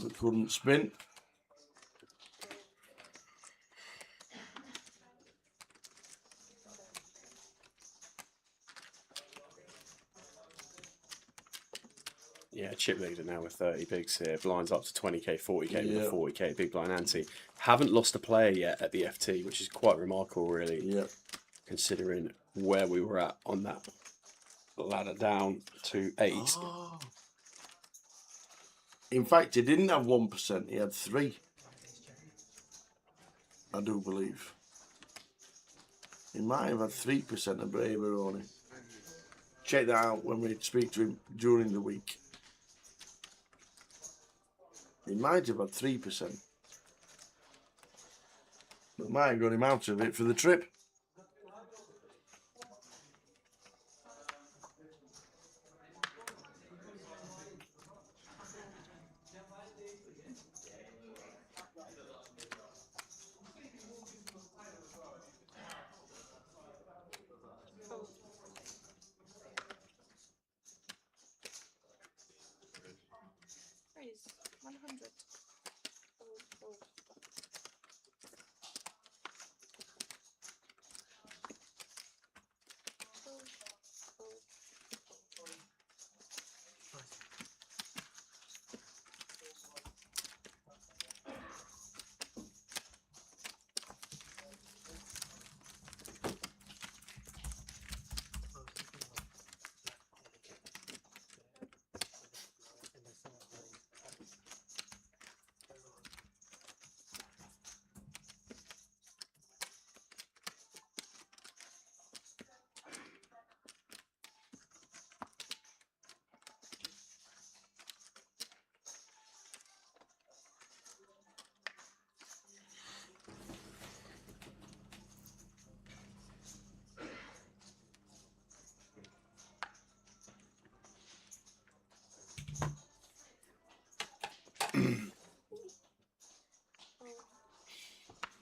We couldn't spin. chip leader now with 30 bigs here. Blinds up to 20k, 40k with Yeah. a 40k big blind ante. Haven't lost a player yet at the FT, which is quite remarkable, really. Yeah. Considering where we were at on that ladder down to 8. Oh. In fact, he didn't have 1%. He had 3. I do believe. He might have had 3% of Braveroni. Check that out when we speak to him during the week. He might have had 3%. But might have got him out of it for the trip. Raise 100. Fold, fold. Fold, fold.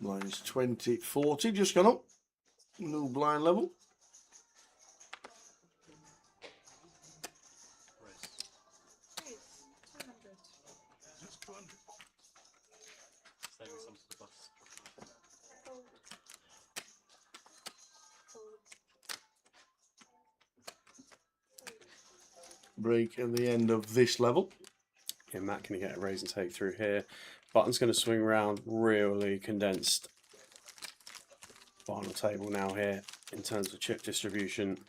Blind is 20, 40, just gone up. New blind level. Raise 200. Just 200. Saving some to the bus. Fold. Fold. Break at the end of this level. Yeah, Matt, can you get a raise and take through here? Button's going to swing around, really condensed final table now here in terms of chip distribution.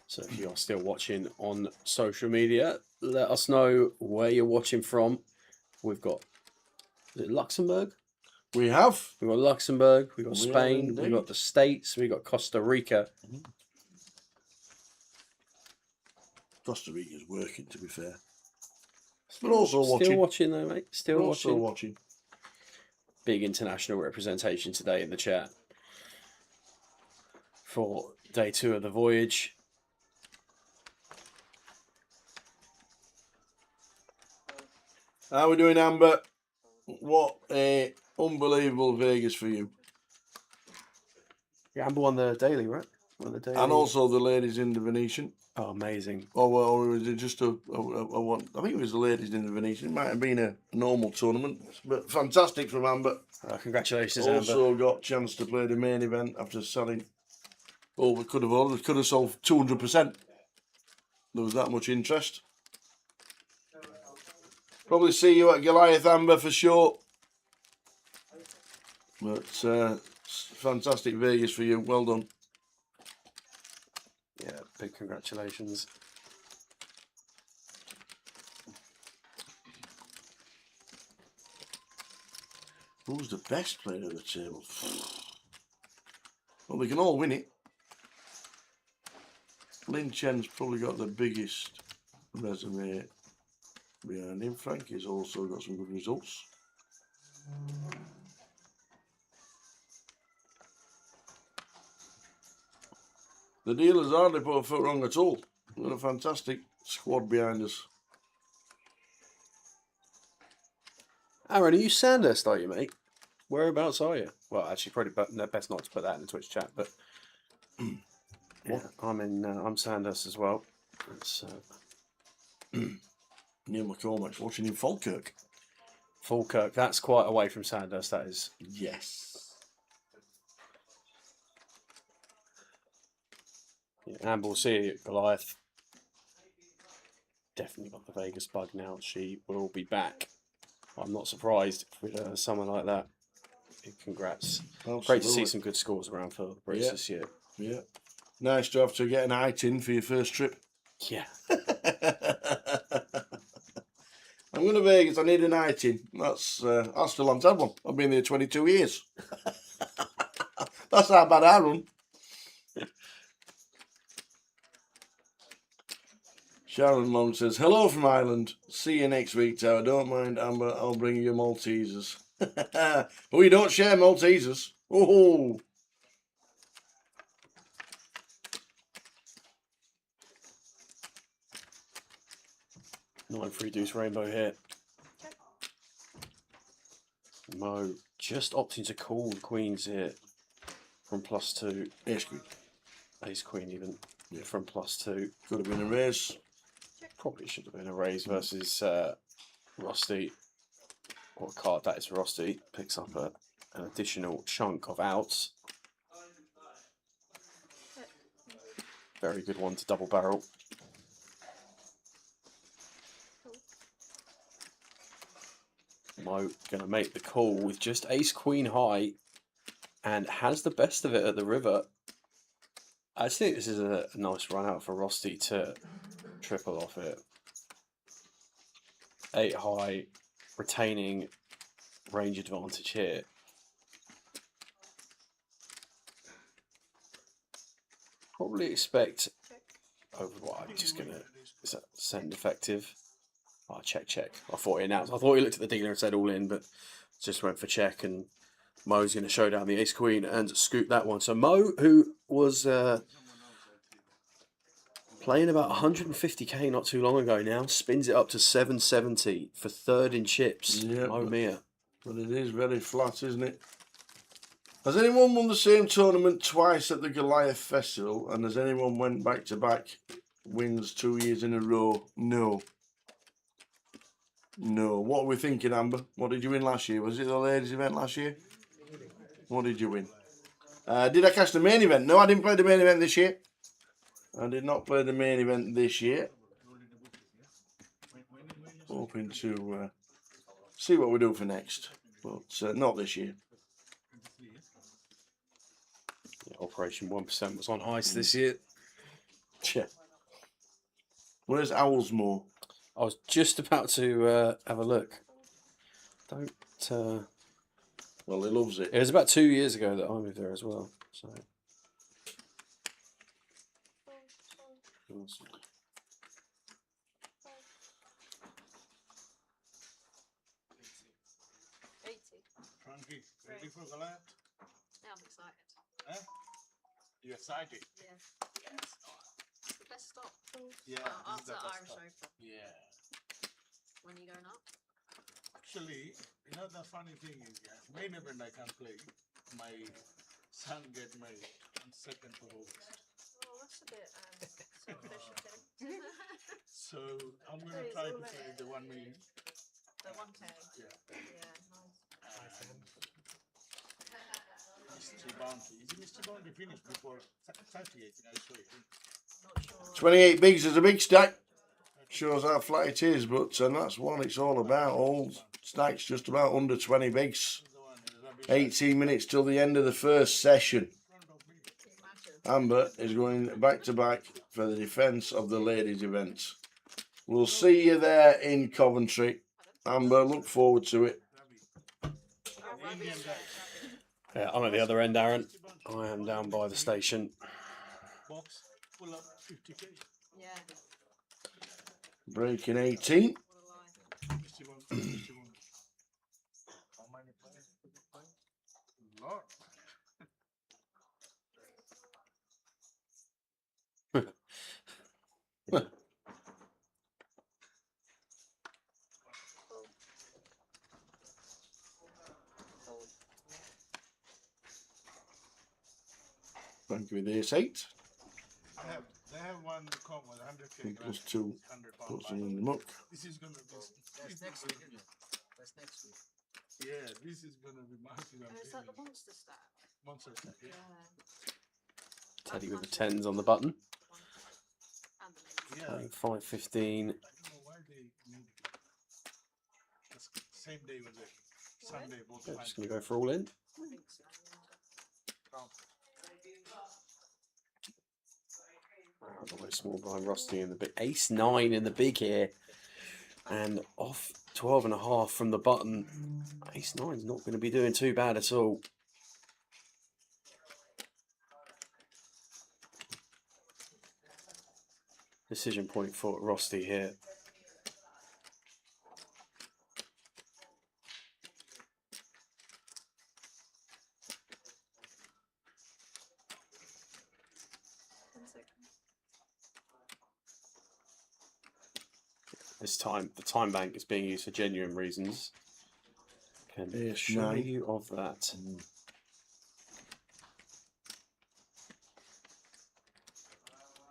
So if you're still watching on social media, let us know where you're watching from. We've got, is it Luxembourg? We have. We've got Luxembourg, we've got We have Spain, we've indeed. got the States, we've got Costa Rica. Costa Rica's working, to be fair. But also watching. Still watching though, mate. Still Also watching. watching. Big international representation today in the chat for day 2 of the voyage. How are we doing, Amber? What a unbelievable Vegas for you. Yeah, Amber won the daily, right? Won the daily. And also the ladies in the Venetian. Oh, amazing. Or was it just a one? I think it was the ladies in the Venetian. It might have been a normal tournament. But fantastic from Amber. Congratulations, also Amber. got a chance to play the main event after selling over. Could have sold 200%. There was that much interest. Probably see you at Goliath, Amber, for sure. But fantastic Vegas for you. Well done. Yeah, big congratulations. Who's the best player at the table? Well, they can all win it. Lin Chen's probably got the biggest resume behind him. Frankie's also got some good results. The dealers hardly put a foot wrong at all. We've got a fantastic squad behind us. Aaron, are you Sandhurst, are you, mate? Whereabouts are you? Well, actually, probably best not to put that in the Twitch chat, but yeah, I'm Sandhurst as well. It's, Neil McCormack's watching in Falkirk. Falkirk, that's quite away from Sandhurst, that is. Yes. And we'll see Goliath. Definitely got the Vegas bug now. She will be back. I'm not surprised with someone like that. Congrats. Absolutely. Great to see some good scores around for the Brits this year. Yeah. Nice to have to get an ITIN for your first trip. Yeah. I'm going to Vegas. I need an ITIN. That's I still haven't had one. I've been there 22 years. That's how bad I run. Sharon Long says, hello from Ireland. See you next week, Tower. Don't mind, Amber. I'll bring you Maltesers. Oh, you don't share Maltesers. Oh. 9-3 deuce rainbow here. Mo just opting to call the queens here from +2. Ace queen. Ace queen even from +2. Could have been a raise. Probably should have been a raise versus Rusty. What card that is Rusty. Picks up an additional chunk of outs. Very good one to double barrel. Mo going to make the call with just ace queen high and has the best of it at the river. I think this is a nice run out for Rusty to triple off it. 8 high, retaining range advantage here. Probably expect over what I'm just gonna, is that send effective? Oh, check. I thought he announced. I thought he looked at the dealer and said all in, but just went for check. And Mo's going to show down the ace queen and scoop that one. So Mo, who was playing about 150k not too long ago, now spins it up to 770 for third in chips. Yeah, Mo Mia. But it is very flat, isn't it? Has anyone won the same tournament twice at the Goliath Festival? And has anyone went back-to-back wins 2 years in a row? No. No. What are we thinking, Amber? What did you win last year? Was it the ladies' event last year? What did you win? Did I catch the main event? No, I didn't play the main event this year. I did not play the main event this year. Hoping to see what we do for next. But not this year. Yeah, Operation 1% was on ice this year. Yeah. Where's Owlsmore? I was just about to have a look. Don't. Well, he loves it. It was about 2 years ago that I moved there as well. So. Awesome. Frankie, ready for Goliath? Yeah, I'm excited. Huh? You excited? Yeah. Yes. It's the best stop. Yeah. After Irish Open. Yeah. When are you going up? Actually, you know the funny thing is, main event I can play. My son get married on 2nd of August. Oh, that's a bit selfish of him. So I'm gonna try to play the 1 million. The 1K? Yeah. Yeah, nice. Mystery Bounty. Is Mystery Bounty finished before 38? I saw it. Not sure. 28 bigs is a big stack. Shows how flat it is, but that's what it's all about. All stacks just about under 20 bigs. 18 minutes till the end of the first session. Amber is going back-to-back for the defence of the ladies' event. We'll see you there in Coventry. Amber, look forward to it. Yeah, I'm at the other end, Aaron. I am down by the station. Box full up 50k. Yeah. Breaking 18. Mystery Bounty. How many players? Lot. Thank you with the ace 8. They have one common 100k. Plus 2. Puts them in the muck. This is gonna be. That's next week, isn't it? That's next week. Yeah, this is gonna be massive. Oh, is that the monster stack? Monster stack. Yeah. Teddy with the 10s on the button. Playing 5-15. Same day was it? Sunday, both Yeah, just going to go for all in. Small blind Rusty in the big. Ace-9 in the big here. And off 12.5 from the button. Ace-9's not going to be doing too bad at all. Decision point for Rusty here. This time, the time bank is being used for genuine reasons. Can assure you of that.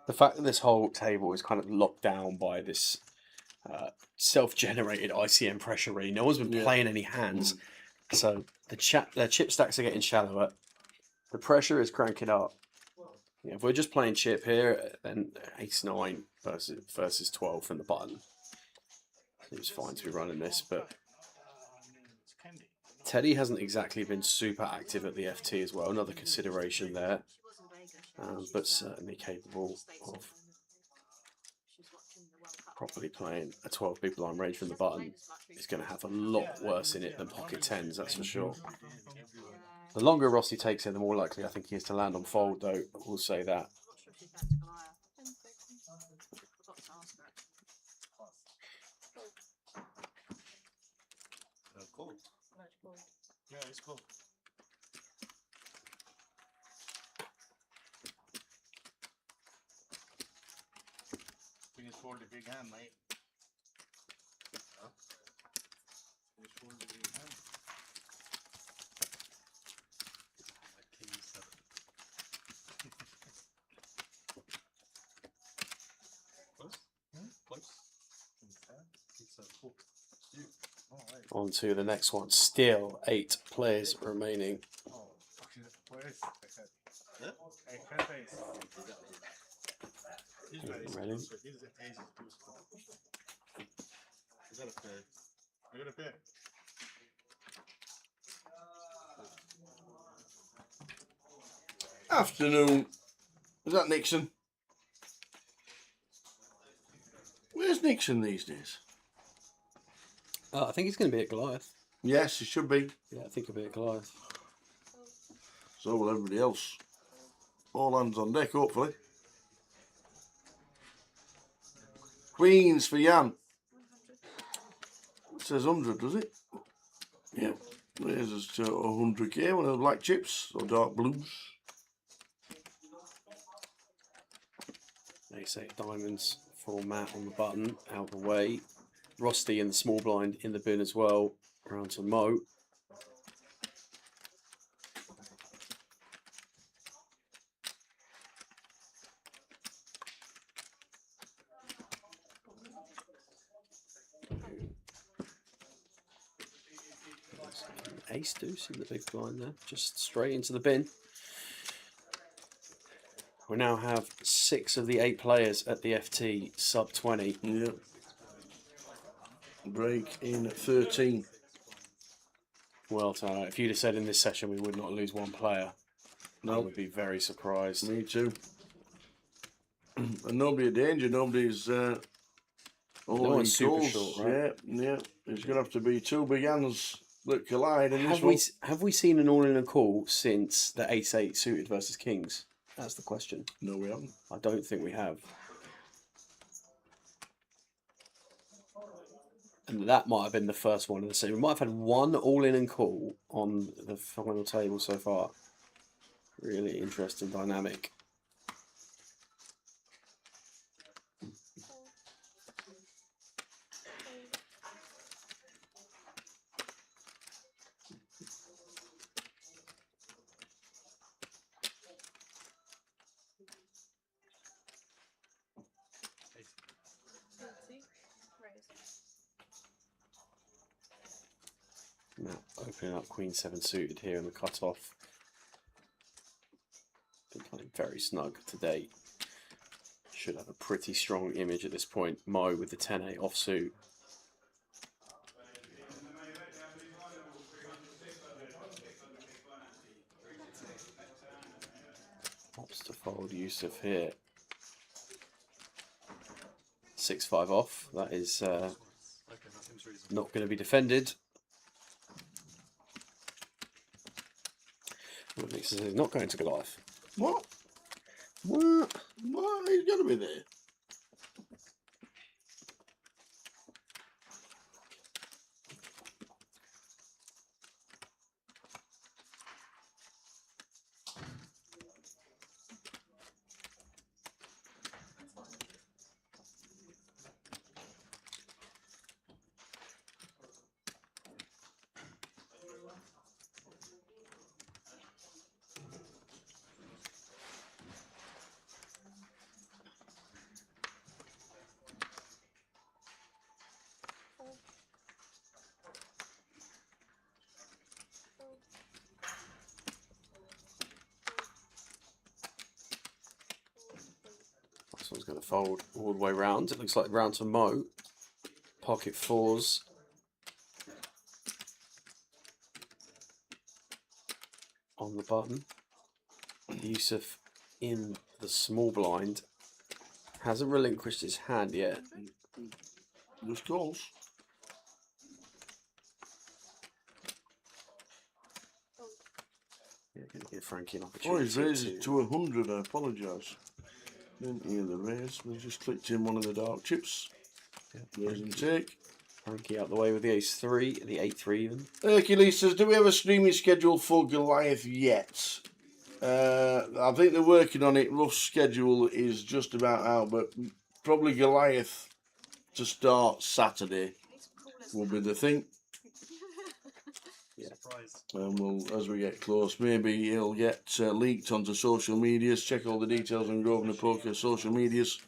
The fact that this whole table is kind of locked down by this self-generated ICM pressure read. No one's been playing any hands, so the chip stacks are getting shallower. The pressure is cranking up. Yeah, if we're just playing chip here, then Ace-9 versus 12 from the button. Seems fine to be running this, but Teddy hasn't exactly been super active at the FT as well. Another consideration there, but certainly capable of properly playing a 12 big blind range from the button. Is going to have a lot worse in it than pocket 10s, that's for sure. The longer Rossi takes it, the more likely I think he is to land on fold, though. We'll say that. Cool. Yeah, it's cool. Finish for the big hand, mate. Finish for the big hand. King 7. Close? Close. King 7. King 7. Cool. You. On to the next one. Still 8 players remaining. Ready? Afternoon. Is that Nixon? Where's Nixon these days? I think he's going to be at Goliath. Yes, he should be. Yeah, I think he'll be at Goliath. So will everybody else. All hands on deck, hopefully. Queens for Jan. It says 100, does it? Yeah. There's us to 100k, one of the black chips or dark blues. Ace-8 diamonds for Matt on the button, out of the way. Rusty in the small blind in the bin as well. Around to Mo. Ace deuce in the big blind there, just straight into the bin. We now have 6 of the 8 players at the FT sub 20. Yep. Break in 13. Well, if you'd have said in this session we would not lose 1 player, I would be very surprised. Me too. And nobody in danger, nobody's no one's super short, right? Yeah. There's going to have to be 2 big hands that collide in this one. Have we seen an all-in and call since the Ace-8 suited versus Kings? That's the question. No, we haven't. I don't think we have. And that might have been the first one of the season. We might have had 1 all-in and call on the final table so far. Really interesting dynamic. Now opening up Queen 7 suited here in the cutoff. Been playing very snug today. Should have a pretty strong image at this point. Mo with the 10-8 offsuit. Pops to fold Yusuf here. 6-5 off. That is not going to be defended. He's not going to Goliath. What? What? What? He's got to be there. This one's going to fold all the way round. It looks like round to Mo. Pocket fours. On the button. Yusuf in the small blind. Hasn't relinquished his hand yet. Just calls. Yeah, going to give Frankie an opportunity. Oh, he's raised it to 100. I apologise. Didn't hear the raise. We just clicked in one of the dark chips. Yeah. Raise and take. Frankie out the way with the ace-3, the 8-3 even. Hercules says, do we have a streaming schedule for Goliath yet? I think they're working on it. Rough schedule is just about out, but probably Goliath to start Saturday will be the thing. Yeah. And we'll, as we get close, maybe it'll get leaked onto social medias. Check all the details on Grosvenor Poker social medias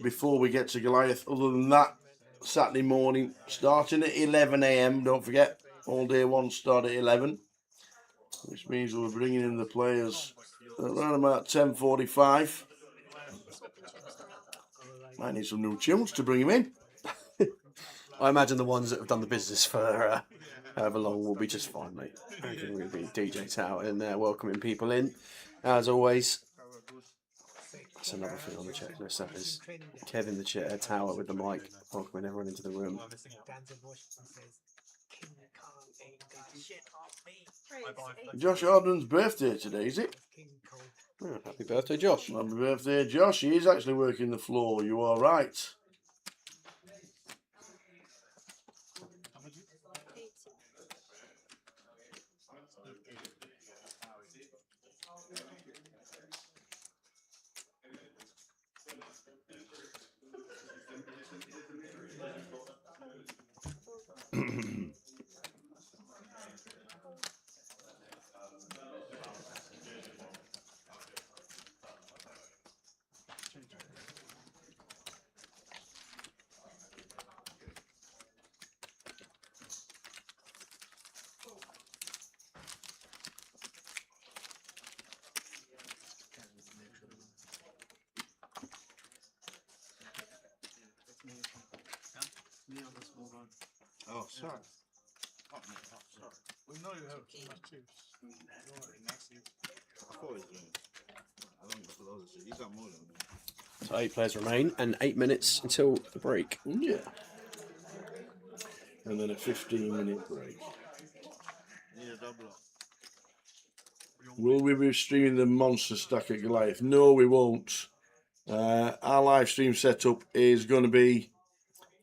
before we get to Goliath. Other than that, Saturday morning, starting at 11 AM. Don't forget, all day one start at 11, which means we're bringing in the players around about 10:45. Might need some new tunes to bring him in. I imagine the ones that have done the business for however long will be just fine, mate. I reckon we're going to be DJ Tower in there welcoming people in. As always, that's another thing on the checklist. That is Kevin the chair, Tower with the mic, welcoming everyone into the room. Josh Arden's birthday today, is it? Oh, happy birthday, Josh. Happy birthday, Josh. He is actually working the floor. You are right. Oh, sorry. Oh, no, oh, sorry. We know you have too much chips. I thought he was doing it. I don't know for those shit. He's got more than me. So 8 players remain and 8 minutes until the break. Yeah. And then a 15-minute break. Need a double up. Will we be streaming the monster stack at Goliath? No, we won't. Our live stream setup is going to be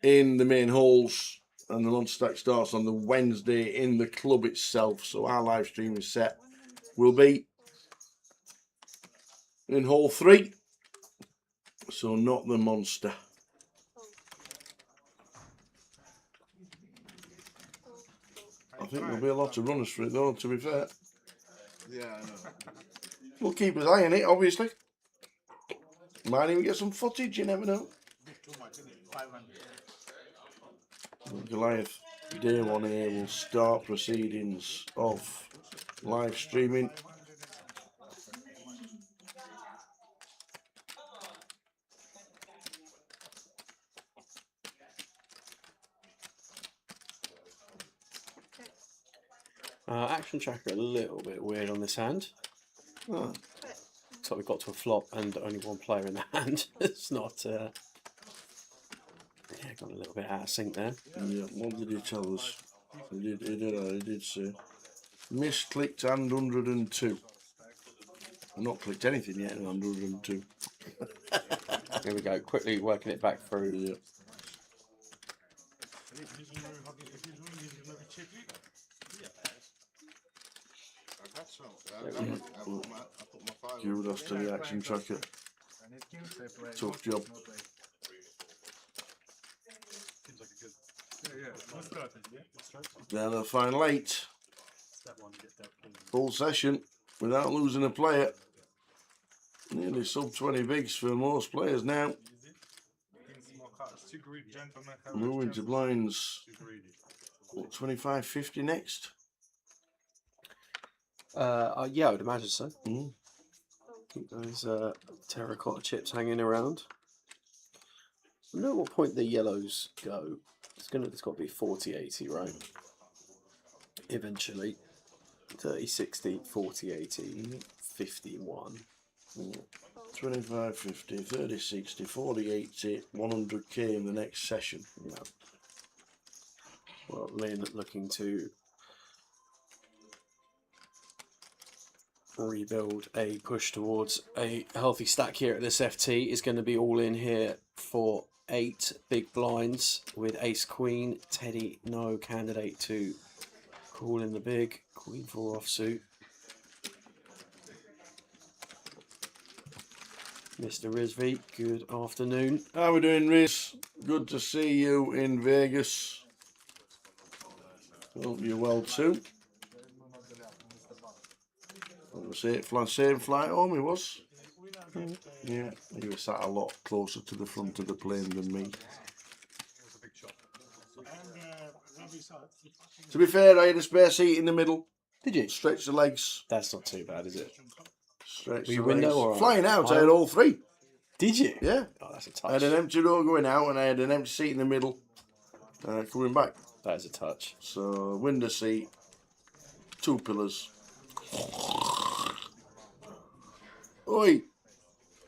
in the main halls, and the monster stack starts on the Wednesday in the club itself. So our live stream is set. Will be in hall 3, so not the monster. I think there'll be a lot of runners for it though, to be fair. Yeah, I know. We'll keep his eye on it, obviously. Might even get some footage, you never know. Too much, isn't it? 500. Goliath, day 1 here will start proceedings of live streaming. Action tracker a little bit weird on this hand. Oh. Looks like we've got to a flop and only one player in the hand. It's not. Yeah, got a little bit out of sync there. Yeah, what did he tell us? He did say. Misclicked hand 102. I've not clicked anything yet in 102. Here we go, quickly working it back through. Yeah. Kudos to the action tracker. Tough job. Down to the final 8. Full session without losing a player. Nearly sub 20 bigs for most players now. Moving to blinds. What, 25.50 next? Yeah, I would imagine so. Keep those terracotta chips hanging around. I don't know at what point the yellows go. It's got to be 40-80, right? Eventually. 30-60, 40-80, 51. 25.50, 30.60, 40.80, 100k in the next session. Yeah. Well, Lynn looking to rebuild a push towards a healthy stack here at this FT. Is going to be all in here for 8 big blinds with ace queen. Teddy, no candidate to call in the big. Queen 4 offsuit. Mr. Rizvi, good afternoon. How we doing, Riz? Good to see you in Vegas. Hope you're well too. Same flight home he was. Yeah, he was sat a lot closer to the front of the plane than me. To be fair, I had a spare seat in the middle. Did you? Stretch the legs. That's not too bad, is it? Stretch Were the you legs. window or Flying out, I had all 3. Did you? Yeah. Oh, that's a touch. I had an empty door going out and I had an empty seat in the middle coming back. That is a touch. So, window seat, 2 pillars. Oi!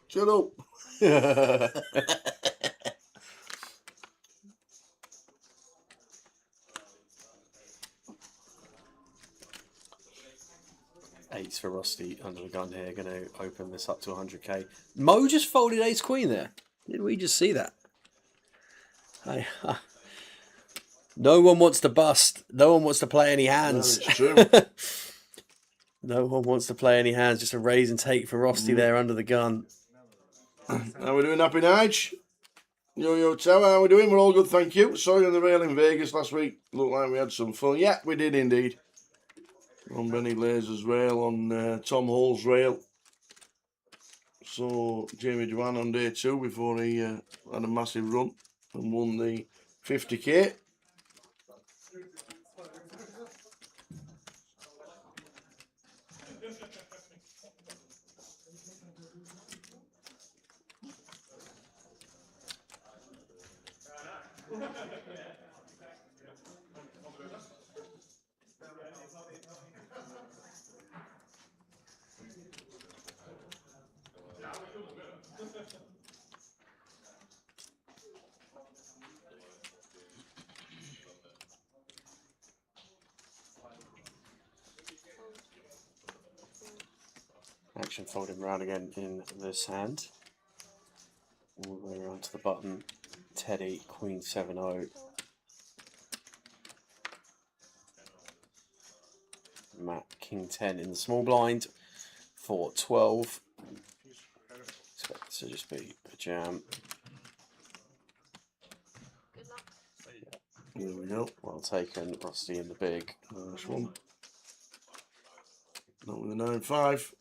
Shut up! Eights for Rusty under the gun here. Going to open this up to 100k. Mo just folded ace queen there. Did we just see that? No one wants to bust. No one wants to play any hands. No, it's true. No one wants to play any hands. Just a raise and take for Rusty there under the gun. How we doing, Happy Nige? Yo, Tower, how we doing? We're all good, thank you. Saw you on the rail in Vegas last week. Looked like we had some fun. Yeah, we did indeed. On Benny Laser's rail, on Tom Hall's rail. So Jamie Duan on day 2 before he had a massive run and won the 50k. Action folding round again in this hand. All the way around to the button. Teddy, Queen 7-0. Matt, King 10 in the small blind for 12. Expect this to just be a jam. There we go. Well taken, Rusty in the big. Nice one. Not with a 9-5.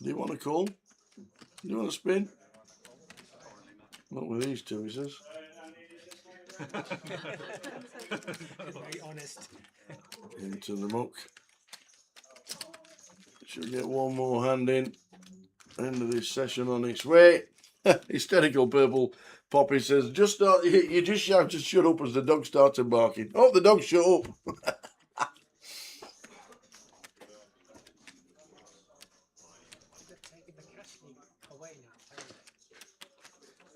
Do you want a call? Do you want a spin? Not with these two, he says. Very honest. Into the muck. Should get one more hand in. End of this session on its way. Hysterical purple poppy says, you just shout to shut up as the dog starts barking. Oh, the dog shut up.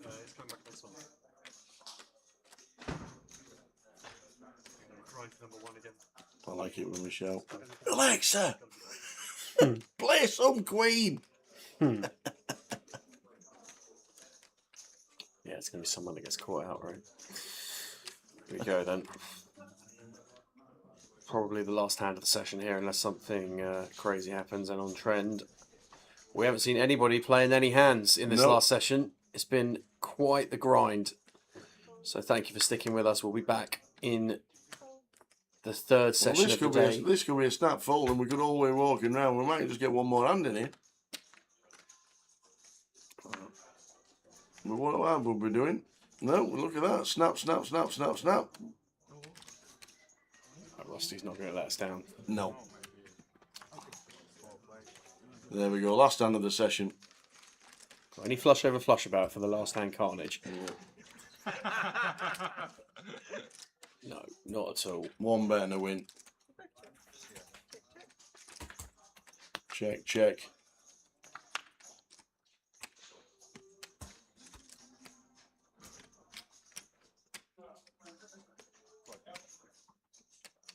It's coming back on this one. Grind for number 1 again. I like it when we shout, Alexa, play some Queen. Yeah, it's going to be someone that gets caught out, right? Here we go then. Probably the last hand of the session here, unless something crazy happens. And on trend, we haven't seen anybody playing any hands in this last session. It's been quite the grind. So thank you for sticking with us. We'll be back in the third session of the day. This could be a snap fold, and we could all be walking around. We might just get one more hand in here. But what will we be doing? No, look at that. Snap, snap, snap, snap, snap. Rusty's not going to let us down. No. There we go. Last hand of the session. Got any flush over flush about for the last hand carnage? No, not at all. One bet and a win. Check, check.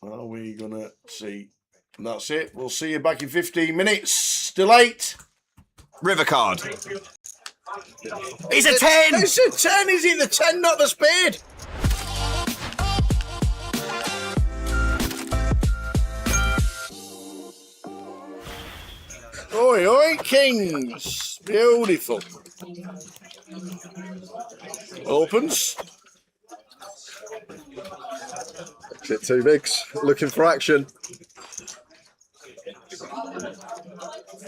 Are we gonna see? And that's it. We'll see you back in 15 minutes. Still 8. River card. It's a 10. It's a 10. Is it the 10, not the spade? Oi, oi, kings. Beautiful. Opens. Bit too bigs. Looking for action.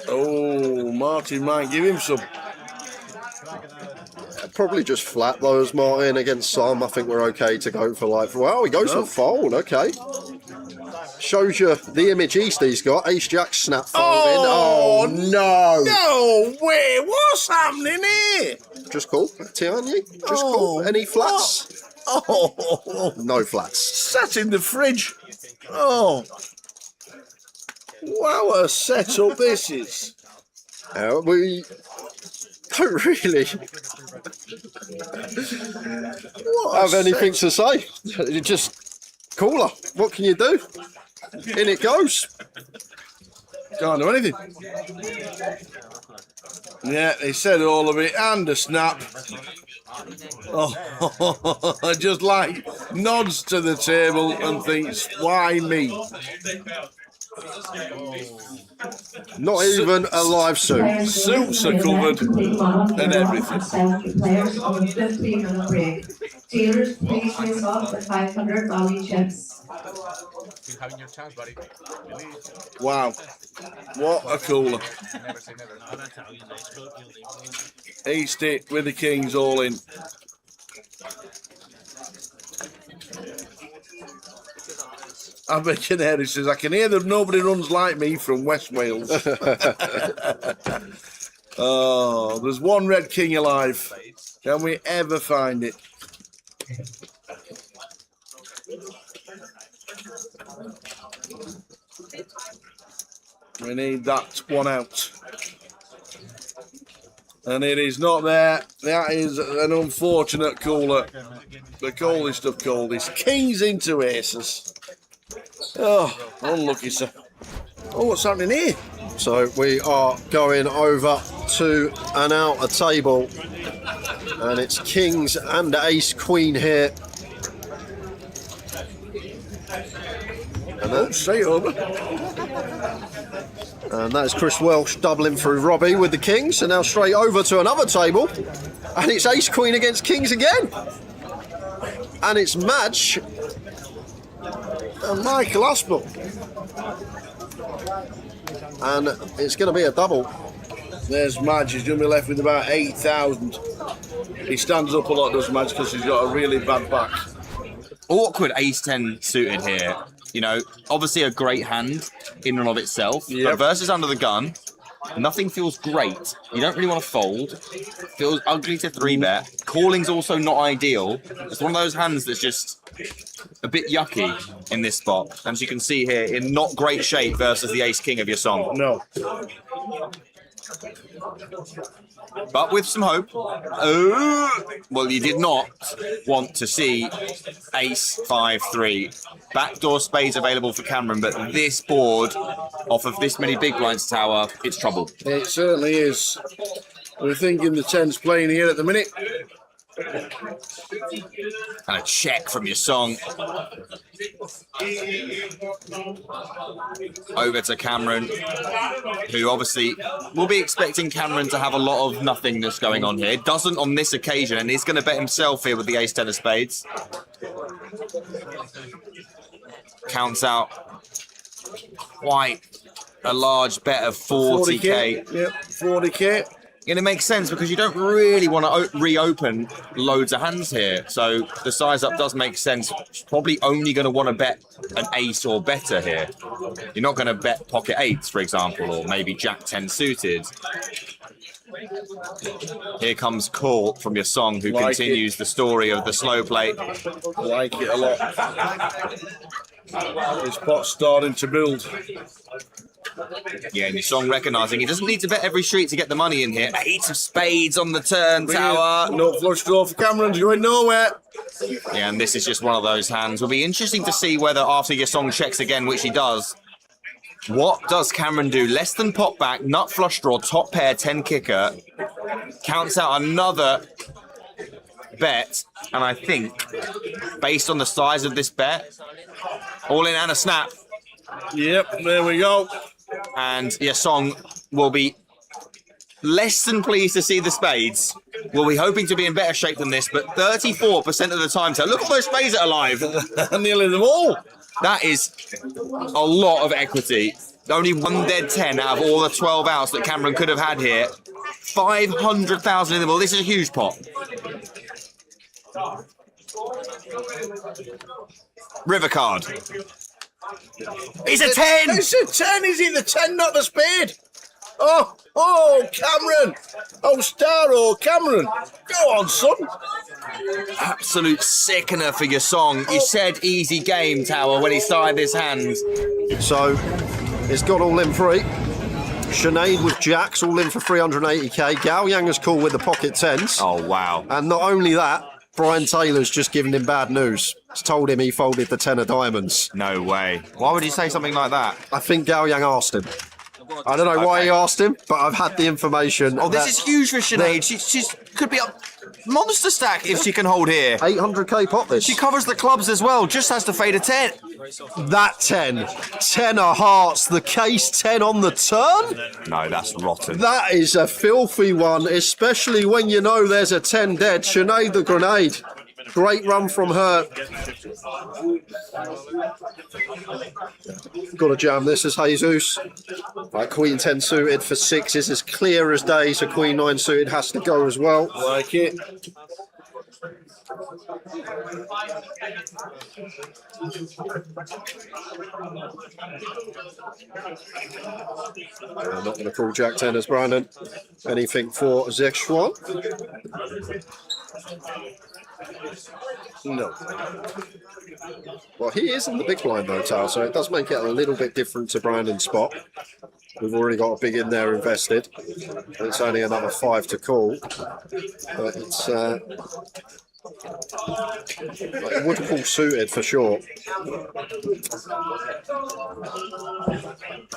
Oh, Martin might give him some. Probably just flat those, Martin, against Sam. I think we're okay to go for like, well, he goes for fold, okay. Shows you the image East he's got. Ace Jack snap folding. Oh, no. No way. What's happening here? Just call, Tierney. Just call. Any flats? Oh. No flats. Sat in the fridge. Oh. Wow, a setup this is. We don't really have anything to say. Just call her. What can you do? In it goes. Can't do anything. Yeah, he said all of it and a snap. Oh, just like nods to the table and thinks, why me? Not even a live suit. Suits are covered and everything. Players on 15-minute break. Dealers, please face off the 500 value chips. Keep having your chance, buddy. Wow. What a cooler. Never say never. East it with the kings all in. I bet Canary says, I can hear that nobody runs like me from West Wales. Oh, there's one red king alive. Can we ever find it? We need that one out. And it is not there. That is an unfortunate cooler. The coldest of coldest. Kings into aces. Oh, unlucky, sir. Oh, what's happening here? So we are going over to and out a table. And it's kings and ace queen here. And that's straight over. And that is Chris Welsh doubling through Robbie with the kings. And now straight over to another table. And it's ace queen against kings again. And it's Madge and Michael Aspel. And it's going to be a double. There's Madge. He's going to be left with about 8,000. He stands up a lot, does Madge, because he's got a really bad back. Awkward ace-10 suited here. You know, obviously a great hand in and of itself, but versus under the gun, Nothing feels great. You don't really want to fold. Feels ugly to 3-bet. Calling's also not ideal. It's one of those hands that's just a bit yucky in this spot. As you can see here, in not great shape versus the ace-king of your song. No. But with some hope. Oh, well, you did not want to see ace 5-3. Backdoor spades available for Cameron, but this board, off of this many big blinds tower, it's trouble. It certainly is. We're thinking the 10's playing here at the minute. And a check from your song. Over to Cameron, who obviously will be expecting Cameron to have a lot of nothingness going on here. Doesn't on this occasion, and he's going to bet himself here with the ace-10 of spades. Counts out quite a large bet of 40k. Yep, 40k. And it makes sense because you don't really want to reopen loads of hands here. So the size up does make sense. Probably only going to want to bet an ace or better here. You're not going to bet pocket eights, for example, or maybe jack 10 suited. Here comes call from your song, who continues the story of the slow play. Like it a lot. This pot's starting to build. Yeah, and your song recognising he doesn't need to bet every street to get the money in here. Eight of spades on the turn tower. No flush draw for Cameron's going nowhere. Yeah, and this is just one of those hands. Will be interesting to see whether after your song checks again, which he does, what does Cameron do? Less than pot back, nut flush draw, top pair, 10 kicker. Counts out another bet, and I think, based on the size of this bet, all in and a snap. Yep, there we go. And your song will be less than pleased to see the spades. We'll be hoping to be in better shape than this, but 34% of the time. So look at those spades that are alive. Nearly them all. That is a lot of equity. Only one dead 10 out of all the 12 outs that Cameron could have had here. 500,000 in the ball. This is a huge pot. River card. It's a 10! It's a 10! Is it the 10, not the spade? Oh, Cameron! Oh, Starro, Cameron! Go on, son! Absolute sickener for your song. You said easy game, Tower, when he started this hand. So, it's got all in free. Sinead with jacks, all in for 380k. Gao Yang is cool with the pocket 10s. Oh, wow. And not only that, Brian Taylor's just given him bad news. He's told him he folded the 10 of diamonds. No way. Why would you say something like that? I think Gao Yang asked him. I don't know why he asked him, but I've had the information. Oh, this is huge for Sinead. She could be a monster stack if she can hold here. 800k pot this. She covers the clubs as well, just has to fade a 10. That 10. 10 of hearts, the case 10 on the turn? No, that's rotten. That is a filthy one, especially when you know there's a 10 dead. Sinead the grenade. Great run from her. Got to jam this as Jesus. Right, Queen 10 suited for 6 is as clear as day, so Queen 9 suited has to go as well. Like it. Not going to call Jack 10 as Brandon. Anything for Zexuan? No. Well, he is in the big blind though, Tal, so it does make it a little bit different to Brandon's spot. We've already got a big in there invested. And it's only another 5 to call. But it's like would call suited for sure.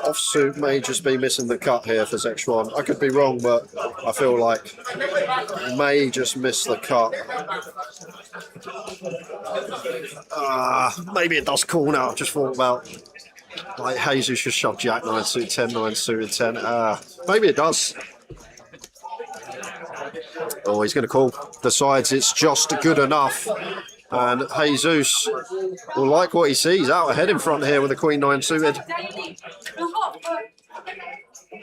Offsuit may just be missing the cut here for Zexuan. I could be wrong, but I feel like may just miss the cut. Maybe it does call now. I've just thought about like Jesus should shove Jack 9 suit 10 9 suited 10. Maybe it does. Oh, he's going to call. Decides it's just good enough. And Jesus will like what he sees. Out ahead in front here with the Queen 9 suited.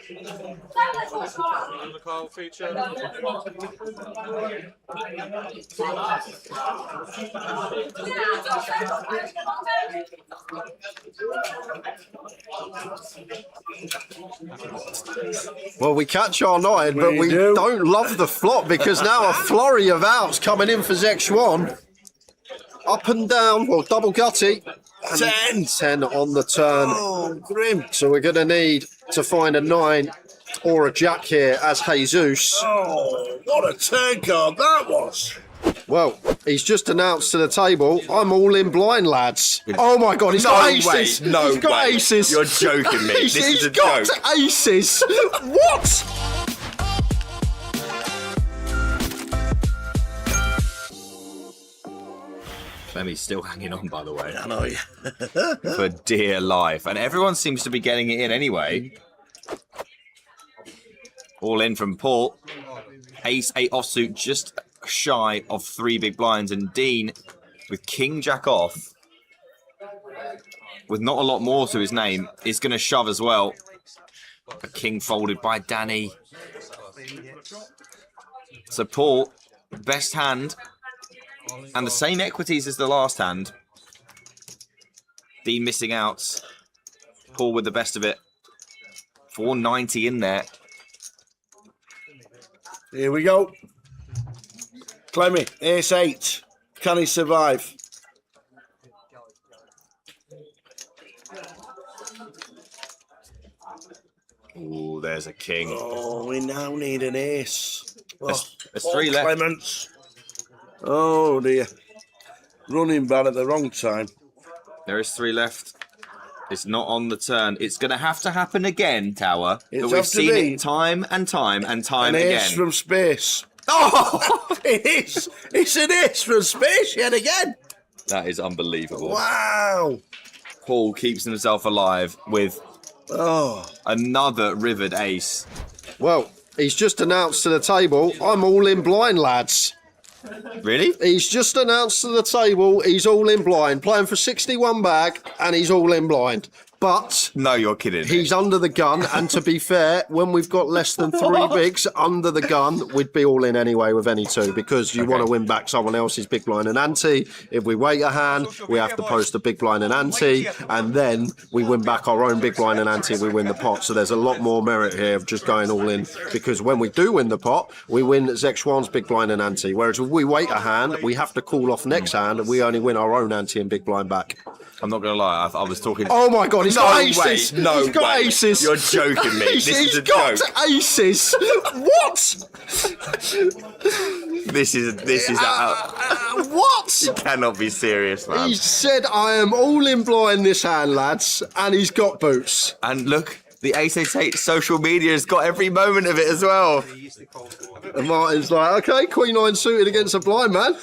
The call feature. Well, we catch our 9, but we don't love the flop because now a flurry of outs coming in for Zexuan. Up and down, well, double gutty. 10. 10 on the turn. Oh, grim. So we're going to need to find a 9 or a jack here as Jesus. Oh, what a turn card that was. Well, he's just announced to the table, I'm all in blind, lads. Oh my God, he's got aces. No he's got way. aces. You're joking me. This is a got joke. aces. What? Clemmy's still hanging on, by the way. I know. For dear life. And everyone seems to be getting it in anyway. All in from Paul. Ace 8 offsuit, just shy of 3 big blinds. And Dean with King Jack off, with not a lot more to his name, is going to shove as well. A king folded by Danny. So Paul, best hand. And the same equities as the last hand. Dean missing out. Paul with the best of it. 490 in there. Here we go. Clemmy, ace 8. Can he survive? Ooh, there's a king. Oh, we now need an ace. There's 3 left. Clements. Oh dear. Running bad at the wrong time. There is 3 left. It's not on the turn. It's going to have to happen again, Tower. It's But we've seen it time and time and time an again. ace from space. Oh! It is. It's an ace from space yet again. That is unbelievable. Wow. Paul keeps himself alive with another rivered ace. Well, he's just announced to the table, I'm all in blind, lads. Really? He's just announced to the table he's all in blind, playing for 61 bag, and he's all in blind. But no, you're kidding. He's under the gun, and to be fair, when we've got less than 3 bigs under the gun, we'd be all in anyway with any 2 because you want to win back someone else's big blind and ante. If we wait a hand, we have to post a big blind and ante, and then we win back our own big blind and ante. We win the pot. So there's a lot more merit here of just going all in because when we do win the pot, we win Zexuan's big blind and ante. Whereas if we wait a hand, we have to call off next hand, and we only win our own ante and big blind back. I'm not going to lie, I was talking... Oh my God, he's got aces! No he's got way. aces! You're joking me. This is a got joke. Aces! What? This is what? You cannot be serious, man. He said, I am all in blind this hand, lads, and he's got boots. And look, the 888 social media has got every moment of it as well. And Martin's like, okay, Queen 9 suited against a blind man.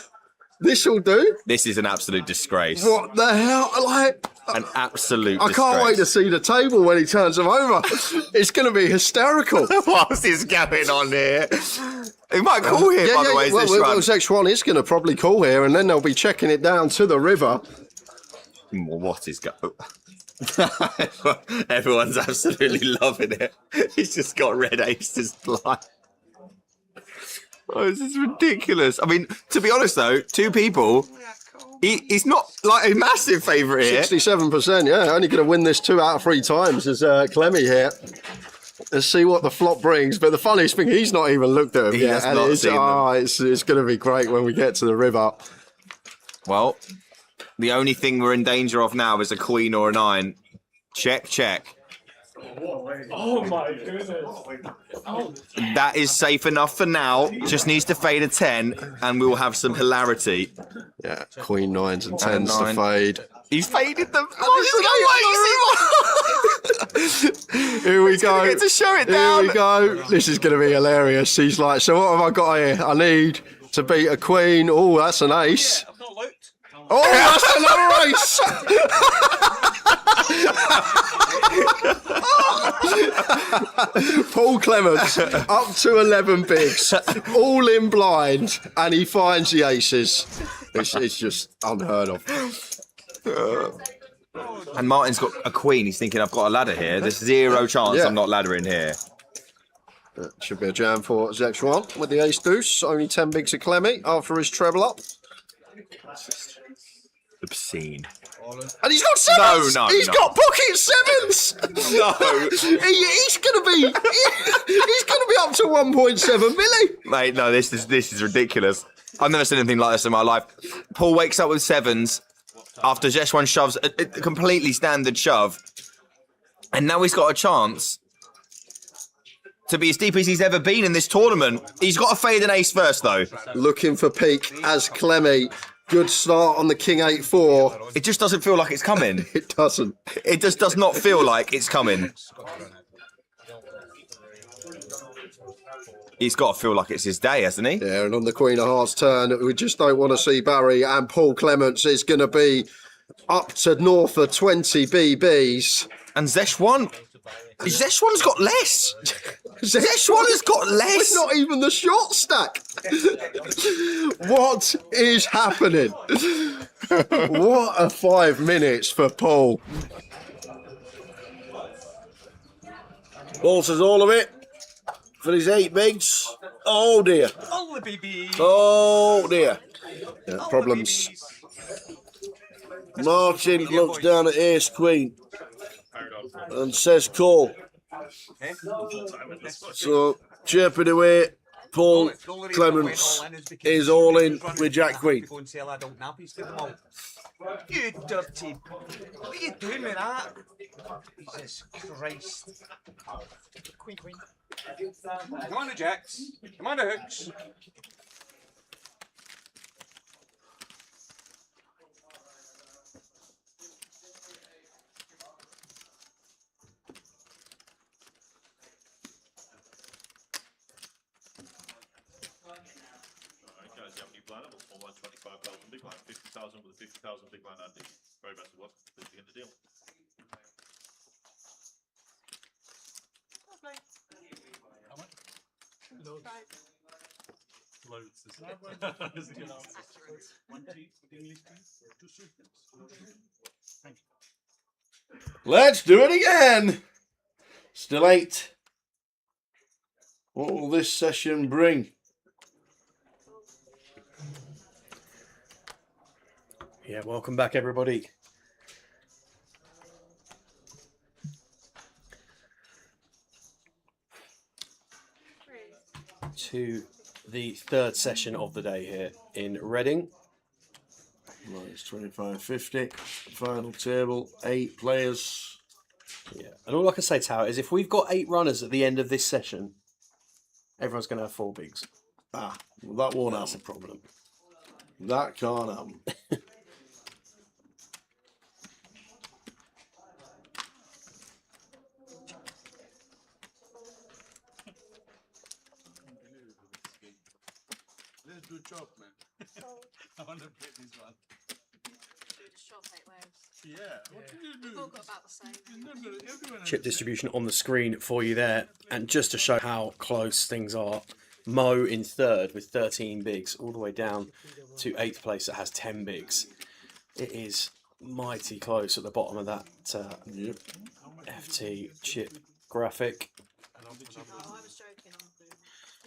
This'll do. This is an absolute disgrace. What the hell? Like, an absolute I disgrace. can't wait to see the table when he turns them over. It's going to be hysterical. What is going on here? He might call here, by the way, well, this well, run. Zexuan is going to probably call here, and then they'll be checking it down to the river. What is going Everyone's absolutely loving it. He's just got red aces blind. Oh, this is ridiculous. I mean, to be honest though, 2 people, he's not like a massive favourite here. 67%, yeah. Only going to win this 2 out of 3 times is Clemmy here. Let's see what the flop brings. But the funniest thing, he's not even looked at him yet. Has not seen them. It's going to be great when we get to the river. Well, the only thing we're in danger of now is a queen or a 9. Check, check. Oh my goodness. Oh. That is safe enough for now. Just needs to fade a 10 and we will have some hilarity. Yeah, Queen 9s and 10s to fade. He's faded them. Here we go. Get to show it down. Here we go. This is going to be hilarious. He's like, so what have I got here? I need to beat a queen. Oh, that's an ace. Oh, that's another ace. Paul Clements up to 11 bigs, all in blind, and he finds the aces. It's just unheard of. And Martin's got a queen. He's thinking, I've got a ladder here. There's 0 chance I'm not laddering here. That should be a jam for Zech1 with the ace deuce. Only 10 bigs to Clemmy after his treble up. Obscene. And he's got sevens! No, He's got pocket sevens! No. He's gonna be up to 1.7 milli. Mate, no, this is ridiculous. I've never seen anything like this in my life. Paul wakes up with sevens after Zech1 shoves a completely standard shove. And now he's got a chance to be as deep as he's ever been in this tournament. He's got to fade an ace first, though. Looking for peak as Clemmy. Good start on the King 8-4. It just doesn't feel like it's coming. It doesn't. It just does not feel like it's coming. He's got to feel like it's his day, hasn't he? Yeah, and on the Queen of Hearts turn, we just don't want to see Barry, and Paul Clements is going to be up to north of 20 BBs. And Zech1's got less. Zech1 has got less. It's not even the short stack. What is happening? What a 5 minutes for Paul. Paul says all of it for his 8 bigs. Oh dear. All the BB. Oh dear. Yeah, problems. Martin looks down at ace queen and says call. So chirping away, Paul Clements is all in with Jack Queen. You dirty. What are you doing with that? Jesus Christ. Queen. Come on, the jacks. Come on, the hooks. All 25,000 big line, 50,000 with a 50,000 big line, Andy. Very best of luck. Please begin the deal. Loads. Thank you. Let's do it again. Still 8. What will this session bring? Yeah, welcome back, everybody. To the third session of the day here in Reading. Right, it's 25.50. Final table, 8 players. Yeah, and all I can say, Tower, is if we've got 8 runners at the end of this session, everyone's going to have 4 bigs. Ah, well, that won't That's a happen. problem. That can't happen. Let's do chop, man. I want to play this one. We just shot 8 waves. Yeah. What did you do? We've all got about the same. Everyone Chip distribution on the screen for you there. And just to show how close things are, Mo in third with 13 bigs, all the way down to 8th place that has 10 bigs. It is mighty close at the bottom of that FT chip graphic. Oh, I was joking.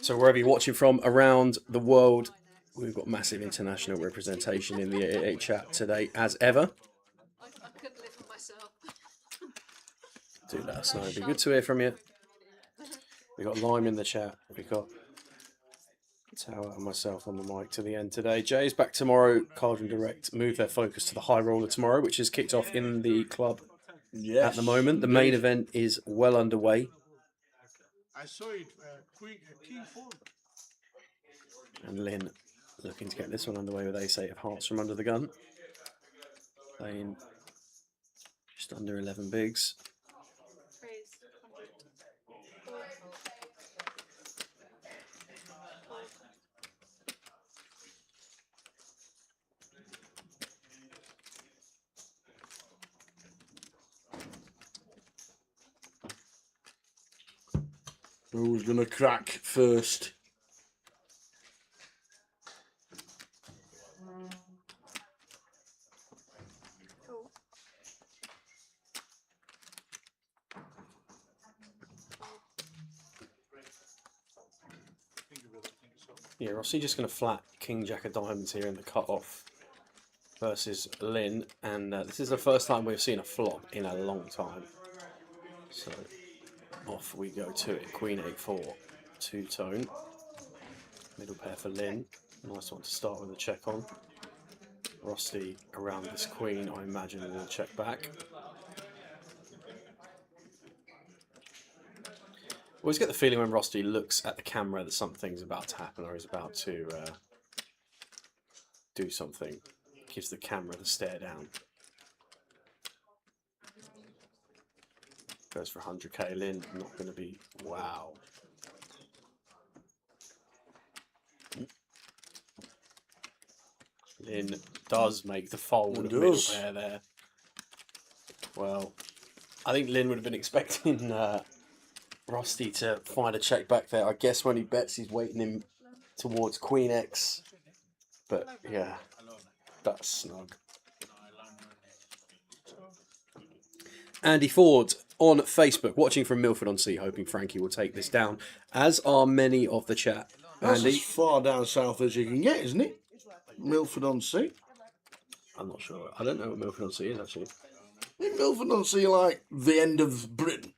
So wherever you're watching from around the world, we've got massive international representation in the 88 chat today, as ever. I couldn't live with myself. Do let us know. It'd be good to hear from you. We got Lime in the chat. We got Tower and myself on the mic to the end today. Jay's back tomorrow. Cardinal Direct move their focus to the high roller tomorrow, which is kicked off in the club at the moment. The main event is well underway. I saw it. King 4. And Lynn looking to get this one underway with ace-8 of hearts from under the gun. Playing just under 11 bigs. Who's going to crack first? Yeah, Rossi just going to flat King Jack of Diamonds here in the cut-off versus Lynn. And this is the first time we've seen a flop in a long time. So off we go to it. Queen 8-4, two-tone. Middle pair for Lynn. Nice one to start with a check on. Rossi around this queen, I imagine, will check back. Always get the feeling when Rossi looks at the camera that something's about to happen or is about to do something. Gives the camera the stare down. Goes for 100k. Lynn, not going to be. Wow. Lynn does make the fold of middle pair there. Well, I think Lynn would have been expecting Rossi to find a check back there. I guess when he bets, he's waiting him towards Queen X. But yeah, that's snug. Andy Ford on Facebook, watching from Milford-on-Sea, hoping Frankie will take this down, as are many of the chat. That's Andy? as far down south as you can get, isn't it? Milford-on-Sea. I'm not sure. I don't know what Milford-on-Sea is, actually. Isn't Milford-on-Sea like the end of Britain?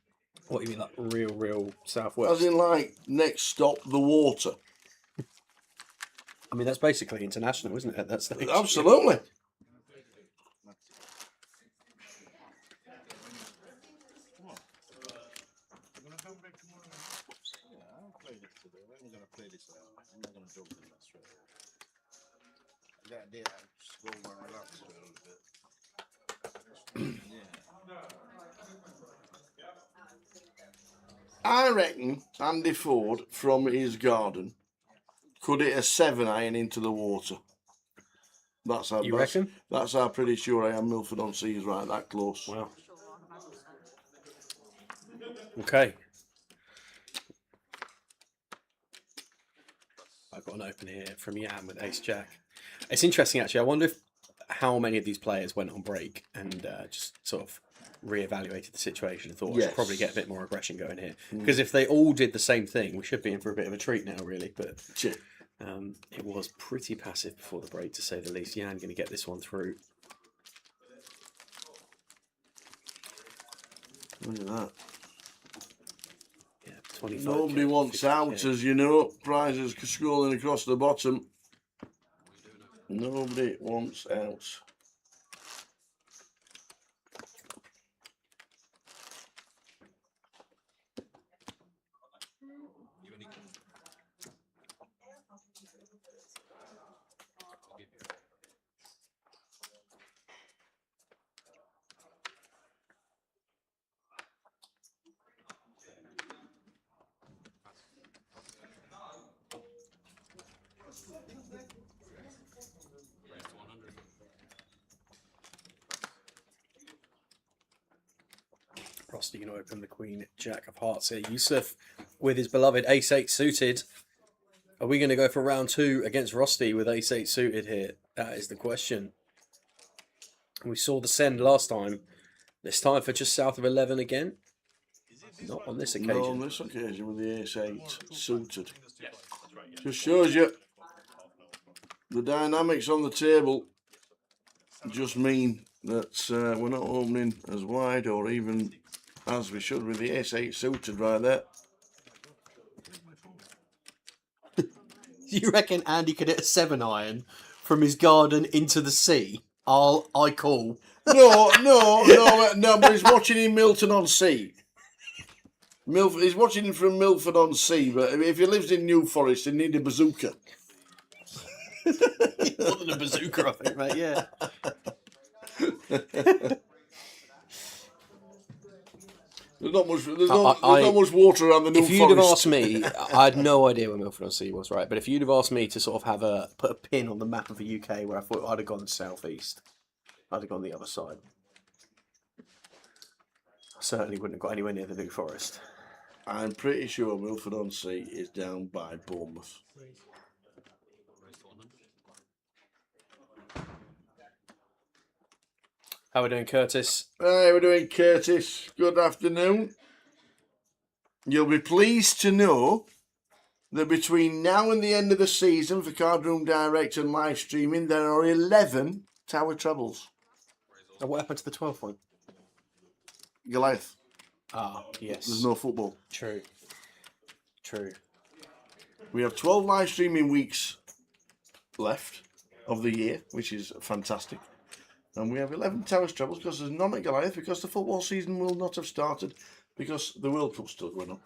What, you mean like real southwest? As in like next stop, the water. I mean, that's basically international, isn't it, at that stage? Absolutely. I reckon Andy Ford, from his garden, could hit a 7-iron into the water. That's how. You reckon? That's how pretty sure I am. Milford-on-Sea is right that close. Wow. Okay. I've got an open here from Jan with Ace Jack. It's interesting, actually. I wonder if how many of these players went on break and just sort of re-evaluated the situation and thought, I should probably get a bit more aggression going here. Because if they all did the same thing, we should be in for a bit of a treat now, really. But it was pretty passive before the break, to say the least. Jan going to get this one through. Look at that. Yeah, 25. Nobody wants out, as you know. Prizes scrolling across the bottom. Nobody wants out. Rossi going to open the Queen Jack of Hearts here. Yusuf with his beloved Ace-8 suited. Are we going to go for round 2 against Rossi with Ace-8 suited here? That is the question. We saw the send last time. This time for just south of 11 again. Not on this occasion. Not on this occasion with the Ace-8 suited. Just shows you the dynamics on the table just mean that we're not opening as wide or even as we should with the Ace-8 suited right there. You reckon Andy could hit a 7-iron from his garden into the sea? I call. No, but he's watching in Milton-on-Sea. He's watching him from Milford-on-Sea, but if he lives in New Forest, he need a bazooka. More than a bazooka, I think, mate, yeah. There's not much water around the New Forest. If you'd have asked me, I had no idea where Milford-on-Sea was, right? But if you'd have asked me to sort of put a pin on the map of the UK where I thought I'd have gone southeast, I'd have gone the other side. I certainly wouldn't have got anywhere near the New Forest. I'm pretty sure Milford-on-Sea is down by Bournemouth. How are we doing, Curtis? Hey, we're doing Curtis. Good afternoon. You'll be pleased to know that between now and the end of the season for Card Room Direct and live streaming, there are 11 Tower Trebles. And what happened to the 12th one? Goliath. Ah, yes. There's no football. True. True. We have 12 live streaming weeks left of the year, which is fantastic. And we have 11 Tower Trebles because there's none at Goliath because the football season will not have started because the World Cup's still going on.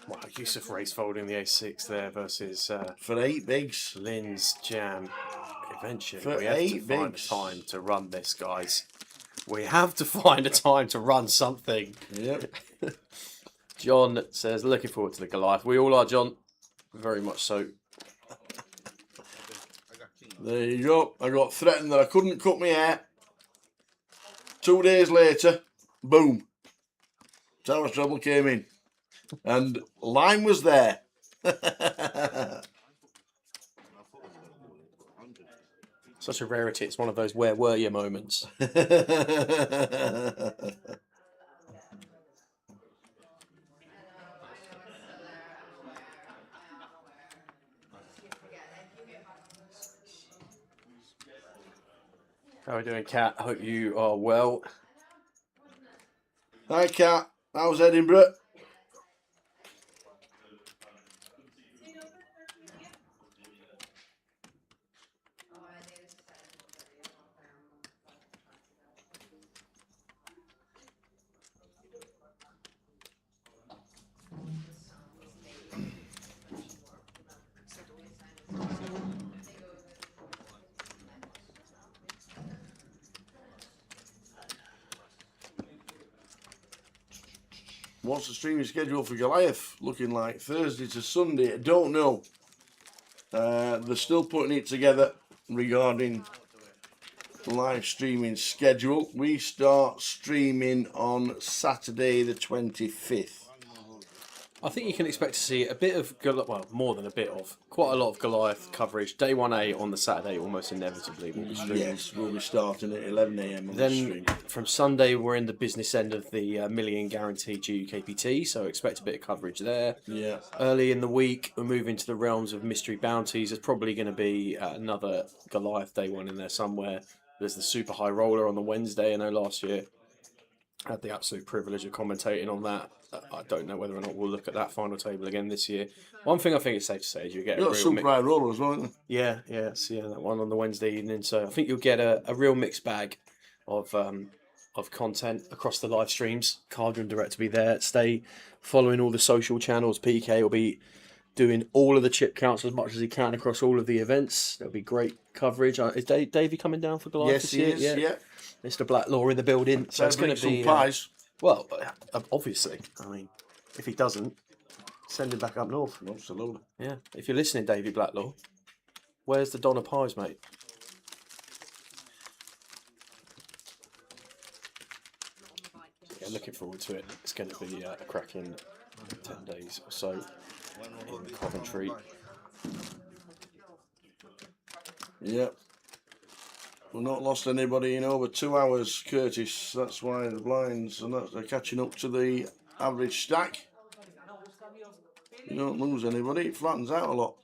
Wow, Yusuf Race folding the A6 there versus for 8 bigs. Lynn's Jam. Eventually, For we have to 8 find bigs. a time to run this, guys. We have to find a time to run something. Yep. John says, looking forward to the Goliath. We all are, John. Very much so. There you go. I got threatened that I couldn't cut my hair. 2 days later, boom. Tower Treble came in. And line was there. Such a rarity. It's one of those where were you moments. How are we doing, Kat? I hope you are well. Hi, Kat. How's Edinburgh? What's the streaming schedule for Goliath looking like? Thursday to Sunday? I don't know. They're still putting it together regarding live streaming schedule. We start streaming on Saturday the 25th. I think you can expect to see a bit of, well, more than a bit of, quite a lot of Goliath coverage. Day 1A on the Saturday, almost inevitably, will be streaming. Yes, we'll be starting at 11 AM on the stream. Then from Sunday, we're in the business end of the million guaranteed UKPT, so expect a bit of coverage there. Yeah. Early in the week, we're moving to the realms of mystery bounties. There's probably going to be another Goliath Day 1 in there somewhere. There's the Super High Roller on the Wednesday. I know last year I had the absolute privilege of commentating on that. I don't know whether or not we'll look at that final table again this year. One thing I think it's safe to say is you get You've got a Super High Roller as well, haven't you? yeah, that one on the Wednesday evening. So I think you'll get a real mixed bag of content across the live streams. Card Room Direct will be there. Stay following all the social channels. PK will be doing all of the chip counts as much as he can across all of the events. There'll be great coverage. Is Davey coming down for Goliath this year? Yes, he is, yeah. Mr. Blacklaw in the building. So it's going to be some pies. Well, obviously. I mean, if he doesn't, send him back up north. Absolutely. Yeah. If you're listening, Davey Blacklaw, where's the Donna pies, mate? Yeah, looking forward to it. It's going to be a cracking 10 days or so in Coventry. Yep. We've not lost anybody in over 2 hours, Curtis. That's why the blinds and they're catching up to the average stack. You don't lose anybody, it flattens out a lot.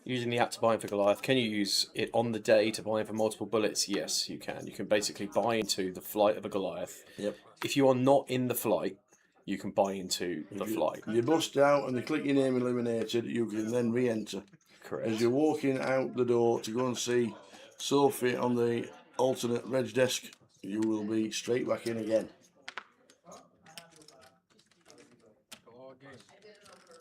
Using the app to buy in for Goliath, can you use it on the day to buy in for multiple bullets? Yes, you can. You can basically buy into the flight of a Goliath. Yep. If you are not in the flight, you can buy into the flight. You bust out and they click your name eliminated, you can then re-enter. Correct. As you're walking out the door to go and see Sophie on the alternate reg desk, you will be straight back in again.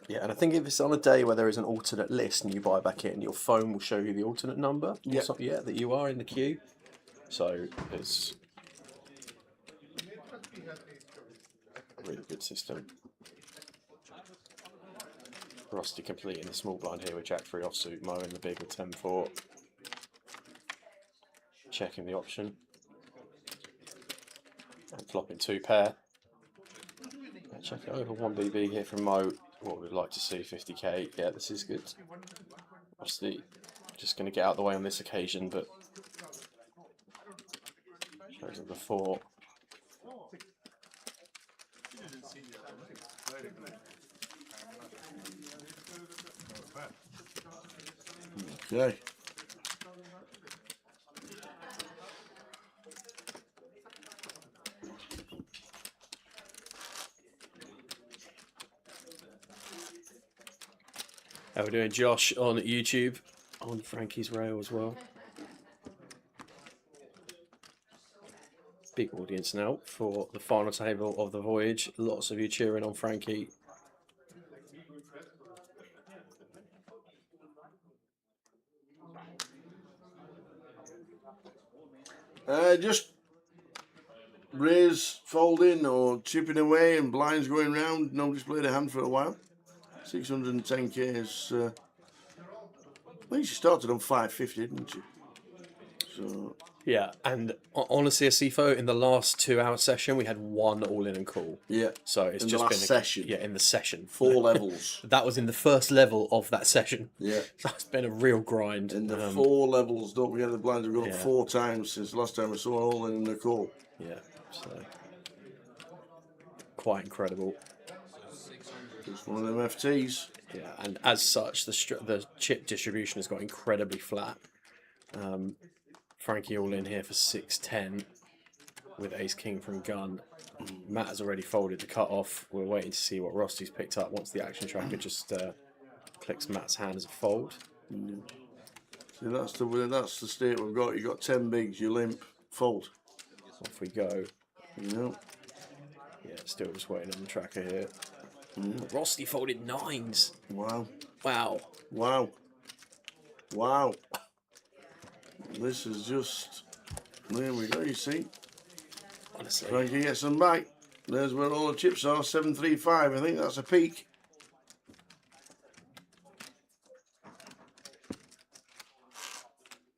Yeah, and I think if it's on a day where there is an alternate list and you buy back in, your phone will show you the alternate number. Yep. Yeah, that you are in the queue. So it's a really good system. Rusty completing the small blind here with Jack 3 offsuit, Mo in the big with 10-4. Checking the option. And flopping 2 pair. Check it over 1BB here from Mo. what we'd like to see, 50k. Yeah, this is good. Obviously, just going to get out of the way on this occasion, but shows it before. Okay. How we're doing, Josh, on YouTube, on Frankie's Rail as well. Big audience now for the final table of the voyage. Lots of you cheering on Frankie. Just raise, folding, or chipping away, and blinds going round. Nobody's played a hand for a while. 610k is. Well, you started on 550, didn't you? So. Yeah, and honestly, Asifo, in the last 2 hour session, we had one all in and call. Yeah. So it's in just the last been session. Yeah, in the session. 4 levels. That was in the first level of that session. Yeah. So it's been a real grind. In the 4 levels, don't forget the blinds have gone up yeah. 4 times since the last time we saw all in the call. Yeah, so quite incredible. Just one of them FTs. Yeah, and as such, the chip distribution has got incredibly flat. Frankie all in here for 610 with Ace King from gun. Matt has already folded the cut off. We're waiting to see what Rosty's picked up once the action tracker just clicks Matt's hand as a fold. See, that's the state we've got. You got 10 bigs, you limp, fold. Off we go. Yeah. Yeah, still just waiting on the tracker here. Rosty folded 9s. Wow. Wow. Wow. Wow. This is just. There we go, you see. Honestly. Frankie gets them back. There's where all the chips are, 735. I think that's a peak.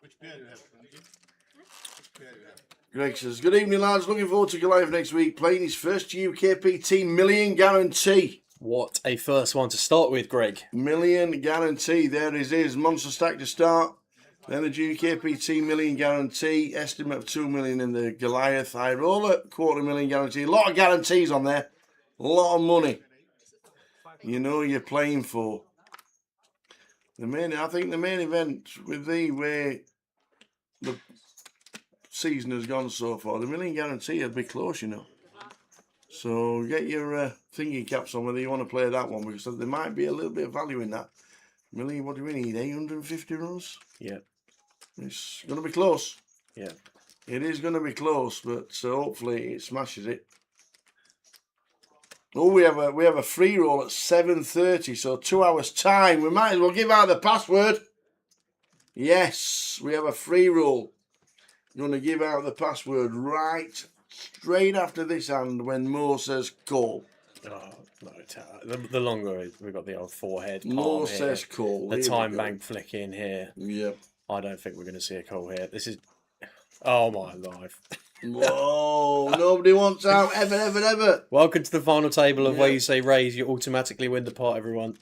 Which pair do you have, Frankie? Which pair do you have? Greg says, good evening, lads. Looking forward to Goliath next week. Playing his first UKPT million guarantee. What a first one to start with, Greg. Million guarantee. There it is. Monster stack to start. Then the UKPT million guarantee. Estimate of 2 million in the Goliath. High roller. $250,000 guarantee. A lot of guarantees on there. A lot of money. You know you're playing for. I think the main event with the way the season has gone so far, the million guarantee would be close, you know. So get your thinking caps on whether you want to play that one, because there might be a little bit of value in that. Million, what do we need? 850 runs? Yeah. It's going to be close. Yeah. It is going to be close, but hopefully it smashes it. Oh, we have a free roll at 7:30, so 2 hours time. We might as well give out the password. Yes, we have a free roll. Going to give out the password right straight after this hand when Mo says call. Oh, no, the longer we've got the old forehead. Mo says call. The time bank flicking here. Yep. I don't think we're going to see a call here. This is. Oh my life. Whoa, nobody wants out ever, ever, ever. Welcome to the final table of where you say raise, you automatically win the pot, everyone.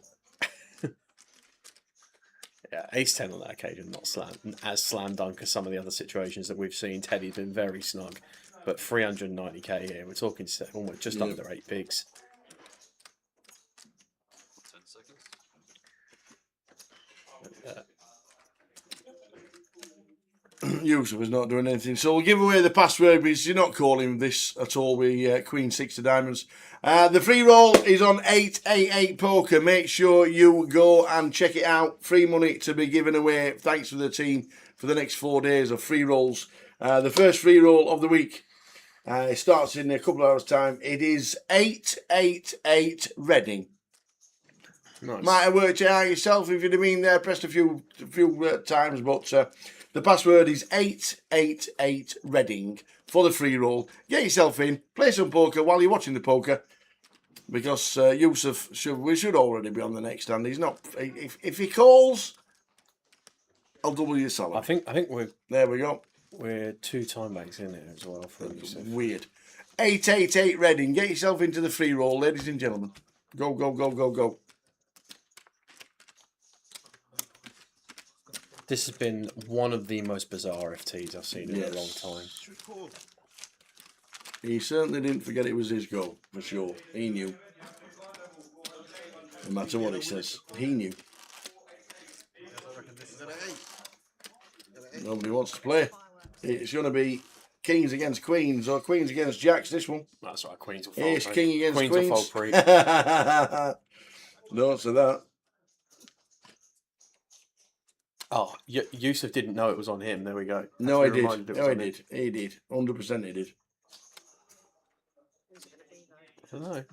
Yeah, ace 10 on that occasion, not slam dunk as some of the other situations that we've seen. Teddy's been very snug, but 390k here. We're talking almost just under 8 bigs. 10 seconds. Yusuf is not doing anything, so we'll give away the password because you're not calling this at all with Queen 6 of Diamonds. The free roll is on 888 Poker. Make sure you go and check it out. Free money to be given away. Thanks to the team for the next 4 days of free rolls. The first free roll of the week starts in a couple of hours' time. It is 888 Reading. Nice. Might have worked it out yourself if you'd have been there, pressed a few times, but the password is 888 Reading for the free roll. Get yourself in, play some poker while you're watching the poker, because Yusuf should already be on the next hand. He's not. If he calls, I'll double your salary. I think we're there. We go. We're 2 time banks in it as well for Yusuf. Weird. 888 Reading. Get yourself into the free roll, ladies and gentlemen. Go, go, go, go, go. This has been one of the most bizarre FTs I've seen in a long Yes. time. He certainly didn't forget it was his goal, for sure. He knew. No matter what he says, he knew. Nobody wants to play. It's going to be kings against queens or queens against jacks, this one. That's right, queens will fold. Ace, king against queens. queens. Will fold pre. Don't say that. Oh, Yusuf didn't know it was on him. There we go. No, He he did. reminded it was No, he on him. did. He did. 100% he did. I don't know.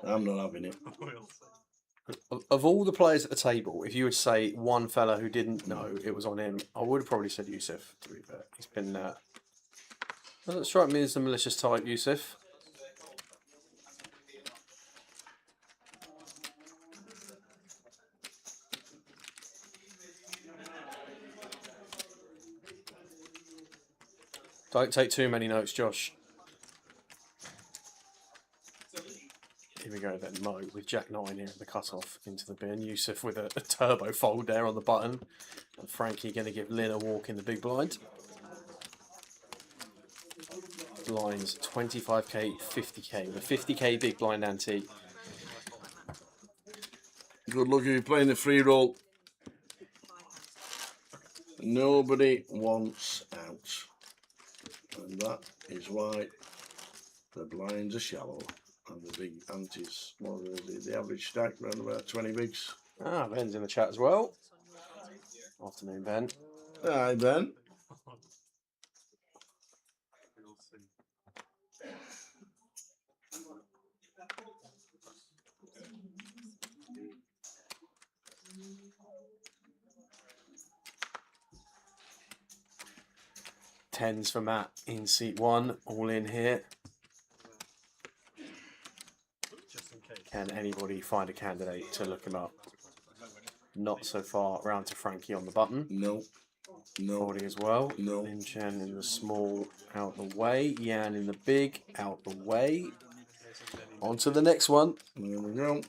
I'm not having it. Of all the players at the table, if you would say one fella who didn't know it was on him, I would have probably said Yusuf, to be fair. He's been... doesn't strike me as the malicious type, Yusuf. Don't take too many notes, Josh. Here we go then, Mo with Jack 9 here at the cut-off into the bin. Yusuf with a turbo fold there on the button. And Frankie going to give Lynn a walk in the big blind. Blinds 25k, 50k. The 50k big blind ante. Good luck if you're playing the free roll. Nobody wants out. And that is why the blinds are shallow. And the big antes, what is it, the average stack around about 20 bigs. Ah, Ben's in the chat as well. Afternoon, Ben. Hi, Ben. Tens for Matt in seat 1, all in here. Can anybody find a candidate to look him up? Not so far. Round to Frankie on the button. No. No. 40 as well. No. Lin Chen in the small, out the way. Yan in the big, out the way. On to the next one. There we go.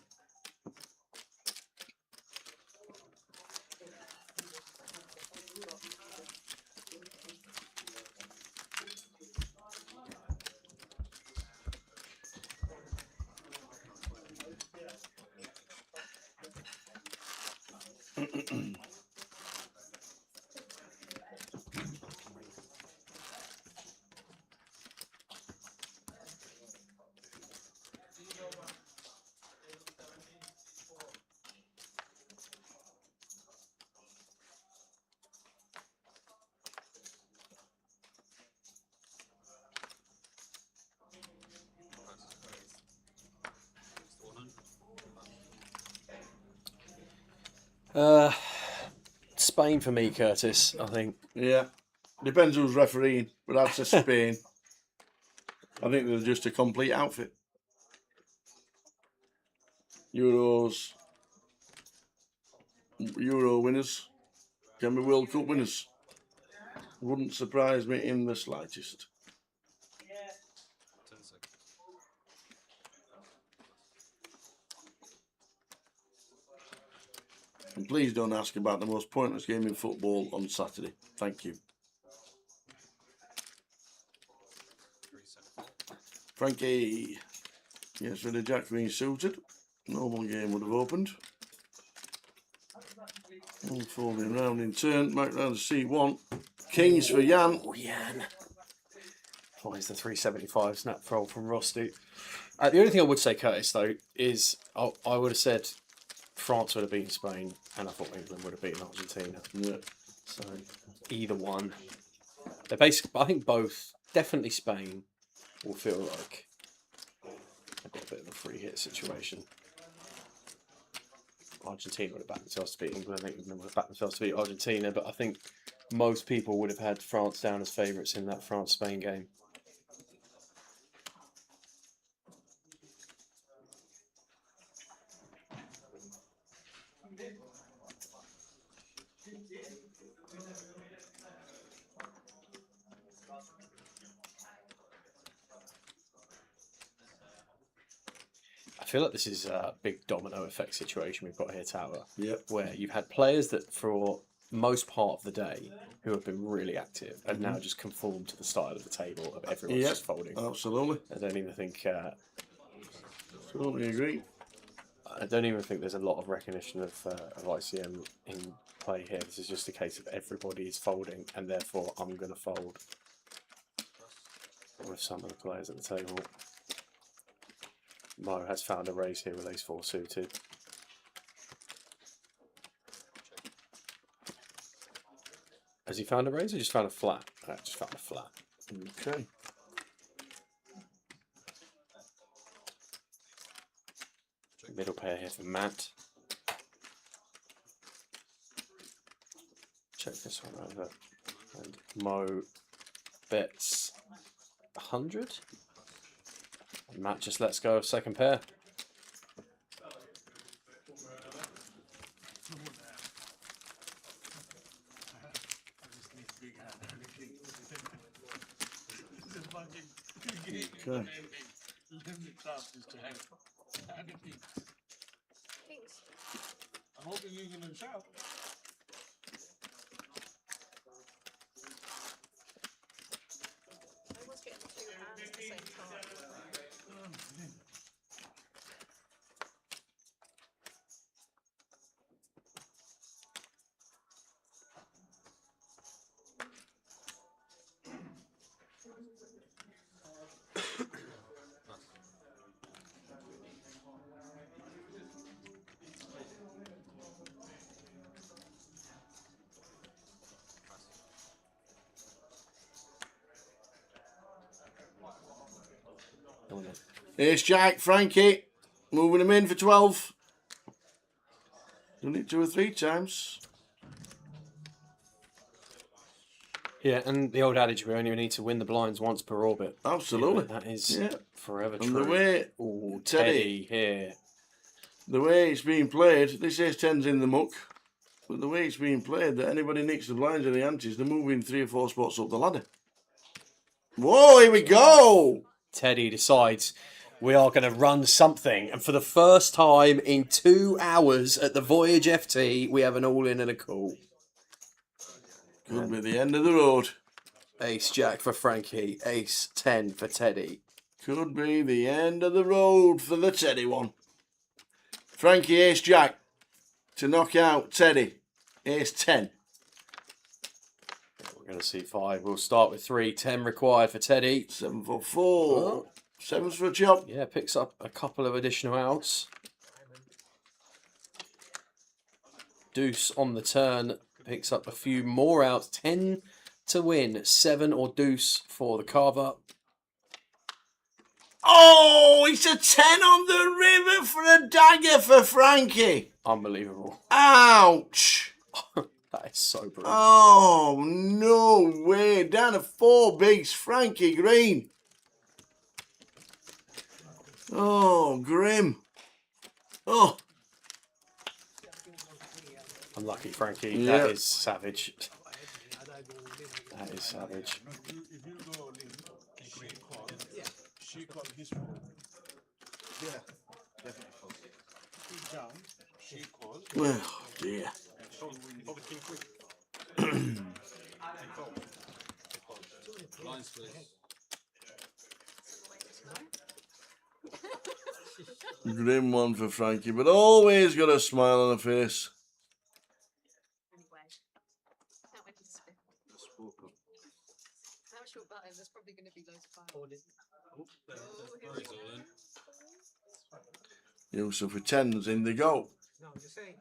Spain for me, Curtis, I think. Yeah. Depends who's refereeing, but I'd say Spain. I think they're just a complete outfit. Euros. Euro winners. Can be World Cup winners. Wouldn't surprise me in the slightest. And please don't ask about the most pointless game in football on Saturday. Thank you. Frankie gets rid of Jack being suited. Normal game would have opened. Folding round in turn. Back round to C1. Kings for Jan. Oh, Jan. Oh, it's the 375 snap roll from Rosti. The only thing I would say, Curtis, though, is I would have said France would have beaten Spain, and I thought England would have beaten Argentina. Yeah. So either one. They're basically, I think both, definitely Spain, will feel like they've got a bit of a free hit situation. Argentina would have backed themselves to beat England. I think England would have backed themselves to beat Argentina, but I think most people would have had France down as favourites in that France-Spain game. I feel like this is a big domino effect situation we've got here, Tower. Yep. Where you've had players that, for most part of the day, who have been really active, have now just conformed to the style of the table of everyone's just folding. Absolutely. I don't even think. Totally agree. I don't even think there's a lot of recognition of ICM in play here. This is just a case of everybody is folding, and therefore I'm going to fold with some of the players at the table. Mo has found a raise here with ace 4 suited. Has he found a raise or just found a flat? I just found a flat. Okay. Middle pair here for Matt. Check this one over. And Mo bets 100. And Matt just lets go of second pair. Okay. I'm hoping you're gonna shout. Everyone's getting 2 hands at the same time. Ace Jack, Frankie, moving him in for 12. Done it 2 or 3 times. Yeah, and the old adage, we only need to win the blinds once per orbit. Absolutely. Yeah, that is forever And true. the way Ooh, Teddy here. The way it's being played, this ace 10's in the muck, but the way it's being played, that anybody nicks the blinds or the antes, they're moving 3 or 4 spots up the ladder. Whoa, here we go! Teddy decides we are going to run something, and for the first time in 2 hours at the Voyage FT, we have an all-in and a call. Could be the end of the road. Ace Jack for Frankie, Ace 10 for Teddy. Could be the end of the road for the Teddy one. Frankie, Ace Jack to knock out Teddy, Ace 10. We're going to see 5. We'll start with 3. 10 required for Teddy. 7 for 4. 7's for a chop. Yeah, picks up a couple of additional outs. Deuce on the turn. Picks up a few more outs. 10 to win. 7 or deuce for the carver. Oh, it's a 10 on the river for a dagger for Frankie. Unbelievable. Ouch. That is so brutal. Oh, no way. Down to 4 bigs, Frankie Green. Oh, grim. Oh. Unlucky, Frankie. Yeah. That is savage. That is savage. If you go in green call, she called history. Yeah, definitely. He down, she called. Oh, dear. Over king quick. Lines, please. Grim one for Frankie, but always got a smile on her face. Anyway, that went to spin. How short that is, there's probably going to be loads of fire. Yusuf for 10s, in they go. No, you're saying.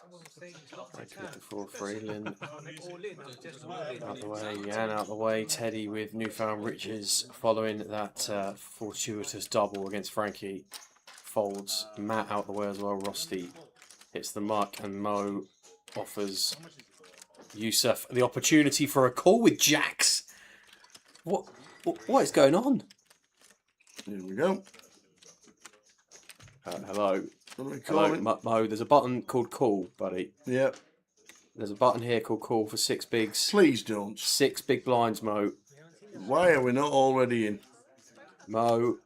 Someone was saying it's locked in Thank you turn. before Freeland. All in, just all in. Out the way, Yan out the way. Teddy with newfound riches following that fortuitous double against Frankie. Folds Matt out the way as well. Rusty hits the mark, and Mo offers Yusuf the opportunity for a call with jacks. What is going on? Here we go. Hello. What do we Hello, call it? Mo. There's a button called call, buddy. Yep. There's a button here called call for 6 bigs. Please don't. 6 big blinds, Mo. Why are we not already in? Mo.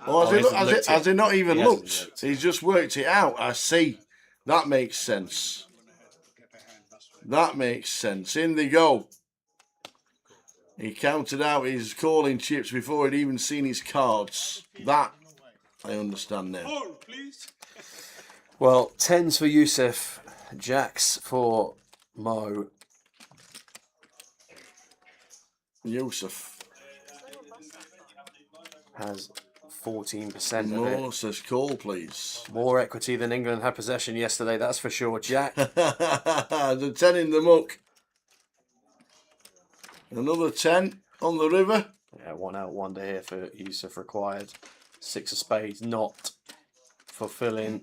Oh, has he not even He hasn't looked? looked. He's just worked it out. I see. That makes sense. That makes sense. In they go. He counted out his calling chips before he'd even seen his cards. That I understand now. Oh, please. Well, 10s for Yusuf, jacks for Mo. Yusuf Has 14% of Mo it. says call, please. More equity than England had possession yesterday, that's for sure. Jack. The 10 in the muck. Another 10 on the river. Yeah, 1 out, wonder here for Yusuf required. 6 of spades, not fulfilling.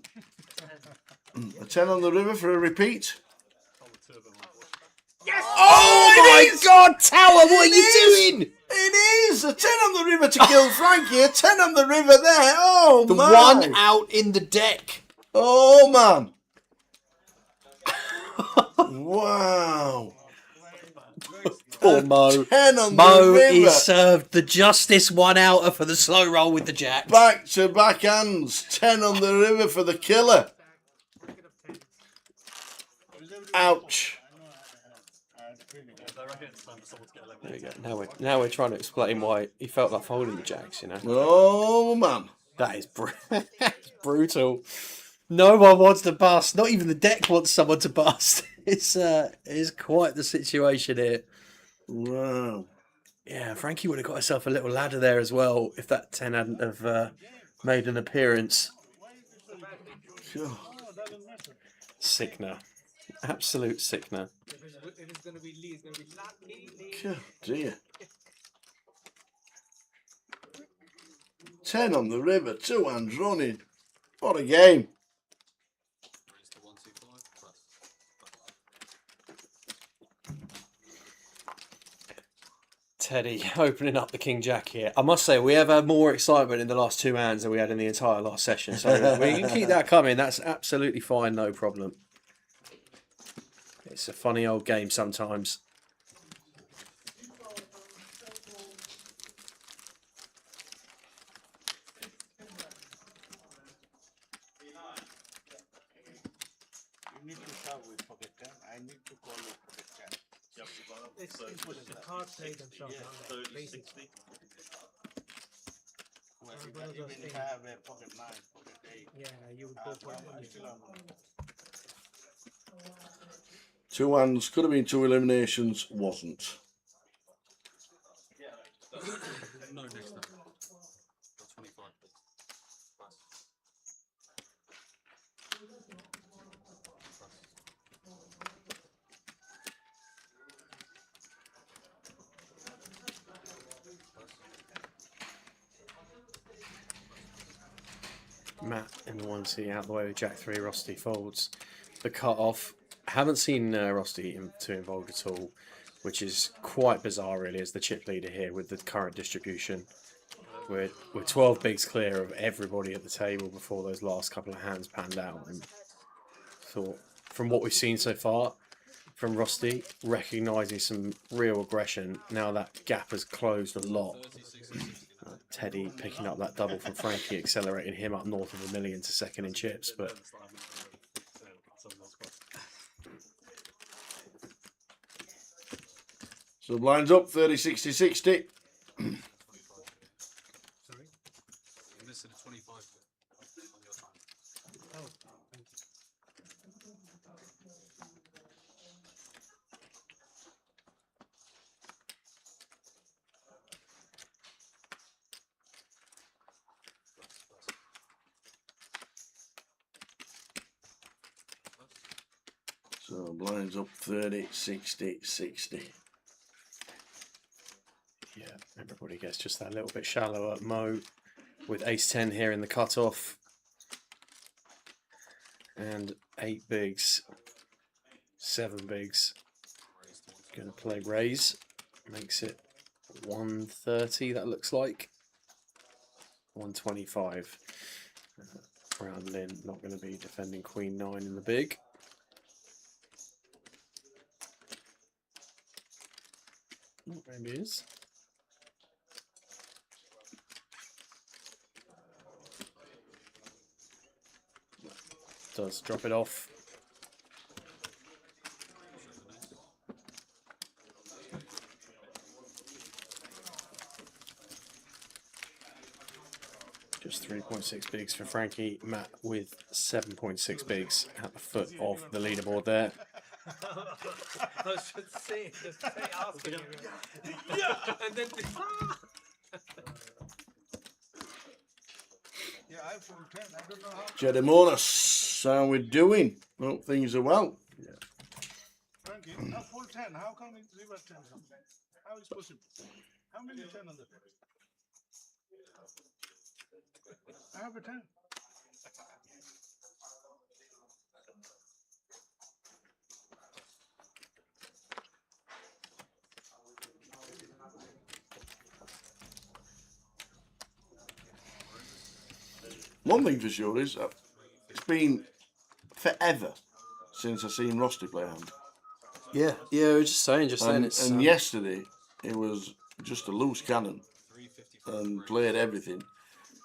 A 10 on the river for a repeat. Yes! Oh my God, Tower, what are you doing? It is! A 10 on the river to kill Frankie, a 10 on the river there. Oh, The man. 1 out in the deck. Oh, man. Wow. Poor Mo. 10 on Mo the river. is served the justice 1 outer for the slow roll with the jacks. Back to back hands. 10 on the river for the killer. Ouch. There we go. Now we're trying to explain why he felt like folding the jacks, you know. Oh, man. That is that's brutal. No one wants to bust. Not even the deck wants someone to bust. It's quite the situation here. Wow. Yeah, Frankie would have got herself a little ladder there as well if that 10 hadn't have made an appearance. Sure. Sickener. Absolute sickener. If it's going to be Lee, it's going to be lucky. God dear. 10 on the river, 2 hands running. What a game. Teddy opening up the King Jack here. I must say, we have had more excitement in the last 2 hands than we had in the entire last session. So we can keep that coming. That's absolutely fine, no problem. It's a funny old game sometimes. You need to serve with pocket 10. I need to call with pocket 10. It's the card play themselves. Basic. Well, even if I have a pocket 9, pocket 8. Yeah, you would go for I it. still have 2 hands, could have been 2 eliminations, wasn't. No, next time. 25. Matt in the 1C out the way with Jack 3. Rusty folds the cut off. Haven't seen Rusty too involved at all, which is quite bizarre really as the chip leader here with the current distribution. We're 12 bigs clear of everybody at the table before those last couple of hands panned out. And thought, from what we've seen so far from Rusty, recognising some real aggression, now that gap has closed a lot. Teddy picking up that double from Frankie, accelerating him up north of 1 million to second in chips, but So blinds up, 30, 60, 60. Sorry? You missed a 25 on your time. Oh, thank you. So blinds up, 30, 60, 60. yeah, everybody gets just that little bit shallower. Mo with ace-10 here in the cutoff. And 8 bigs, 7 bigs. Going to play raise. Makes it 130, that looks like. 125. Brown Lynn not going to be defending Queen 9 in the big. Maybe is. does drop it off. Just 3.6 bigs for Frankie. Matt with 7.6 bigs at the foot of the leaderboard there. I was just saying, asking you. Yeah! And then Yeah, I have full 10. I don't know how. Jedimonis, how we doing? Hope things are well. Frankie, a full 10. How come it's river 10? How is possible? How many 10 on the table? I have a 10. One thing for sure is it's been forever since I've seen Rusty play hand. Yeah, I was just saying it's. And yesterday it was just a loose cannon and played everything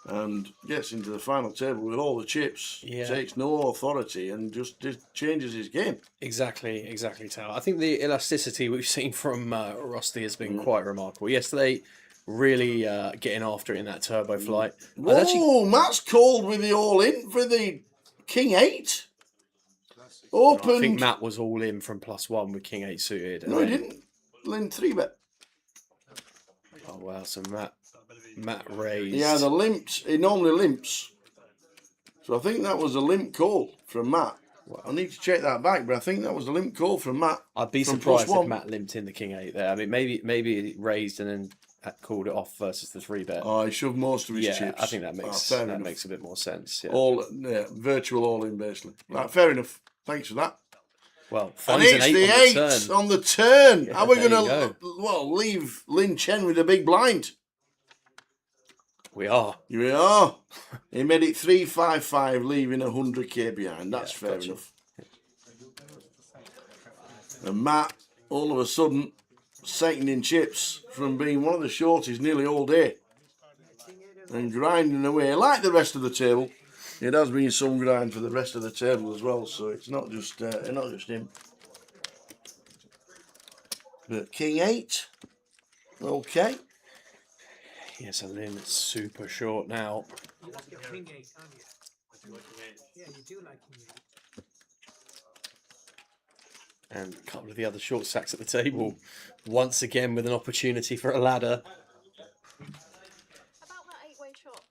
and gets into the final table with all the chips. Yeah. Takes no authority and just changes his game. Exactly, Tal. I think the elasticity we've seen from Rusty has been quite remarkable. Yesterday, really getting after it in that turbo flight. Whoa, Matt's called with the all-in for the King 8. Opened. I think Matt was all in from +1 with King 8 suited. No, he didn't. Lin 3-bet. Oh, wow, so Matt raised. Yeah, the limps. He normally limps. So I think that was a limp call from Matt. Wow. I need to check that back, but I think that was a limp call from Matt. I'd be surprised if Matt limped in the King 8 there. I mean, maybe he raised and then called it off versus the 3-bet. Oh, he shoved most of his chips. I think that makes a bit more sense. Yeah. Virtual all-in, basically. Right, fair enough. Thanks for that. Well, and it's the 8 on the turn. How are we going to leave Lin Chen with a big blind? We are. We are. He made it 3-5-5, leaving 100k behind. That's fair enough. And Matt, all of a sudden, second in chips from being one of the shortest nearly all day. And grinding away like the rest of the table. It has been some grind for the rest of the table as well, so it's not just him. But King 8, okay. Yeah, so Lin's super short now. You like your King 8, don't you? Yeah, you do like King 8. And a couple of the other short stacks at the table, once again with an opportunity for a ladder. About that 8-way shot.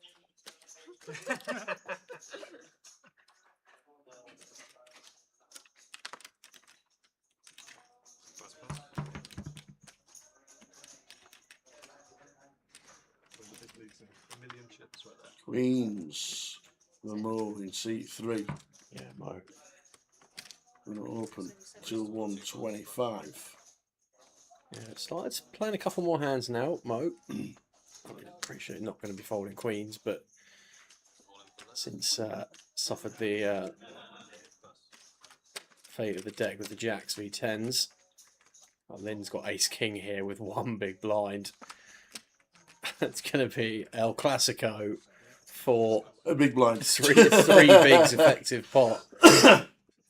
Queens, the Mo in seat 3. Yeah, Mo. Going to open till 125. Yeah, it's playing a couple more hands now, Mo. I'm pretty sure not going to be folding queens, but since suffered the fate of the deck with the jacks v10s. Oh, Lynn's got ace king here with one big blind. It's going to be El Clasico for a big blind. Three bigs effective pot.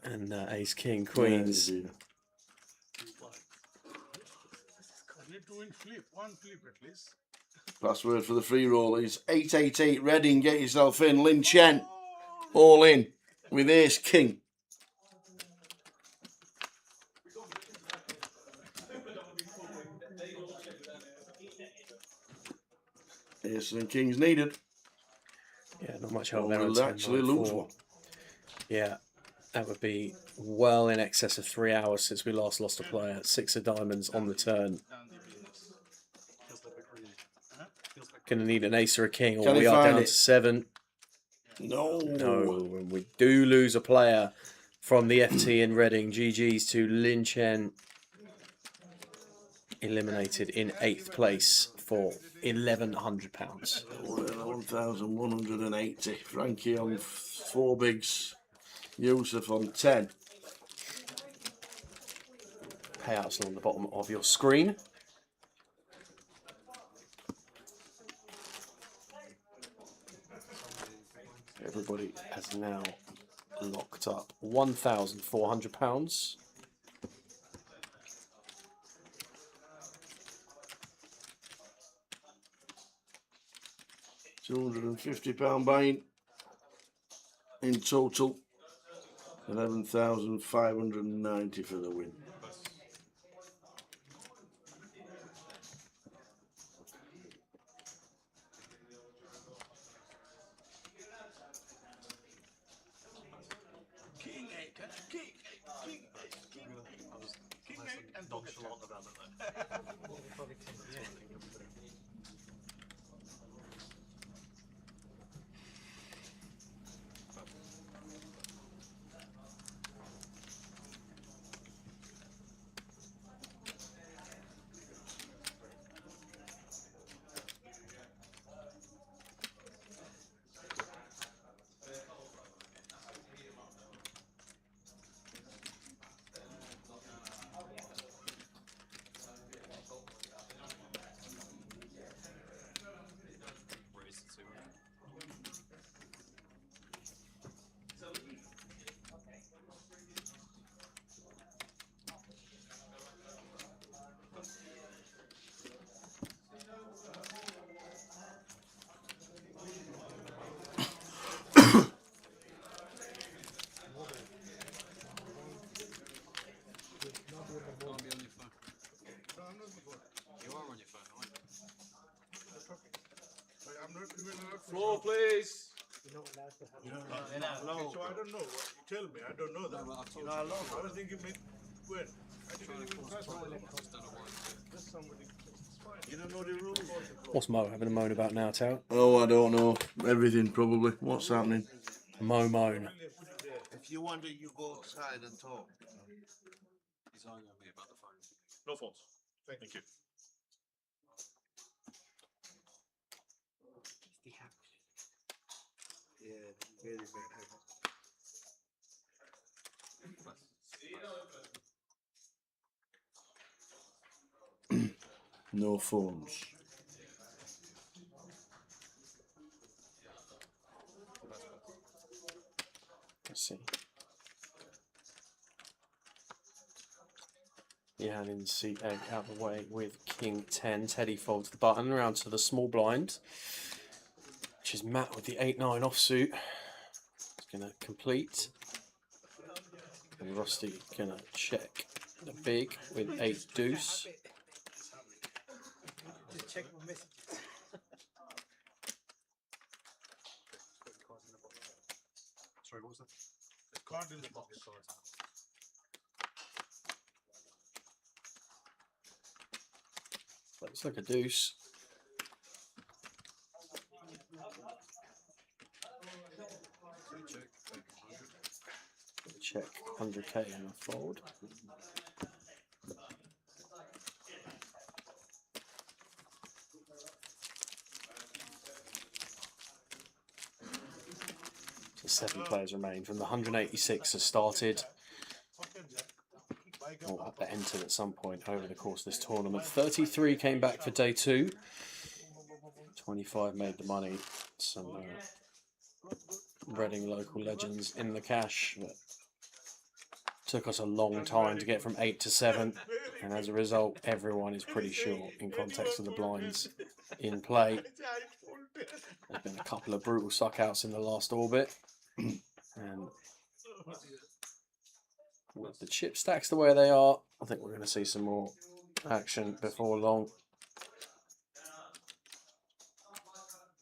And ace king queens. We're doing flip, one flip at least. Password for the free roll is 888 Reading. Get yourself in. Lin Chen, all in with ace king. Ace and kings needed. Yeah, not much help there. We'll actually lose one. Yeah, that would be well in excess of 3 hours since we last lost a player. 6 of diamonds on the turn. Going to need an ace or a king, or we are down to 7. No. And we do lose a player from the FT in Reading. GG's to Lin Chen. Eliminated in 8th place for £1,100. 1,180. Frankie on 4 bigs. Yusuf on 10. Payouts along the bottom of your screen. Everybody has now locked up. £1,400. £250 buy-in in total. 11,590 for the win. King 8, King 8, King 8, and nonchalant about it. Floor, please. You're not allowed to have okay, so I don't know what you tell me. I don't know that. You're not allowed. I was thinking maybe when. I didn't even press on it. Just somebody. It's fine. You don't know the rules. What's Mo having a moan about now, Tao? Oh, I don't know. Everything probably. What's happening? Mo moan. If you want it, you go outside and talk. He's arguing with me about the phone. No phones. Thank you. Yeah, very bad. No phones. Let's see. Yeah, in seat 8 out of the way with King 10. Teddy folds the button around to the small blind, which is Matt with the 8-9 offsuit. It's going to complete. And Rusty going to check the big with 8 deuce. Just check my messages. Sorry, what was that? The card in the box. Looks like a deuce. Check 100k and a fold. So 7 players remain from the 186 has started. Or entered at some point over the course of this tournament. 33 came back for day 2. 25 made the money. Some Reading local legends in the cash. But took us a long time to get from 8 to 7. And as a result, everyone is pretty short in context of the blinds in play. There's been a couple of brutal suckouts in the last orbit. And with the chip stacks the way they are, I think we're going to see some more action before long.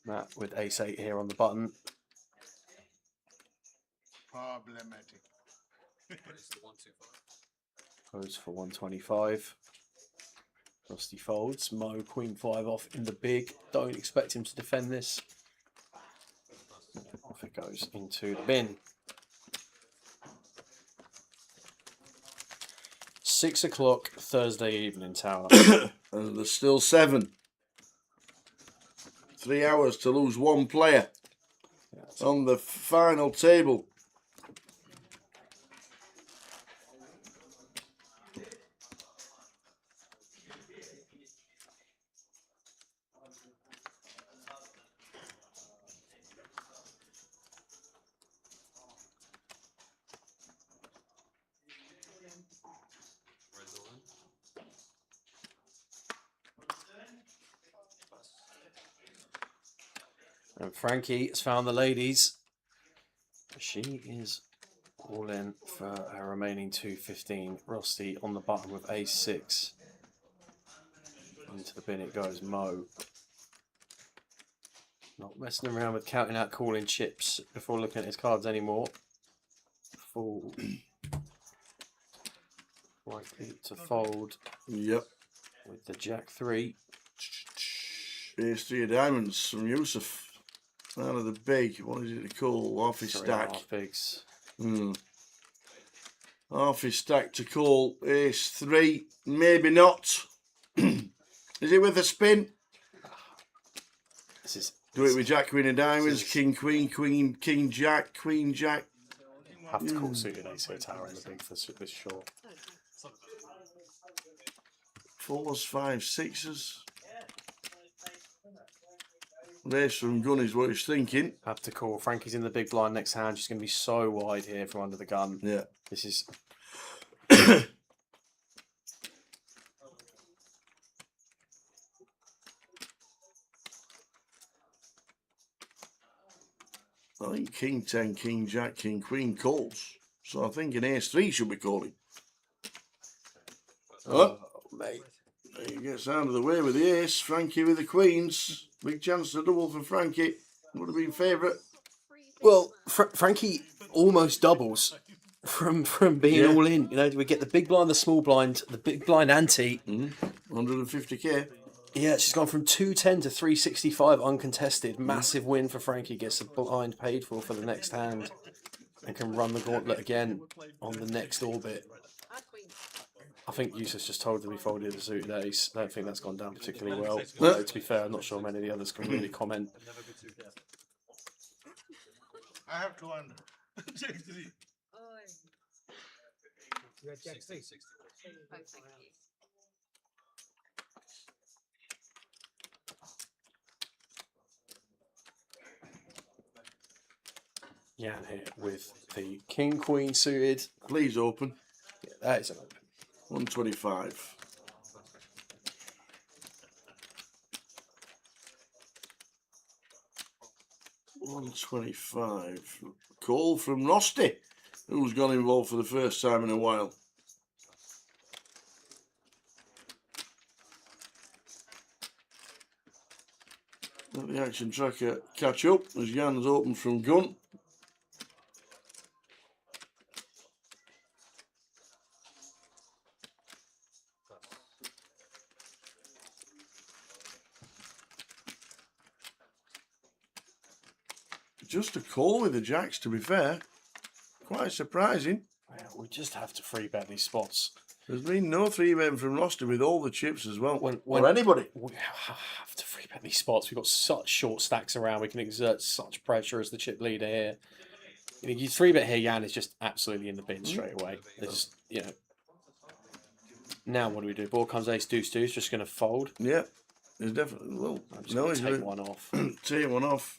Matt with ace-8 here on the button. Problematic. Goes for 125. Rusty folds. Mo queen-5 off in the big. Don't expect him to defend this. Off it goes into the bin. 6 o'clock Thursday evening, Tower. And there's still 7. 3 hours to lose 1 player on the final table. And Frankie has found the ladies. She is all in for her remaining 215. Rusty on the button with ace-6. Into the bin it goes, Mo. Not messing around with counting out calling chips before looking at his cards anymore. Fold. Likely to fold. Yep. With the Jack-3. Ace-3 of diamonds from Yusuf. Out of the big. What is it to call? Half his stack. Half bigs. Half his stack to call. Ace-3. Maybe not. Is it with a spin? This is. Do it with Jack, Queen of diamonds, King, Queen, Queen, King, Jack, Queen, Jack. Have to call suited ace tower in the big for this short. 4s, 5s, 6s. Race from gun is what he's thinking. Have to call. Frankie's in the big blind next hand. She's going to be so wide here from under the gun. Yeah. This is. I think King 10, King Jack, King Queen calls. So I think an ace-3 should be calling. Oh, mate. He gets out of the way with the ace. Frankie with the queens. Big chance to double for Frankie. Would have been favourite. Well, Frankie almost doubles from being all in. You know, we get the big blind, the small blind, the big blind ante. 150k. Yeah, she's gone from 210 to 365 uncontested. Massive win for Frankie. Gets the blind paid for the next hand. And can run the gauntlet again on the next orbit. I think Yusuf's just told them he folded a suited ace. I don't think that's gone down particularly well. Although, to be fair, I'm not sure many of the others can really comment. I have 200. Jan here with the King Queen suited. Please open. Yeah, that is an open. 125. $125. Call from Rusty, who's gone involved for the first time in a while. Let the action tracker catch up as Jan's open from gun. Just a call with the jacks, to be fair. Quite surprising. Well, we just have to free bet these spots. There's been no 3-bet from Roster with all the chips as well. When or anybody. We have to free bet these spots. We've got such short stacks around. We can exert such pressure as the chip leader here. You know, you 3-bet here, Jan is just absolutely in the bin straight away. It's, you know. Now what do we do? Ball comes ace, deuce, deuce. Just going to fold. Yeah. There's definitely. Well, I'm just going to take one off. Take one off.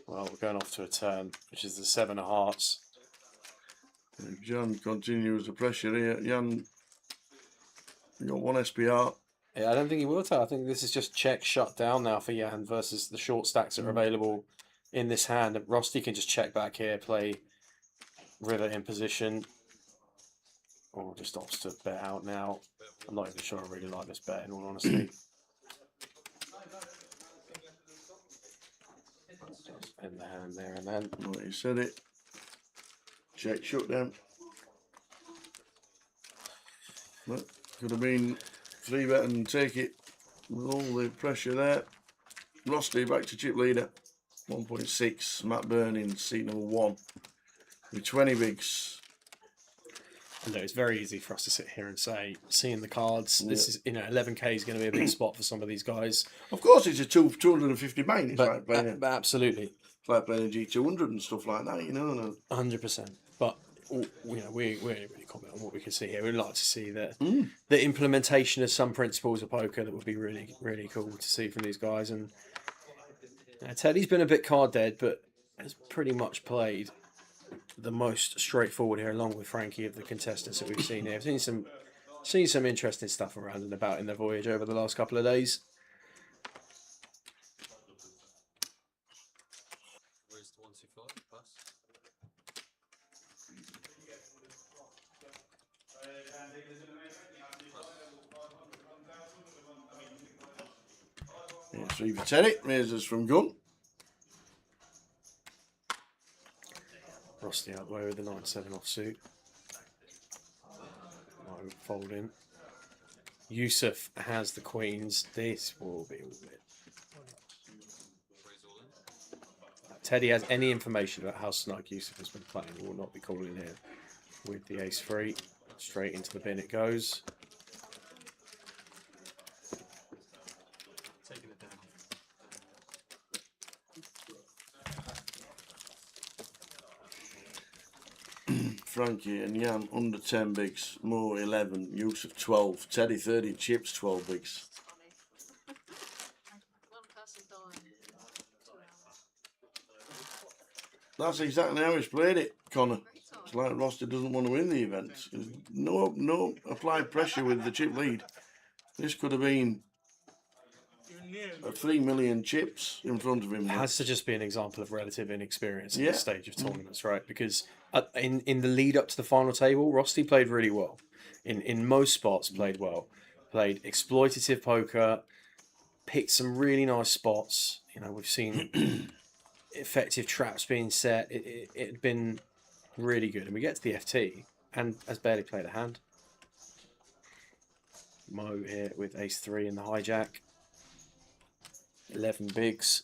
Well, we're going off to a turn, which is the 7 of hearts. And Jan continues the pressure here. Jan got one SPR. Yeah, I don't think he will tell. I think this is just check shut down now for Jan versus the short stacks that are available in this hand. Rusty can just check back here, play river in position. Or just opts to bet out now. I'm not even sure I really like this bet, in all honesty. In the hand there and then. Well, you said it. Check shutdown. But could have been 3-bet and take it with all the pressure there. Rusty back to chip leader. 1.6. Matt Burning, seat number 1. With 20 bigs. I know it's very easy for us to sit here and say, seeing the cards, this is, you know, 11k is going to be a big spot for some of these guys. Of course, it's a 250 main. It's But, like but absolutely. It's like playing a G200 and stuff like that, you know. 100%. But you know, we only really comment on what we can see here. We'd like to see the implementation of some principles of poker that would be really, really cool to see from these guys. And Teddy's been a bit card dead, but has pretty much played the most straightforward here, along with Frankie, of the contestants that we've seen here. I've seen some interesting stuff around and about in the voyage over the last couple of days. Where's the 125 plus? Yeah, 3 for Teddy. Razors from gun. Rusty out the way with the 9-7 offsuit. No folding. Yusuf has the queens. This will be all it. Teddy has any information about how snug Yusuf has been playing. He will not be calling here with the ace-3. Straight into the bin it goes. Taking it down. Frankie and Jan under 10 bigs. Mo 11. Yusuf 12. Teddy 30 chips, 12 bigs. One person died. 2 hours. That's exactly how he's played it, Connor. It's like Roster doesn't want to win the event. There's no applied pressure with the chip lead. This could have been 3 million chips in front of him. It has to just be an example of relative inexperience at Yeah. this stage of tournaments, right? Because in the lead up to the final table, Rusty played really well. In most spots, played well. Played exploitative poker, picked some really nice spots. You know, we've seen effective traps being set. It had been really good. And we get to the FT and has barely played a hand. Mo here with ace-3 in the hijack. 11 bigs.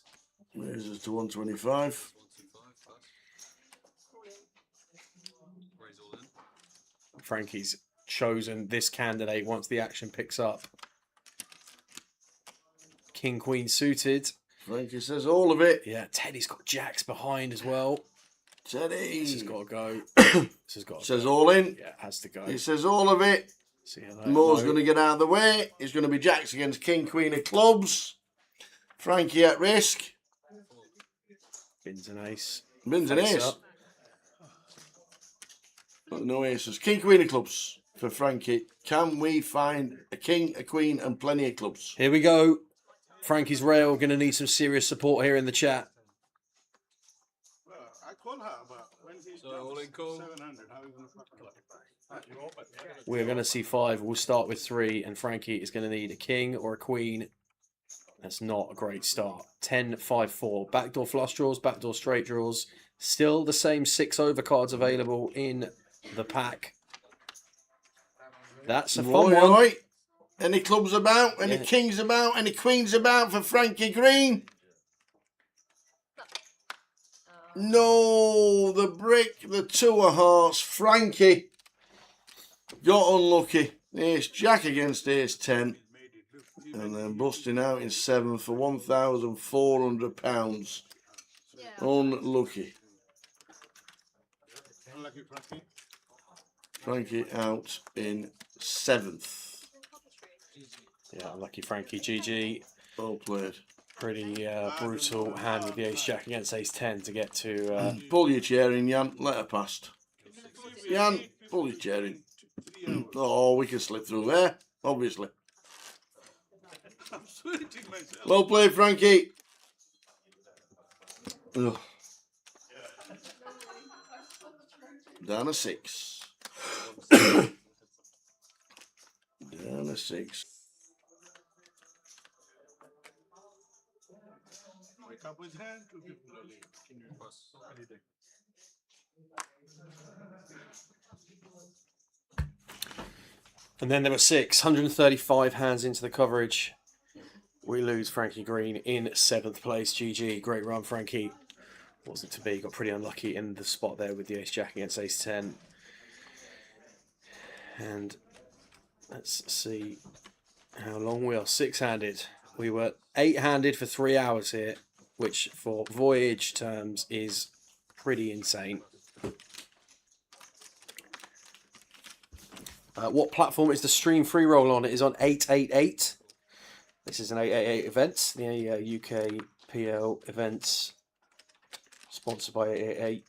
Raises to 125. Frankie's chosen this candidate once the action picks up. King, queen suited. Frankie says all of it. Yeah, Teddy's got jacks behind as well. Teddy. This has got to go. This has got to says go. all in. Yeah, it has to go. He says all of it. See how that Mo's Mo. going to get out of the way. It's going to be jacks against king, queen of clubs. Frankie at risk. Bins and ace. Bins and Face ace. up. But no aces. King, queen of clubs for Frankie. Can we find a king, a queen, and plenty of clubs? Here we go. Frankie's rail going to need some serious support here in the chat. Well, I call her, but when he's all in call. 700, how are you going to fuck it? We're going to see 5. We'll start with 3, and Frankie is going to need a king or a queen. That's not a great start. 10, 5, 4. Backdoor flush draws, backdoor straight draws. Still the same 6 overcards available in the pack. That's a fun one. Oi. Any clubs about? Any kings about? Any queens about for Frankie Green? No, the brick, the 2 of hearts. Frankie got unlucky. Ace Jack against Ace 10. And then busting out in 7 for £1,400. Unlucky. Unlucky, Frankie. Frankie out in 7th. Yeah, lucky Frankie. GG. Well played. Pretty brutal hand with the ace jack against ace 10 to get to. Pull your chair in, Jan. Let her past. Jan, pull your chair in. Oh, we can slip through there, obviously. I'm sweating myself. Well played, Frankie. Ugh. Down a 6. Down a 6. Wake up his hand to give him the lead. Anything. And then there were 635 hands into the coverage. We lose Frankie Green in 7th place. GG. Great run, Frankie. Wasn't to be. Got pretty unlucky in the spot there with the ace jack against ace 10. And let's see how long we are. 6-handed. We were 8-handed for 3 hours here, which for voyage terms is pretty insane. What platform is the stream free roll on? It is on 888. This is an 888 event. The UKPL events sponsored by 888.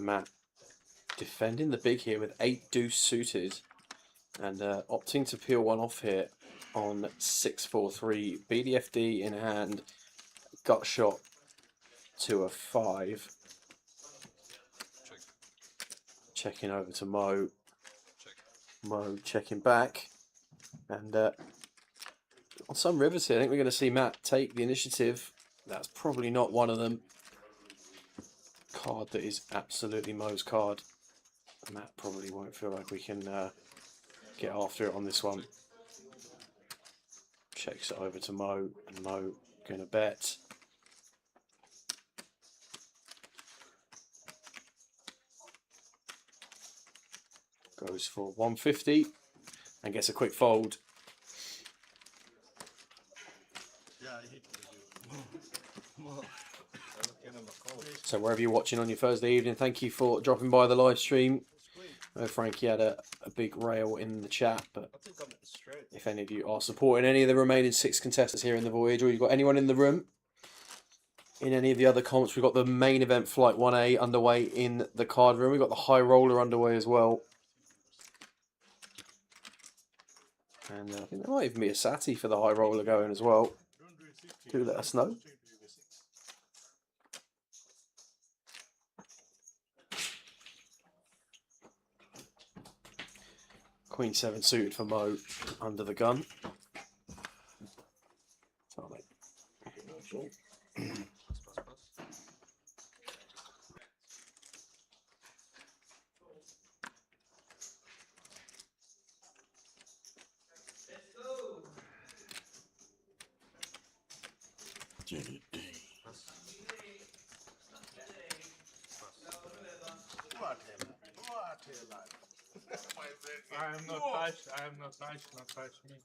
Matt defending the big here with 8 deuce suited and opting to peel one off here on 6-4-3. BDFD in hand, gut shot to a 5. Checking over to Mo. Mo checking back. And on some rivers here, I think we're going to see Matt take the initiative. That's probably not one of them. Card that is absolutely Mo's card. Matt probably won't feel like we can get after it on this one. Checks it over to Mo, and Mo going to bet. Goes for 150 and gets a quick fold. So wherever you're watching on your Thursday evening, thank you for dropping by the live stream. I know Frankie had a big rail in the chat, but if any of you are supporting any of the remaining 6 contestants here in the Voyage, or you've got anyone in the room in any of the other comps, we've got the main event Flight 1A underway in the card room. We've got the High Roller underway as well. And I think there might even be a Sati for the High Roller going as well. Do let us know. Queen 7 suited for Mo under the gun. I am not touched. I am not touched. Not touch me.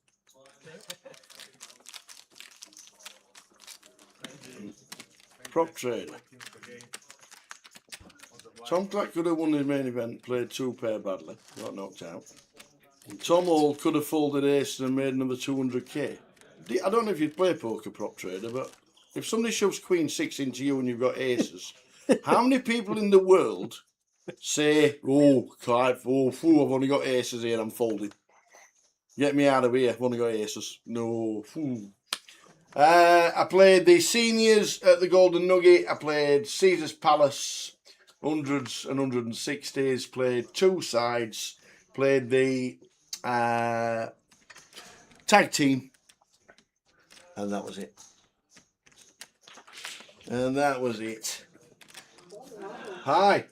Prop trade. Tom Clark could have won his main event, played 2 pair badly, got knocked out. Tom Hall could have folded ace and made another 200k. I don't know if you'd play poker, prop trader, but if somebody shoves Queen 6 into you and you've got aces, how many people in the world say, oh, Clive, oh, phew, I've only got aces here, I'm folding. Get me out of here, I've only got aces. No, phew. I played the seniors at the Golden Nugget. I played Caesar's Palace, 100s and 160s. Played 2 sides. Played the tag team. And that was it. And that was it. Hi.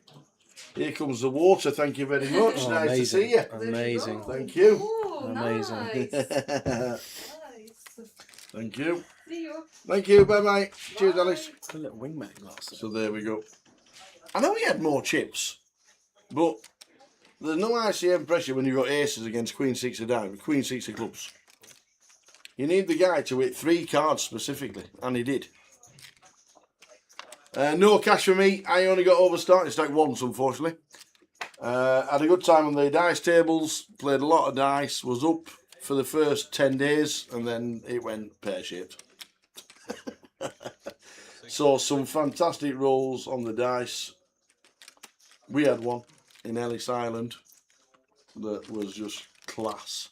Here comes the water. Thank you very much. Oh, nice amazing. to see you. Amazing. Thank you. Oh, Amazing. nice. Thank you. See you. Thank you. Bye-bye. Cheers, Alice. A little wingman glass. So there we go. I know he had more chips, but there's no ICM pressure when you've got aces against Queen 6 of diamonds, Queen 6 of clubs. You need the guy to hit 3 cards specifically, and he did. No cash for me. I only got over starting stack once, unfortunately. Had a good time on the dice tables, played a lot of dice, was up for the first 10 days, and then it went pear-shaped. So some fantastic rolls on the dice. We had one in Ellis Island that was just class.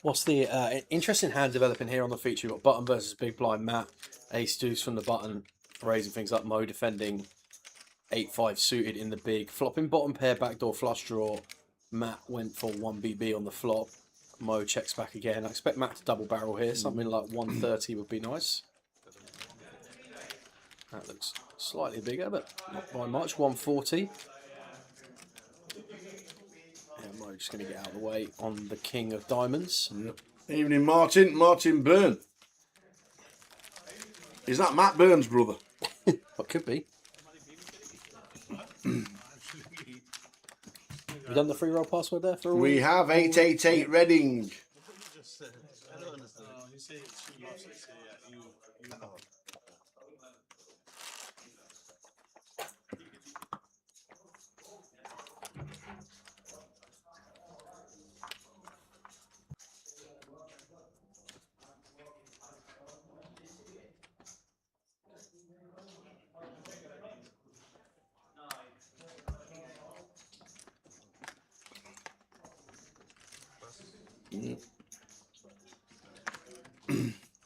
What's the interesting hand developing here on the feature? We've got button versus big blind. Matt, ace deuce from the button, raising things up. Mo defending 8-5 suited in the big. Flopping bottom pair, backdoor flush draw. Matt went for 1BB on the flop. Mo checks back again. I expect Matt to double barrel here. Something like 130 would be nice. That looks slightly bigger, but not by much. 140. And Mo just going to get out of the way on the king of diamonds. Yep. Evening, Martin. Martin Byrne. Is that Matt Byrne's brother? What could be. You done the free roll password there for all? We have 888 Reading. I don't understand. You say it's too much.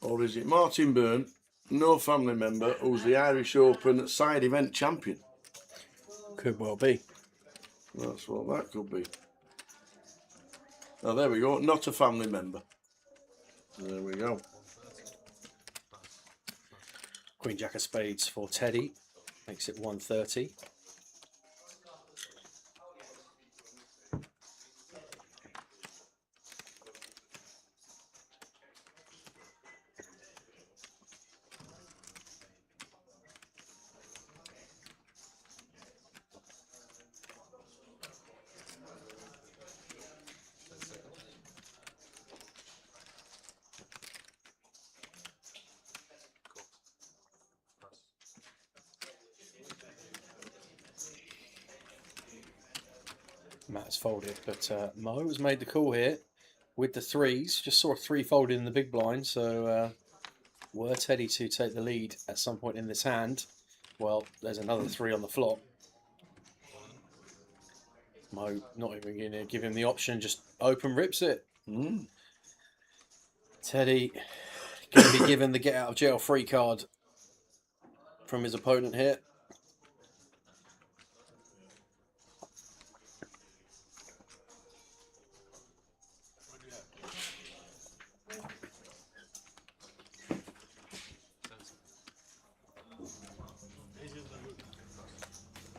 Or is it Martin Byrne, no family member, who's the Irish Open side event champion? Could well be. That's what that could be. Oh, there we go. Not a family member. There we go. Queen Jack of Spades for Teddy. Makes it 130. Matt's folded, but Mo has made the call here with the threes. Just saw a three folded in the big blind, so were Teddy to take the lead at some point in this hand, well, there's another three on the flop. Mo not even going to give him the option, just open rips it. Teddy going to be given the get out of jail free card from his opponent here.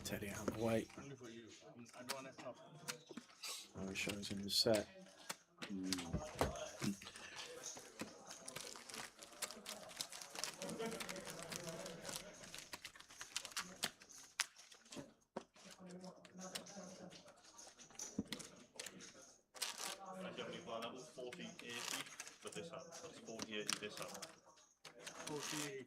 Teddy out of the way. Oh, he shows him the set. I definitely plan that was 4080 for this hand. That's 4080 this hand. 48.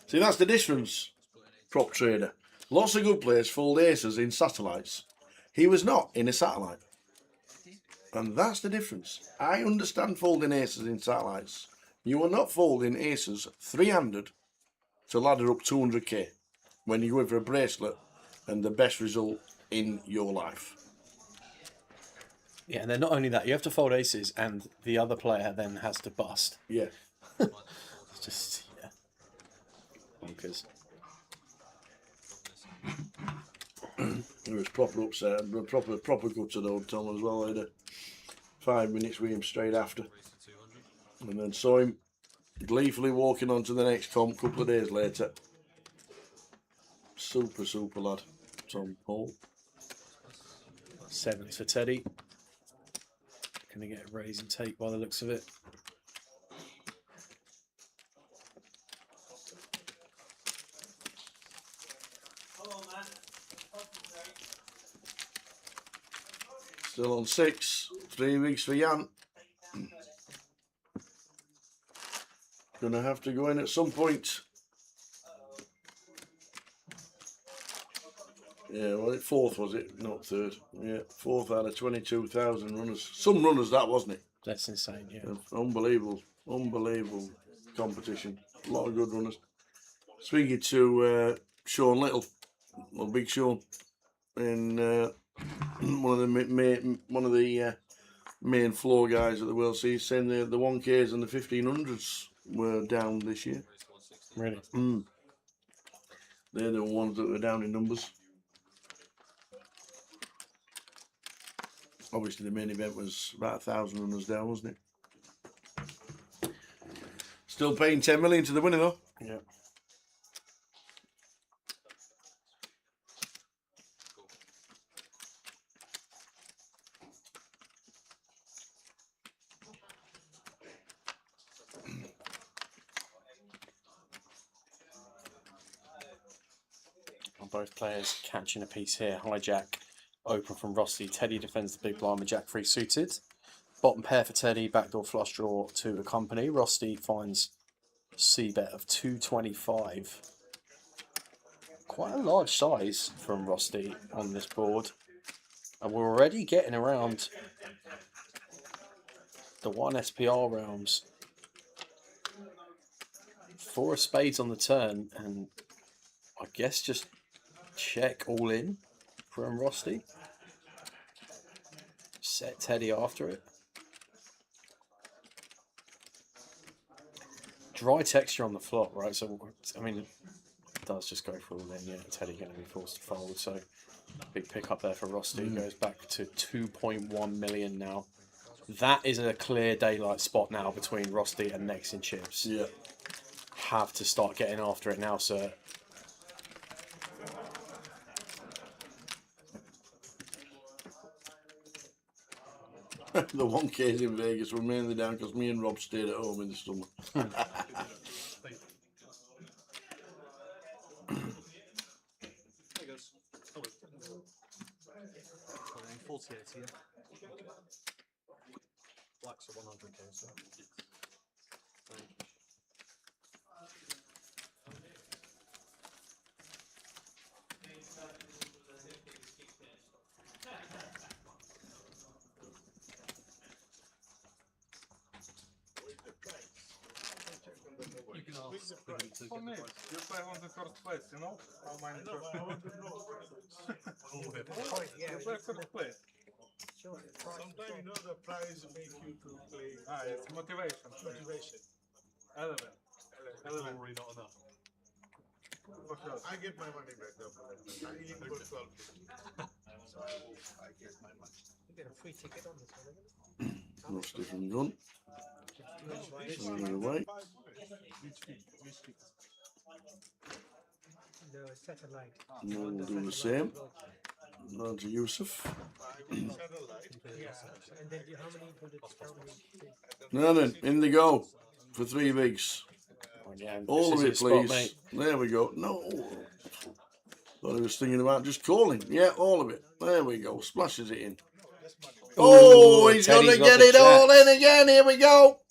See, that's the difference, prop trader. Lots of good players fold aces in satellites. He was not in a satellite. And that's the difference. I understand folding aces in satellites. You are not folding aces 300 to ladder up 200k when you go in for a bracelet and the best result in your life. Yeah, and then not only that, you have to fold aces and the other player then has to bust. Yeah. It's just, yeah. Bonkers. There was proper upset, proper good to the old Tom as well. I had a 5 minutes with him straight after. And then saw him gleefully walking on to the next comp a couple of days later. Super, super lad, Tom Paul. Sevens for Teddy. Can he get a raise and take by the looks of it? Still on 6, 3 weeks for Jan. Gonna have to go in at some point. Yeah, well, fourth was it? Not third. Yeah, fourth out of 22,000 runners. Some runners that, wasn't it? That's insane, yeah. Unbelievable, unbelievable competition. A lot of good runners. Speaking to Sean Little, well, Big Sean, in one of the main floor guys at the World Series, saying the 1Ks and the 1500s were down this year. Really? They're the ones that were down in numbers. Obviously, the main event was about 1,000 runners down, wasn't it? Still paying 10 million to the winner, though. Yeah. Both players catching a piece here. Hijack open from Rossi. Teddy defends the big blind with Jack 3 suited. Bottom pair for Teddy. Backdoor flush draw to accompany. Rossi finds C bet of 225. Quite a large size from Rossi on this board. And we're already getting around the 1 SPR realms 4 of spades on the turn, and I guess just check all in from Rusty. Set Teddy after it. Dry texture on the flop, right? So, I mean, it does just go for all in. Yeah, Teddy going to be forced to fold. So, big pick up there for Rusty. Goes back to 2.1 million now. That is a clear daylight spot now between Rusty and next in chips. Yeah. Have to start getting after it now, sir. The 1Ks in Vegas were mainly down because me and Rob stayed at home in the summer. Blacks are 100k, so. You can ask for me. You play on the first place, you know? How many first place? You play first place. Sometimes you know the prize make you to play. It's motivation. Motivation. 11. Probably not enough. I get my money back. I even got 12. So I get my money. You get a free ticket on this one. Rusty from gun. Away. No, satellite. We'll do the same. Down to Yusuf. Yeah. And then how many bullets? Now then, in they go for 3 bigs. Yeah, all of it, spot, please. mate. There we go. No. Thought I was thinking about just calling. Yeah, all of it. There we go. Splashes it in. Oh, he's going to get it all in again. Here we go.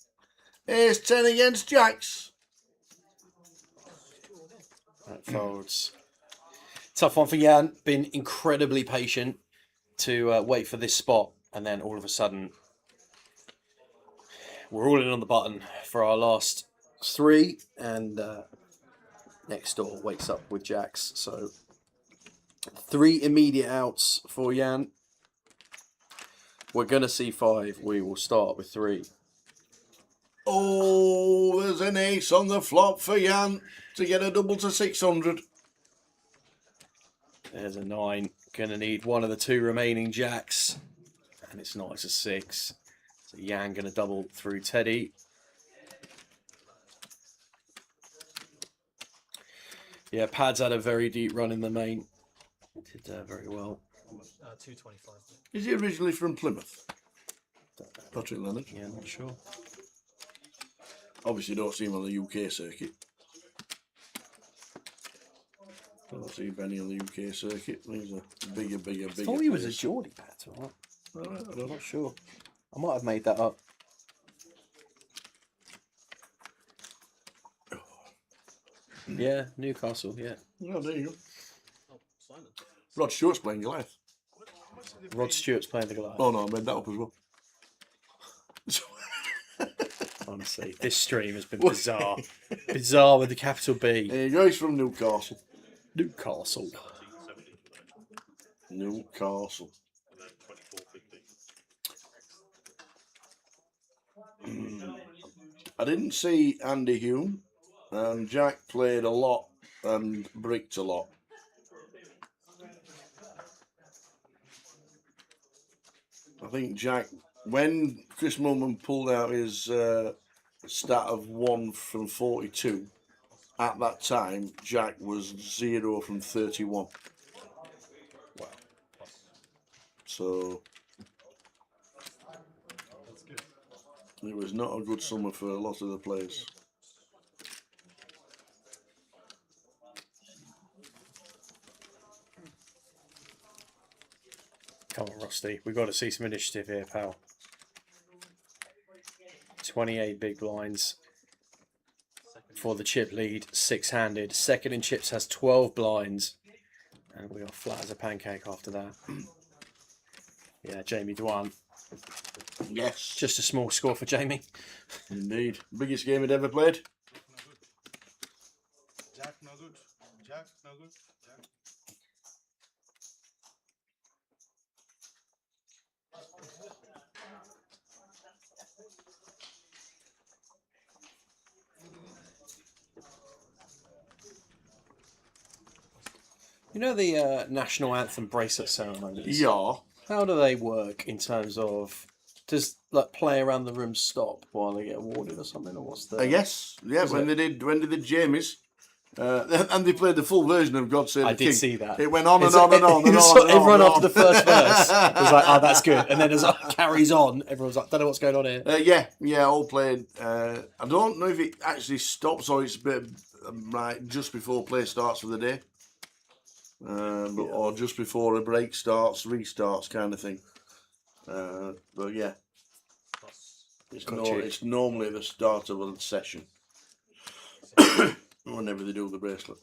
Here's 10 against Jacks. That folds. Tough one for Jan. Been incredibly patient to wait for this spot, and then all of a sudden, we're all in on the button for our last 3, and next door wakes up with Jacks. So 3 immediate outs for Jan. We're going to see 5. We will start with 3. Oh, there's an ace on the flop for Jan to get a double to 600. There's a 9. Going to need one of the 2 remaining Jacks. And it's not, it's a 6. So Jan going to double through Teddy. Yeah, Pad's had a very deep run in the main. Did very well. 225. Is he originally from Plymouth? Patrick Leonard? Yeah, not sure. Obviously don't see him on the UK circuit. Don't see Benny on the UK circuit. He's a bigger. I thought he was a Geordie, Pat. I'm not sure. I might have made that up. Yeah, Newcastle, yeah. Oh, there you go. Rod Stewart's playing Goliath. Rod Stewart's playing the Goliath. Oh no, I made that up as well. Honestly, this stream has been bizarre. Bizarre with the capital B. There you go, he's from Newcastle. Newcastle. Newcastle. I didn't see Andy Hume, and Jack played a lot and bricked a lot. I think Jack, when Chris Mulman pulled out his stat of 1 from 42, at that time, Jack was 0 from 31. Wow. So, it was not a good summer for a lot of the players. Come on, Rusty. We've got to see some initiative here, pal. 28 big blinds for the chip lead, 6-handed. Second in chips has 12 blinds. And we are flat as a pancake after that. Yeah, Jamie Dwan. Yes. Just a small score for Jamie. Indeed. Biggest game he'd ever played. Jack, no good. Jack. You know the national anthem bracelet ceremonies? Yeah. How do they work in terms of, does like play around the room stop while they get awarded or something, or what's the? Yes, yeah. Is When they did Jamie's, and they played the full version of God Save I the King. did see that. It went on and It's on and on and on. And everyone on after the first verse was like, "Oh, that's good," and then as it carries on, everyone's like, "Don't know what's going on here." Yeah, all played. I don't know if it actually stops or it's a bit right just before play starts for the day, or just before a break starts, restarts kind of thing. But yeah, it's normally the start of a session whenever they do the bracelet.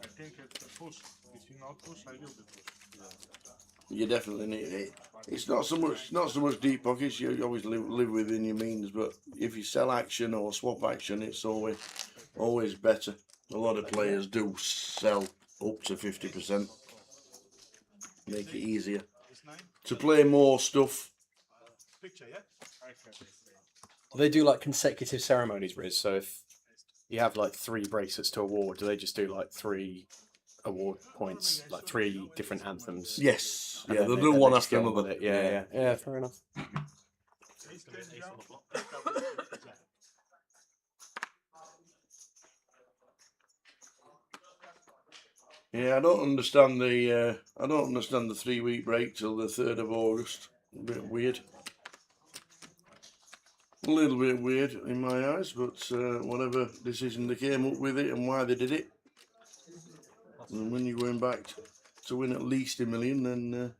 I think it's a push. If you not push, I will be pushed. You definitely need it. It's not so much deep pockets. You always live within your means, but if you sell action or swap action, it's always better. A lot of players do sell up to 50%. Make it easier to play more stuff. Picture, yeah? Do they do like consecutive ceremonies, Riz? So if you have like 3 bracelets to award, do they just do like 3 award points, like 3 different anthems? Yes, And yeah, then they'll they- do then one they just after get on with another. it. Yeah, fair enough. Yeah, I don't understand the 3-week break till the 3rd of August. A bit weird. A little bit weird in my eyes, but whatever decision they came up with it and why they did it. And when you're going back to win at least $1 million, then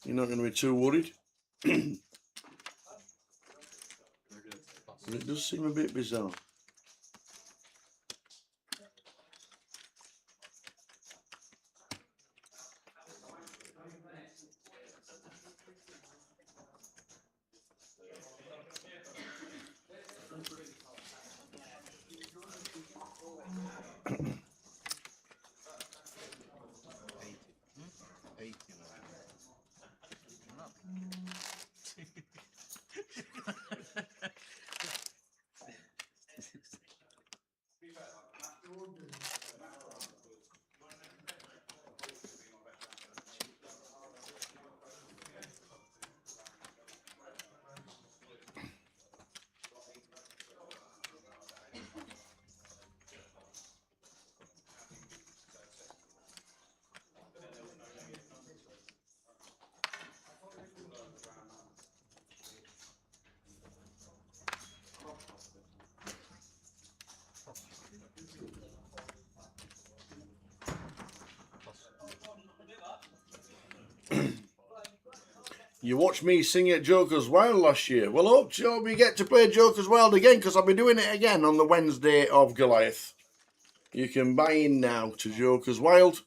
you're not going to be too worried. But it does seem a bit bizarre. You watched me sing at Joker's Wild last year. Well, hope we get to play Joker's Wild again, because I'll be doing it again on the Wednesday of Goliath. You can buy in now to Joker's Wild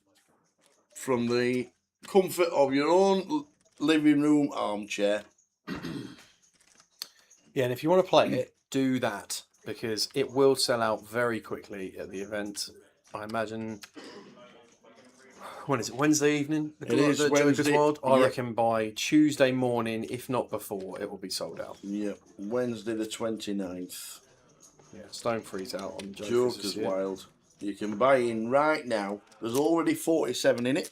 from the comfort of your own living room armchair. Yeah, and if you want to play it, do that, because it will sell out very quickly at the event. I imagine. When is it? Wednesday evening? It is Joker's Wednesday. Wild. I Yep. reckon by Tuesday morning, if not before, it will be sold out. Yep, Wednesday the 29th. Yeah, Stone Freeze out on Joker's Wild. You can buy in right now. There's already 47 in it,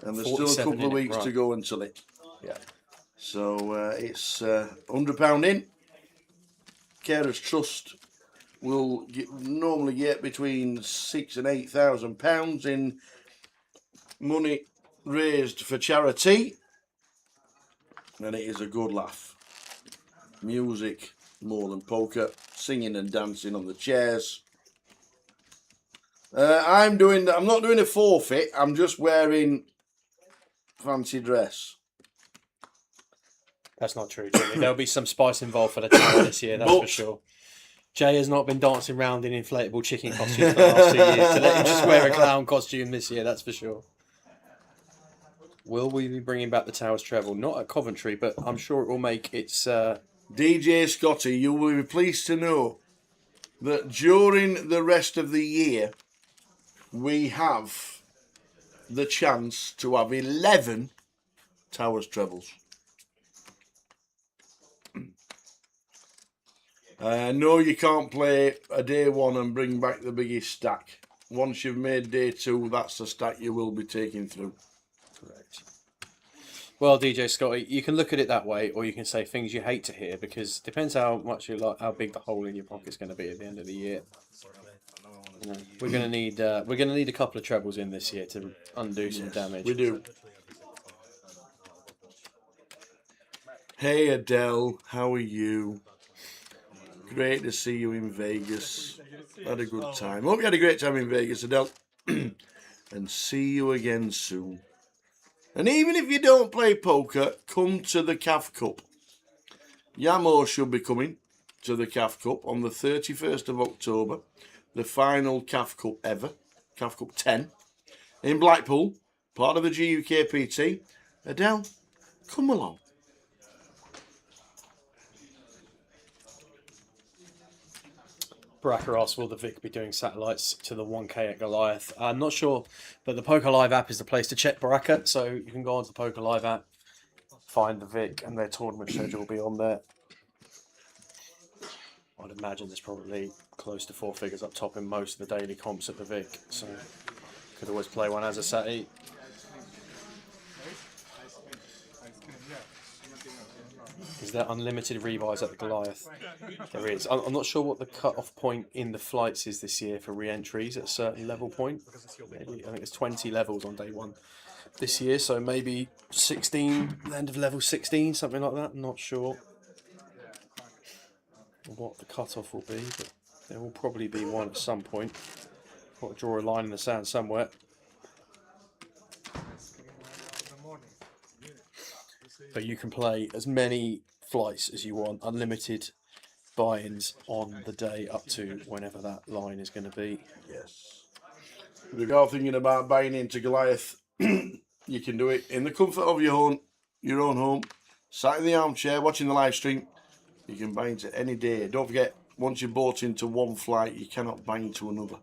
and there's still a 47 couple of in it, weeks to right. go until it. Yeah. So it's £100 in. Carers Trust will normally get between £6,000 and £8,000 in money raised for charity, and it is a good laugh. Music more than poker, singing and dancing on the chairs. I'm not doing a forfeit. I'm just wearing fancy dress. That's not true, Jimmy. There'll be some spice involved for the tower this year, that's for sure. Jay has not been dancing around in inflatable chicken costumes for the last 2 years. To let him just wear a clown costume this year, that's for sure. Will we be bringing back the Towers Travel? Not at Coventry, but I'm sure it will make its DJ Scotty, you will be pleased to know that during the rest of the year, we have the chance to have 11 Towers trebles. No, you can't play a day one and bring back the biggest stack. Once you've made day two, that's the stack you will be taking through. Correct. Well, DJ Scotty, you can look at it that way, or you can say things you hate to hear, because it depends how much you like, how big the hole in your pocket's going to be at the end of the year. You know, we're going to need a couple of trebles in this year to undo some damage. We do. Hey Adele, how are you? Great to see you in Vegas. Had a good time. Hope you had a great time in Vegas, Adele. And see you again soon. And even if you don't play poker, come to the CAF Cup. Yamo should be coming to the CAF Cup on the 31st of October. The final CAF Cup ever. CAF Cup 10. In Blackpool. Part of the GUKPT. Adele, come along. Baraka asks, will the Vic be doing satellites to the 1K at Goliath? I'm not sure, but the Poker Live app is the place to check Baraka, so you can go onto the Poker Live app, find the Vic, and their tournament schedule will be on there. I'd imagine there's probably close to 4 figures up top in most of the daily comps at the Vic, so could always play one as a Sati. Is there unlimited rebuys at the Goliath? There is. I'm not sure what the cut-off point in the flights is this year for re-entries at a certain level point. Maybe, I think it's 20 levels on day one this year, so maybe 16, the end of level 16, something like that. I'm not sure what the cut-off will be, but there will probably be one at some point. Got to draw a line in the sand somewhere. But you can play as many flights as you want, unlimited buy-ins on the day up to whenever that line is going to be. Yes. If you're thinking about buying into Goliath, you can do it in the comfort of your own home, sat in the armchair watching the live stream. You can buy into any day. Don't forget, once you're bought into one flight, you cannot buy into another.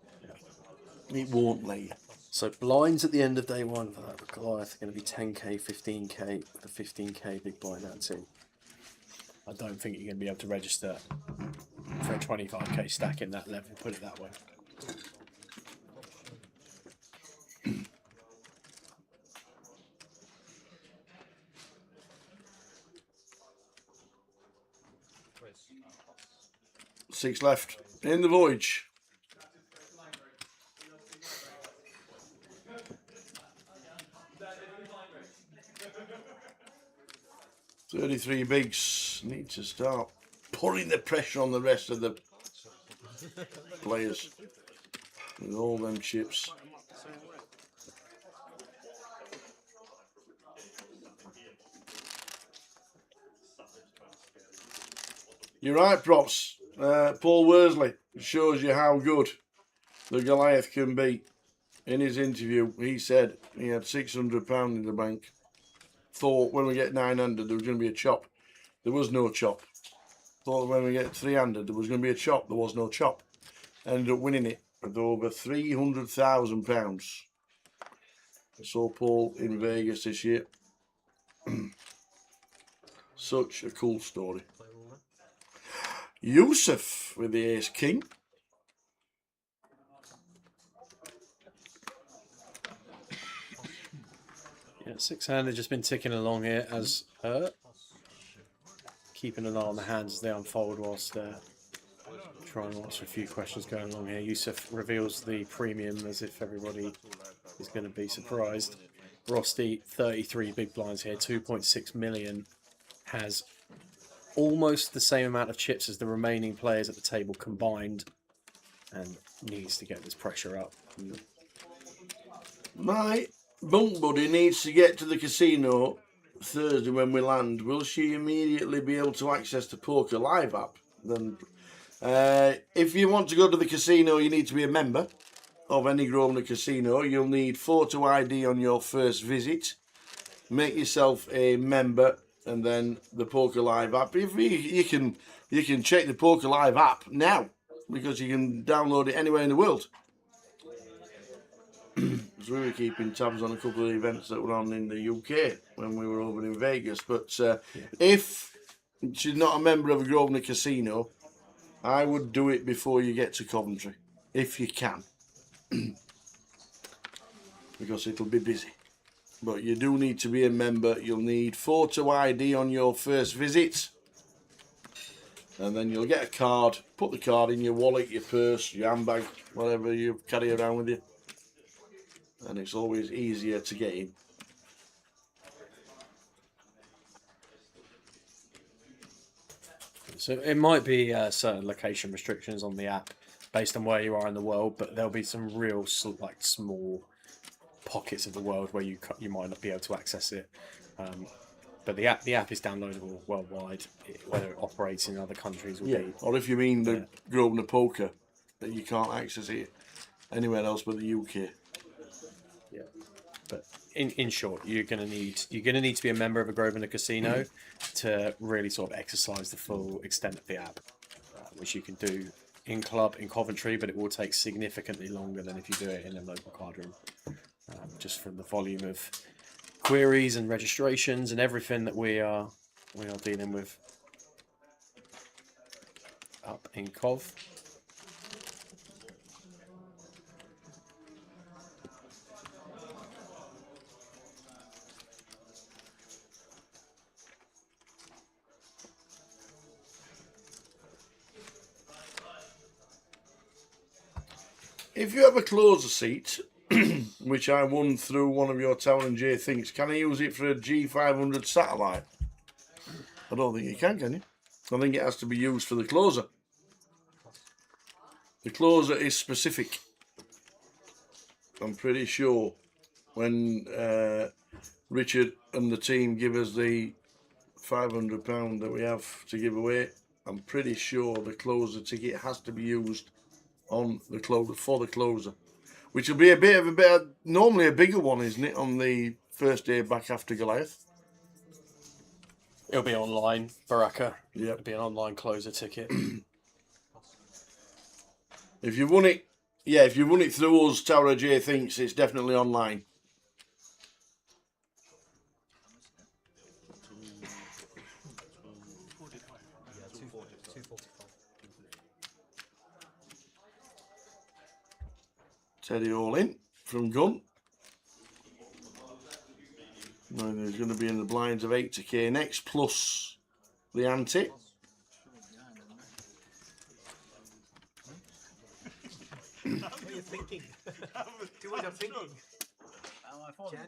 It won't let you. So blinds at the end of day one for that Goliath are going to be 10k, 15k, with a 15k big blind out too. I don't think you're going to be able to register for a 25k stack in that level, put it that way. Six left in the voyage. $33 bigs need to start putting the pressure on the rest of the players with all them chips. You're right, props. Paul Worsley shows you how good the Goliath can be. In his interview, he said he had £600 in the bank. Thought when we get 900 there was going to be a chop. There was no chop. Thought when we get 300 there was going to be a chop. There was no chop. Ended up winning it with over £300,000. I saw Paul in Vegas this year. Such a cool story. Yusuf with the ace king. Yeah, 6-handed just been ticking along here as keeping an eye on the hands as they unfold whilst trying to answer a few questions going along here. Yusuf reveals the premium as if everybody is going to be surprised. Rosti, 33 big blinds here, 2.6 million, has almost the same amount of chips as the remaining players at the table combined and needs to get this pressure up. My bunk buddy needs to get to the casino Thursday when we land. Will she immediately be able to access the Poker Live app? Then, if you want to go to the casino, you need to be a member of any Grosvenor casino. You'll need photo ID on your first visit. Make yourself a member and then the Poker Live app. If you can check the Poker Live app now because you can download it anywhere in the world. So we were keeping tabs on a couple of events that were on in the UK when we were over in Vegas. But if she's not a member of a Grosvenor casino, I would do it before you get to Coventry, if you can, because it'll be busy. But you do need to be a member. You'll need photo ID on your first visit, and then you'll get a card. Put the card in your wallet, your purse, your handbag, whatever you carry around with you, and it's always easier to get in. So it might be certain location restrictions on the app based on where you are in the world, but there'll be some real small pockets of the world where you might not be able to access it. But the app is downloadable worldwide. Whether it operates in other countries will be. Or if you mean the Grosvenor Poker, that you can't access it anywhere else but the UK. Yeah, but in short, you're gonna need to be a member of a Grosvenor casino to really sort of exercise the full extent of the app, which you can do in club in Coventry, but it will take significantly longer than if you do it in a local card room, just from the volume of queries and registrations and everything that we are dealing with up in Cov. If you have a closer seat, which I won through one of your Tower and J things, can I use it for a G500 satellite? I don't think you can you? I think it has to be used for the closer. The closer is specific. I'm pretty sure when Richard and the team give us the £500 that we have to give away, I'm pretty sure the closer ticket has to be used on the closer for the closer, which will be a bit of normally a bigger one, isn't it, on the first day back after Goliath? It'll be online, Baraka. Yeah, it'll be an online closer ticket. If you won it, if you won it through us, Tower J thinks it's definitely online. Teddy all in from Gun. Now there's going to be in the blinds of 8 to K next, plus the ante. What are you thinking? Do what you're thinking.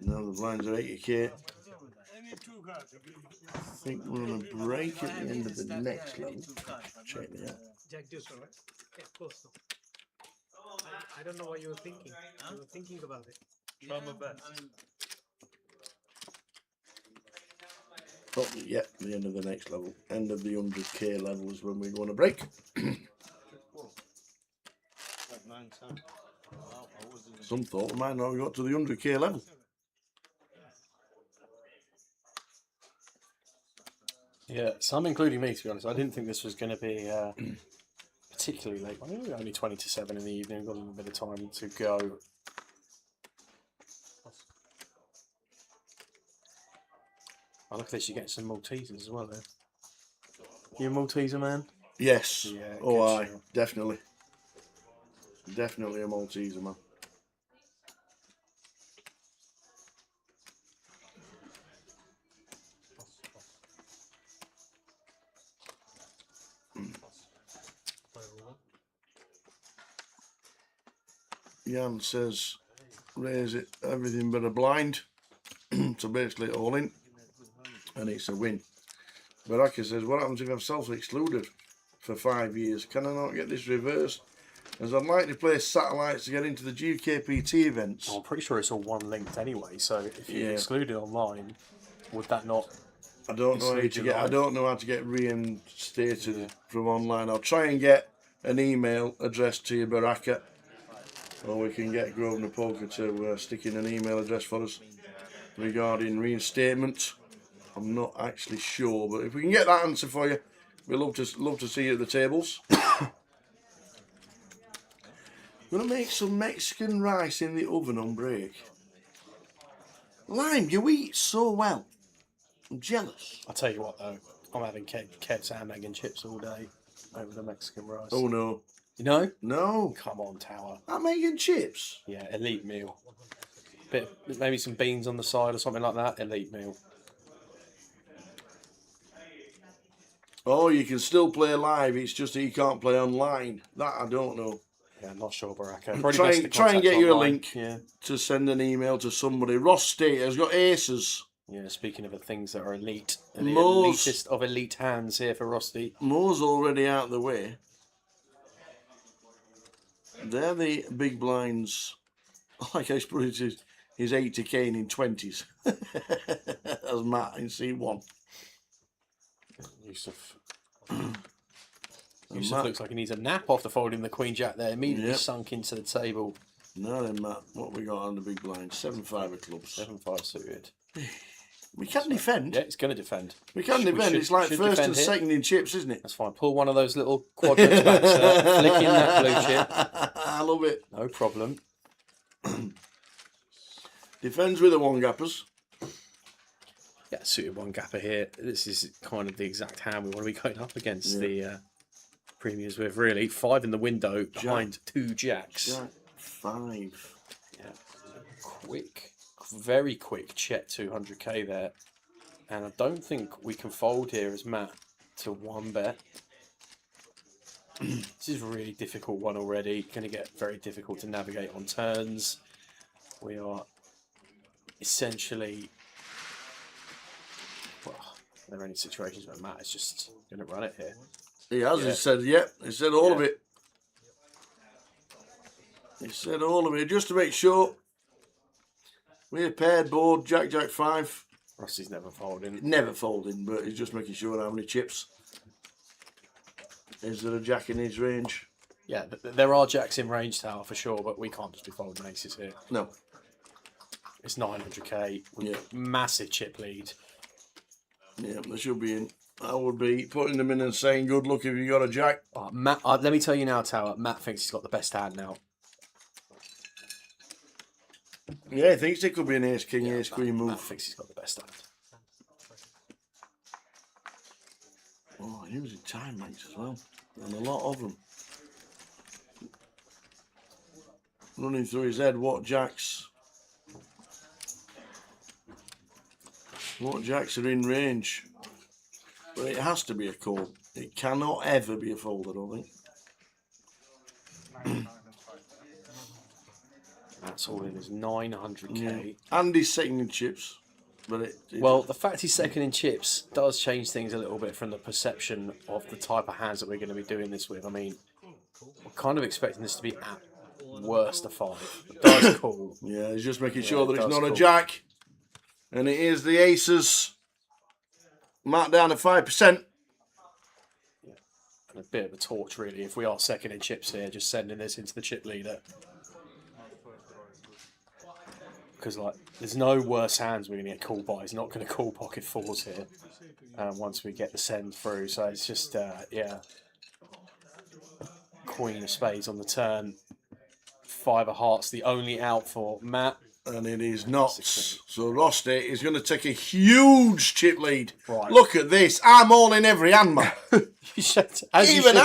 Now the blinds are 8 to K. I think we're on a break at the end of the next level. Check me out. Jack deuce, right? Yeah, of course. No. I don't know what you were thinking. You were thinking about it. Try my best. Oh, yeah, the end of the next level. End of the 100k level is when we go on a break. Some thought we might not have got to the 100k level. Yeah, some including me, to be honest. I didn't think this was going to be particularly late. I think we're only 20 to 7 in the evening. Got a little bit of time to go. Oh, look at this. You get some Maltesers as well, there. You a Malteser, man? Yes. Yeah, oh, aye. show. Definitely. Definitely a Malteser, man. Jan says, raise it, everything but a blind. So basically all in. And it's a win. Baraka says, what happens if I'm self-excluded for 5 years? Can I not get this reversed? As I'd like to play satellites to get into the UKPT events. Oh, I'm pretty sure it's all one linked anyway. So if you exclude it online, would that not? I don't know how to get. I don't know how to get reinstated from online. I'll try and get an email addressed to you, Baraka, or we can get Grosvenor Poker to stick in an email address for us regarding reinstatement. I'm not actually sure, but if we can get that answer for you, we'd love to see you at the tables. I'm gonna make some Mexican rice in the oven on break. Lime, you eat so well. I'm jealous. I'll tell you what though, I'm having Kev's ham, egg and chips all day over the Mexican rice. Oh no. You know? No. Come on, Tower. Ham, egg and chips? Yeah, elite meal. Maybe some beans on the side or something like that. Elite meal. Oh, you can still play live, it's just that you can't play online. That I don't know. Yeah, I'm not sure, Baraka. Try and get you a link yeah. to send an email to somebody. Ross State has got aces. Yeah, speaking of the things that are elite, the Mo's, elitist of elite hands here for Rusty. Mo's already out of the way. They're the big blinds. Like I put it, his 80k in 20s. As Matt in C1. Yusuf looks like he needs a nap after folding the Queen Jack there. Immediately sunk into the table. Now then, Matt, what we got on the big blind? 7-5 of clubs. 7-5 suited. We can defend. Yeah, it's going to defend. We can defend. It's like first and second in chips, isn't it? That's fine. Pull one of those little quadrants back, sir. Flick in that blue chip. I love it. No problem. Defends with the one gappers. Yeah, suited one gapper here. This is kind of the exact hand we want to be going up against the premiums with, really. 5 in the window behind 2 jacks. Jack 5. Yeah. Quick, very quick check 200k there. And I don't think we can fold here as Matt to 1 bet. This is a really difficult one already. Going to get very difficult to navigate on turns. We are essentially... Well, there are any situations where Matt is just going to run it here. He has. He said, yep. He said all of it. He said all of it. Just to make sure. We're paired board, Jack, Jack 5. Rusty's never folding. Never folding, but he's just making sure how many chips. Is there a Jack in his range? Yeah, there are Jacks in range, Tower, for sure, but we can't just be folding aces here. No. It's 900k. Massive chip lead. Yeah, they should be in. I would be putting them in and saying good luck if you got a Jack. Matt, let me tell you now, Tower, Matt thinks he's got the best hand now. Yeah, he thinks it could be an ace king, ace queen move. Matt thinks he's got the best hand. Oh, using time banks as well. And a lot of them. Running through his head, what jacks are in range. But it has to be a call. It cannot ever be a fold, I don't think. That's all in is 900k. Yeah. And he's second in chips. But well, the fact he's second in chips does change things a little bit from the perception of the type of hands that we're going to be doing this with. I mean, we're kind of expecting this to be at worst a 5. It does call. Yeah, he's just making sure that it's not a jack. And it is the aces. Marked down at 5%. Yeah. And a bit of a torch, really, if we are second in chips here, just sending this into the chip leader. Because, like, there's no worse hands we're going to get called by. He's not going to call pocket 4s here once we get the send through. So it's just, yeah. Queen of spades on the turn. 5 of hearts, the only out for Matt. And it is not. So Rusty is going to take a huge chip lead. Right. Look at this. I'm all in every hand, man. Even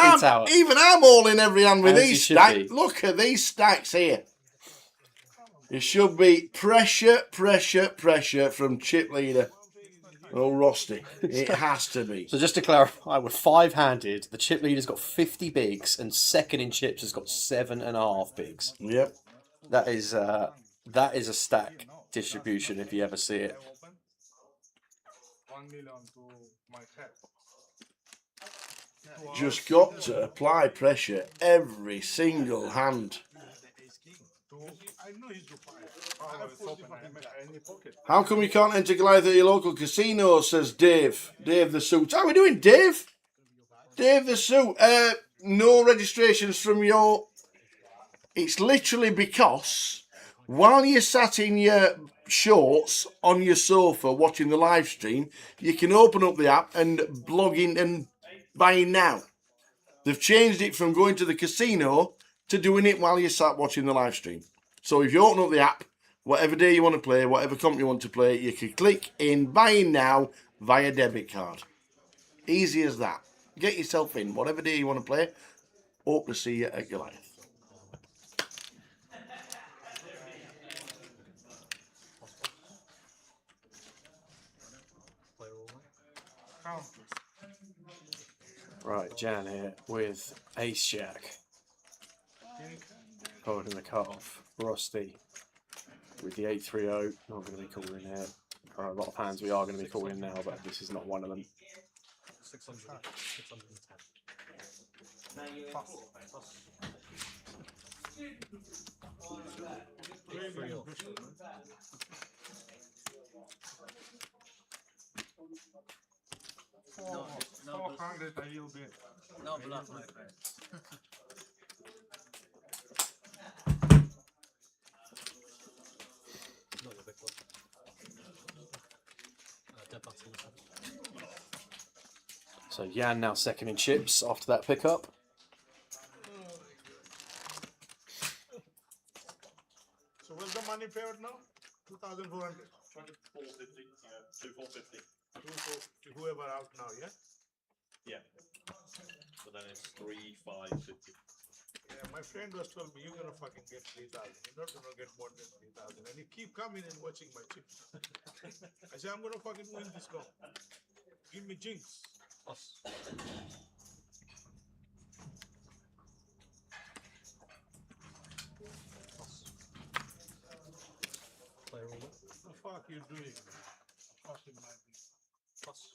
I'm all in every hand with these stacks. Look at these stacks here. It should be pressure, pressure, pressure from chip leader. Oh, Rusty. It has to be. So just to clarify, we're 5-handed. The chip leader's got 50 bigs, and second in chips has got 7.5 bigs. Yep. That is a stack distribution if you ever see it. 1 million to my head. Just got to apply pressure every single hand. How come you can't enter Goliath at your local casino, says Dave. Dave the Suit. How are we doing, Dave? Dave the Suit. No registrations from your... It's literally because While you're sat in your shorts on your sofa watching the live stream, you can open up the app and log in and buying now. They've changed it from going to the casino to doing it while you're sat watching the live stream. So if you open up the app, whatever day you want to play, whatever company you want to play, you can click in buying now via debit card. Easy as that. Get yourself in, whatever day you want to play. Hope to see you at Goliath. Right, Jan here with Ace Jack. Holding the cut off. Rusty with the 830. Not going to be calling here. There are a lot of hands we are going to be calling now, but this is not one of them. 600, 610. No, 400 I will be. No bluff, my friend. Not your big one. Dead button. So Jan now second in chips after that pickup. So what's the money payout now? 2,400. 450. Yeah, 2,450. 2,450. Whoever out now, yeah? Yeah. So then it's 3,550. Yeah, my friend was told me you're gonna fucking get 3,000. You're not gonna get more than 3,000. And you keep coming and watching my chips. I said, I'm gonna fucking win this comp. Give me jinx. Player order. What the fuck you doing? Cost it might be. Plus.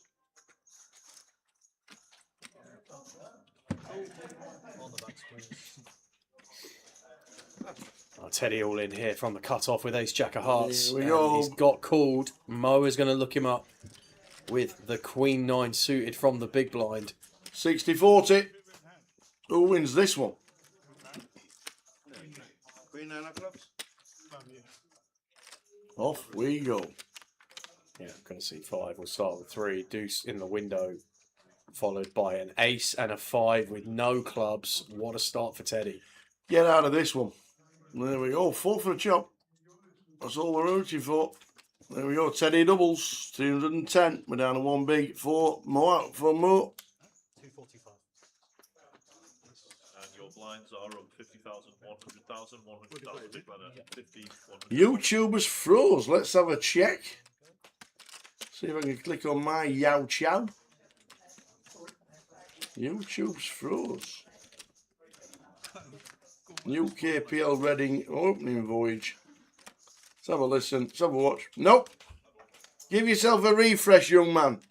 On the back squeeze. Oh, Teddy all in here from the cut-off with Ace Jack of Hearts. Here we go. He's got called. Mo is going to look him up with the Queen 9 suited from the big blind. 60-40. Who wins this one? Queen 9 of clubs. Off we go. Yeah, I'm going to see 5. We'll start with 3. Deuce in the window, followed by an ace and a 5 with no clubs. What a start for Teddy. Get out of this one. There we go. 4 for a chop. That's all we're rooting for. There we go. Teddy doubles. 210. We're down to 1 big. 4 more out for more. 245. And your blinds are up 50,000, 100,000, 100,000, big ladder, 50, 100. YouTubers froze. Let's have a check. See if I can click on my Yow Chow. YouTube's froze. UKPL Reading Opening Voyage. Let's have a listen. Let's have a watch. Nope. Give yourself a refresh, young man.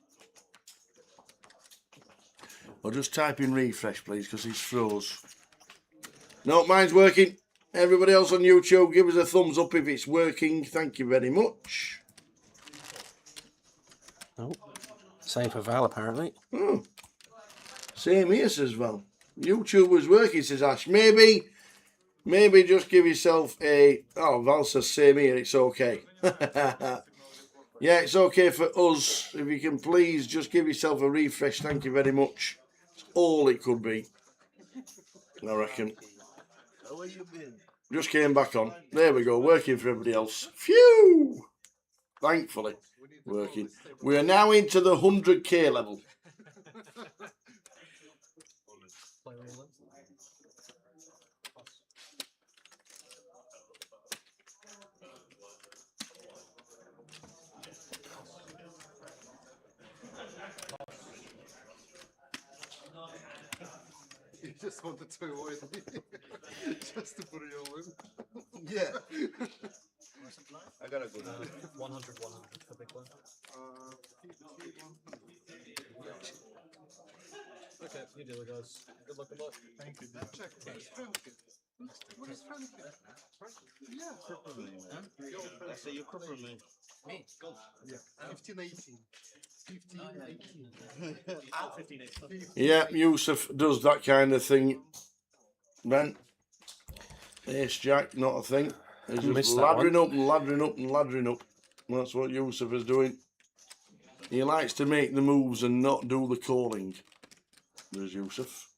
Or just type in refresh, please, because he's froze. No, mine's working. Everybody else on YouTube, give us a thumbs up if it's working. Thank you very much. Oh, same for Val, apparently. Oh. Same here, says Val. YouTube was working, says Ash. Maybe just give yourself a... Oh, Val says same here, it's okay. Yeah, it's okay for us. If you can please just give yourself a refresh. Thank you very much. It's all it could be, I reckon. How have you been? Just came back on. There we go, working for everybody else. Phew! Thankfully, working. We are now into the 100k level. Player order. You just wanted to avoid me. Just to put it all in. Yeah. I got a good 100, 100 for big one. Okay, you do it, guys. Good luck, good luck. Thank you. Check. What is Frankie? Yeah. I say you crippled me. Me? Gold. Yeah. 15, 18. 15, 18. 15, 18. Yeah, Yusuf does that kind of thing. Ben. Ace Jack, not a thing. He's just Missed that laddering one. up and laddering up and laddering up. That's what Yusuf is doing. He likes to make the moves and not do the calling. There's Yusuf.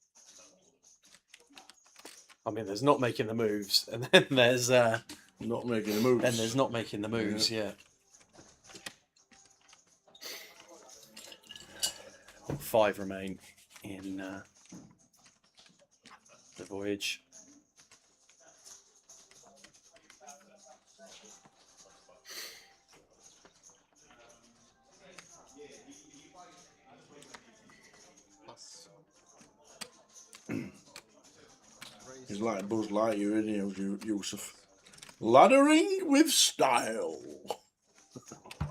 I mean, there's not making the moves, and then there's not making the moves. Then there's not making the moves. Yeah. 5 remain in the voyage. He's like Buzz Lightyear, isn't he, Yusuf? Laddering with style.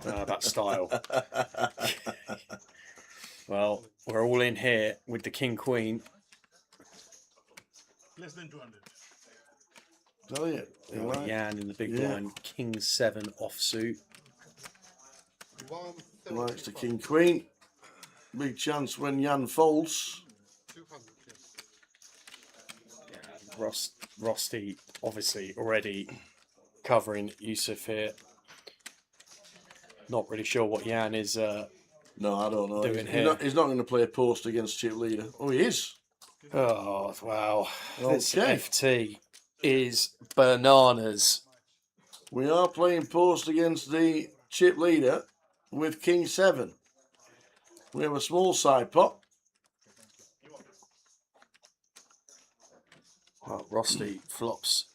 That style. Well, we're all in here with the King Queen. Less than 200. Tell you. Right, Jan in the big blind. King 7 offsuit. Likes the King Queen. Big chance when Jan folds. Rusty, obviously, already covering Yusuf here. Not really sure what Jan is no, I don't know. Doing here. He's not going to play a post against chip leader. Oh, he is. Oh, wow. Okay. This FT is bananas. We are playing post against the chip leader with King 7. We have a small side pot. Well, Rusty flops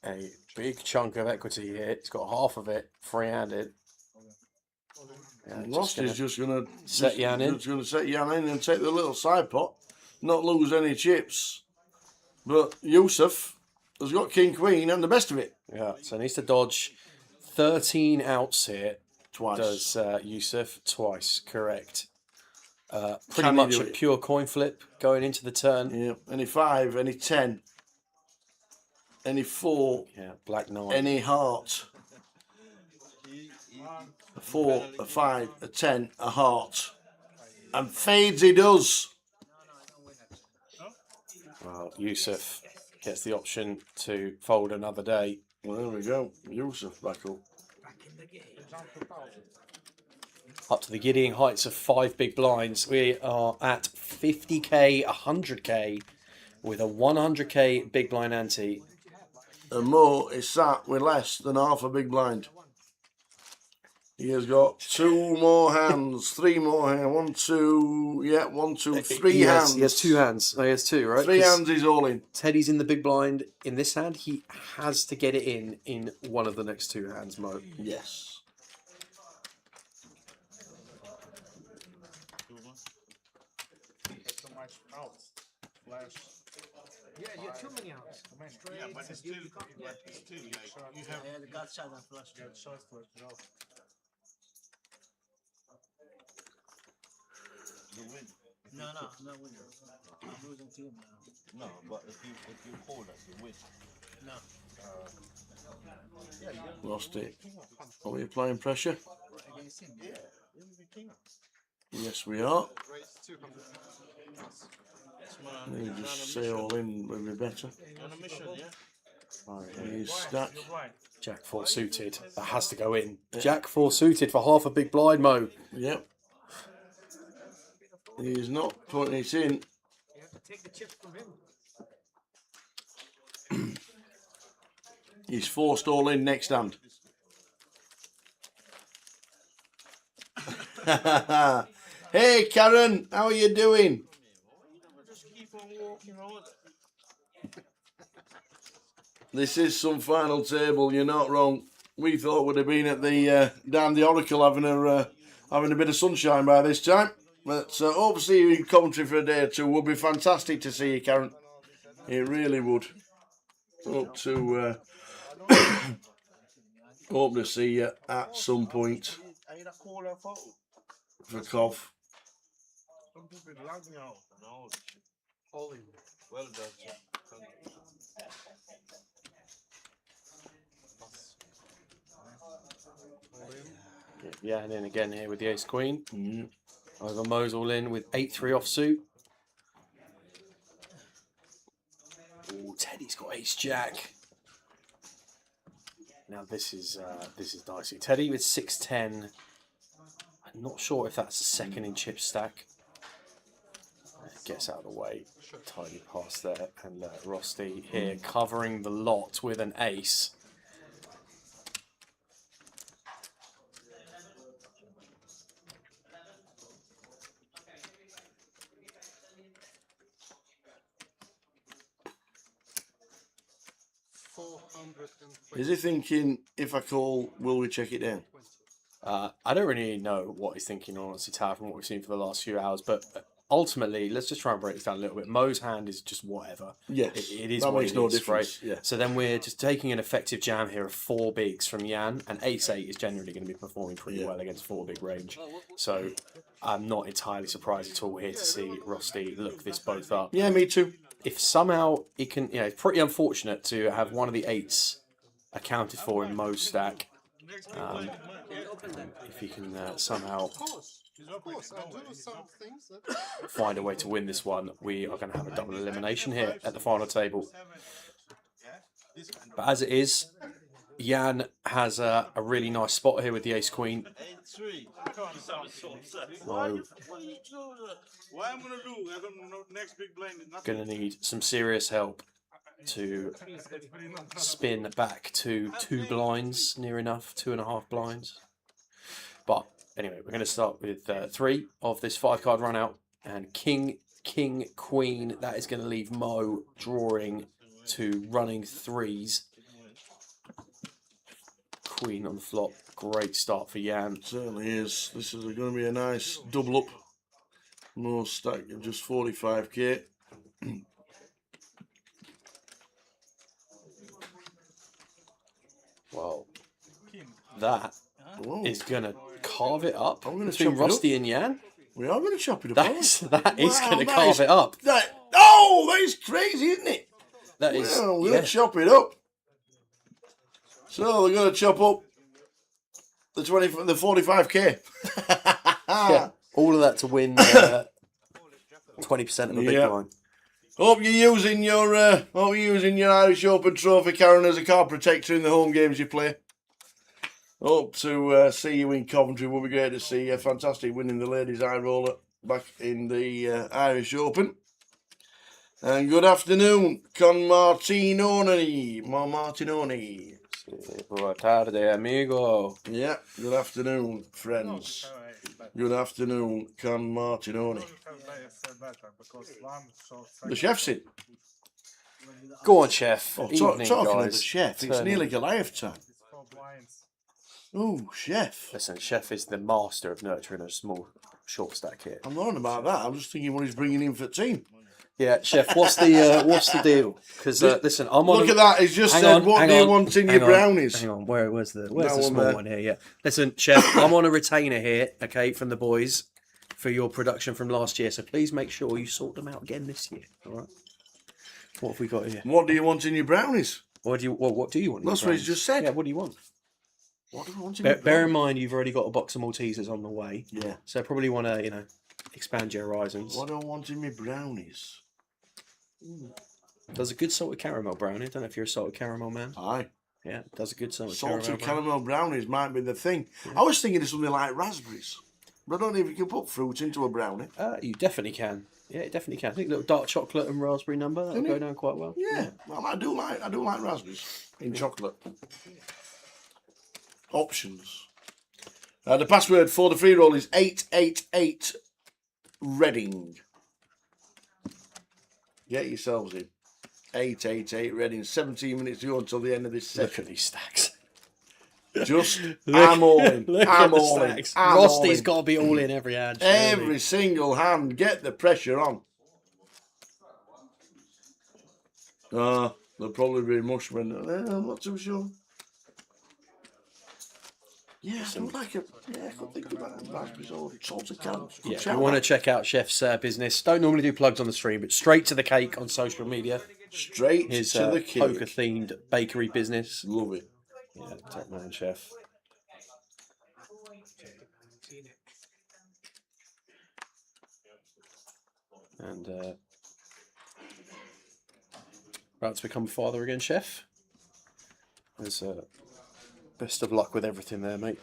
a big chunk of equity here. He's got half of it free-handed. Yeah, Rusty's just going to set Jan in. Just going to set Jan in and take the little side pot, not lose any chips. But Yusuf has got King Queen and the best of it. Yeah, so he needs to dodge 13 outs here. Twice. Does Yusuf twice, correct. Pretty Can he much do a it? pure coin flip going into the turn. Yeah, any 5, any 10, any 4, yeah, black 9, any heart. A 4, a 5, a 10, a heart. And fades he does. Well, Yusuf gets the option to fold another day. Well, there we go. Yusuf back up. Up to the giddying heights of 5 big blinds. We are at 50k, 100k with a 100k big blind ante. And Mo is sat with less than half a big blind. He has got 2 more hands, 3 more hands. 1, 2, yeah, 1, 2, 3 hands. He has 2 hands. Oh, he has 2, right? 3 hands he's all in. Teddy's in the big blind in this hand. He has to get it in one of the next 2 hands, Mo. Yes. Yeah, you're too many outs. Yeah, but it's still, you have the godson and flush. The win. No, no winner. I'm losing team now. No, but if you hold us, you win. No. Lost it. Are we applying pressure? Against him. Yeah, you'll be king. Yes, we are. Raise 200. You just say all in would be better. On a mission, yeah. He's stacked. Jack 4 suited. That has to go in. Jack 4 suited for half a big blind, Mo. Yep. He's not putting it in. You have to take the chips from him. He's forced all in next hand. Hey Karen, how are you doing? This is some final table. You're not wrong. We thought we'd have been at the down the Oracle having a bit of sunshine by this time. But hope to see you in commentary for a day or two. Would be fantastic to see you, Karen. It really would. Hope to hope to see you at some point for Cov. Some people log me out. No. Holy. Well done, sir. Yeah, and then again here with the ace queen. Mm. Over Mo's all in with 8-3 offsuit. Oh, Teddy's got ace jack. Now this is dicey. Teddy with 610. I'm not sure if that's a second in chip stack. Gets out of the way. Tiny pass there, and Rusty here covering the lot with an ace. Is he thinking, if I call, will we check it down? I don't really know what he's thinking, honestly, Tar, from what we've seen for the last few hours, but ultimately, let's just try and break this down a little bit. Mo's hand is just whatever. Yes, it is that what makes it no is, difference. right? Yeah. So then we're just taking an effective jam here of 4 bigs from Jan, and ace-8 is generally going to be performing pretty well against 4 big range. So I'm not entirely surprised at all here to see Rusty look this both up. Yeah, me too. If somehow he can, it's pretty unfortunate to have one of the 8s accounted for in Mo's stack. If he can somehow find a way to win this one, we are going to have a double elimination here at the final table. But as it is, Jan has a really nice spot here with the ace-queen. Why am I gonna do? I don't know. Next big blind is nothing. Going to need some serious help to spin back to 2 blinds, near enough, 2.5 blinds. But anyway, we're going to start with 3 of this 5-card run out, and King, Queen. That is going to leave Mo drawing to running 3s. Queen on the flop. Great start for Jan. Certainly is. This is going to be a nice double up. No stack of just 45k. Well, that is going to carve it up between chop it Rusty up. and Jan. We are going to chop it up. That is going to carve it up. That is crazy, isn't it? That is. Well, we're going to chop it up. So we're going to chop up the 45k. Yeah, all of that to win 20% of a big line. Hope you're using your Irish Open trophy, Karen, as a card protector in the home games you play. Hope to see you in Coventry. Will be great to see you. Fantastic winning the ladies' eye roller back in the Irish Open. And good afternoon, con Martinoni. Martinoni. Buona tarde, amigo. Yeah, good afternoon, friends. Good afternoon, con Martinoni. The chef's in. Go on, chef. Oh, Evening, talking guys. of the chef, it's nearly Goliath time. Oh, chef. Listen, chef is the master of nurturing a small short stack here. I'm not on about that. I'm just thinking what he's bringing in for the team. Yeah, chef. What's the deal? Because listen, I'm on. Look at that. He's just said, "What do you want in your brownies?" Hang on. Where's the small one here? Yeah. Listen, chef. I'm on a retainer here. Okay, from the boys for your production from last year. So please make sure you sort them out again this year. All right. What have we got here? What do you want in your brownies? What do you want? That's what he's just said. Yeah. What do you want? What do you want in your Bear in mind, you've already got a box of Maltesers on the way. Yeah. So probably want to, expand your horizons. What do I want in my brownies? Does a good salted caramel brownie. I don't know if you're a salted caramel man. Aye. Yeah, does a good salted caramel brownies might be the thing. Yeah. I was thinking of something like raspberries. But I don't know if you can put fruit into a brownie. You definitely can. Yeah, it definitely can. I think a little dark chocolate and raspberry number, that'll go down quite well. Yeah. Well, I do like raspberries in chocolate. Options. The password for the free roll is 888 Reading. Get yourselves in. 888 Reading. 17 minutes to go until the end of this session. Look at these stacks. Just, I'm all in. I'm all in. Rosty's got to be all in every hand. Every single hand. Get the pressure on. There'll probably be mushroom. I'm not too sure. Yeah, I don't like it. Yeah, I could think about raspberries or salted caramel. Yeah, if you want to check out Chef's business, don't normally do plugs on the stream, but straight to the cake on social media. Straight His, to the cake. poker-themed bakery business. Love it. Yeah, top man, chef. And about to become father again, chef. There's Best of luck with everything there, mate.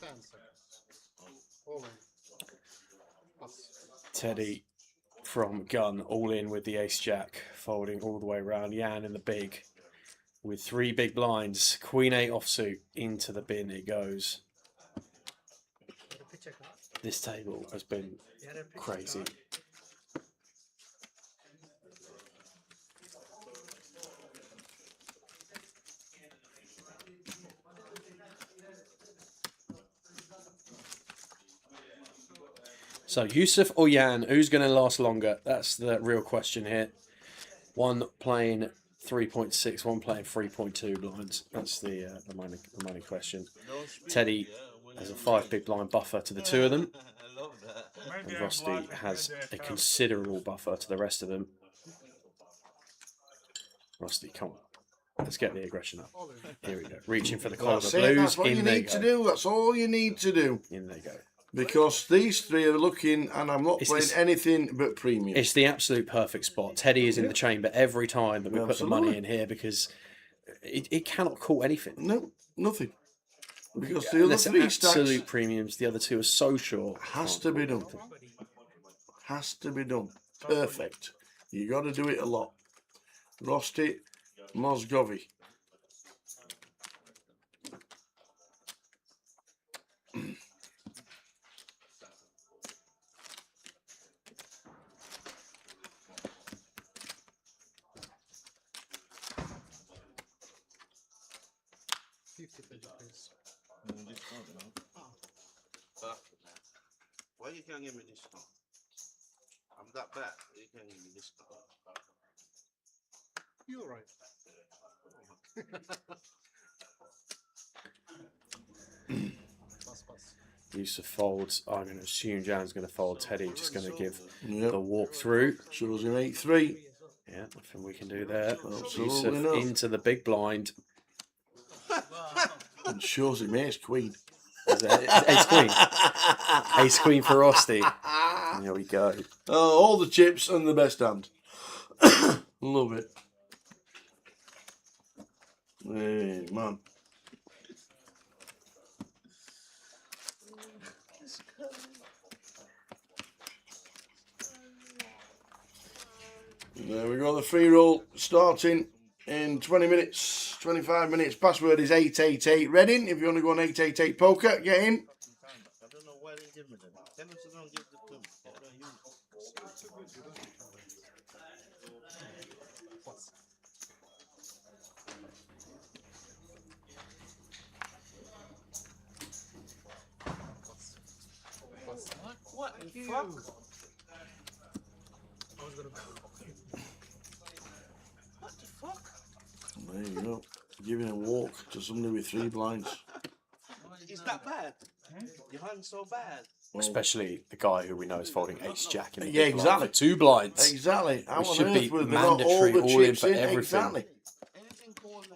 10 seconds. All in. Pass. Teddy from gun, all in with the ace-jack, folding all the way around. Jan in the big, with 3 big blinds. Queen 8 offsuit, into the bin it goes. This table has been crazy. So Yusuf or Jan, who's going to last longer? That's the real question here. One playing 3.6, one playing 3.2 blinds. That's the money question. Teddy has a 5 big blind buffer to the 2 of them. And Rusty has a considerable buffer to the rest of them. Rusty, come on. Let's get the aggression up. Here we go. Reaching for the collar of blues. That's what you need to do. That's all you need to do. In they go. Because these 3 are looking, and I'm not playing anything but premium. It's the absolute perfect spot. Teddy is in the chamber every time that we put the money in here because it cannot call anything. No, nothing. Because the other 3 stacks... absolute premiums. The other 2 are so short. Has to be done. Has to be done. Perfect. You got to do it a lot. Rusty, Moscovy. Why you can't give me discount? I'm that bad. You can't give me discount. You're right. Yusuf folds. I'm going to assume Jan's going to fold. Teddy just going to give the walk through. Shows him 8-3. Yeah, nothing we can do there. Absolutely Yusuf not. into the big blind. And shows him ace queen. Ace queen. Ace queen for Rusty. There we go. Oh, all the chips and the best hand. Love it. Hey, man. There we go, the free roll starting in 20 minutes, 25 minutes. Password is 888 Reading. If you want to go on 888 Poker, get in. I don't know why they give me that. Tell them to don't give the to me. I don't use it. What the fuck? I was gonna go. What the fuck? There you go. Giving a walk to somebody with 3 blinds. It's that bad. Your hand's so bad. Especially the guy who we know is folding ace jack in the Yeah, big blind exactly. for 2 blinds. Exactly. How Which on should earth be would they got mandatory all the all in chips for everything. Exactly.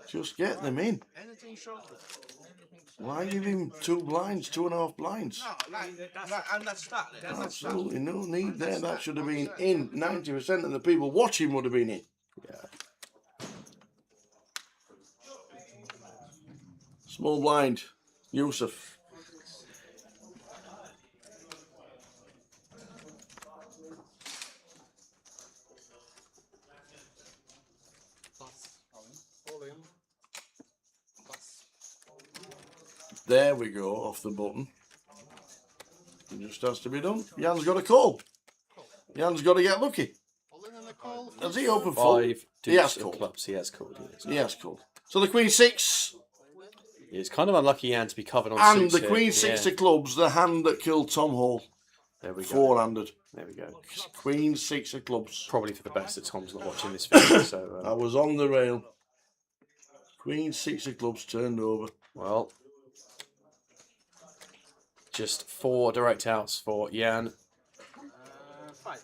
Just get them in. Anything shoulder. Why give him 2 blinds, 2.5 blinds? No, and that's that. Absolutely no need there. That should have been in. 90% of the people watching would have been in. Yeah. Small blind, Yusuf. All in. Pass. There we go, off the button. It just has to be done. Jan's got a call. Jan's got to get lucky. All in and a call. Has he opened full? 5 He has deuce of called. clubs. He has called. He has called. So the Queen 6 It's kind of unlucky Jan to be covered on and suits the here. Queen 6 Yeah. of clubs, the hand that killed Tom Hall. There we go. 4-handed. There we go. Queen 6 of clubs. Probably for the best that Tom's not watching this video. So I was on the rail. Queen 6 of clubs turned over. well, just 4 direct outs for Jan. 5.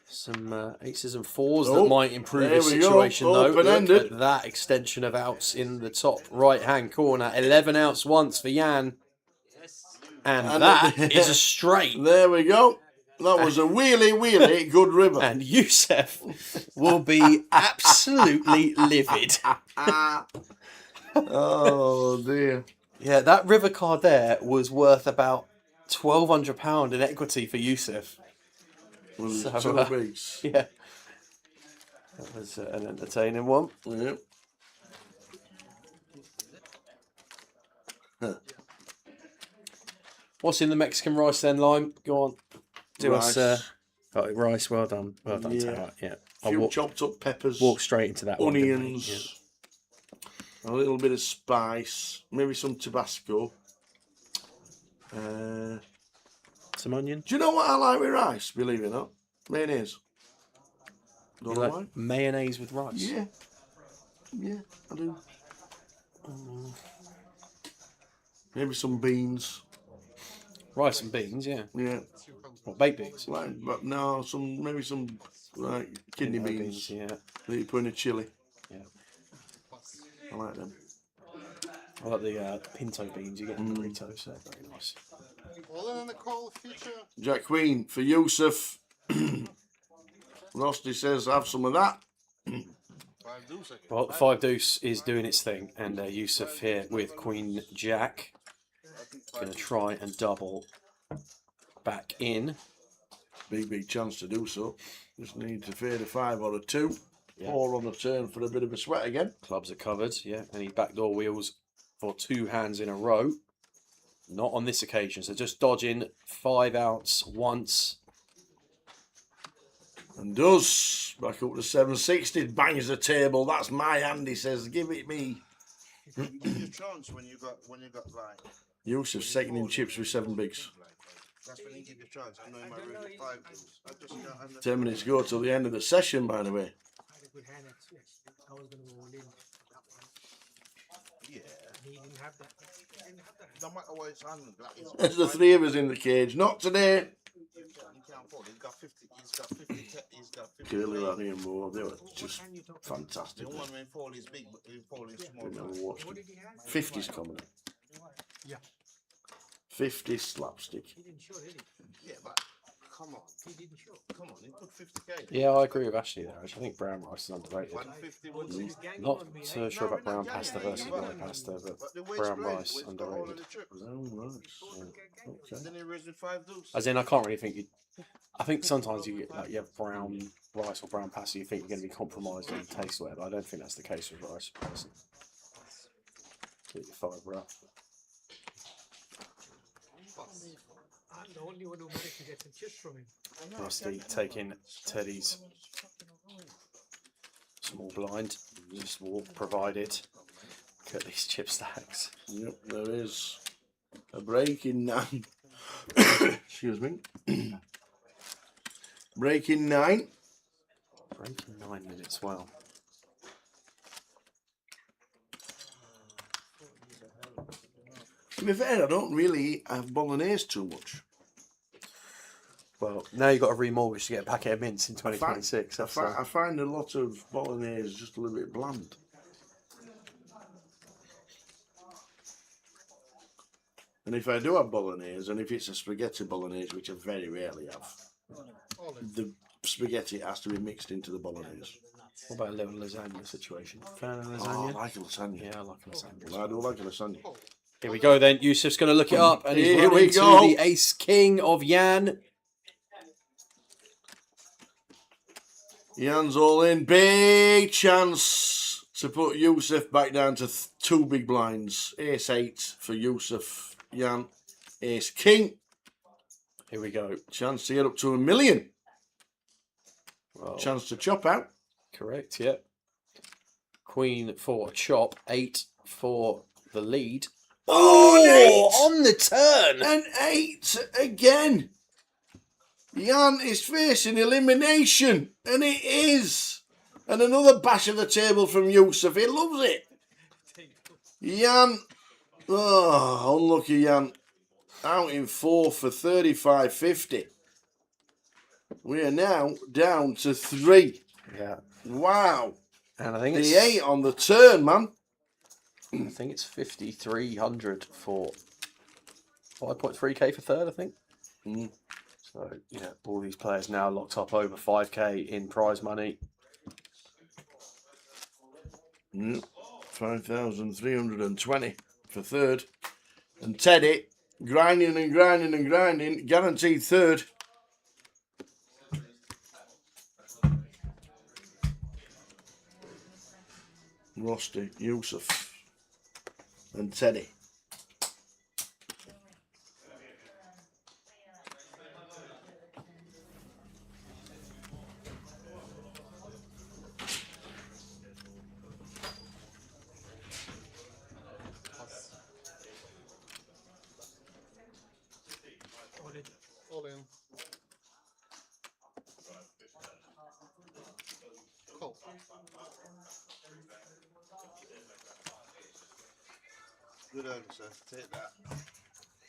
Some aces and 4s Oh, that might improve there his we go. situation though. Look Open-ended. at that extension of outs in the top right hand corner. 11 outs once for Jan. And that is a straight. There we go. That was a wheelie good river. And Yusuf will be absolutely livid. Oh dear. Yeah, that river card there was worth about £1,200 in equity for Yusuf. Was So, two bigs. Yeah. That was an entertaining one. Yep. Huh. What's in the Mexican rice then, Lime? Go on. Do Rice. us... rice, well done. Well done, Yeah. Taylor. Yeah. Few chopped up peppers. Walk straight into that onions. A little bit of spice. Maybe some Tabasco. Some onion. Do you know what I like with rice? Believe it or not, mayonnaise. You Don't know why. like mayonnaise with rice? Yeah, I do. Maybe some beans. Rice and beans, yeah. Yeah. What, baked beans? Like, but no, maybe some like kidney beans. Yeah. That you put in a chili. Yeah. I like them. I like the pinto beans you get in burritos. So very nice. Well, then the call feature. Jack Queen for Yusuf. Rusty says, have some of that. Well, 5 deuce is doing its thing, and Yusuf here with Queen Jack. Going to try and double back in. Big chance to do so. Just need to fade a 5 or a 2. Yeah. 4 on the turn for a bit of a sweat again. Clubs are covered, yeah. And he backdoor wheels for 2 hands in a row. Not on this occasion, so just dodging 5 outs once. And does. Back up to 760. Bangs the table. That's my hand, he says. Give it me. You give your chance when you got like. Yusuf second in chips with 7 bigs. That's when you give your chance. I know in my room 5 bills. I just can't understand. 10 minutes go till the end of the session, by the way. Good hand, yes. I was going to go all in. Yeah. He didn't have that. He didn't have that. No matter what it's handled, like, There's the 3 of us in the cage. Not today. He can't fold. He's got 50. He's got 50. Curly Ronnie and more. They were just fantastic. The one when fall is big, but when fall is small. Never watched them. 50's coming. Yeah. 50 slapstick. He didn't show, did he? Yeah, but come on. He didn't show. Come on, he put 50k. Yeah, I agree with Ashley there. I think brown rice is underrated. 150 was Not so sure about brown pasta versus white pasta, but brown rice underrated. Oh, nice. Yeah. Okay. Then he raised with 5 deuce. As in, I can't really think you. I think sometimes you get you have brown rice or brown pasta, you think you're going to be compromised on taste or whatever. I don't think that's the case with rice. Personally. Get your fibre up. I'm the only one who managed to get some chips from him. Rusty taking Teddy's small blind. Just walk provided. Look at these chip stacks. Yep, there is a break in 9. Excuse me. Break in 9. Break in 9 minutes, well. To be fair, I don't really have bolognese too much. Well, now you've got to remortgage to get a packet of mints in 2026. I find a lot of bolognese just a little bit bland. And if I do have bolognese, and if it's a spaghetti bolognese, which I very rarely have, the spaghetti has to be mixed into the bolognese. What about a little lasagna situation? Fan of Oh, lasagna? I like a lasagna. Yeah, I like a lasagna. Well, I do like a lasagna. Here we go then. Yusuf's going to look it up, and he's Here we running to go. the ace king of Jan. Jan's all in. Big chance to put Yusuf back down to 2 big blinds. Ace 8 for Yusuf. Jan. Ace king. Here we go. Chance to get up to $1 million. Well, Chance to chop out. correct, yeah. Queen for chop. 8 for the lead. Oh, on the turn! An 8 again. Jan is facing elimination, and it is. And another bash of the table from Yusuf. He loves it. Jan. Oh, unlucky Jan. Out in 4 for 35.50. We are now down to 3. Yeah. Wow. And I think the it's 8 on the turn, man. I think it's 5,300 for 5.3k for third, I think. Mm. So, yeah, all these players now locked up over 5k in prize money. 5,320 for third. And Teddy, grinding and grinding and grinding, guaranteed third. Rusty, Yusuf, and Teddy. All in. Cool. Good answer. Take that.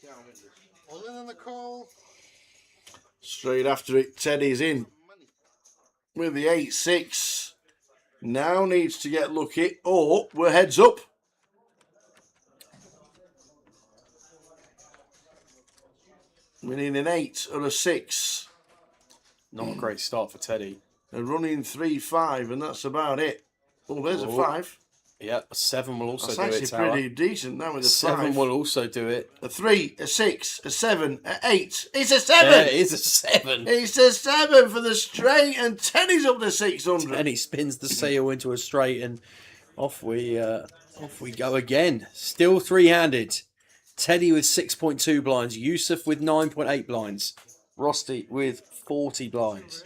Can't win this. All in on the call. Straight after it, Teddy's in with the 8-6. Now needs to get lucky. Oh, we're heads up. We need an 8 or a 6. Not a great start for Teddy. A running 3-5, and that's about it. Oh, there's a 5. Yeah, a 7 will also That's do it. actually Tower. pretty decent now with a 7 5. will also do it. A 3, a 6, a 7, a 8. It's a 7. Yeah, it is a 7. It's a 7 for the straight, and Teddy's up to 600. And he spins the sail into a straight, and off we go again. Still three-handed. Teddy with 6.2 blinds. Yusuf with 9.8 blinds. Rusty with 40 blinds.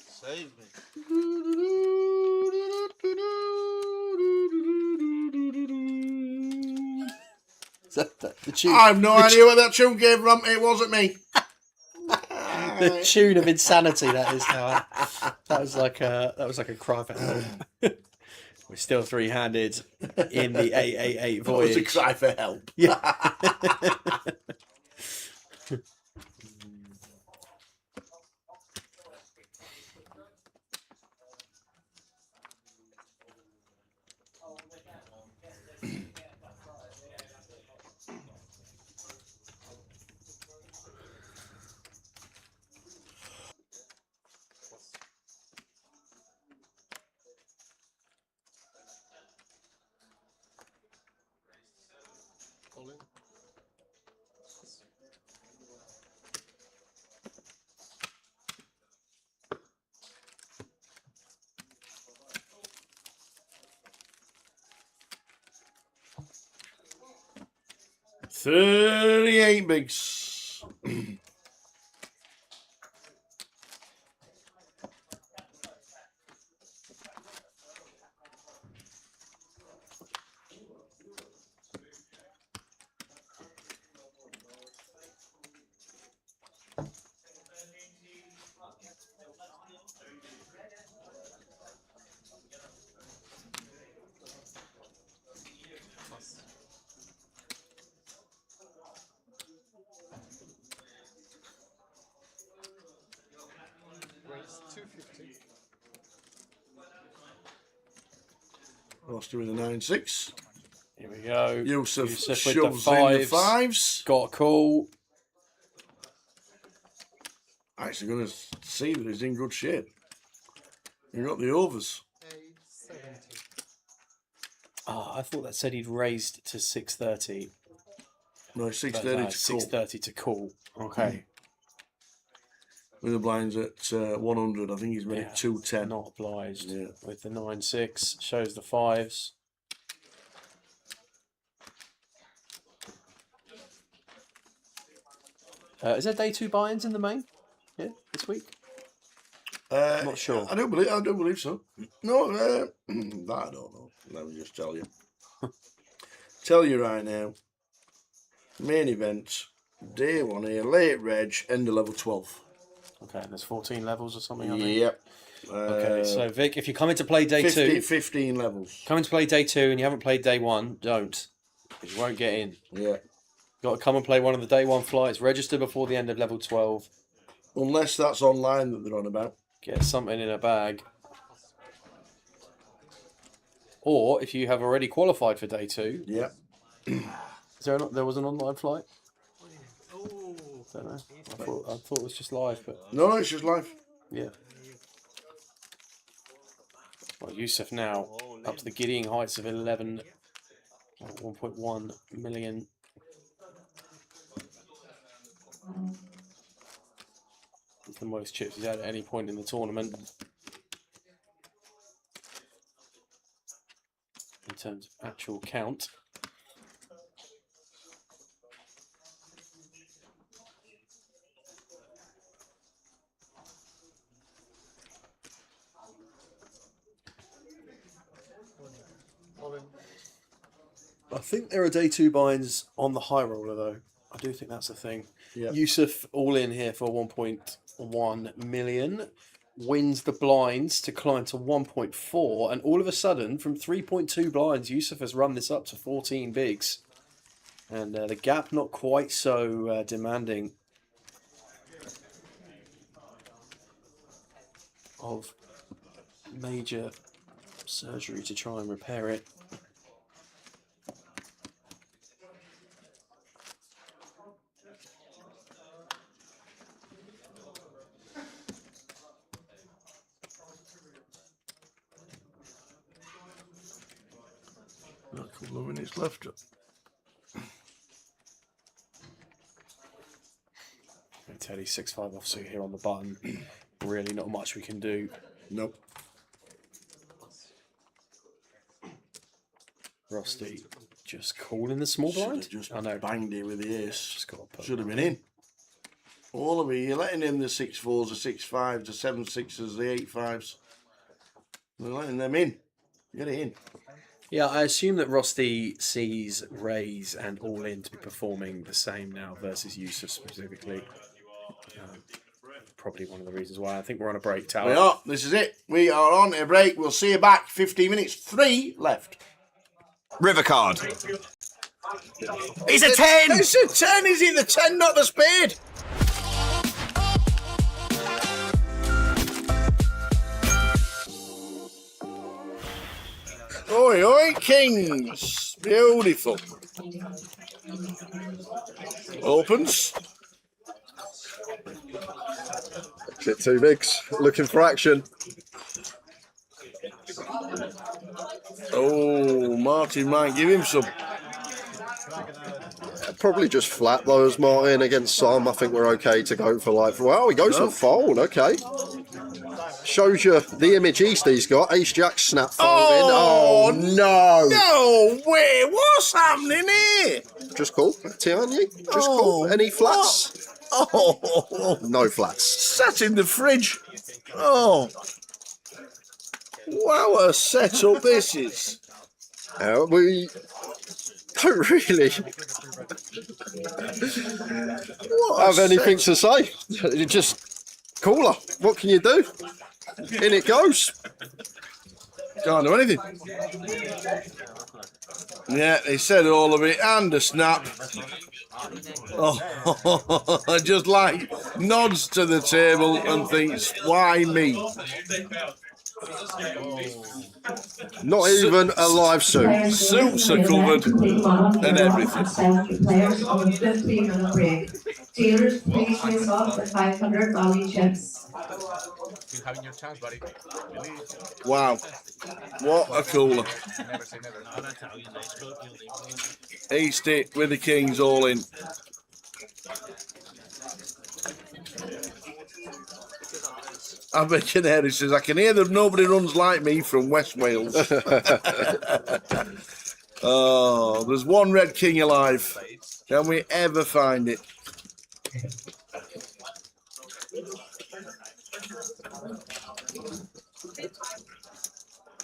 Save me. Is that the tune? I have no idea where that tune came from. It wasn't me. The tune of insanity that is now. That was like a cry for help. We're still three-handed in the 888 voyage. That was a cry for help. Yeah. All in. 38 bigs. Raise 250. Rusty with a 9-6. Here we go. Yusuf with shoves the in the fives. 5s. Got a call. Actually going to see that he's in good shape. You got the overs. 870. Oh, I thought that said he'd raised to 630. No, 630 to call. 630 to call. Okay. With the blinds at 100, I think he's made 210. Not obliged. Yeah. With the 9-6, shows the 5s. Is there day 2 buy-ins in the main? Yeah, this week. I'm not sure. I don't believe so. No, that I don't know. Let me just tell you. Tell you right now. Main event, day 1 here, late reg, end of level 12. Okay, and there's 14 levels or something, I think. Yep. Okay, so Vic, if you come in to play day 2... 15 levels. Come in to play day 2 and you haven't played day 1, don't. Because you won't get in. Yeah. Got to come and play one of the day 1 flights. Register before the end of level 12. Unless that's online that they're on about. Get something in a bag. or if you have already qualified for day 2. Yeah. There was an online flight? Don't know. I thought it was just live, but No, it's just live. yeah. Well, Yusuf now up to the giddying heights of 1.1 million. It's the most chips he's had at any point in the tournament. In terms of actual count. I think there are day 2 binds on the high roller though. I do think that's a thing. Yep. Yusuf all in here for 1.1 million. Wins the blinds to climb to 1.4, and all of a sudden from 3.2 blinds Yusuf has run this up to 14 bigs, and the gap not quite so demanding of major surgery to try and repair it. A couple of minutes left. Teddy 6-5 offsuit here on the button. Really not much we can do. Nope. Rusty just calling the small blind. Just I know. banged it with the ace. Just got to put Should have been in. All of it. You're letting in the 6-4s, the 6-5s, the 7-6s, the 8-5s. You're letting them in. Get it in. Yeah, I assume that Rusty sees Rays and All In to be performing the same now versus Yusuf specifically. Probably one of the reasons why. I think we're on a break, Tower. We are. This is it. We are on a break. We'll see you back. 15 minutes. 3 left. River card. It's a 10! It's a 10. Is it the 10, not the spade? Oi, oi, kings. Beautiful. Opens. Bit too bigs. Looking for action. Oh, Martin might give him some. Probably just flat those, Martin, against Sam. I think we're okay to go for like... Well, he goes for fold. Okay. Shows you the image East he's got. Ace Jack snap folding. Oh, no. No way. What's happening here? Just call. Tiani. Just call. Any flats? Oh. No flats. Sat in the fridge. Oh. Wow, a setup this is. We don't really have anything to say. You just call her. What can you do? In it goes. Can't do anything. Yeah, they said all of it and a snap. Oh, just like nods to the table and thinks, why me? Not even a live suit. Suits are covered and everything. Players on a 15-minute break. Dealers, please face off with 500 value chips. You're having your chance, buddy. Wow. What a cooler. Never say never. East it with the kings all in. I can hear he says, I can hear that nobody runs like me from West Wales. Oh, there's one red king alive. Can we ever find it?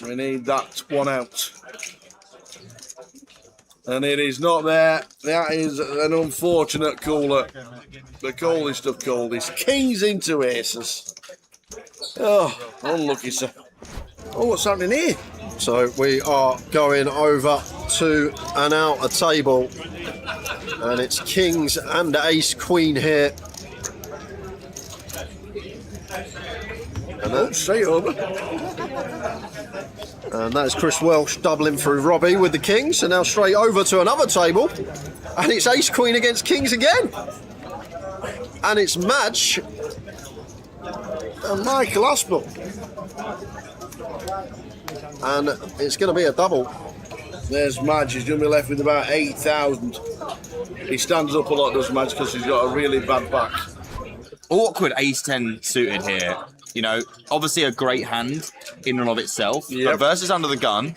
We need that one out. And it is not there. That is an unfortunate cooler. The coldest of coldest. Kings into aces. Oh, unlucky, sir. Oh, what's happening here? So we are going over to and out a table, and it's kings and ace queen here. And straight over. And that is Chris Welsh doubling through Robbie with the kings. And now straight over to another table. And it's ace queen against kings again. And it's Madge and Michael Aspel. And it's going to be a double. There's Madge. He's going to be left with about 8,000. He stands up a lot, does Madge, because he's got a really bad back. Awkward ace-10 suited here. You know, obviously a great hand in and of itself. But versus under the gun,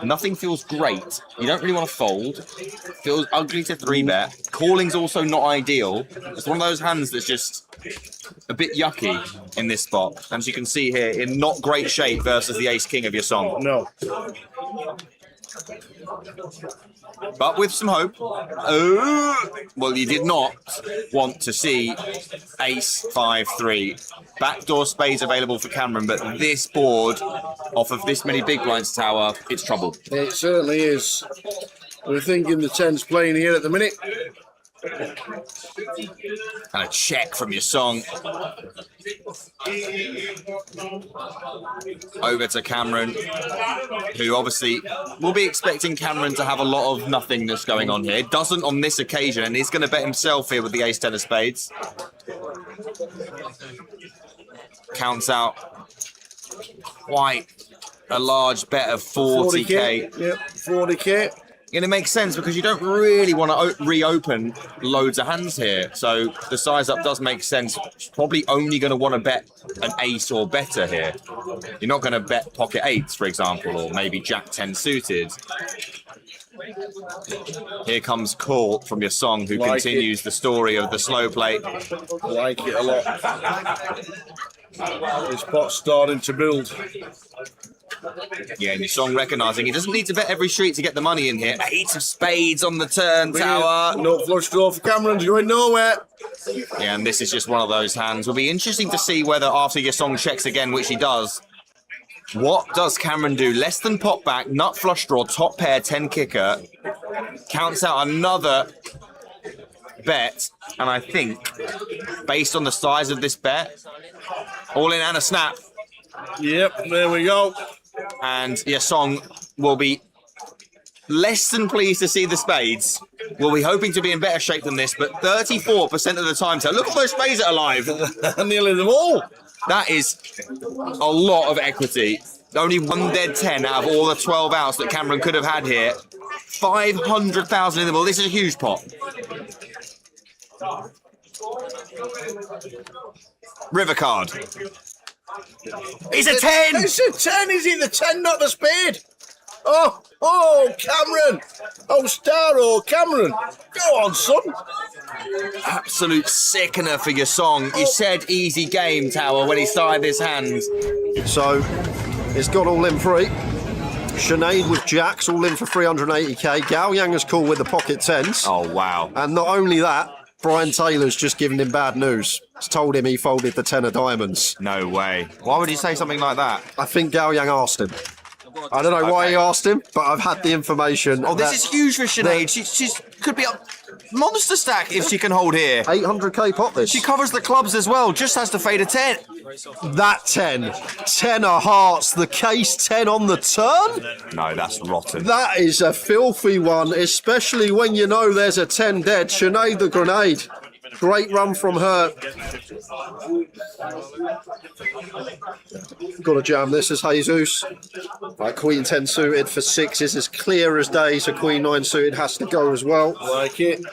nothing feels great. You don't really want to fold. Feels ugly to 3-bet. Calling's also not ideal. It's one of those hands that's just a bit yucky in this spot. As you can see here, in not great shape versus the ace-king of your song. No. But with some hope. Oh, well, you did not want to see ace 5-3. Backdoor spades available for Cameron, but this board, off of this many big blinds tower, it's trouble. It certainly is. We're thinking the 10's playing here at the minute. And a check from your song. Over to Cameron, who obviously will be expecting Cameron to have a lot of nothingness going on here. Doesn't on this occasion, and he's going to bet himself here with the ace-10 of spades. Counts out quite a large bet of 40k. Yep, 40k. And it makes sense because you don't really want to reopen loads of hands here. So the size up does make sense. Probably only going to want to bet an ace or better here. You're not going to bet pocket eights, for example, or maybe jack 10 suited. Here comes Call from your song, who continues the story of the slow play. Like it a lot. This pot's starting to build. Yeah, and your song recognising he doesn't need to bet every street to get the money in here. Eight of spades on the turn tower. No flush draw for Cameron's going nowhere. Yeah, and this is just one of those hands. Will be interesting to see whether after your song checks again, which he does, what does Cameron do? Less than pot back, nut flush draw, top pair, 10 kicker. Counts out another bet, and I think, based on the size of this bet, all in and a snap. Yep, there we go. And your song will be less than pleased to see the spades. We'll be hoping to be in better shape than this, but 34% of the time. So look at those spades that are alive. Nearly them all. That is a lot of equity. Only one dead 10 out of all the 12 outs that Cameron could have had here. 500,000 in the ball. This is a huge pot. River card. He's a 10! It's a 10, is he? The 10, not the spade. Oh, Cameron. Oh, Starro, Cameron. Go on, son. Absolute sickener for your song. You said easy game, Tower, when he started this hand. So, it's got all in free. Sinead with jacks, all in for 380k. Gao Yang has called with the pocket 10s. Oh, wow. And not only that, Brian Taylor's just given him bad news. He's told him he folded the 10 of diamonds. No way. Why would he say something like that? I think Gao Yang asked him. I don't know why he asked him, but I've had the information. Oh, this is huge for Sinead. She's could be a monster stack if she can hold here. 800k pot this. She covers the clubs as well, just has to fade a 10. That 10. 10 of hearts, the case 10 on the turn? No, that's rotten. That is a filthy one, especially when you know there's a 10 dead. Sinead the grenade. Great run from her. Got to jam this as Jesus. Right, Queen 10 suited for 6 is as clear as day, so Queen 9 suited has to go as well. Like it.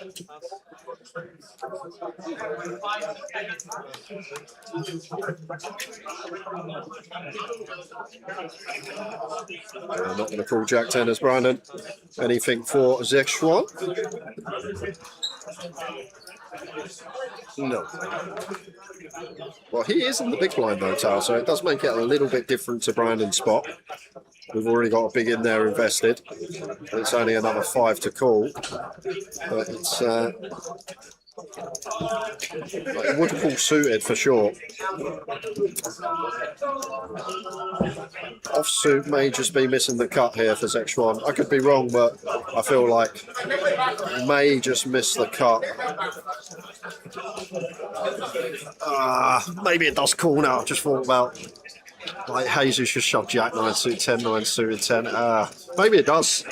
I'm not going to call Jack 10 as Brandon. Anything for Zexuan? No. Well, he is in the big blind though, Tal, so it does make it a little bit different to Brandon's spot. We've already got a big in there invested. It's only another 5 to call. But it's like would call suited for sure. Offsuit may just be missing the cut here for Zexuan. I could be wrong, but I feel like may just miss the cut. Maybe it does call now. Just thought about Like Jesus should shove Jack 9 suited 10, 9 suited 10. Maybe it does.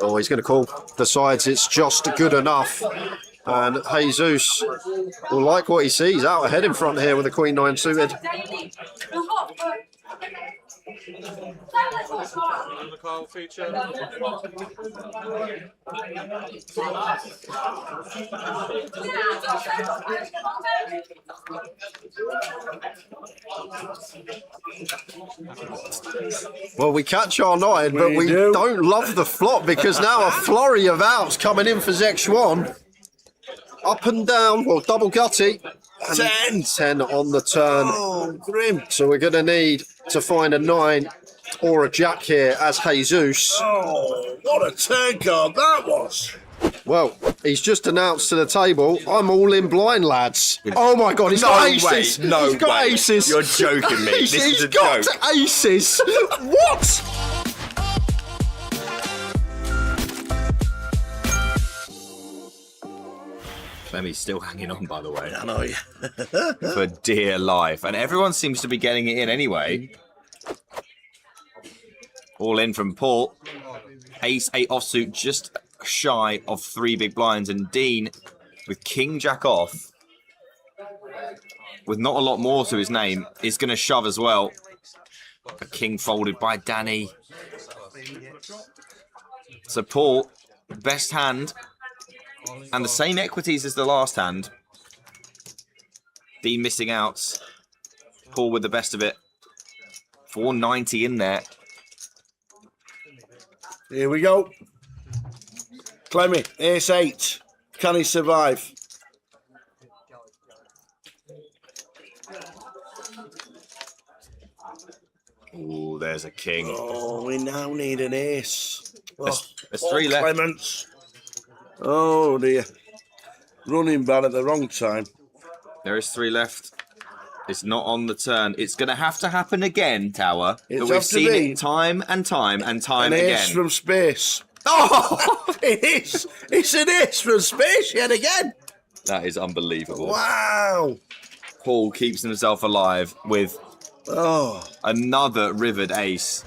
Oh, he's going to call. Decides it's just good enough. And Jesus will like what he sees. Out ahead in front here with the Queen 9 suited. The call feature. Well, we catch our 9, but we don't love the flop because now a flurry of outs coming in for Zexuan. Up and down, well, double gutty. 10. 10 on the turn. Oh, grim. So we're going to need to find a 9 or a jack here as Jesus. Oh, what a turn card that was. Well, he's just announced to the table, I'm all in blind, lads. Oh my God, he's got aces. No he's got way. aces. You're joking me. This is a got joke. aces. What? Clemmy's still hanging on, by the way. I know. For dear life. And everyone seems to be getting it in anyway. All in from Paul. Ace 8 offsuit, just shy of 3 big blinds. And Dean with King Jack off, with not a lot more to his name, is going to shove as well. A king folded by Danny. So Paul, best hand. And the same equities as the last hand. Dean missing out. Paul with the best of it. 490 in there. Here we go. Clemmy, ace 8. Can he survive? Ooh, there's a king. Oh, we now need an ace. There's 3 left. Clements. Oh dear. Running bad at the wrong time. There is 3 left. It's not on the turn. It's going to have to happen again, Tower. It's But we've have to seen be it time and time and time an again. ace from space. Oh, it is. It's an ace from space yet again. That is unbelievable. Wow. Paul keeps himself alive with another rivered ace.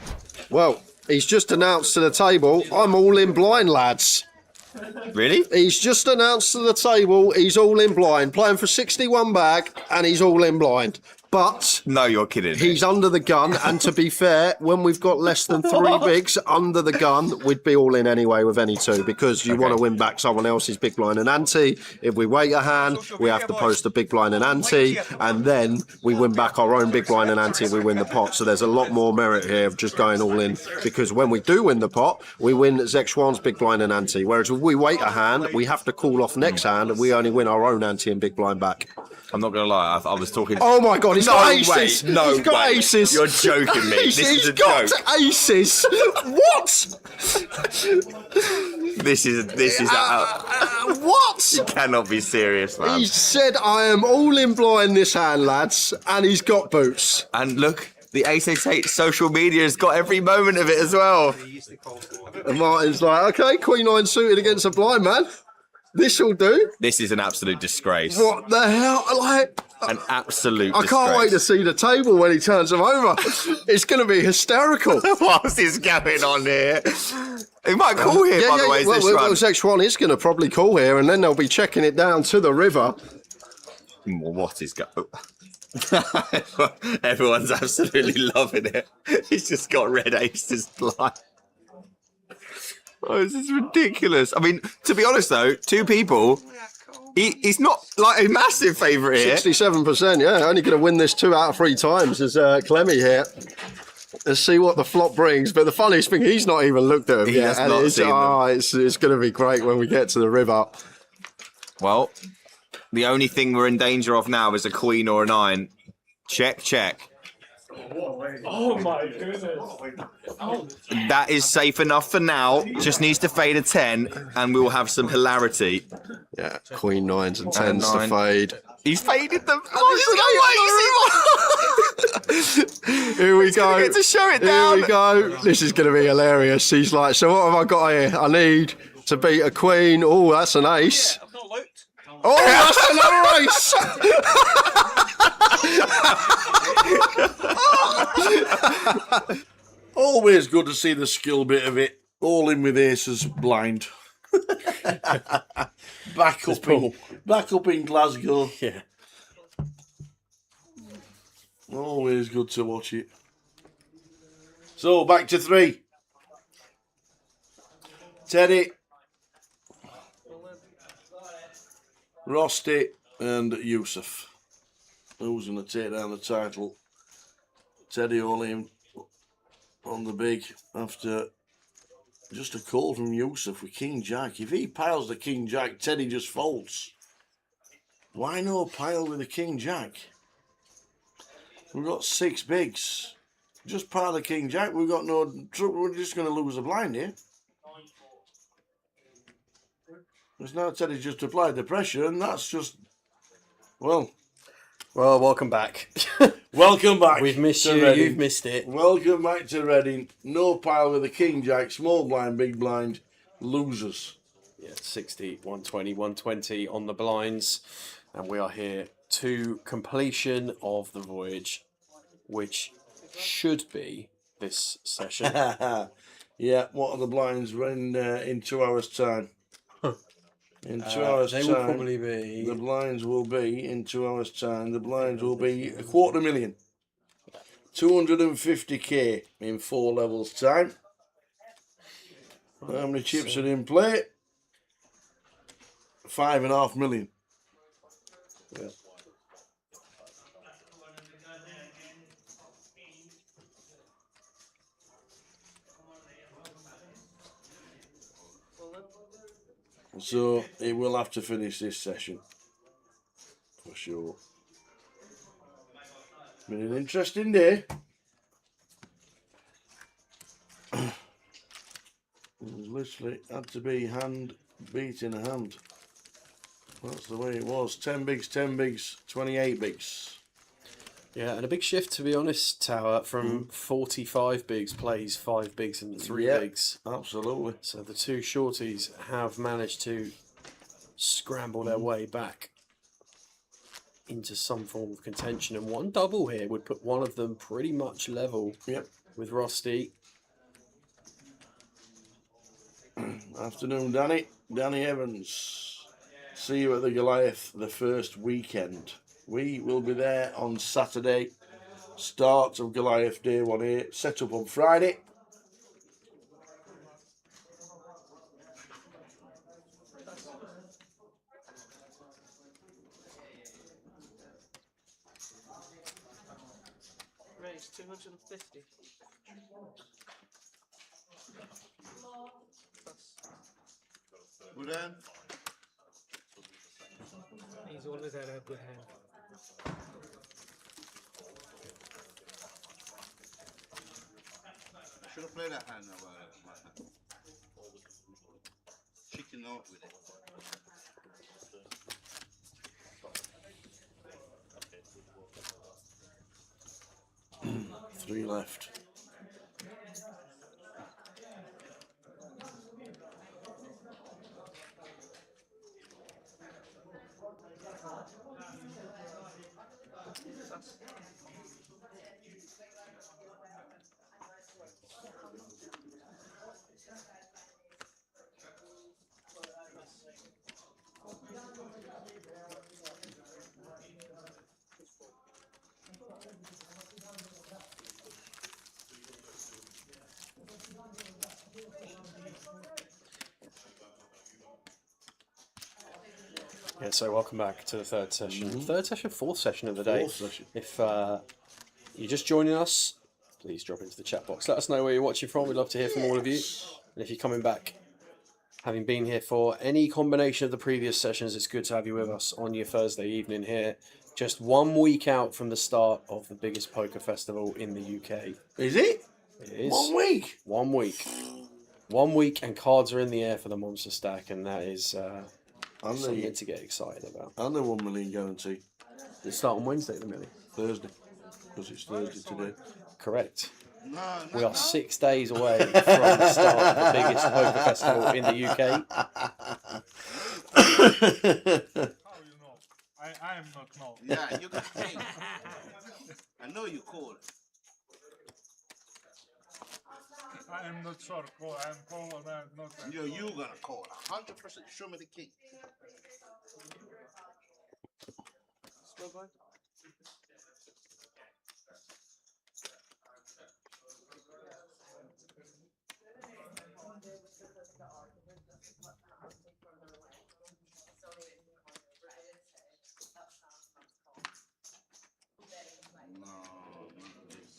Well, he's just announced to the table, I'm all in blind, lads. Really? He's just announced to the table he's all in blind, playing for 61 bag, and he's all in blind. But no, you're kidding. He's under the gun, and to be fair, when we've got less than 3 bigs under the gun, we'd be all in anyway with any 2 because you want to win back someone else's big blind and ante. If we wait a hand, we have to post a big blind and ante, and then we win back our own big blind and ante. We win the pot. So there's a lot more merit here of just going all in because when we do win the pot, we win Zexuan's big blind and ante. Whereas if we wait a hand, we have to call off next hand, and we only win our own ante and big blind back. I'm not going to lie, I was talking... Oh my God, he's got aces! No he's got way. aces! You're joking me. This is a got joke. Aces! What? This is what? You cannot be serious, man. He said, I am all in blind this hand, lads, and he's got boots. And look, the 888 social media has got every moment of it as well. And Martin's like, okay, Queen 9 suited against a blind man. This'll do. This is an absolute disgrace. What the hell? Like, an absolute I disgrace. can't wait to see the table when he turns them over. It's going to be hysterical. What is going on here? He might call here, by the way. Well, Zexuan is going to probably call here, and then they'll be checking it down to the river. What is going Everyone's absolutely loving it. He's just got red aces blind. Oh, this is ridiculous. I mean, to be honest, though, 2 people, he's not like a massive favourite here. 67%, yeah. Only going to win this 2 out of 3 times is Clemmy here. Let's see what the flop brings. But the funniest thing, he's not even looked at him He yet. has not seen them. It's going to be great when we get to the river. Well, the only thing we're in danger of now is a queen or a 9. Check, check. Oh my goodness. That is safe enough for now. Just needs to fade a 10 and we will have some hilarity. Yeah, Queen 9s and 10s to fade. He's faded them. Here we go. Get to show it down. Here we go. This is going to be hilarious. He's like, so what have I got here? I need to beat a queen. Oh, that's an ace. Oh, that's another ace. Always good to see the skill bit of it. All in with aces blind. back up in Glasgow. Yeah. Always good to watch it. So back to 3. Teddy, Rusty, and Yusuf. Who's going to take down the title? Teddy only on the big after just a call from Yusuf with King Jack. If he piles the King Jack, Teddy just folds. Why no pile with the King Jack? We've got 6 bigs. Just pile the King Jack. We've got no trouble. We're just going to lose a blind here. Because now Teddy's just applied the pressure, and that's just, well, welcome back. Welcome back. We've missed you. Reading. You've missed it. Welcome back to Reading. No pile with the King Jack. Small blind, big blind. Losers. Yeah, 60, 120, 120 on the blinds. And we are here to completion of the voyage, which should be this session. Yeah, what are the blinds in 2 hours' time? In 2 hours' they time, will probably be... the blinds will be, in 2 hours' time, the blinds will be 250,000. 250k in 4 levels' time. How many chips are in play? 5.5 million. Yeah. So he will have to finish this session for sure. Been an interesting day. Literally had to be hand beating a hand. That's the way it was. 10 bigs, 28 bigs. Yeah, and a big shift, to be honest, Tower, from 45 bigs plays 5 bigs and 3 bigs. Absolutely. So the 2 shorties have managed to scramble their way back into some form of contention. And one double here would put one of them pretty much level with Rusty. Afternoon, Danny. Danny Evans. See you at the Goliath the first weekend. We will be there on Saturday. Start of Goliath Day 1A. Set up on Friday. Raise 250. Good hand. He's always had a good hand. I should have played that hand now. My hand. Chicken out with it. 3 left. Yeah, so welcome back to the 3rd session. 3rd session, 4th session of the day. 4th session. If you're just joining us, please drop into the chat box. Let us know where you're watching from. We'd love to hear from all of you. And if you're coming back, having been here for any combination of the previous sessions, it's good to have you with us on your Thursday evening here. Just 1 week out from the start of the biggest poker festival in the UK. Is it? It is. 1 week? 1 week. 1 week and cards are in the air for the Monster Stack, and that is something to get excited about. And the 1 million guarantee. They start on Wednesday, the Millie? Thursday. Because it's Thursday today. Correct. We are 6 days away from the start of the biggest poker festival in the UK. How you know? I am not, no. Yeah, you got king. I know you call. I am not sure. I am call or I am not. You gonna call. 100% show me the king. Small blind. No, not this.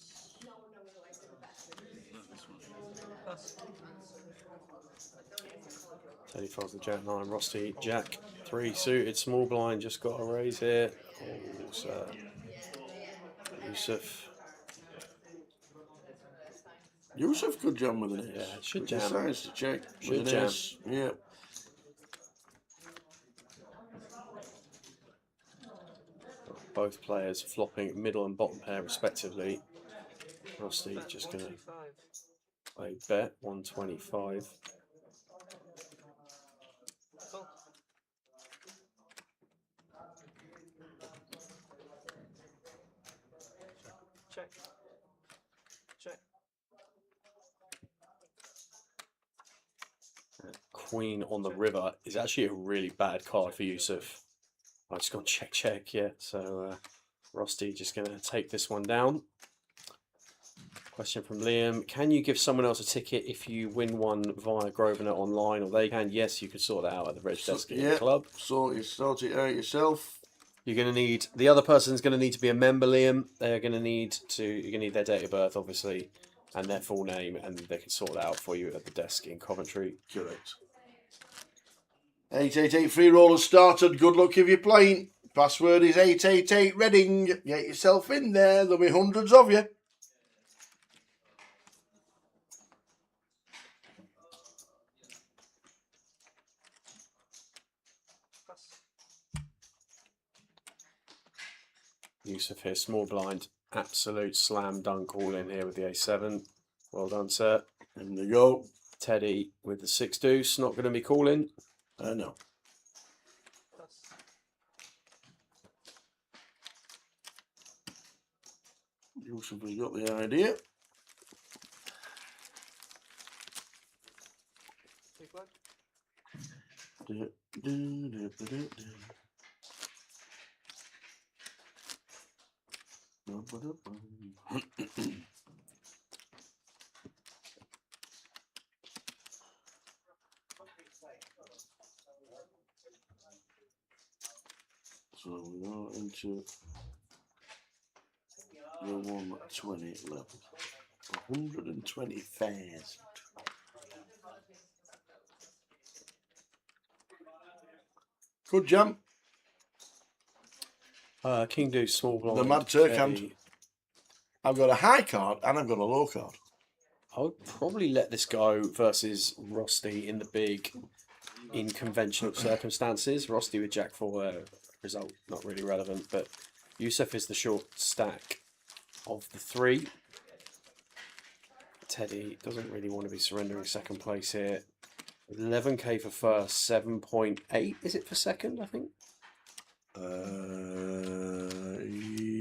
Not this one. Pass. Teddy folds the jack nine. Rusty jack 3 suited. Small blind just got a raise here. Oh, so Yusuf. Yusuf could jam with an ace. Yeah, should He jam. decides to check. Should with an jam. ace. Yeah. Both players flopping middle and bottom pair respectively. Rusty just going to play bet 125. Cool. Check. Check. Queen on the river is actually a really bad card for Yusuf. I just got check, check, yeah. So Rusty just going to take this one down. Question from Liam. Can you give someone else a ticket if you win one via Grosvenor online, or they can? Yes, you can sort that out at the reg desk at the club. Sort it out yourself. You're going to need, the other person's going to need to be a member, Liam. They're going to need to, you're going to need their date of birth, obviously, and their full name, and they can sort that out for you at the desk in Coventry. Correct. 888 free rollers started. Good luck if you're playing. Password is 888 Reading. Get yourself in there. There'll be hundreds of you. Yusuf here, small blind, absolute slam dunk all in here with the A7. Well done, sir. In the go. Teddy with the 6 deuce, not going to be calling. No. Yusuf has got the idea. Big blind. So we are into the 120 level. 120,000. Good jump. King deuce, small blind. The Mad Turk Teddy. hand. I've got a high card and I've got a low card. I would probably let this go versus Rusty in the big, in conventional circumstances. Rusty with Jack 4, result not really relevant, but Yusuf is the short stack of the 3. Teddy doesn't really want to be surrendering second place here. 11k for first, 7.8 is it for second, I think?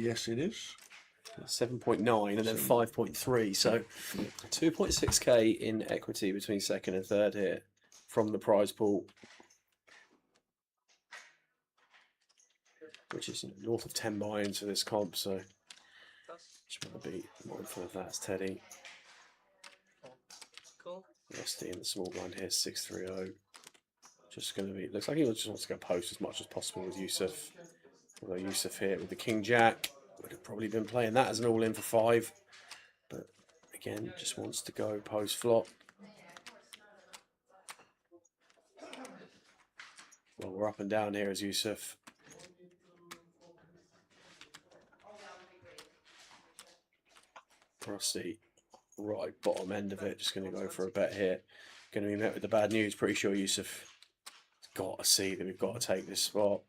Yes, it is. 7.9 and then 5.3, so 2.6k in equity between second and third here from the prize pool, which is north of 10 buy-ins for this comp, so just want to be mindful of that. It's Teddy. Cool. Rusty in the small blind here, 630. Just going to be, looks like he just wants to go post as much as possible with Yusuf. Although Yusuf here with the King Jack would have probably been playing that as an all-in for 5. But again, just wants to go post flop. Well, we're up and down here as Yusuf. Rusty, right bottom end of it, just going to go for a bet here. Going to be met with the bad news. Pretty sure Yusuf has got to see that we've got to take this spot.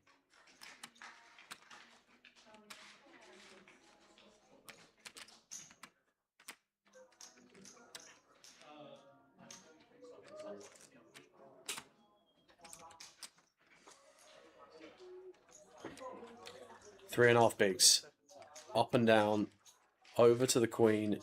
3.5 bigs. Up and down. Over to the queen.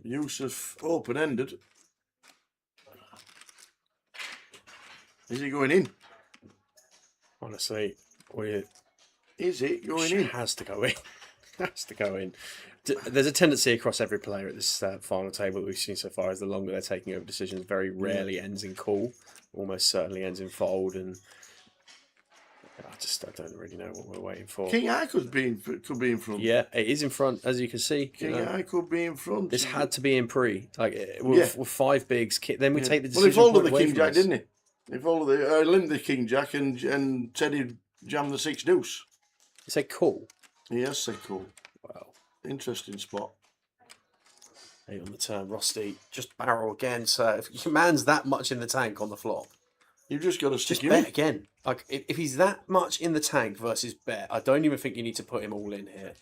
Yusuf open-ended. Is he going in? Honestly, is it going in? Has to go in. Has to go in. There's a tendency across every player at this final table that we've seen so far is the longer they're taking over decisions, very rarely ends in call. Almost certainly ends in fold, and I don't really know what we're waiting for. King High could be in front. Yeah, it is in front, as you can see. King High could be in front. This had to be in pre. With 5 bigs, then we take the decision. Well, he folded the King Jack, didn't he? He folded limped the King Jack, and Teddy jammed the 6 deuce. You say cool? He has said cool. Wow. Interesting spot. 8 on the turn. Rusty, just barrel again. So if your man's that much in the tank on the flop, you've just got to stick him bet in. Again. Like if he's that much in the tank versus bet, I don't even think you need to put him all in here.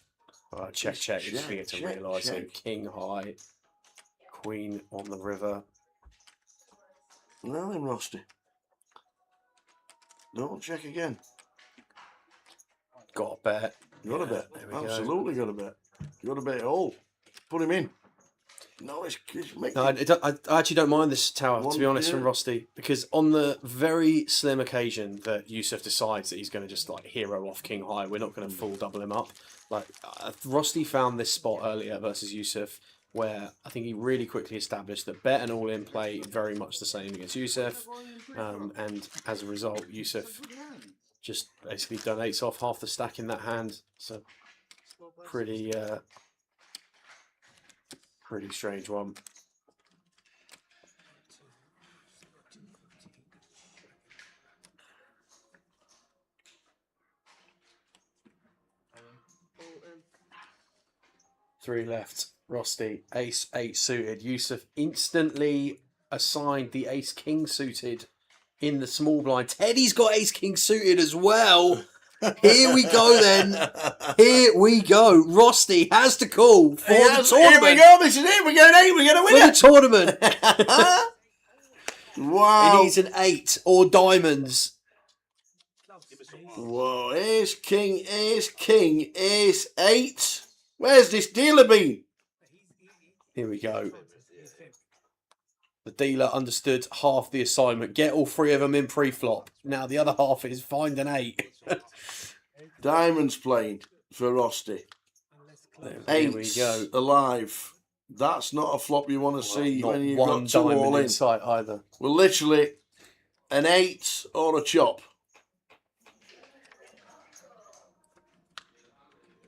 All right, check. You just get to realise it. King high, queen on the river. Well then, Rusty. Don't check again. Got a bet. Got a bet. Absolutely got a bet. Got a bet it all. Put him in. No, it's no, I actually don't mind this tower, to be honest, from Rusty, because on the very slim occasion that Yusuf decides that he's going to just like hero off King High, we're not going to full double him up. Like Rusty found this spot earlier versus Yusuf, where I think he really quickly established that bet and all in play very much the same against Yusuf, and as a result, Yusuf just basically donates off half the stack in that hand. So pretty strange one. Three left. Rusty, ace 8 suited. Yusuf instantly assigned the ace king suited in the small blind. Teddy's got ace king suited as well. Here we go then. Here we go. Rusty has to call for the tournament. Here we go. This is it. We're going 8. We're going to win for the tournament. Wow. He needs an 8 or diamonds. Whoa. Ace, king, ace, king, ace, 8. Where's this dealer been? Here we go. The dealer understood half the assignment. Get all 3 of them in pre-flop. Now the other half is find an 8. Diamonds playing for Rusty. 8 alive. That's not a flop you want to see when you've got 2 all in sight either. Well, literally an 8 or a chop.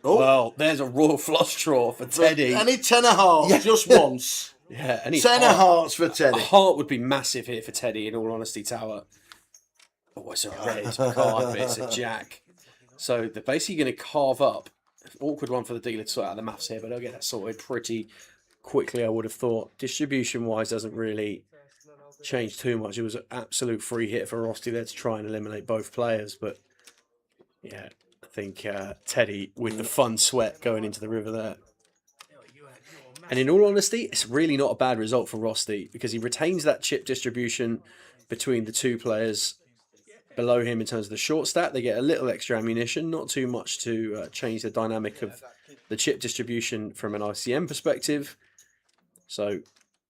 Oh. Well, there's a royal flush draw for Teddy. Any 10 of hearts, just once. Yeah, any 10 of hearts for Teddy. A heart would be massive here for Teddy, in all honesty, Tower. Oh, it's a red card, but it's a jack. So they're basically going to carve up. Awkward one for the dealer to sort out the maths here, but they'll get that sorted pretty quickly, I would have thought. Distribution-wise, doesn't really change too much. It was an absolute free hit for Rusty there to try and eliminate both players, but yeah, I think Teddy with the fun sweat going into the river there. And in all honesty, it's really not a bad result for Rusty because he retains that chip distribution between the 2 players below him in terms of the short stack. They get a little extra ammunition, not too much to change the dynamic of the chip distribution from an ICM perspective. So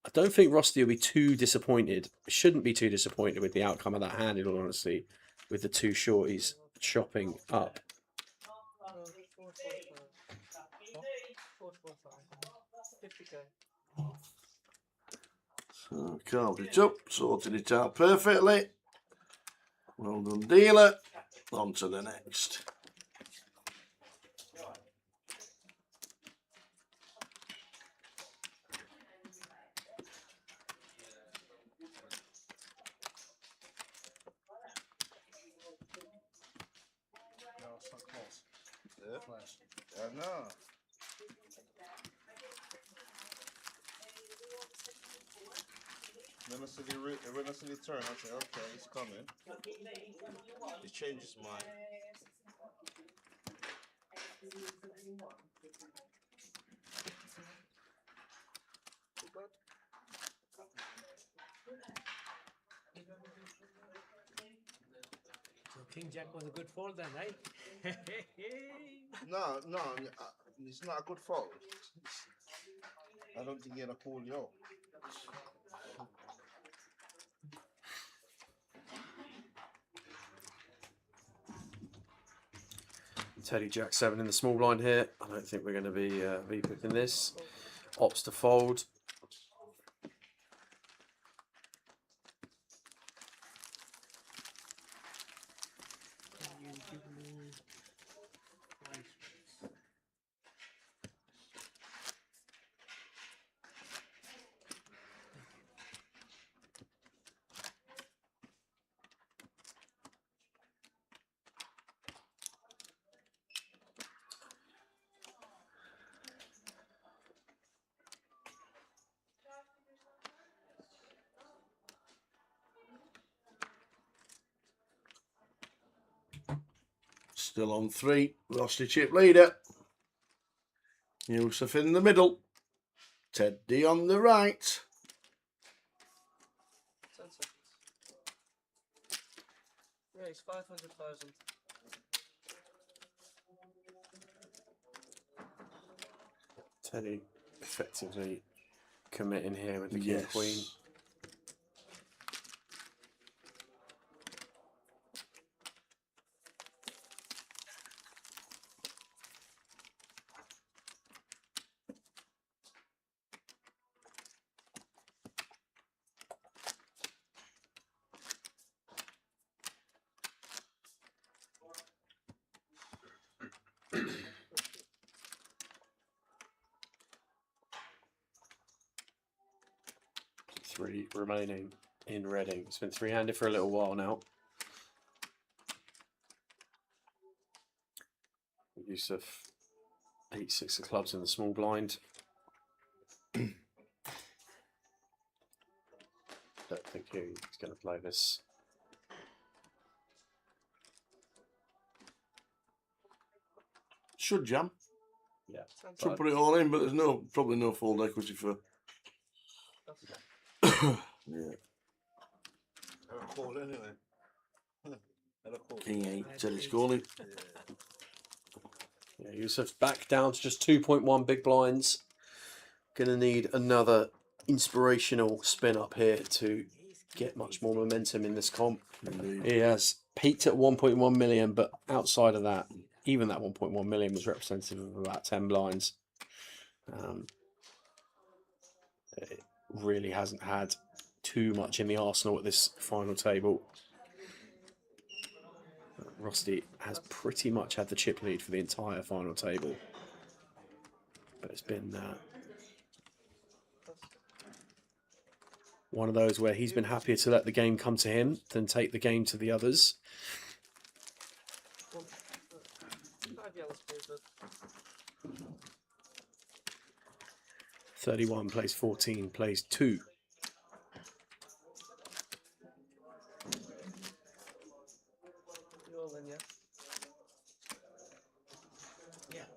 I don't think Rusty will be too disappointed. Shouldn't be too disappointed with the outcome of that hand, in all honesty, with the 2 shorties chopping up. So carved it up, sorted it out perfectly. Well done, dealer. On to the next. I know. Then I see when I see the turn, I say, okay, it's coming. He changes his mind. So King Jack was a good fold then, eh? No, it's not a good fold. I don't think he had a call yo. Teddy Jack 7 in the small blind here. I don't think we're going to be picking this. Opts to fold. Still on 3. Rusty chip leader. Yusuf in the middle. Teddy on the right. 10 seconds. Yeah, it's 500,000. Teddy effectively committing here with the King Queen. Three remaining in Reading. It's been three-handed for a little while now. Yusuf 8-6 of clubs in the small blind. Don't think he's going to play this. Should jam. Yeah. Should put it all in, but there's probably no fold equity for. Yeah. Call anyway. King 8, Teddy's calling. Yeah, Yusuf's back down to just 2.1 big blinds. Gonna need another inspirational spin up here to get much more momentum in this comp. Indeed. He has peaked at 1.1 million, but outside of that, even that 1.1 million was representative of about 10 blinds. It really hasn't had too much in the arsenal at this final table. Rusty has pretty much had the chip lead for the entire final table, but it's been one of those where he's been happier to let the game come to him than take the game to the others. 5 yellows, please, bud. 31 plays 14, plays 2. You all in, yeah? Yeah.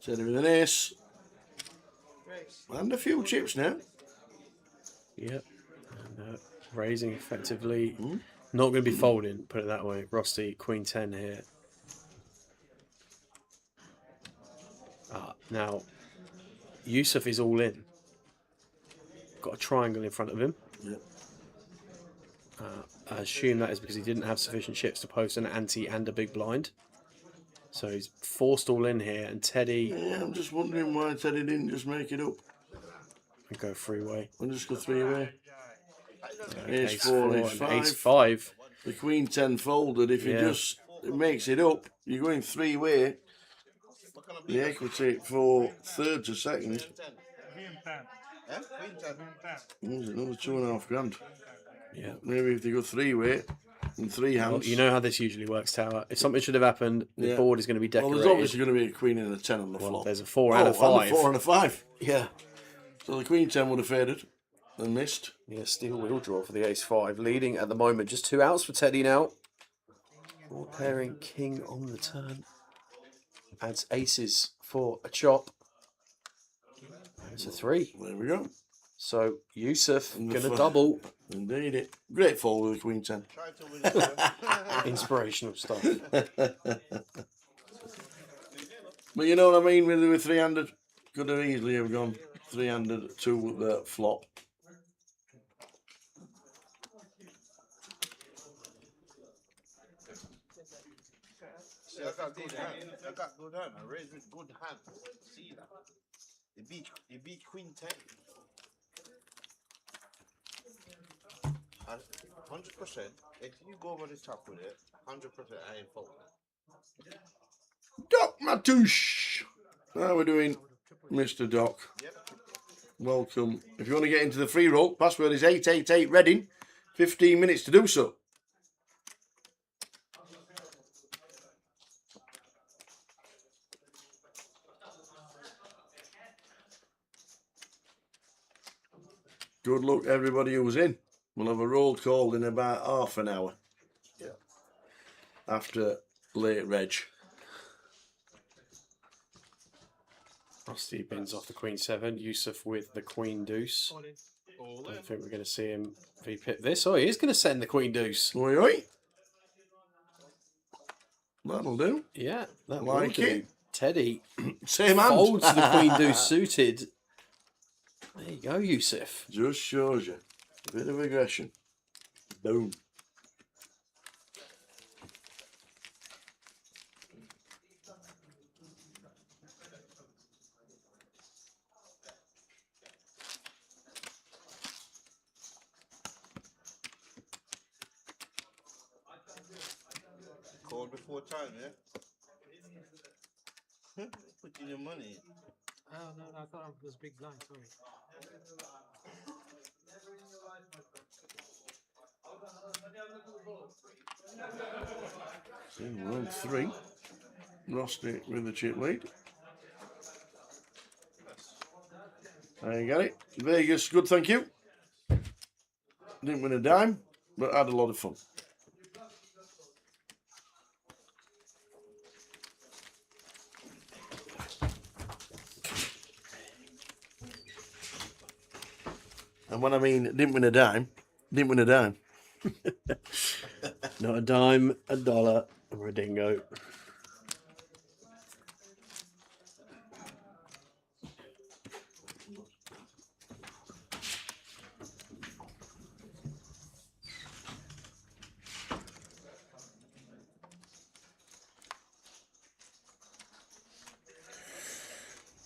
Teddy with an ace. And a few chips now. Yep. And, raising effectively. Not going to be folding, put it that way. Rusty, Queen 10 here. Now, Yusuf is all in. Got a triangle in front of him. Yep. I assume that is because he didn't have sufficient chips to post an ante and a big blind. So he's forced all in here, and Teddy... Yeah, I'm just wondering why Teddy didn't just make it up. And go three-way. And just go 3-way. Ace 4, Ace 4, Ace 5. The Queen 10 folded. If he just it makes it up. You're going three-way. The equity for third to second. Queen 10. Eh? Queen 10. There's another £2.5 grand. Yeah. Maybe if they go three-way in three hands. Well, you know how this usually works, Tower. If something should have happened, the Yeah. board is going to be decorated. Well, there's obviously going to be a queen and a 10 on the flop. There's a 4 and a 5. And a 4 and a 5. Yeah. So the queen 10 would have faded and missed. Yeah, steel wheel draw for the ace 5. Leading at the moment. Just 2 outs for Teddy now. Board pairing king on the turn. Adds aces for a chop. It's a 3. There we go. So Yusuf going to double. Indeed it. Great fall with the queen 10. Inspirational stuff. But you know what I mean with 300? Could have easily have gone 300 to the flop. See, I got good hand. I got good hand. I raised with good hand. See that? He beat Queen 10. And 100%, if you go over the top with it, 100% I ain't folding. Doc Matouche. How are we doing, Mr. Doc? Welcome. If you want to get into the free roll, password is 888 Reading. 15 minutes to do so. Good luck, everybody who's in. We'll have a roll call in about half an hour. Yeah. After late reg. Rusty bins off the queen 7. Yusuf with the queen deuce. I think we're going to see him V-pip this. Oh, he is going to send the queen deuce. Oi, oi. That'll do. Yeah, that will Like do. it. Teddy Same hand. folds the queen deuce suited. There you go, Yusuf. Just shows you. A bit of aggression. Boom. Call before time, yeah? Put in your money. Oh, no, I thought it was big blind, sorry. So we're on 3. Rusty with the chip lead. There you got it. Vegas, good, thank you. Didn't win a dime, but had a lot of fun. And when I mean didn't win a dime, didn't win a dime. Not a dime, a dollar, or a dingo.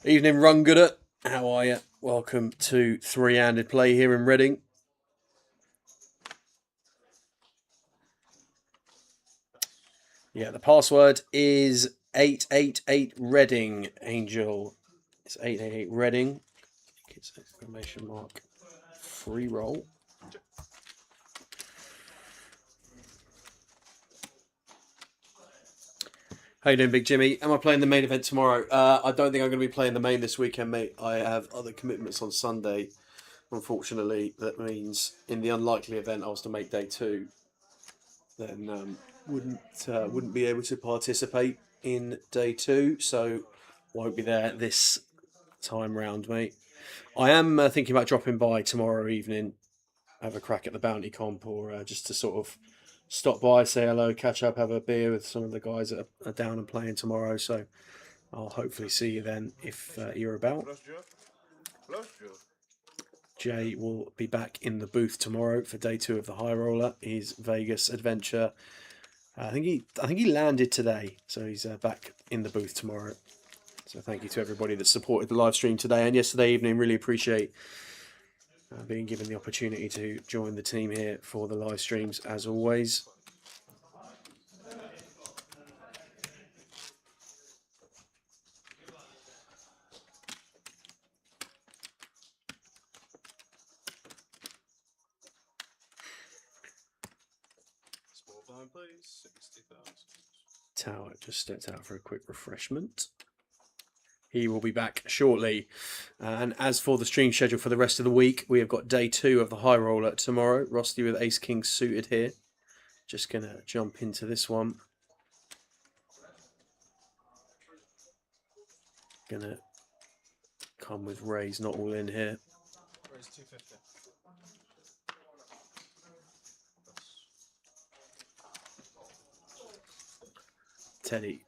Evening, Rungooder. How are you? Welcome to three-handed play here in Reading. Yeah, the password is 888 Reading, Angel. It's 888 Reading. It's exclamation mark. Free roll. How you doing, Big Jimmy? Am I playing the main event tomorrow? I don't think I'm going to be playing the main this weekend, mate. I have other commitments on Sunday. Unfortunately, that means in the unlikely event I was to make day 2, then wouldn't be able to participate in day 2, so won't be there this time round, mate. I am thinking about dropping by tomorrow evening, have a crack at the bounty comp, or just to sort of stop by, say hello, catch up, have a beer with some of the guys that are down and playing tomorrow. So I'll hopefully see you then if you're about. Jay will be back in the booth tomorrow for day 2 of the High Roller, his Vegas adventure. I think he landed today, so he's back in the booth tomorrow. So thank you to everybody that supported the live stream today and yesterday evening. Really appreciate being given the opportunity to join the team here for the live streams as always. please. 60,000. Tower just stepped out for a quick refreshment. He will be back shortly. And as for the stream schedule for the rest of the week, we have got day 2 of the high roller tomorrow. Rusty with Ace King suited here. Just going to jump into this one. Going to come with Rays not all in here. Raise 250. Teddy,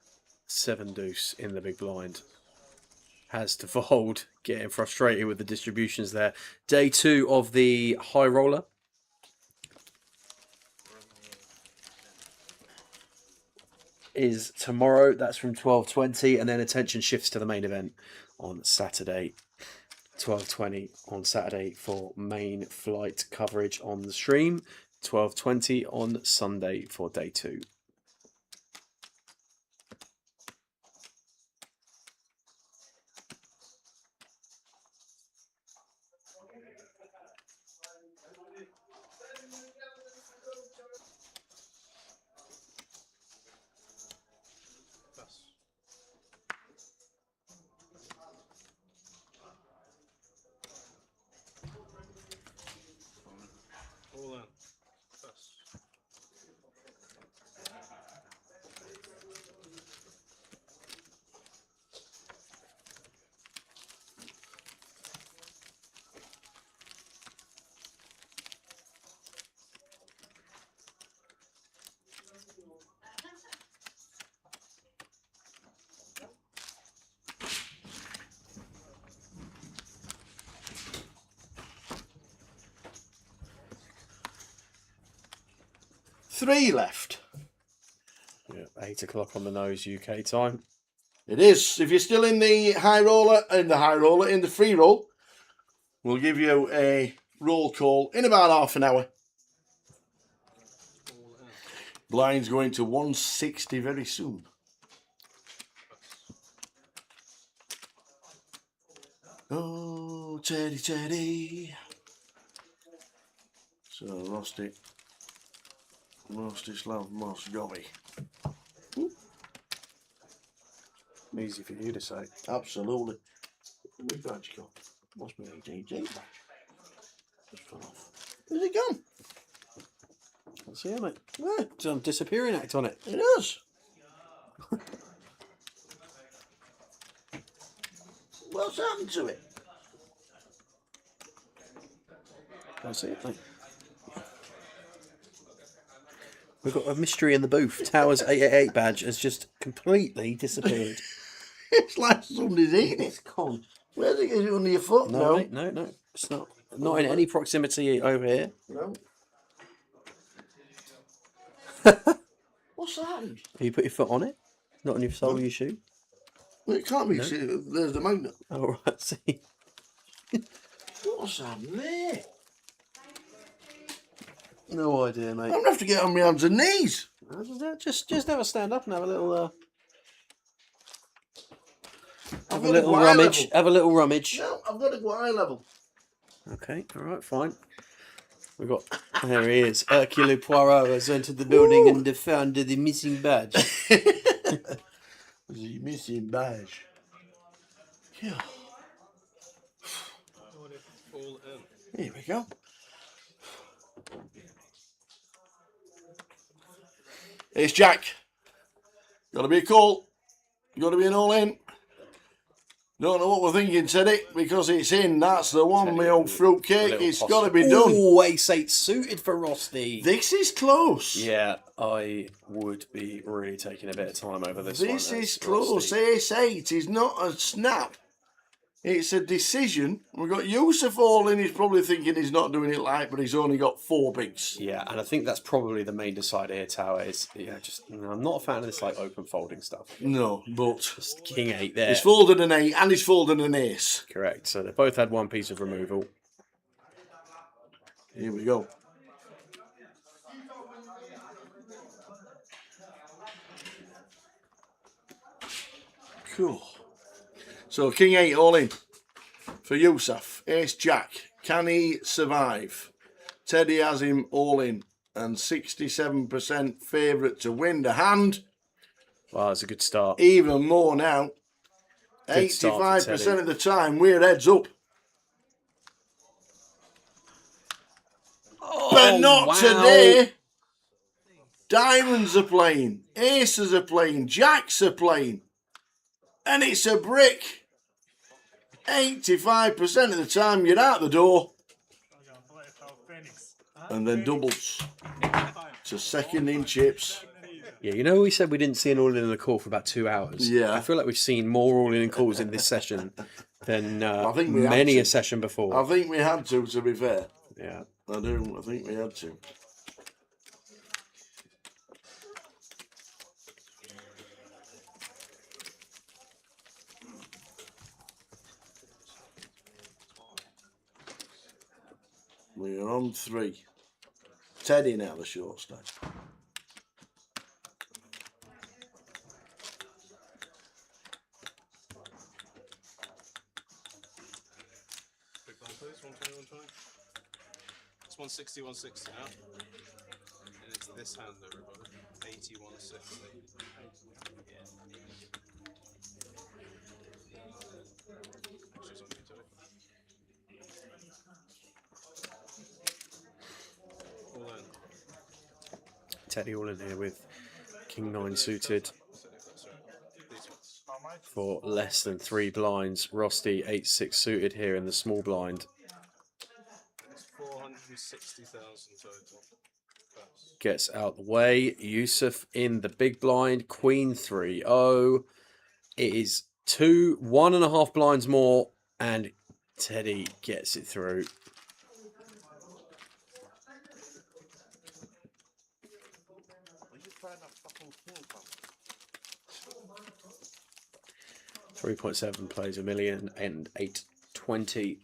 7 deuce in the big blind. Has to fold, getting frustrated with the distributions there. Day 2 of the high roller. Is tomorrow. That's from 12:20, and then attention shifts to the main event on Saturday. 12:20 on Saturday for main flight coverage on the stream. 12:20 on Sunday for day 2. All in. Pass. Three left. Yeah, 8 o'clock on the nose UK time. It is. If you're still in the in the free roll, we'll give you a roll call in about half an hour. Blind's going to 160 very soon. Oh, Teddy, Teddy. So, Rostislav Moscovi. Easy for you to say. Absolutely. Which badge you got? Must be AJJ badge. Just fell off. Where's it gone? Let's see it, mate. Yeah, some disappearing act on it. It is. What's happened to it? Can't see it, mate. We've got a mystery in the booth. Towers 888 badge has just completely disappeared. It's like somebody's eating it. It's gone. Where's it? Is it under your foot? No, mate, no. It's not. Not in any proximity over here. No. What's that? Have you put your foot on it? Not on your sole of your shoe? Well, it can't be. No. See, there's the magnet. Oh, right, see. What's that there? No idea, mate. I'm going to have to get on my hands and knees. Just have a stand up and have a little... I've have a got to little go eye rummage. level. Have a little rummage. No, I've got to go eye level. Okay, all right, fine. We've got... There he is. Hercule Poirot has entered the building and found the missing badge. The missing badge. Yeah. All in. Here we go. It's Jack. Got to be a call. Got to be an all-in. Don't know what we're thinking, Teddy, because it's in. That's the one, my old fruitcake. It's got to be done. Oh, ace 8 suited for Rusty. This is close. Yeah, I would be really taking a bit of time over this one. This is close. Ace 8 is not a snap. It's a decision. We've got Yusuf all in. He's probably thinking he's not doing it right, but he's only got 4 bigs. Yeah, and I think that's probably the main decider here, Tower. Is I'm not a fan of this like open folding stuff. No, but just King 8 there. He's folded an 8 and he's folded an ace. Correct. So they both had one piece of removal. Here we go. Cool. So King 8 all in for Yusuf. Ace Jack. Can he survive? Teddy has him all in. and 67% favourite to win the hand. Wow, that's a good start. Even more now. Good start for 85% Teddy. of the time, we're heads up. But not wow. today. Diamonds are playing. Aces are playing. Jacks are playing. And it's a brick. 85% of the time, you're out the door. And then doubles to second in chips. Yeah, you know we said we didn't see an all-in and a call for about 2 hours? Yeah. I feel like we've seen more all-in and calls in this session than I think we had many to. a session before. I think we had to be fair. Yeah. I do. I think we had to. We are on 3. Teddy now the short stack. Big blind, please. 120, 120. It's 160, 160 now. And it's this hand, everybody. 80, 160. She's on you, Teddy. All in. Teddy all in here with King 9 suited for less than 3 blinds. Rusty 8-6 suited here in the small blind. It's 460,000 total. Gets out the way. Yusuf in the big blind. Queen 3-0. It is 1.5 blinds more, and Teddy gets it through. $3.7 plays $1 million and 820.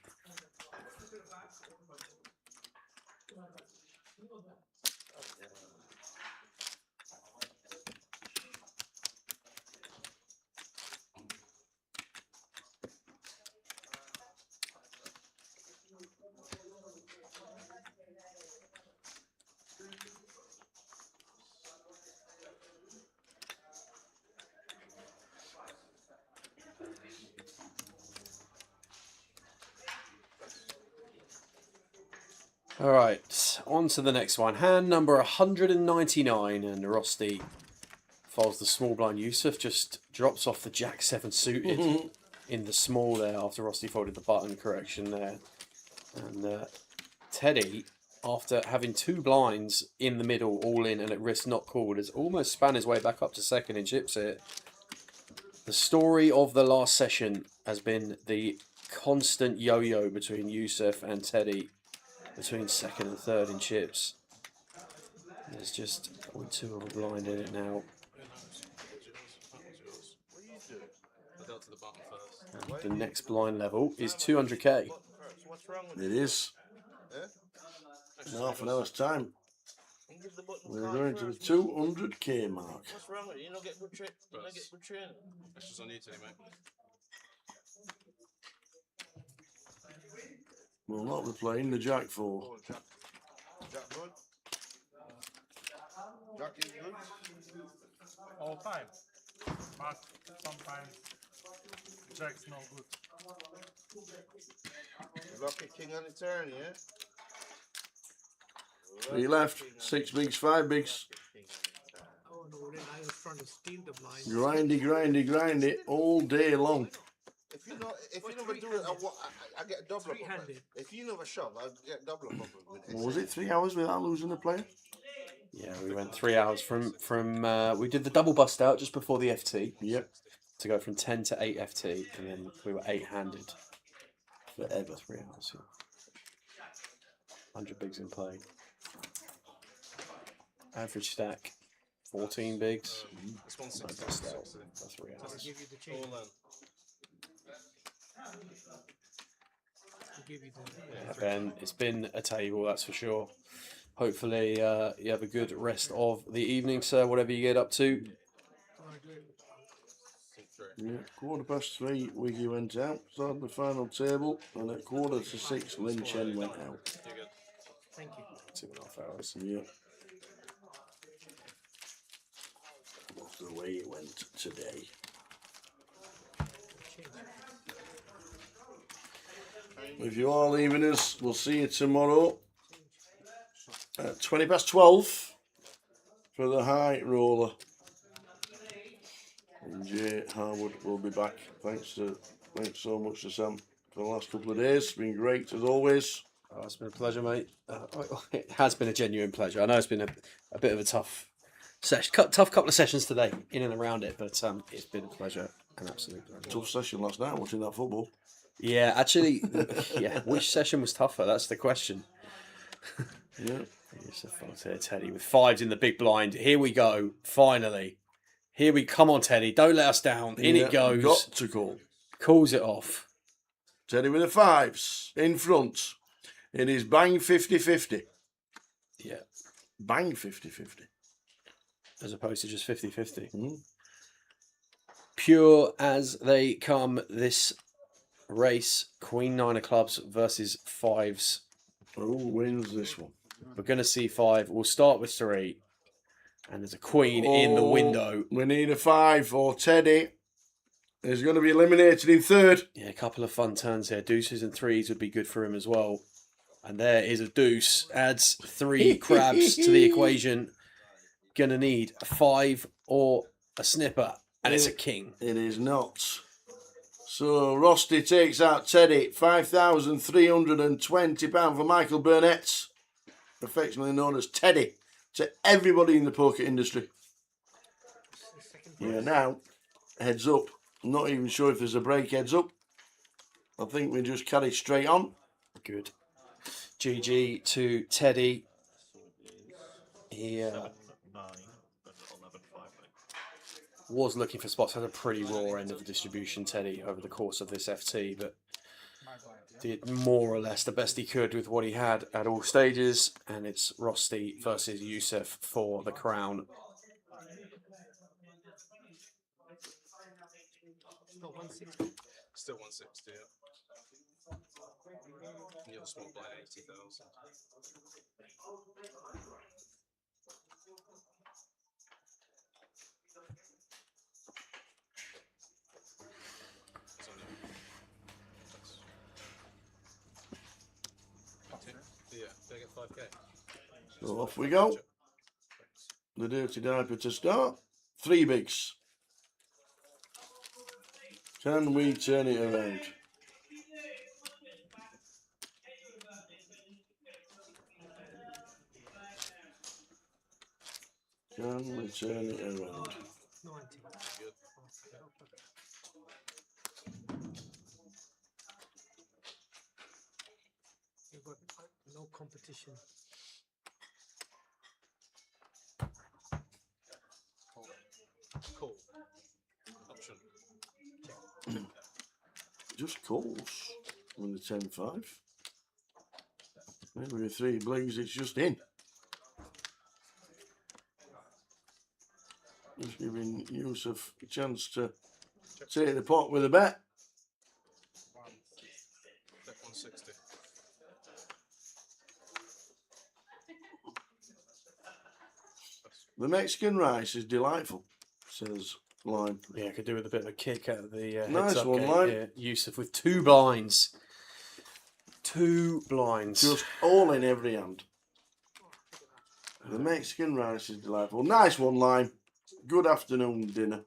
All right, on to the next one. Hand number 199, and Rusty folds the small blind. Yusuf just drops off the Jack 7 suited in the small there after Rusty folded the button correction there. And Teddy, after having 2 blinds in the middle, all in and at risk not called, has almost span his way back up to second in chips here. The story of the last session has been the constant yo-yo between Yusuf and Teddy, between second and third in chips. There's just 0.2 of a blind in it now. And the next blind level is 200k. It is. In half an hour's time. We're going to the 200k mark. What's wrong with you? You don't get good training. That's just on you, Teddy, mate. We'll not be playing the Jack 4. Jack good? Jack is good? All time. But sometimes Jack's no good. Lucky king on the turn, yeah? 3 left. 6 bigs, 5 bigs. Oh no, then I was trying to steal the blind. Grindy, grindy, grindy all day long. If you never do it, I get double up. If you never shove, I get double up with it. Was it 3 hours without losing a player? Yeah, we went 3 hours from we did the double bust out just before the FT. Yep. To go from 10 to 8 FT, and then we were 8-handed forever 3 hours. Yeah. 100 bigs in play. Average stack 14 bigs. It's 160. Bust out for 3 hours. I'll give you the change. All in. I'll give you the... Yeah, Ben, it's been a table, that's for sure. Hopefully you have a good rest of the evening, sir, whatever you get up to. Yeah, 3:15, Wiggy went out, started the final table, and at 5:45, Lin Chen went out. Thank you. 2.5 hours. Yeah. the way it went today. If you are leaving us, we'll see you tomorrow at 12 for the high roller. And Jay Harwood will be back. Thanks so much to Sam for the last couple of days. It's been great as always. Oh, it's been a pleasure, mate. It has been a genuine pleasure. I know it's been a bit of a tough couple of sessions today, in and around it, but it's been a pleasure, an absolute pleasure. Tough session last night watching that football. Yeah, actually, yeah. Which session was tougher? That's the question. Yeah. It's a fault here, Teddy, with 5s in the big blind. Here we go. Finally, come on, Teddy. Don't let us down. In it goes. Got to call. Calls it off. Teddy with the 5s in front. It is bang 50-50. Yeah. Bang 50-50. As opposed to just 50-50. Mm. Pure as they come, this race. Queen 9 of clubs versus 5s. Who wins this one? We're going to see 5. We'll start with 3. And there's a queen in the window. We need a 5 for Teddy. He's going to be eliminated in 3rd. Yeah, a couple of fun turns here. Deuces and 3s would be good for him as well. And there is a deuce. Adds 3 crabs to the equation. Going to need a 5 or a snipper. And it's a king. It is not. So Rusty takes out Teddy. £5,320 for Michael Burnett, affectionately known as Teddy to everybody in the poker industry. Yeah, now, heads up. I'm not even sure if there's a break heads up. I think we just carry straight on. Good. GG to Teddy. He was looking for spots. Had a pretty raw end of the distribution, Teddy, over the course of this FT, but did more or less the best he could with what he had at all stages. And it's Rusty versus Yusuf for the crown. Still 160. Still 160, yeah. And you're small blind 80,000. Yeah, they get 5k. So off we go. The dirty diaper to start. 3 bigs. Can we turn it around? Can we turn it around? 90. You've got no competition. Cool. Option. Just calls with the 10-5. Maybe with 3 blues, it's just in. Just giving Yusuf a chance to take the pot with a bet. Bet 160. The Mexican rice is delightful, says Lime. Yeah, could do with a bit of a kick out of the heads Nice up one, game Lime. here. Yusuf with 2 blinds. 2 blinds. Just all in every hand. The Mexican rice is delightful. Nice one, Lime. Good afternoon dinner.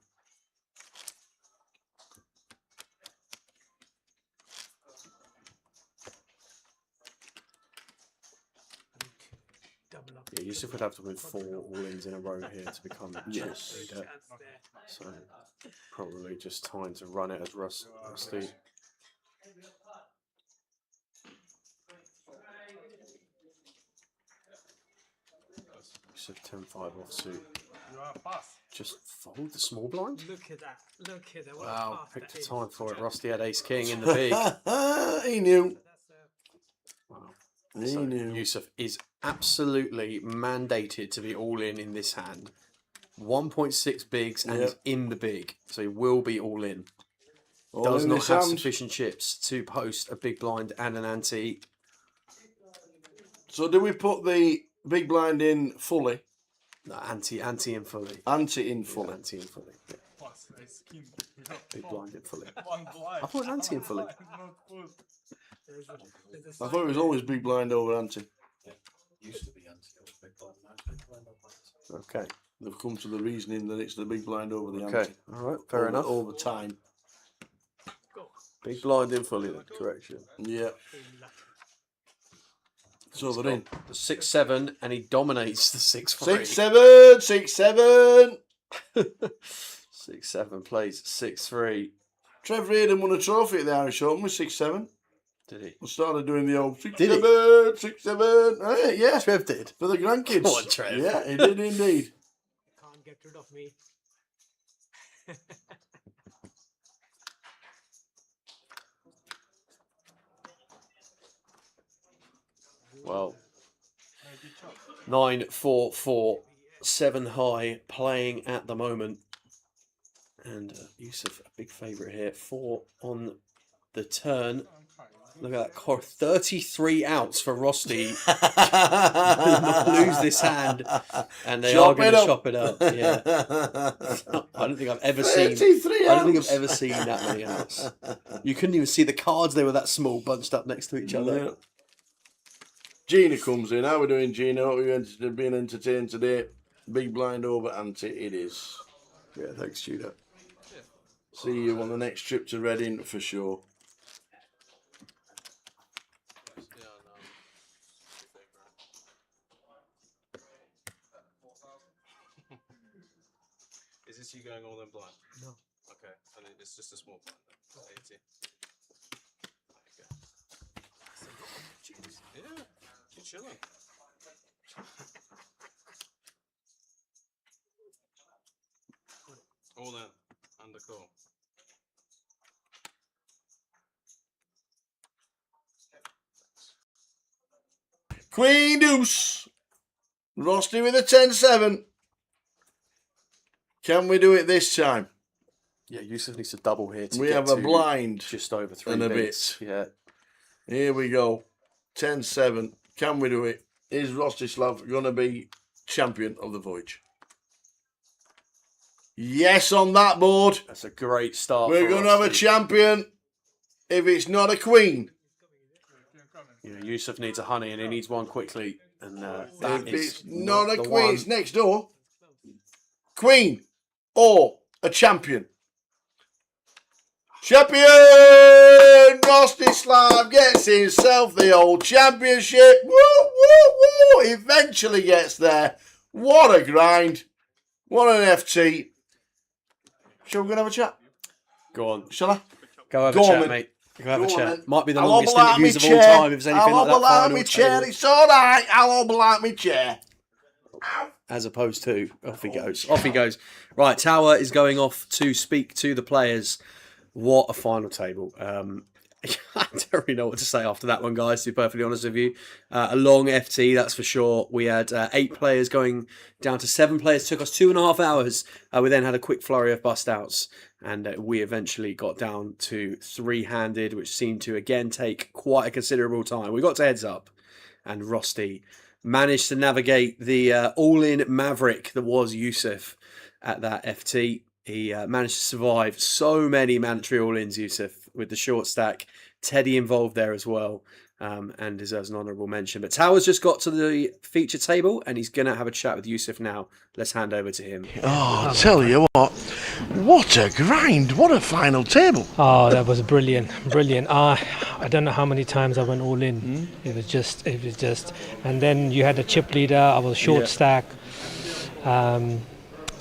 Yeah, Yusuf would have to win 4 all-ins in a row here to become Yes. champ leader. So probably just time to run it as Rusty. Yusuf 10-5 offsuit. Just fold the small blind. Look at that. Look at that. What a Wow, pass picked that a is. time for it. Rusty had ace king in the big. He knew. Wow. He So knew. Yusuf is absolutely mandated to be all in this hand. 1.6 bigs and he's in the big, so he will be all in. All Does in not this have hand. sufficient chips to post a big blind and an ante. So do we put the big blind in fully? No, anti in fully. Anti in fully. Anti in fully. Yeah. Plus, I skin. Big blind in fully. One blind. I thought it was anti in fully. Not full. I thought it was always big blind over anti. Used to be anti or big blind, now it's big blind over anti. Okay. They've come to the reasoning that it's the big blind over the Okay. anti. All right. Fair enough. Over time. Big blind in fully. Then. Correction. Yeah. So they're in. The 6-7, and he dominates the 6-3. 6-7. 6-7 plays 6-3. Trev Reardon won a trophy at the Irish Open with 6-7. Did he? I started doing the old 6-7, Did he? 6-7. Yeah. Trev did. For the grandkids. Come on, Trev. Yeah, he did indeed. Can't get rid of me. Well, 9-4-4, 7 high playing at the moment. And Yusuf, a big favourite here. 4 on the turn. Look at that. 33 outs for Rosti. Lose this hand. And they are going to chop it up. Yeah. I don't think I've ever seen. I don't think I've ever seen that many outs. You couldn't even see the cards. They were that small, bunched up next to each other. Yeah. Gina comes in. How are we doing, Gina? Hope you're being entertained today. Big blind over anti. It is. Yeah, thanks, Gina. See you on the next trip to Reading for sure. Is this you going all in blind? No. Okay, and it's just a small blind. 80. Yeah, you're chilling. All in, under call. Queen Deuce. Rosti with a 10-7. Can we do it this time? Yeah, Yusuf needs to double here to We get have a to blind just over 3 and a bids. bit. Yeah. Here we go. 10-7. Can we do it? Is Rostislav going to be champion of the voyage? Yes, on that board. That's a great start. We're going to have a champion. If it's not a queen. You know, Yusuf needs a honey and he needs one quickly. And If it's not a the queen, one. it's next door. Queen or a champion. Champion Rostislav gets himself the old championship. Woo, woo, woo. Eventually gets there. What a grind. What an FT. Shall we go and have a chat? Go on. Shall I? Go have Go a on, chat, then. mate. Go have a Go on, chat. then. Might be the I'll longest hobble out interviews my of all chair. time if there's anything I'll like that hobble out final my chair. table. It's all right. I'll hobble out my chair. As opposed to, off he goes. Off he goes. Right, Tower is going off to speak to the players. What a final table. I don't really know what to say after that one, guys, to be perfectly honest with you. A long FT, that's for sure. We had 8 players going down to 7 players. Took us 2.5 hours. We then had a quick flurry of bust outs. And we eventually got down to 3-handed, which seemed to, again, take quite a considerable time. We got to heads up. And Rosti managed to navigate the all-in maverick that was Yusuf at that FT. He managed to survive so many mandatory all-ins, Yusuf, with the short stack. Teddy involved there as well, and deserves an honourable mention. But Tower's just got to the feature table, and he's going to have a chat with Yusuf now. Let's hand over to him. Oh, I tell you what a grind. What a final table. Oh, that was brilliant, brilliant. I don't know how many times I went all in. It was just, and then you had a chip leader. I was short stack.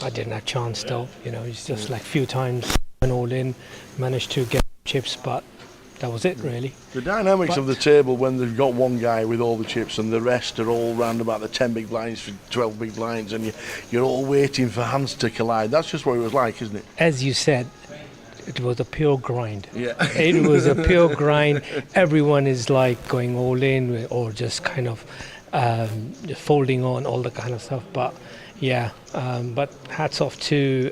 I didn't have chance though. You know, it's just like few times went all in, managed to get chips, but that was it really. The dynamics of the table when they've got one guy with all the chips and the rest are all round about the 10 big blinds for 12 big blinds, and you're all waiting for hands to collide. That's just what it was like, isn't it? As you said, it was a pure grind. Yeah. It was a pure grind. Everyone is like going all in or just kind of folding on all the kind of stuff. But yeah, but hats off to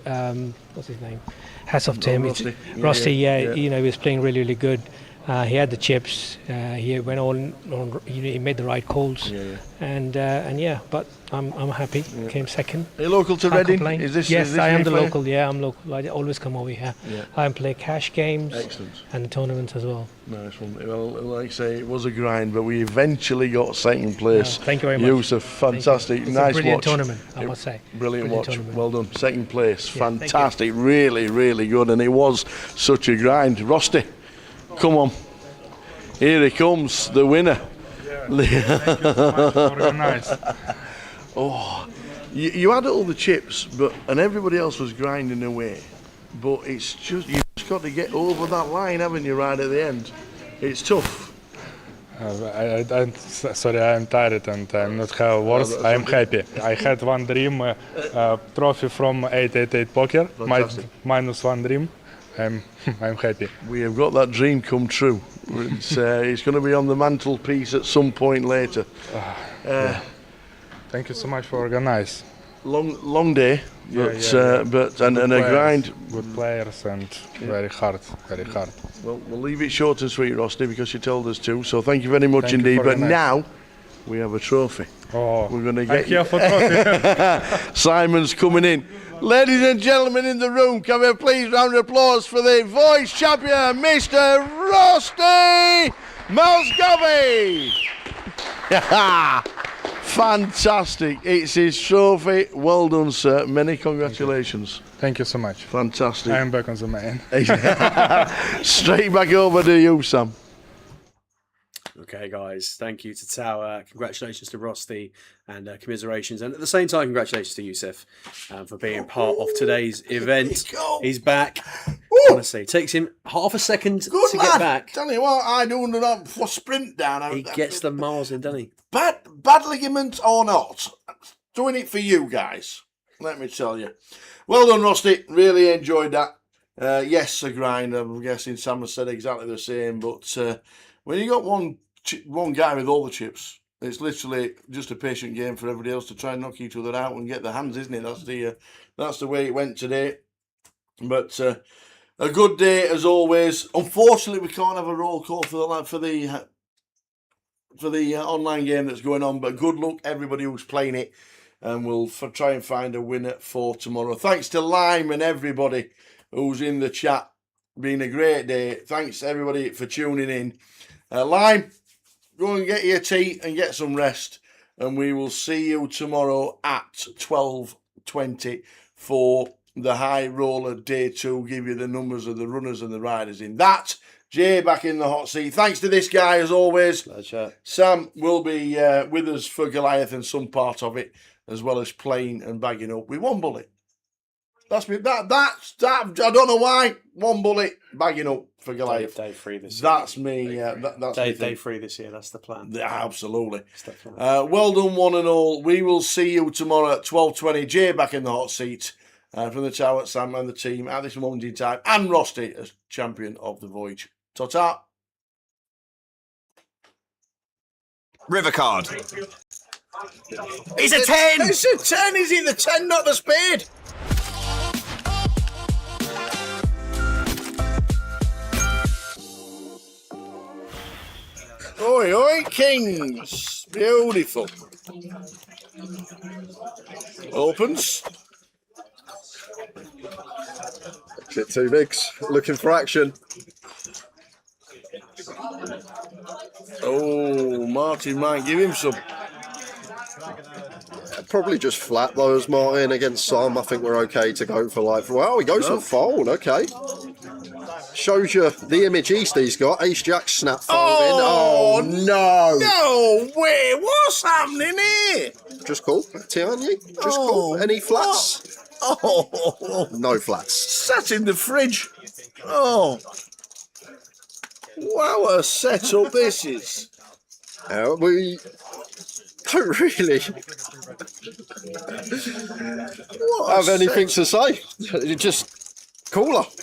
what's his name? Hats off to him. Rosti. Rosti, Yeah. you know, he was playing really, really good. He had the chips. He went on. He made the right calls. And yeah, but I'm happy. Came second. Are you local to Can't Reading? complain. Is yes, this I am the for you? local. Yeah, I'm local. I always come over here. Yeah. I play cash games. Excellent. And the tournaments as well. Nice one. Well, like I say, it was a grind, but we eventually got second place. Thank you very much. Yusuf, fantastic. It's Nice a brilliant watch. tournament, I must say. Brilliant watch. Tournament. Well done. Second place. Yeah, thank you. Fantastic. Really, really good. And it was such a grind. Rusty, come on. Here he comes, the winner. Thank you so much for organizing. Oh, you had all the chips, and everybody else was grinding away. But it's just, you've just got to get over that line, haven't you, right at the end? It's tough. Sorry, I'm tired and I'm not have words. I'm happy. I had one dream, trophy from 888 Poker. Minus one dream. I'm happy. We have got that dream come true. It's going to be on the mantelpiece at some point later. Thank you so much for organizing. Long day, but and a grind. Good players and very hard. Well, we'll leave it short and sweet, Rusty, because you told us to. So thank you very much Thank you indeed. for But organizing. now we have a trophy. Oh, we're going to I'm get here for trophy. Simon's coming in. Ladies and gentlemen in the room, can we please round of applause for the voice champion, Mr. Rusty Muscovy. Fantastic. It's his trophy. Well done, sir. Many congratulations. Thank you so much. Fantastic. I am back on the main. Straight back over to you, Sam. Okay, guys, thank you to Tower. Congratulations to Rusty and commiserations. And at the same time, congratulations to Yusuf for being part of today's event. He's back. Honestly, it takes him half a second to get back. Tell you what, I do not for sprint down. He gets the miles in, doesn't he? Bad ligament or not, doing it for you guys. Let me tell you. Well done, Rusty. Really enjoyed that. Yes, a grind. I'm guessing Sam has said exactly the same. But when you got one guy with all the chips, it's literally just a patient game for everybody else to try and knock each other out and get the hands, isn't it? That's the way it went today. But a good day as always. Unfortunately, we can't have a roll call for the online game that's going on. But good luck everybody who's playing it, and we'll try and find a winner for tomorrow. Thanks to Lime and everybody who's in the chat. Been a great day. Thanks everybody for tuning in. Lime, go and get your tea and get some rest, and we will see you tomorrow at 12:20 for the High Roller Day 2. Give you the numbers of the runners and the riders in that. Jay back in the hot seat. Thanks to this guy as always. Pleasure. Sam will be with us for Goliath and some part of it, as well as playing and bagging up with one bullet. That's me. That. I don't know why. One bullet bagging up for Goliath. Day 3 this year. That's me. That's day 3 this year. That's the plan. Yeah, absolutely. Well done, one and all. We will see you tomorrow at 12:20. Jay back in the hot seat from the Tower, Sam and the team at this moment in time, and Rusty as champion of the voyage. Ta-ta. River card. It's a 10. It's a 10. Is it the 10, not the spade? Oi, oi, kings. Beautiful. Opens. Shit, two bigs. Looking for action. Oh, Martin might give him some. Probably just flat those, Martin, against Sam. I think we're okay to go for well, he goes for fold, okay. Shows you the image East he's got. Ace Jack snap folding. Oh, no. No way. What's happening here? Just call, Tierney. Just call. Any flats? Oh. No flats. Sat in the fridge. Oh. Wow, a setup this is. We don't really have anything to say. Just cooler.